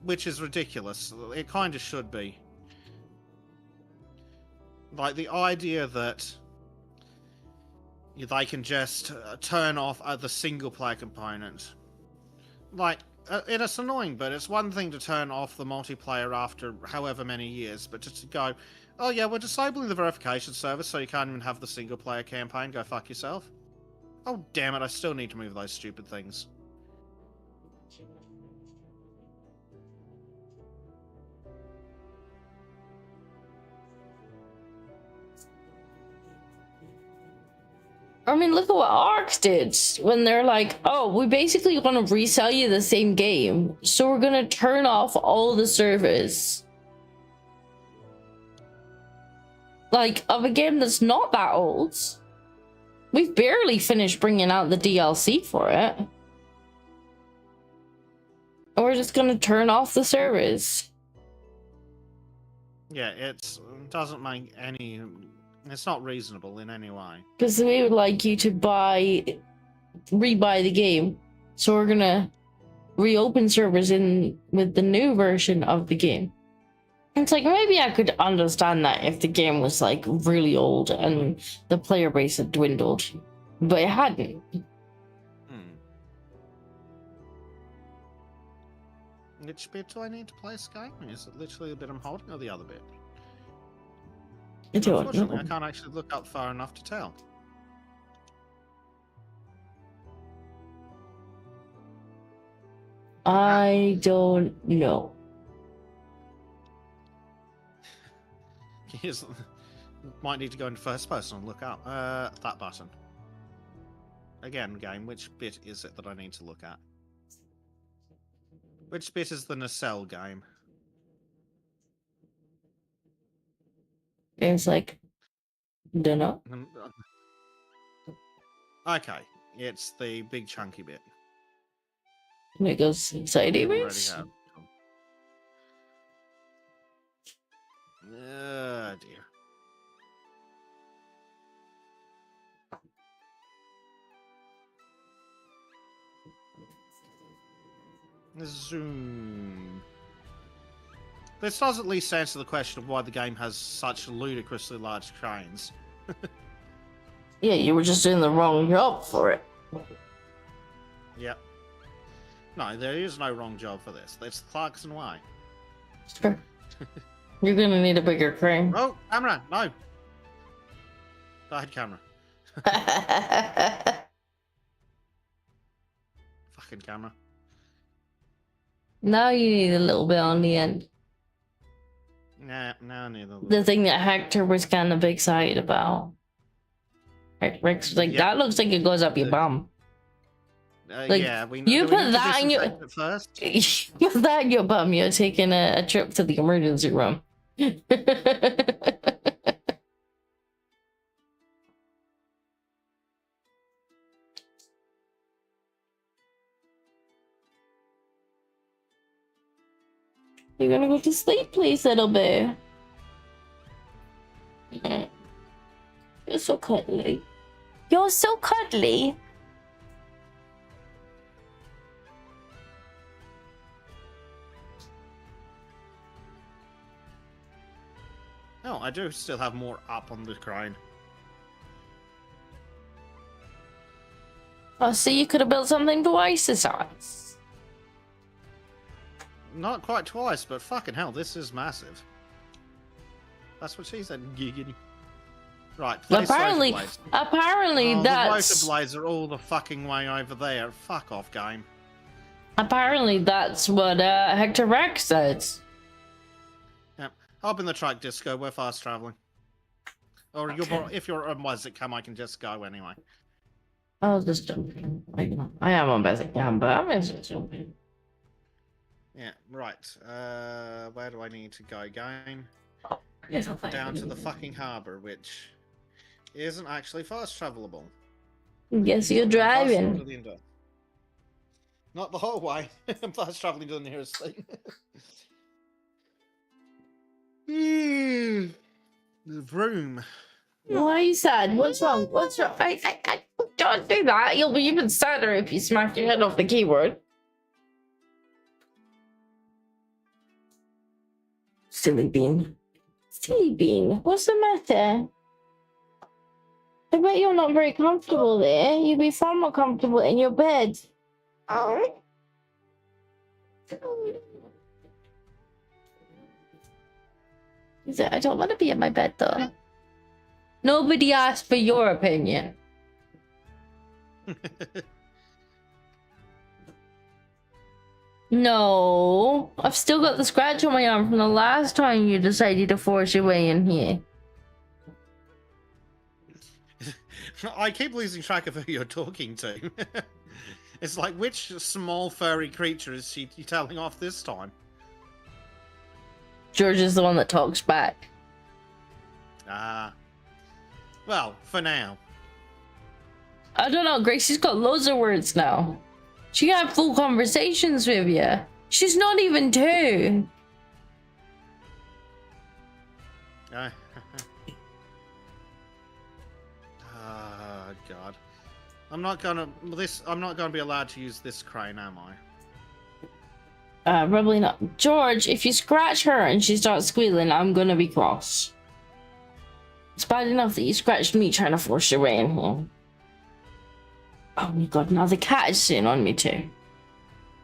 which is ridiculous, it kind of should be. Like, the idea that they can just turn off the single-player component. Like, it's annoying, but it's one thing to turn off the multiplayer after however many years, but just to go, oh yeah, we're disabling the verification service so you can't even have the single-player campaign, go fuck yourself. Oh damn it, I still need to move those stupid things. I mean, look at what Arx did when they're like, oh, we basically want to resell you the same game, so we're going to turn off all the servers. Like, of a game that's not that old. We've barely finished bringing out the DLC for it. And we're just going to turn off the servers. Yeah, it doesn't make any... It's not reasonable in any way. Because we would like you to rebuy the game. So we're gonna reopen servers with the new version of the game. It's like, maybe I could understand that if the game was like really old and the player base had dwindled. But it hadn't. Which bit do I need to play Skype? Is it literally the bit I'm holding or the other bit? Unfortunately, I can't actually look up far enough to tell. I don't know. Might need to go into first person and look up that button. Again, game, which bit is it that I need to look at? Which bit is the nacelle game? It's like, dunno. Okay, it's the big chunky bit. And it goes sideways. Oh dear. Zoom. This does at least answer the question of why the game has such ludicrously large cranes. Yeah, you were just doing the wrong job for it. Yep. No, there is no wrong job for this. It's Clarkson way. Sure. You're gonna need a bigger crane. Oh, camera! No! Go ahead, camera. Fucking camera. Now you need a little bit on the end. Nah, now I need a little The thing that Hector was kind of excited about. Rex was like, that looks like it goes up your bum. Like, yeah, we know. You put that in your first. You put that in your bum. You're taking a trip to the emergency room. You're gonna go to sleep, please, little bear. You're so cuddly. You're so cuddly. No, I do still have more up on the crane. Oh, so you could have built something twice the size. Not quite twice, but fucking hell, this is massive. That's what she said. Giggity. Right. Apparently, that's. The rotor blades are all the fucking way over there. Fuck off, game. Apparently, that's what Hector Rex said. Yep. Hop in the truck, Disco. We're fast traveling. Or okay. If you're on Bezek, come, I can just go anyway. I'll just jump in. I am on Bezek, yeah, but I'm just jumping. Yeah, right. Where do I need to go? Game? Yes, down to the fucking harbour, which isn't actually fast travelable. Guess you're Fast travel to driving. the indoor. Not the whole way. I'm fast traveling to the nearest thing. The vroom. Why are you sad? What's wrong? What's wrong? I don't do that. You'll be even sadder if you smack your head off the keyboard. Silly bean. Silly bean. What's the matter? I bet you're not very comfortable there. You'd be far more comfortable in your bed. Oh. He said, I don't want to be in my bed though. Nobody asked for your opinion. No, I've still got the scratch on my arm from the last time you decided to force your way in here. I keep losing track of who you're talking to. It's like, which small furry creature is she telling off this time? George is the one that talks back. Ah. Well, for now. I don't know, Gracie's got loads of words now. She can have full conversations with you. She's not even 2. Oh God. I'm not gonna be allowed to use this crane, am I? Probably not. George, if you scratch her and she starts squealing, I'm gonna be cross. It's bad enough that you scratched me trying to force your way in here. Oh my god, now the cat is sitting on me too.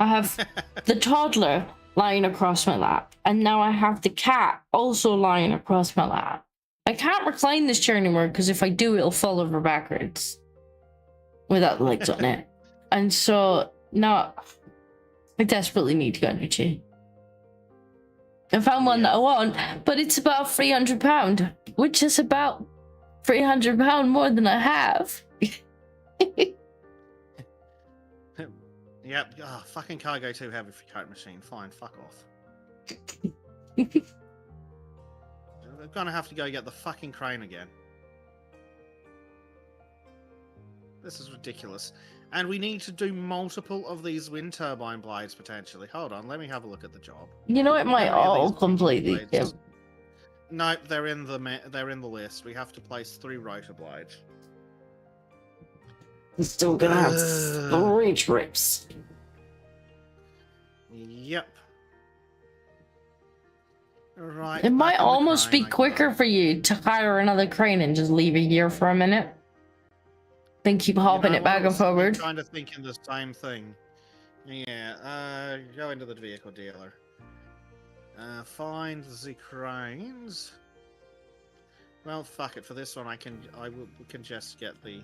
I have the toddler lying across my lap, and now I have the cat also lying across my lap. I can't recline this chair anymore because if I do, it'll fall over backwards without the legs on it. And so now I desperately need to go on your chair. I found one that I want, but it's about £300, which is about £300 more than I have. Yep. Oh, fucking cargo too heavy for coat machine. Fine, fuck off. We're gonna have to go get the fucking crane again. This is ridiculous. And we need to do multiple of these wind turbine blades potentially. Hold on, let me have a look at the job. You know, it might How many of all these completely. blades? No, they're in the list. We have to place 3 rotor blades. I'm still gonna have 3 trips. Yep. Right. It might back on the almost crane be I quicker go. for you to hire another crane and just leave it here for a minute. Then keep hopping it back and forward. Kind of thinking the same thing. Yeah. Go into the vehicle dealer. Find the cranes. Well, fuck it. For this one, we can just get the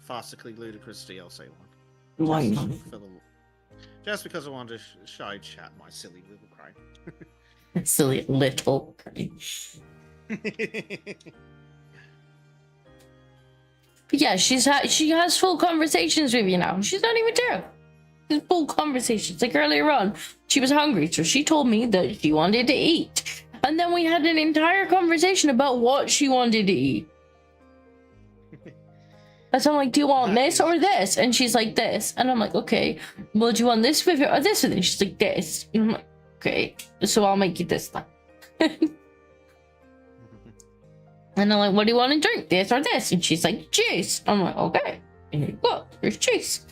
farcically ludicrous DLC one. Why Just not? just because I wanted to show chat my silly little crane. Silly little crane. But yeah, she has full conversations with you now. She's not even 2. She's full conversations. Like earlier on, she was hungry, so she told me that she wanted to eat. And then we had an entire conversation about what she wanted to eat. And so I'm like, do you want this or this? And she's like, this. And I'm like, okay. Well, do you want this with it or this with it? And she's like, this. And I'm like, okay. So I'll make you this then. And I'm like, what do you want to drink? This or this? And she's like, juice. I'm like, okay. And here you go. Here's juice.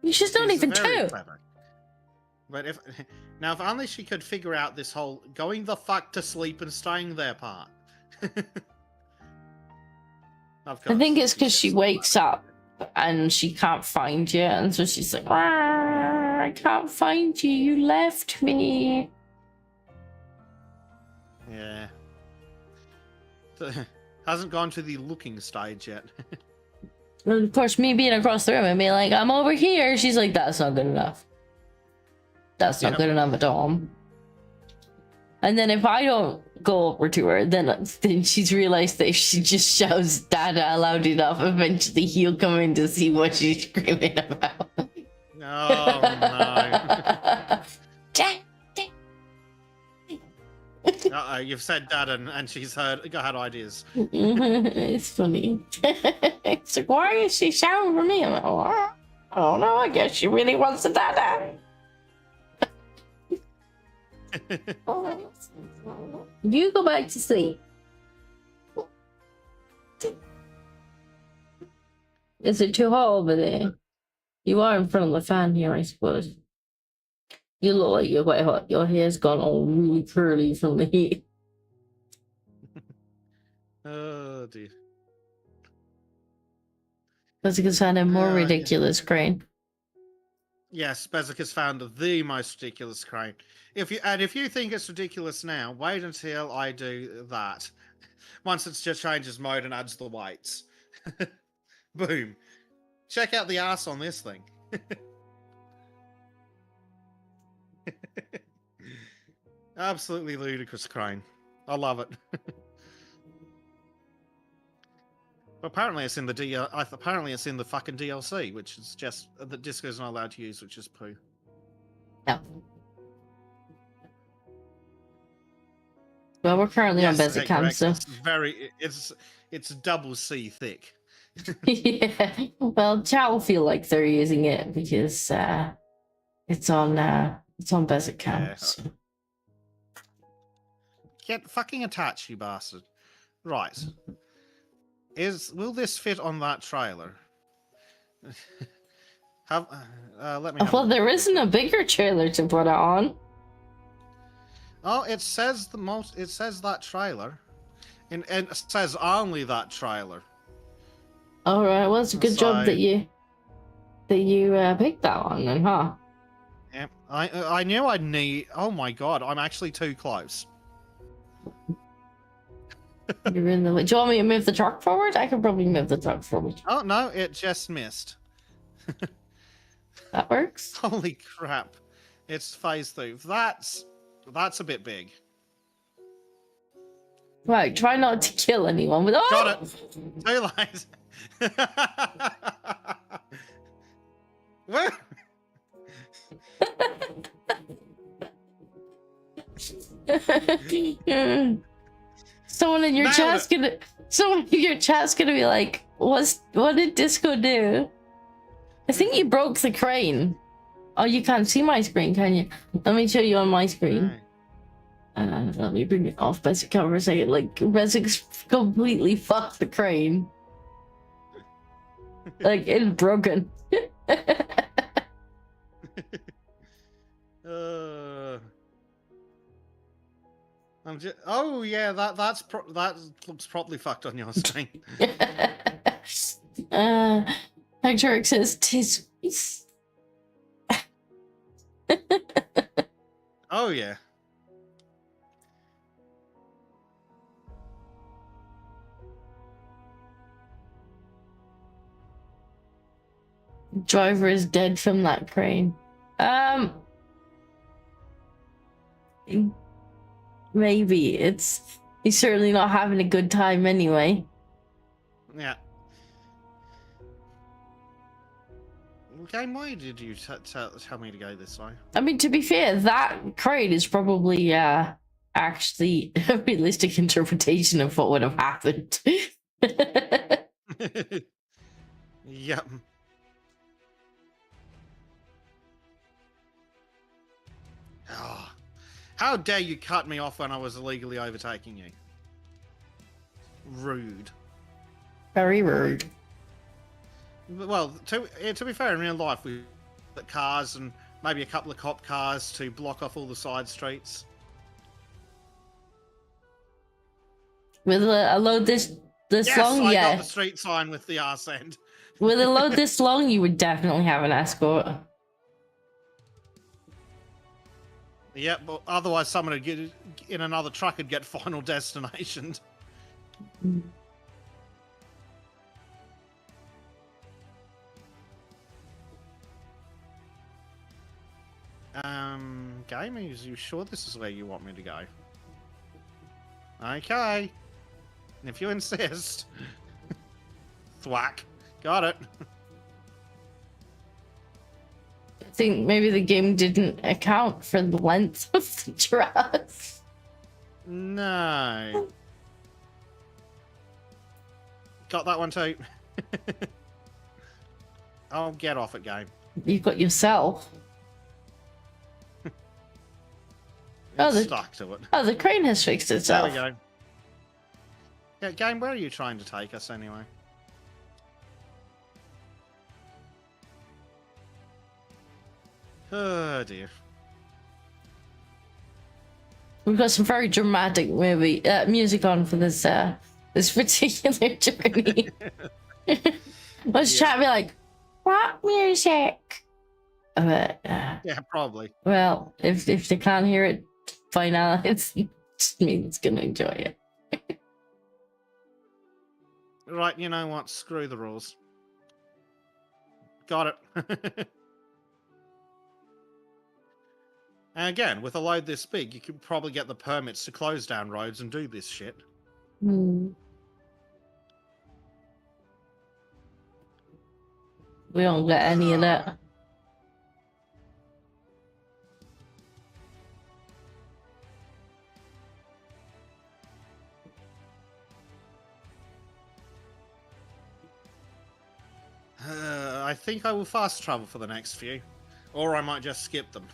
She's not even 2. Clever. But if only she could figure out this whole going the fuck to sleep and staying there part. I think it's because she wakes up and she can't find you. And so she's like, I can't find you. You left me. Yeah. Hasn't gone to the looking stage yet. And of course, me being across the room and being like, I'm over here. She's like, that's not good enough. That's not good enough at all. And then if I don't go over to her, then she's realized that if she just shouts Dada loud enough, eventually he'll come in to see what she's screaming about. Oh no. You've said that, and she's had ideas. It's funny. It's like, why is she shouting for me? I'm like, oh, I don't know. I guess she really wants a dada. You go back to sleep. Is it too hot over there? You are in front of the fan here, I suppose. You look like you're quite hot. Your hair's gone all really curly from the heat. Oh dear. Bezek has found a more ridiculous crane. Yes, Bezek has found the most ridiculous crane. If you think it's ridiculous now, wait until I do that. Once it just changes mode and adds the weights. Boom. Check out the ass on this thing. Absolutely ludicrous crane. I love it. Apparently it's in the apparently it's in the fucking DLC, which is just that Disco's not allowed to use, which is poo. No. Well, we're currently on Bezek Cam, so it's double C thick. yeah. Well, chat will feel like they're using it because it's on Bezek Cam. Yeah. So. Get fucking attached, you bastard. Right. Will this fit on that trailer? Let me. Well, there isn't a bigger trailer to put it on. Oh, it says It says that trailer, and it says only that trailer. All right. Well, it's a good job that you picked that one, then, huh? Yeah, I knew I'd need. Oh my god, I'm actually too close. You're in the way. Do you want me to move the truck forward? I can probably move the truck forward. Oh no, it just missed. That works. Holy crap! It's phase 2. That's a bit big. Right. Try not to kill anyone with. Oh! Got it. Too late. Where? Someone in your chat's gonna be like, what did Disco do? I think you broke the crane. Oh, you can't see my screen, can you? Let me show you on my screen. Let me bring it off Bezek for a second. Like, Bezek's completely fucked the crane. Like, it's broken. Oh yeah, that looks properly fucked on your screen. Hector says tis. Oh yeah. Driver is dead from that crane. Maybe he's certainly not having a good time anyway. Yeah. Okay, why did you tell me to go this way? I mean, to be fair, that crane is probably actually a realistic interpretation of what would have happened. Yep. Oh, how dare you cut me off when I was illegally overtaking you? Rude. Very rude. Well, to be fair, in real life, we put cars and maybe a couple of cop cars to block off all the side streets. With a load this yes, long, I yeah. got the street sign with the arse end. With a load this long, you would definitely have an escort. Yeah, but otherwise someone would get in another truck and get final destination. Game, are you sure this is where you want me to go? Okay. If you insist. Thwack. Got it. I think maybe the game didn't account for the length of the dress. No. Got that one too. Oh, get off it, game. You got yourself. Oh, It's the- stuck to it. Oh, the crane has fixed There itself. we go. Yeah, game, where are you trying to take us anyway? Oh dear. We've got some very dramatic music on for this this particular journey. Let's try to be like rock music. But Yeah, probably. well, if they can't hear it by now, it just means it's gonna enjoy it. Right, you know what? Screw the rules. Got it. And again, with a load this big, you could probably get the permits to close down roads and do this shit. Hmm. We don't get any of that. I think I will fast travel for the next few. Or I might just skip them.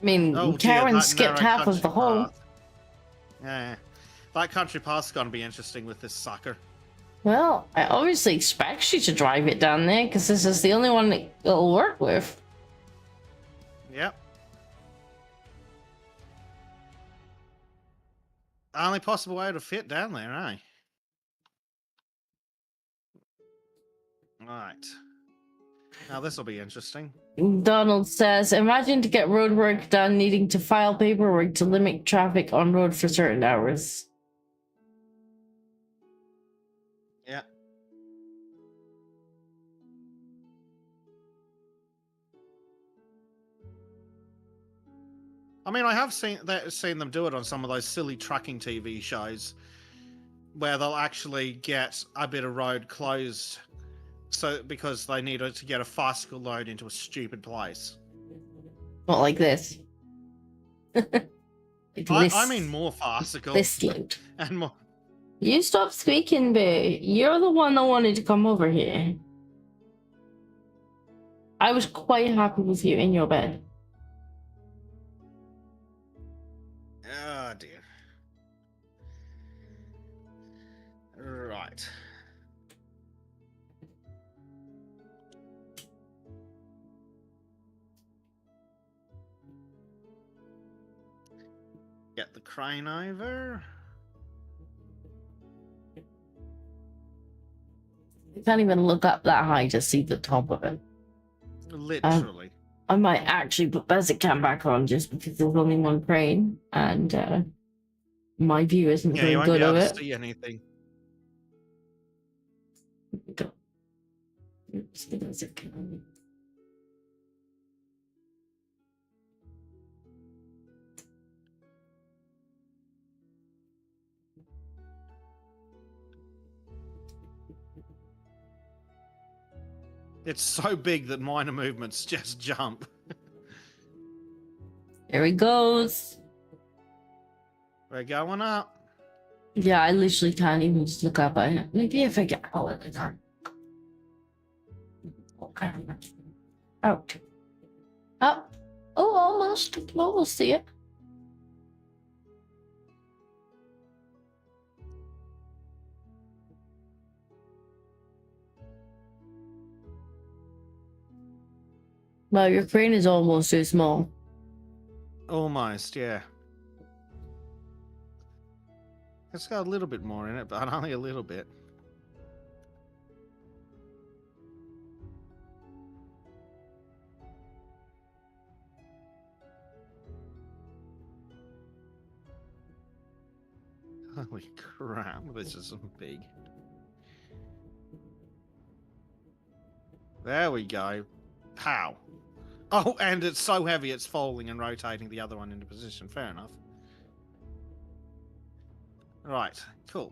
I mean, Oh, dear, Karen that skipped narrow half of the country hole. path. Yeah. That country path's gonna be interesting with this sucker. Well, I obviously expect you to drive it down there because this is the only one that it'll work with. Yep. Only possible way to fit down there, eh? Right. Now this'll be interesting. Donald says, imagine to get road work done needing to file paperwork to limit traffic on road for certain hours. Yeah. I mean, I have seen them do it on some of those silly trucking TV shows where they'll actually get a bit of road closed so because they needed to get a farcical load into a stupid place. Not like this. Like I mean more farcical. This load. And more. You stop squeaking, babe. You're the one that wanted to come over here. I was quite happy with you in your bed. Oh dear. Right. Get the crane over. You can't even look up that high to see the top of it. Literally. I might actually put Bezek cam back on just because there's only one crane and my view isn't Yeah, very you won't good be able of to it. see anything. Oops, the Bezek cam. It's so big that minor movements just jump. There he goes. We're going up. Yeah, I literally can't even just look up at it. Maybe if I get out of the car. Okay. Out. Up. Oh, almost. Almost see it. Well, your crane is almost too small. Almost, yeah. It's got a little bit more in it, but only a little bit. Holy crap, this is big. There we go. Pow. Oh, and it's so heavy it's falling and rotating the other one into position. Fair enough. Right, cool.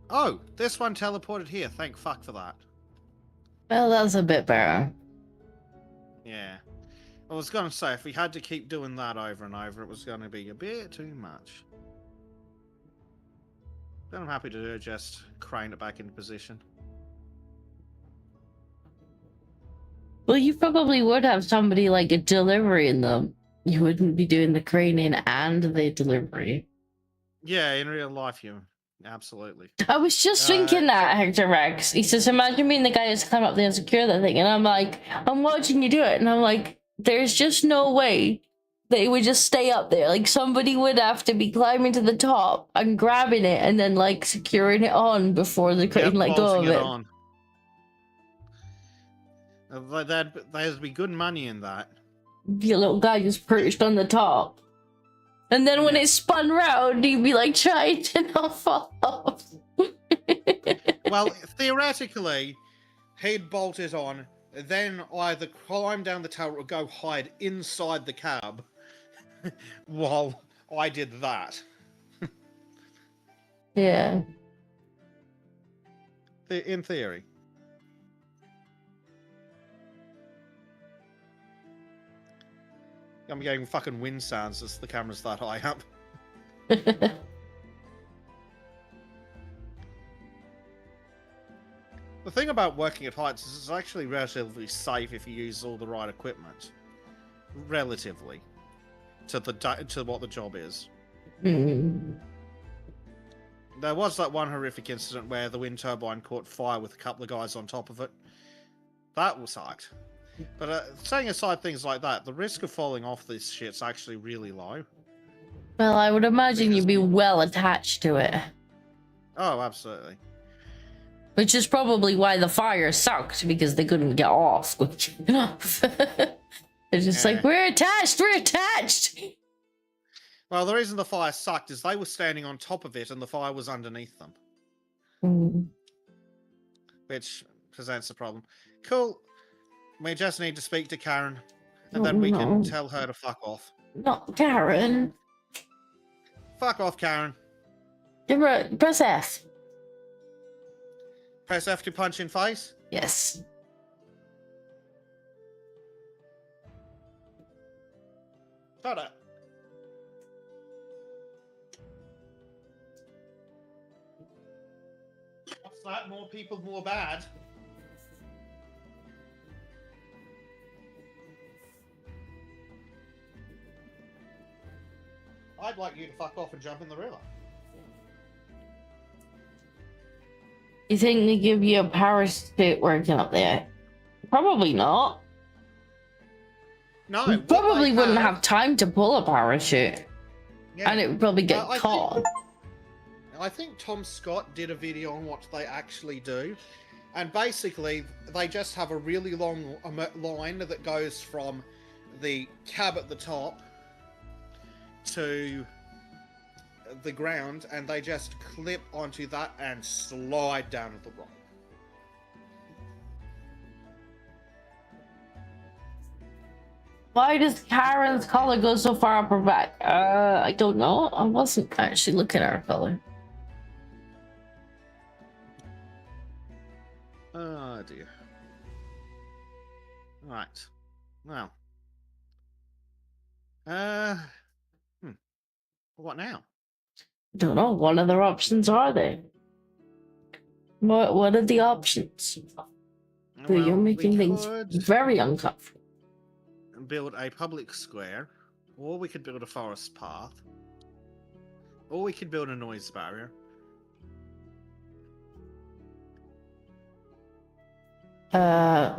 Oh, this one teleported here. Thank fuck for that. Well, that's a bit better. Yeah. I was going to say, if we had to keep doing that over and over, it was going to be a bit too much. Then I'm happy to just crane it back into position. Well, you probably would have somebody like delivering them. You wouldn't be doing the craning and the delivery. Yeah, in real life, you absolutely. I was just thinking that, Hector Rex. He says, imagine being the guy who's climb up there and secure that thing. And I'm like, I'm watching you do it. And I'm like, there's just no way they would just stay up there. Like, somebody would have to be climbing to the top and grabbing it and then, like, securing it on before the crane let go of it. On. There'd be good money in that. Be a little guy just perched on the top. And then when it spun round, you'd be like trying to not fall off. Well, theoretically, he'd bolt it on, then either climb down the tower or go hide inside the cab while I did that. Yeah. In theory. I'm getting fucking wind sounds as the camera's that high up. The thing about working at heights is it's actually relatively safe if you use all the right equipment. Relatively. To what the job is. Mm. There was that one horrific incident where the wind turbine caught fire with a couple of guys on top of it. That was sucked. But setting aside things like that, the risk of falling off this shit's actually really low. Well, I would imagine you'd be well attached to it. Oh, absolutely. Which is probably why the fire sucked, because they couldn't get off. They're just like, we're attached, we're attached! Well, the reason the fire sucked is they were standing on top of it and the fire was underneath them. Mm. Which presents a problem. Cool. We just need to speak to Karen, and then we can tell her to fuck off. Not Karen. Fuck off, Karen. Press F. Press F to punch in face? Yes. Shut up. What's that? More people, more bad? I'd like you to fuck off and jump in the river. You think they give you a parachute working up there? Probably not. No. You probably wouldn't have time to pull a parachute. Yeah. And it would probably get caught. I think Tom Scott did a video on what they actually do. And basically, they just have a really long line that goes from the cab at the top to the ground, and they just clip onto that and slide down the rope. Why does Karen's color go so far up her back? I don't know. I wasn't actually looking at her color. Oh dear. Right. Well. What now? Don't know. What other options are there? What are the options? Well, You're making things very uncomfortable. Build a public square, or we could build a forest path, or we could build a noise barrier. Or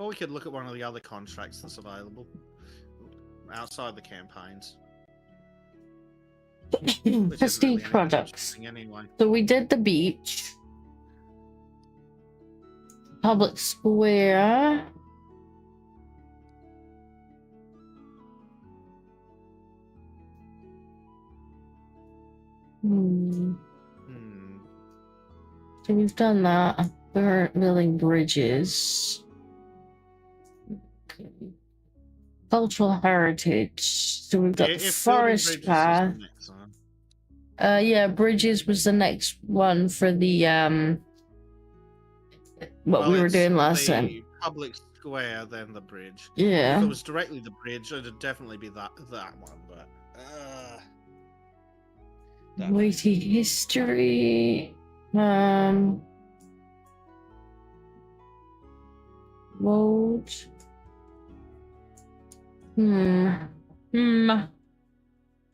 we could look at one of the other contracts that's available outside the campaigns. Prestige products. Anyway. So we did the beach. Public square. So we've done that. We're building bridges. Okay. Cultural heritage. So we've got the If building forest bridges is path. the next one. Yeah, bridges was the next one for the what we were It's doing last the time. public square, then the bridge. Yeah. If it was directly the bridge, it'd definitely be that one. But that one. Weighty history. Road.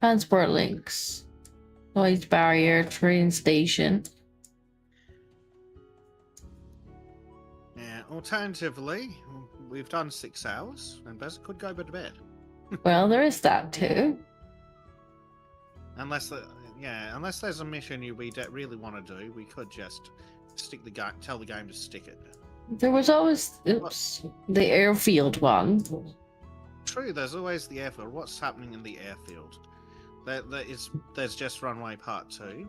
Transport links. Noise barrier, train station. Yeah. Alternatively, we've done 6 hours, and Bezek could go to bed. Well, there is that too. Unless there's a mission we really want to do, we could just tell the game to stick it. There was always the airfield one. True, there's always the airfield. What's happening in the airfield? There's just runway part 2.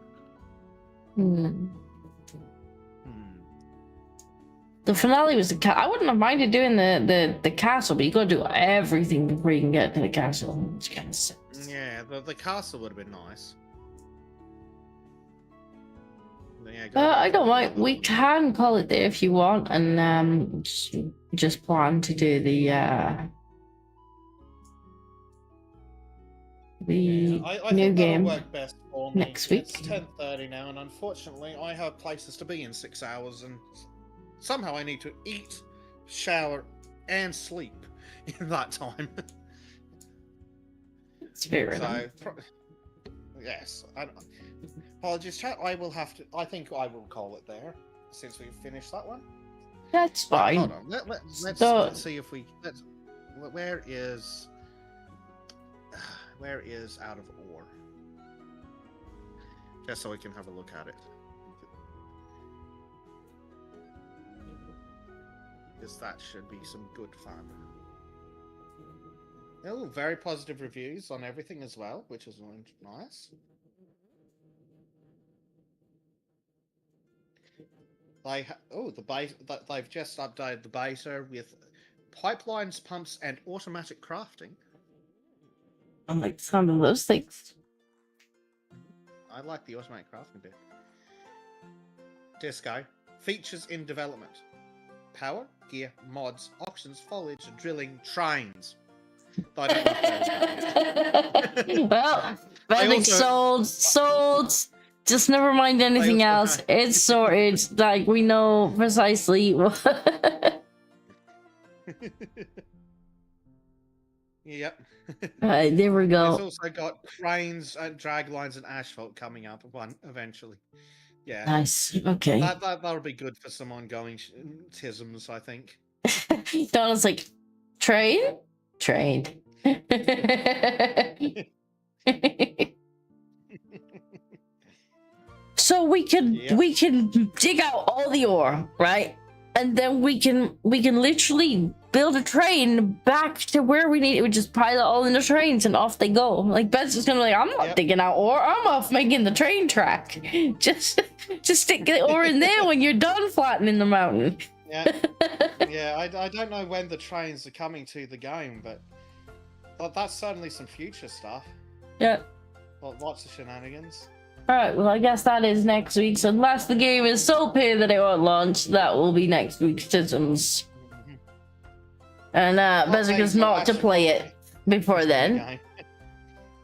The finale was the I wouldn't have minded doing the castle, but you got to do everything before you can get to the castle. Which kind of sucks. Yeah, the castle would have been nice. Yeah, I don't mind. We can call it there if you want, and just plan to do the I new think game that'll work best for me. next week. It's 10:30 now, and unfortunately, I have places to be in 6 hours, and somehow I need to eat, shower, and sleep in that time. It's fair enough. Yes. Apologies, chat. I think I will call it there, since we've finished that one. That's Right, fine. hold on. Let's see if we. Where is out of ore? Just so we can have a look at it. Because that should be some good fun. Oh, very positive reviews on everything as well, which is nice. They've just updated the beta with pipelines, pumps, and automatic crafting. I like some of those things. I like the automatic crafting bit. Disco features in development: power, gear, mods, auctions, foliage, drilling, trains. I don't know. Well, Bezek sold. Just never mind anything else. It's sorted. Like, we know precisely what. Yep. There we go. It's also got cranes and drag lines and asphalt coming up eventually. Yeah. Nice. Okay. That'll be good for some ongoing tisms, I think. Donald's like, train. So we can dig out all the ore, right? And then we can literally build a train back to where we need it. We just pile it all in the trains and off they go. Like Bezek's gonna be like, I'm not digging out ore. I'm off making the train track. Just stick the ore in there when you're done flattening the mountain. Yeah, yeah. I don't know when the trains are coming to the game, but that's certainly some future stuff. Yeah. Lots of shenanigans. Alright, well I guess that is next week. So unless the game is so pay that it won't launch, that will be next week's Tisms. And Bezek is not to play it before then.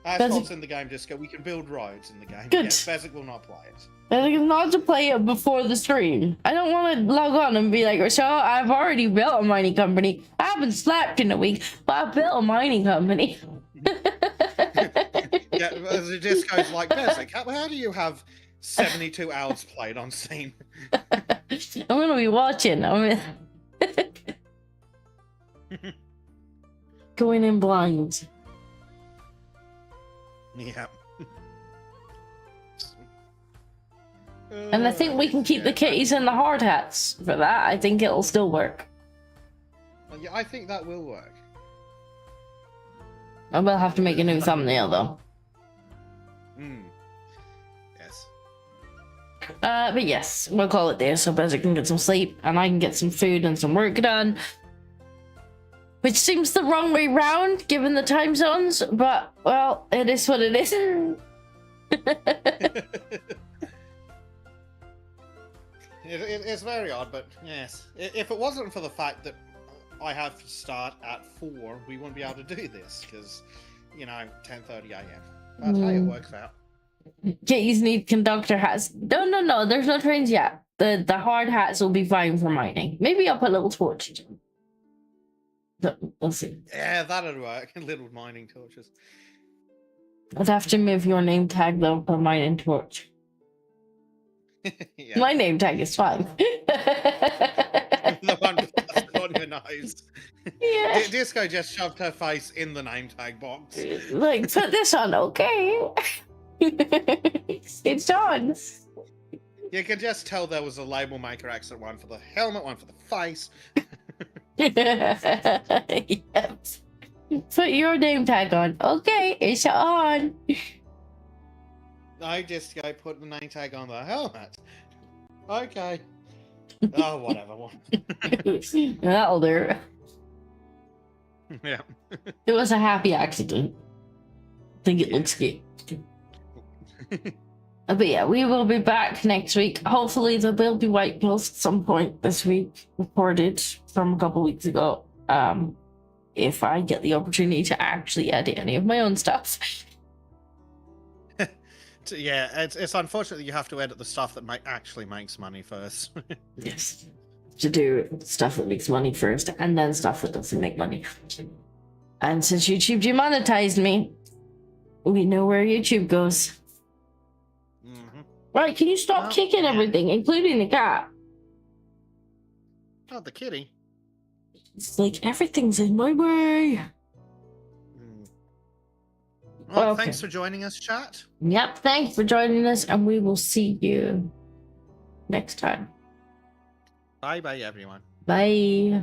Asphalt's in the game, Disco. We can build roads in the game. Good. Yes, Bezek will not play it. Bezek is not to play it before the stream. I don't want to log on and be like, so I've already built a mining company. I haven't slept in a week, but I've built a mining company. Yeah, the Disco's like, Bezek, how do you have 72 hours played on scene? I'm gonna be watching. Going in blind. Yeah. And I think we can keep the kitties and the hard hats for that. I think it'll still work. Yeah, I think that will work. I will have to make a new thumbnail though. Yes. But yes, we'll call it there so Bezek can get some sleep and I can get some food and some work done. which seems the wrong way round given the time zones, but well, it is what it is. It's very odd, but yes. If it wasn't for the fact that I have to start at 4, we wouldn't be able to do this, because, 10:30 a.m. That's how it works out. Kitties need conductor hats. No, there's no trains yet. The hard hats will be fine for mining. Maybe I'll put little torches. We'll see. Yeah, that'd work. Little mining torches. I'd have to move your name tag though for mining torch. Yeah. My name tag is fine. The one with the on your nose. Yeah. Disco just shoved her face in the name tag box. Like, put this on, okay? It's on. You can just tell there was a label maker accident, one for the helmet, one for the face. Yep. Put your name tag on. Okay, it's on. I just go put the name tag on the helmet. Okay. Oh, whatever. That'll do. Yeah. It was a happy accident. I think it looks good. But yeah, we will be back next week. Hopefully there will be white pills at some point this week, reported from a couple weeks ago. If I get the opportunity to actually edit any of my own stuff. Yeah, it's unfortunate that you have to edit the stuff that actually makes money first. Yes. To do stuff that makes money first, and then stuff that doesn't make money. And since YouTube demonetized me, we know where YouTube goes. Mm-hmm. Right, can you stop kicking everything, including the cat? Oh, the kitty. It's like everything's in my way. Well, Okay. thanks for joining us, chat. Yep, thanks for joining us, and we will see you next time. Bye-bye, everyone. Bye.